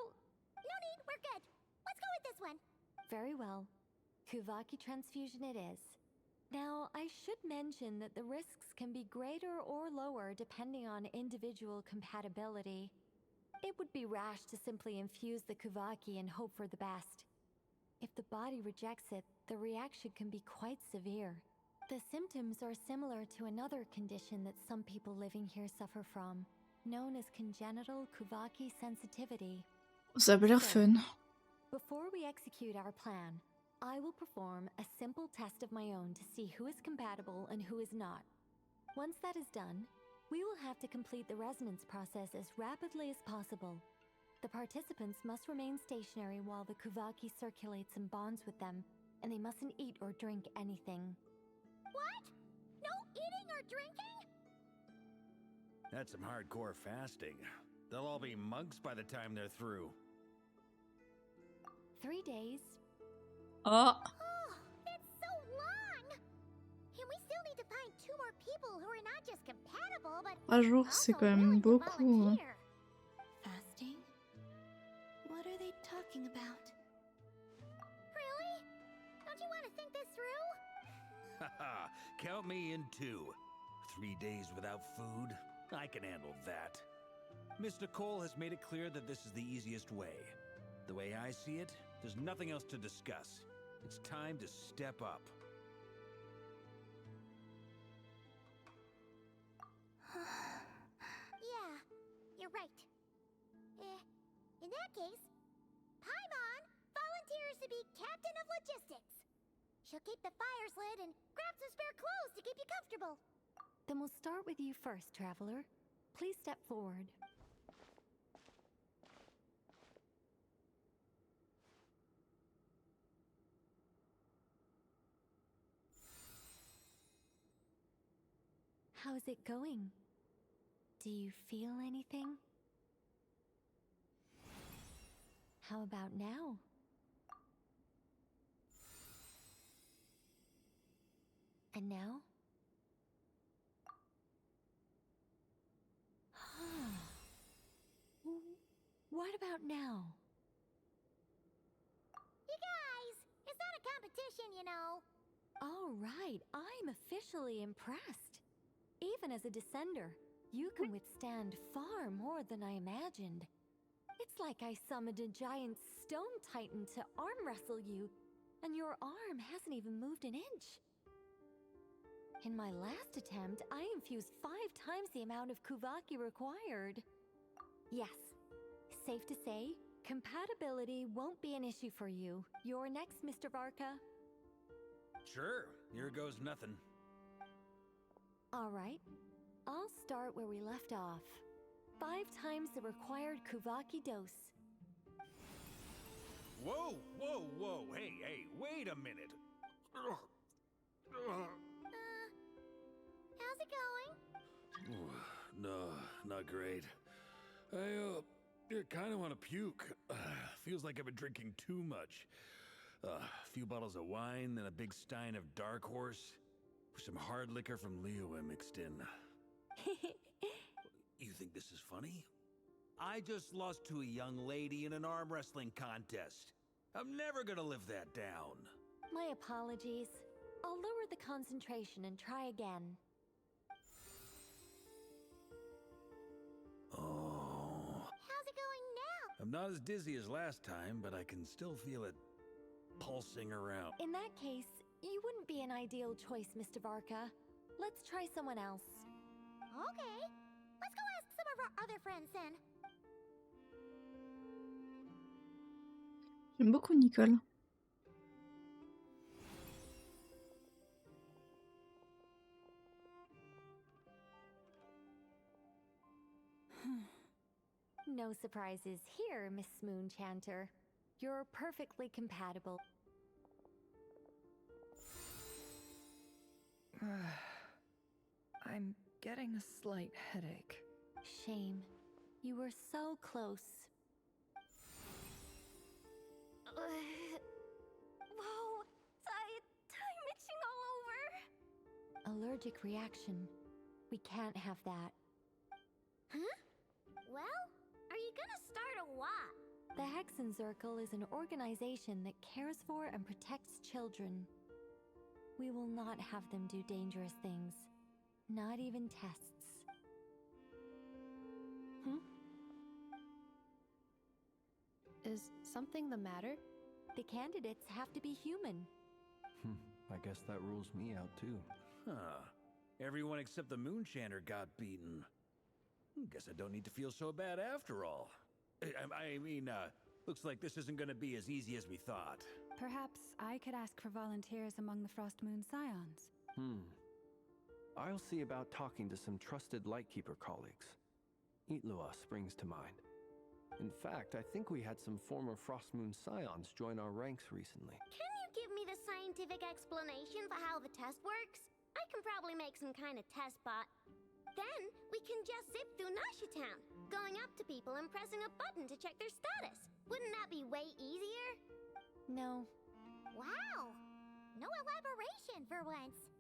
No need, we're good. Let's go with this one. Very well. Kuvaki transfusion it is. Now, I should mention that the risks can be greater or lower depending on individual compatibility. It would be rash to simply infuse the Kuvaki and hope for the best. If the body rejects it, the reaction can be quite severe. The symptoms are similar to another condition that some people living here suffer from, known as congenital Kuvaki sensitivity. Ça a l'air fun. Before we execute our plan, I will perform a simple test of my own to see who is compatible and who is not. Once that is done, we will have to complete the resonance process as rapidly as possible. The participants must remain stationary while the Kuvaki circulates and bonds with them, and they mustn't eat or drink anything. What? No eating or drinking? That's some hardcore fasting. They'll all be monks by the time they're through. 3 days. Oh. Oh, that's so long! And we still need to find 2 more people who are not just compatible, but 3 jours, c'est quand même beaucoup. Hein. Fasting? What are they talking about? Really? Don't you want to think this through? Haha, count me in too. 3 days without food? I can handle that. Mr. Cole has made it clear that this is the easiest way. The way I see it, there's nothing else to discuss. It's time to step up. Yeah, you're right. In that case, Paimon volunteers to be captain of logistics. She'll keep the fires lit and grab some spare clothes to keep you comfortable. Then we'll start with you first, traveler. Please step forward. How's it going? Do you feel anything? How about now? And now? What about now? You guys, it's not a competition, you know. All right, I'm officially impressed. Even as a descender, you can withstand far more than I imagined. It's like I summoned a giant stone titan to arm wrestle you, and your arm hasn't even moved an inch. In my last attempt, I infused 5 times the amount of Kuvaki required. Yes, safe to say, compatibility won't be an issue for you. You're next, Mr. Varka. Sure, here goes nothing. All right, I'll start where we left off. 5 times the required Kuvaki dose. Whoa, whoa, whoa, hey, wait a minute. How's it going? No, not great. I kind of want to puke. Feels like I've been drinking too much. A few bottles of wine, then a big stein of Dark Horse, with some hard liquor from Liyue mixed in. You think this is funny? I just lost to a young lady in an arm wrestling contest. I'm never gonna live that down. My apologies. I'll lower the concentration and try again. Oh. How's it going now? A I'm not as dizzy as last time, but I can still feel it pulsing around. In that case, you wouldn't be an ideal choice, Mr. Varka. Let's try someone else. Okay. Let's go ask some of our other friends then. J'aime beaucoup Nicole. No surprises here, Miss Moonchanter. You're perfectly compatible. I'm getting a slight headache. Shame. You were so close. Whoa! I'm itching all over! Allergic reaction. We can't have that. Huh? Well, are you gonna start a what? The Hexenzirkel is an organization that cares for and protects children. We will not have them do dangerous things. Not even tests. Is something the matter? The candidates have to be human. I guess that rules me out too. Huh. Everyone except the Moonchanter got beaten. Guess I don't need to feel so bad after all. I mean, looks like this isn't gonna be as easy as we thought. Perhaps I could ask for volunteers among the Frost Moon Scions. I'll see about talking to some trusted Lightkeeper colleagues. Itlua springs to mind. In fact, I think we had some former Frost Moon Scions join our ranks recently. Can you give me the scientific explanation for how the test works? I can probably make some kind of test bot. Then we can just zip through Nasha Town, going up to people and pressing a button to check their status. Wouldn't that be way easier? No. Wow! No elaboration for once.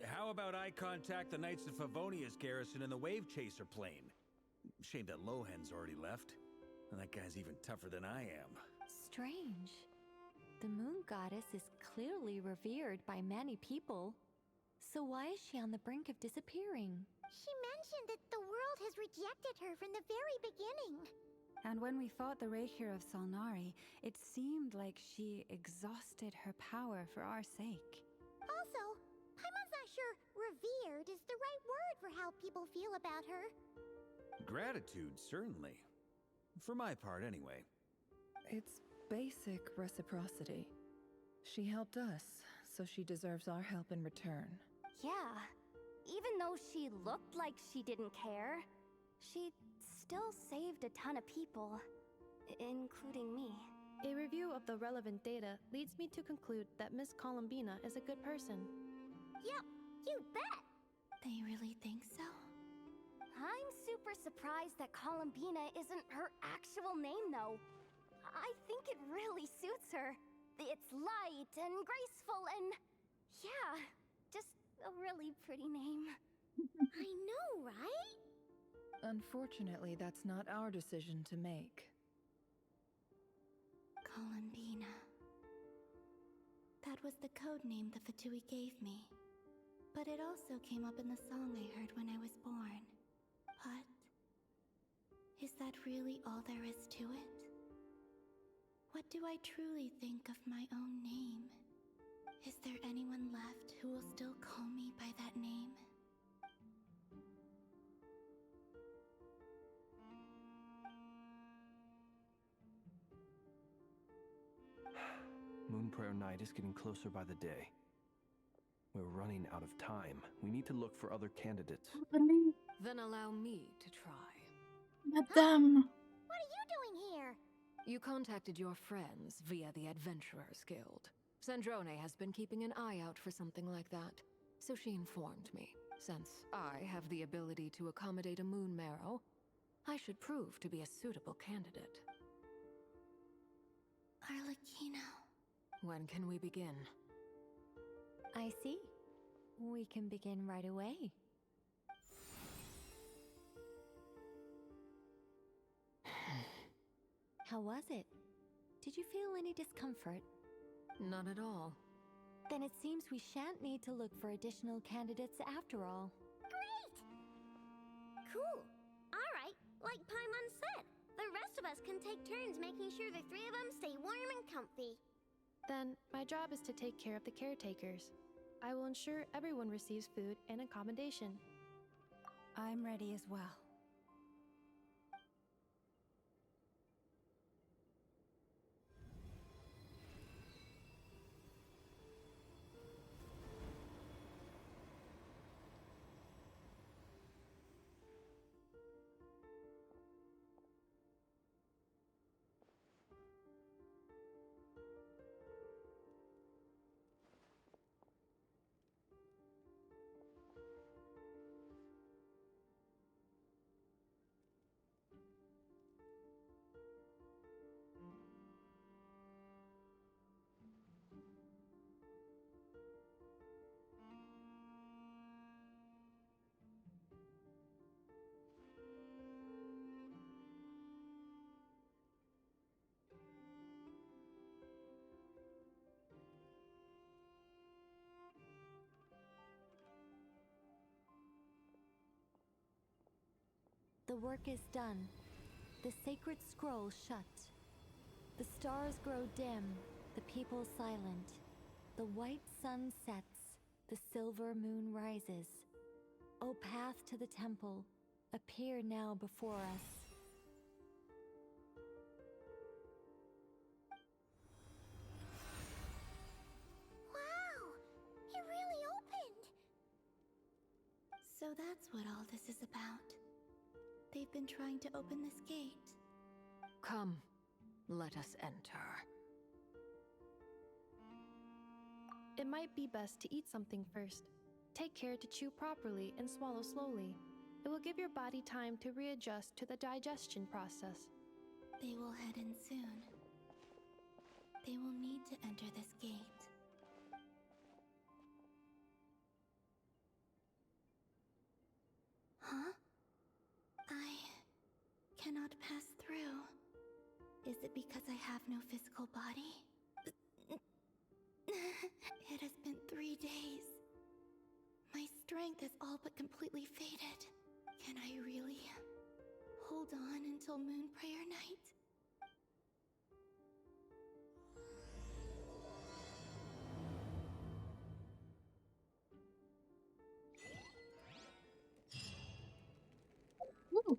How about I contact the Knights of Favonia's garrison in the Wave Chaser plane? Shame that Lohan's already left. And that guy's even tougher than I am. Strange. The moon goddess is clearly revered by many people. So why is she on the brink of disappearing? She mentioned that the world has rejected her from the very beginning. And when we fought the Réussir of Salnari, it seemed like she exhausted her power for our sake. Also, Paimon's not sure revered is the right word for how people feel about her. Gratitude, certainly. For my part, anyway. It's basic reciprocity. She helped us, so she deserves our help in return. Yeah. Even though she looked like she didn't care, she still saved a ton of people, including me. A review of the relevant data leads me to conclude that Miss Columbina is a good person. Yep, you bet! They really think so? I'm super surprised that Columbina isn't her actual name, though. I think it really suits her. It's light and graceful and... yeah, just a really pretty name. I know, right? Unfortunately, that's not our decision to make. Columbina. That was the code name the Fatui gave me. But it also came up in the song I heard when I was born. But is that really all there is to it? What do I truly think of my own name? Is there anyone left who will still call me by that name? Moon Prayer Night is getting closer by the day. We're running out of time. We need to look for other candidates. Then allow me to try. Madame! What are you doing here? You contacted your friends via the Adventurers Guild. Sandrone has been keeping an eye out for something like that, so she informed me. Since I have the ability to accommodate a moon marrow, I should prove to be a suitable candidate. Arlecchino. When can we begin? I see. We can begin right away. How was it? Did you feel any discomfort? Not at all. Then it seems we shan't need to look for additional candidates after all. Great! Cool. Alright, like Paimon said, the rest of us can take turns making sure the three of them stay warm and comfy. Then, my job is to take care of the caretakers. I will ensure everyone receives food and accommodation. I'm ready as well. The work is done. The sacred scroll shut. The stars grow dim, the people silent. The white sun sets, the silver moon rises. O path to the temple, appear now before us. Wow! It really opened! So that's what all this is about. They've been trying to open this gate. Come, let us enter. It might be best to eat something first. Take care to chew properly and swallow slowly. It will give your body time to readjust to the digestion process. They will head in soon. They will need to enter this gate. Huh? I cannot pass through. Is it because I have no physical body? It has been 3 days. My strength is all but completely faded. Can I really hold on until Moon Prayer Night? Ouh.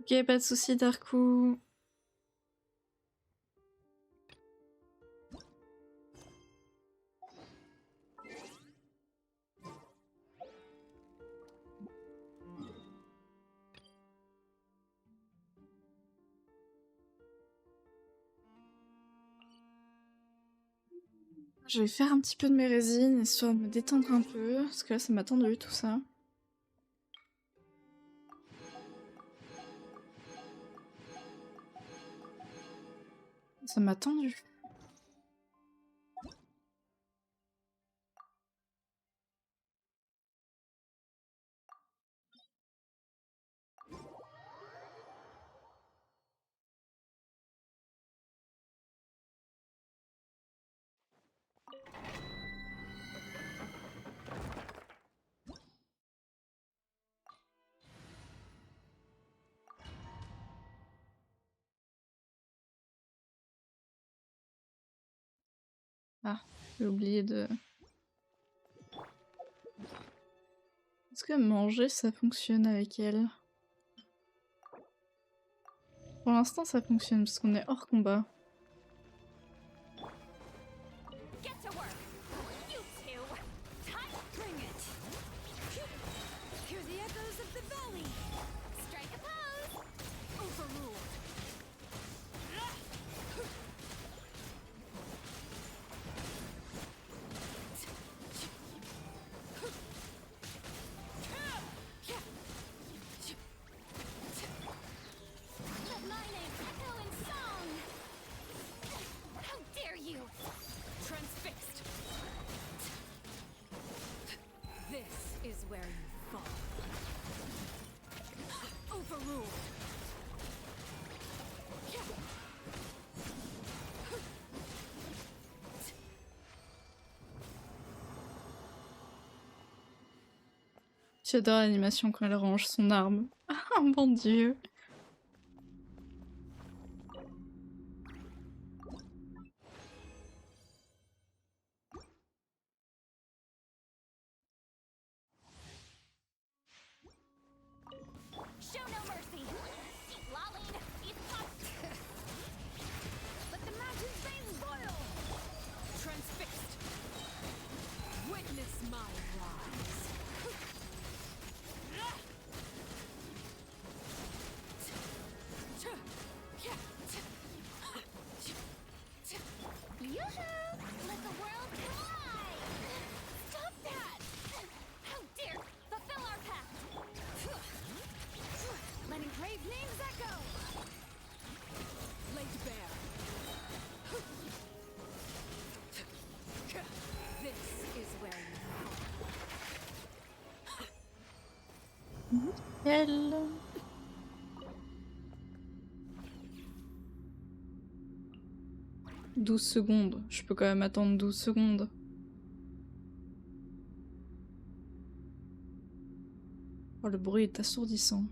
Ok, pas de soucis, Darkou. Je vais faire un petit peu de mes résines, histoire de me détendre un peu, parce que là, ça m'a tendu tout ça. Ça m'a tendu. Ah, j'ai oublié de... Est-ce que manger, ça fonctionne avec elle? Pour l'instant, ça fonctionne, parce qu'on est hors combat. Get to work! You two! Time, bring it! Hear the echoes of the valley! Strike a pose! Overruled! Let my name echo in song! J'adore l'animation quand elle range son arme. Oh mon dieu. Show no mercy! Lolling, he's caught! Let the mountains veins boil! Transfixed! Witness my rise! Yoo-hoo! Let the world collide! Stop that! How dare! Fulfill our pact! Letting brave names echo! Laid bare. This is where you Elle. « 12 secondes. Je peux quand même attendre 12 secondes. Oh, le bruit est assourdissant.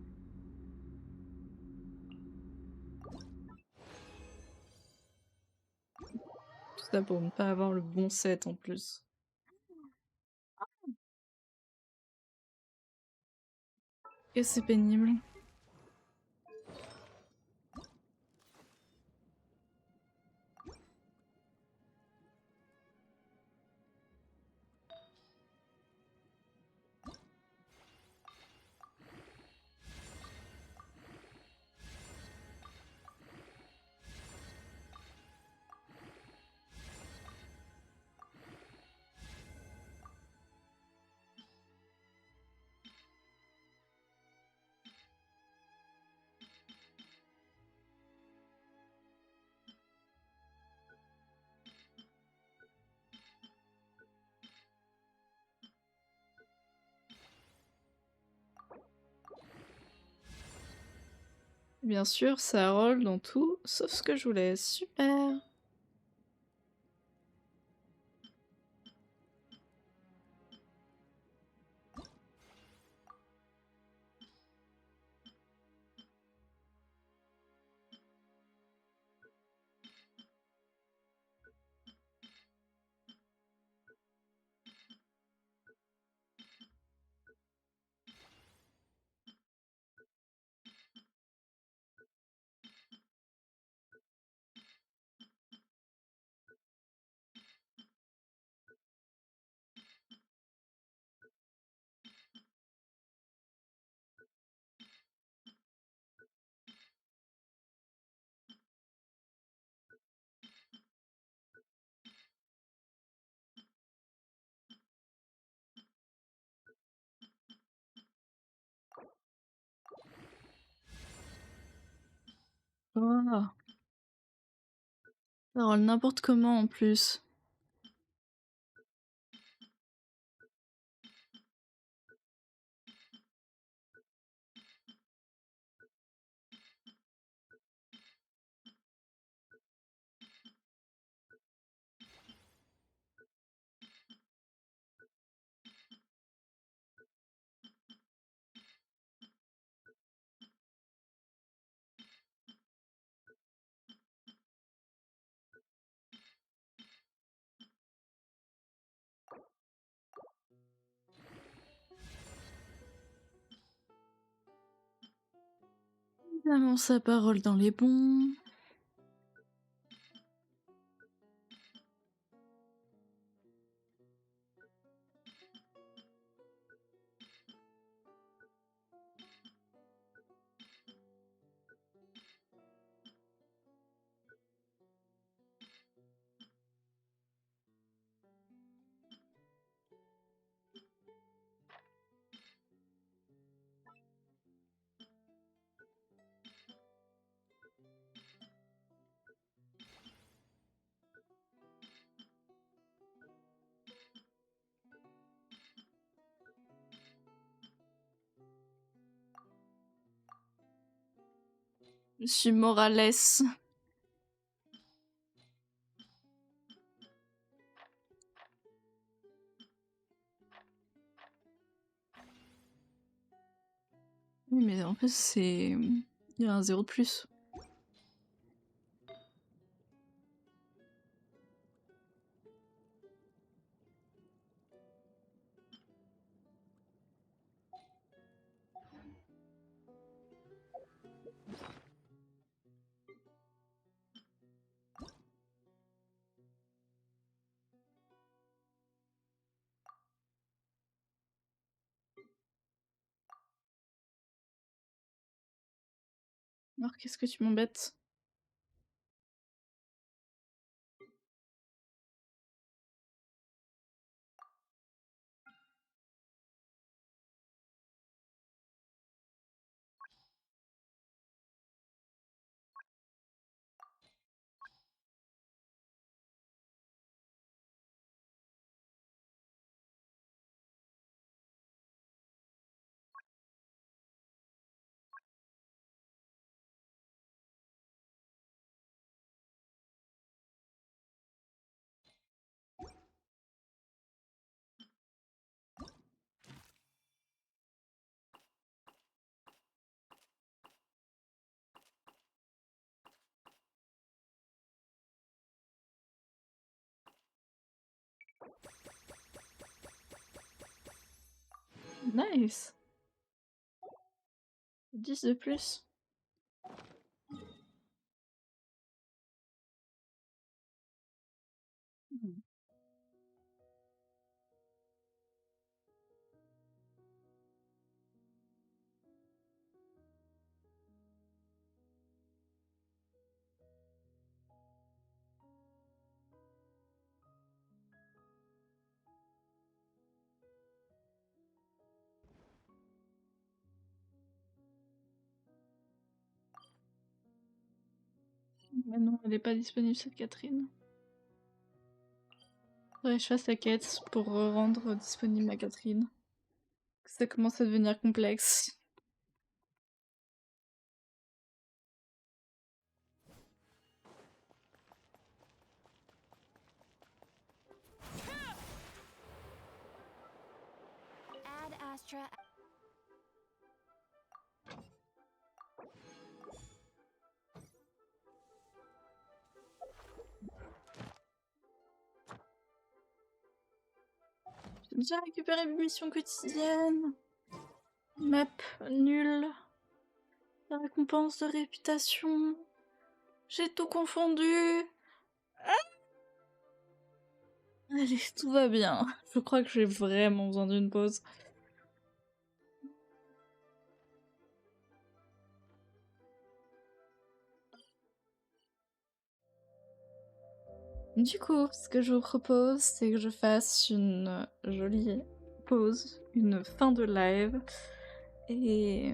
Tout ça pour ne pas avoir le bon set en plus. Et c'est pénible. Bien sûr, ça roule dans tout, sauf ce que je voulais. Super! Oh. Ça roule n'importe comment en plus. Évidemment, sa parole dans les bons. Je suis Morales. Oui, mais en plus, c'est. Il y a un 0 de plus. Alors, qu'est-ce que tu m'embêtes? Nice! 10 de plus. Hmm. Mais non, elle est pas disponible cette Catherine. Faudrait que je fasse la quête pour rendre disponible ma Catherine. Ça commence à devenir complexe. Ad Astra. J'ai déjà récupéré mes missions quotidiennes. Map nulle. La récompense de réputation. J'ai tout confondu. Ah, allez, tout va bien. Je crois que j'ai vraiment besoin d'une pause. Du coup, ce que je vous propose, c'est que je fasse une jolie pause, une fin de live. Et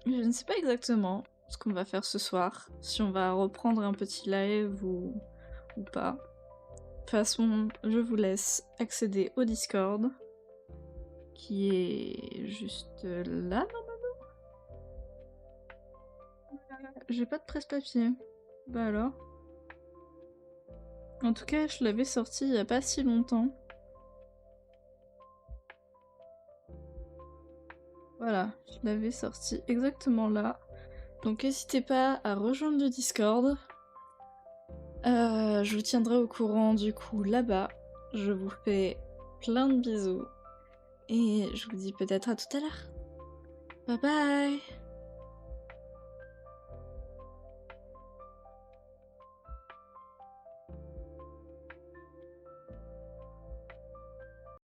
je ne sais pas exactement ce qu'on va faire ce soir, si on va reprendre un petit live ou pas. De toute façon, je vous laisse accéder au Discord, qui est juste là, normalement. J'ai pas de presse-papier. Bah alors. En tout cas, je l'avais sorti il y a pas si longtemps. Voilà, je l'avais sorti exactement là. Donc n'hésitez pas à rejoindre le Discord. Je vous tiendrai au courant du coup là-bas. Je vous fais plein de bisous. Et je vous dis peut-être à tout à l'heure. Bye bye!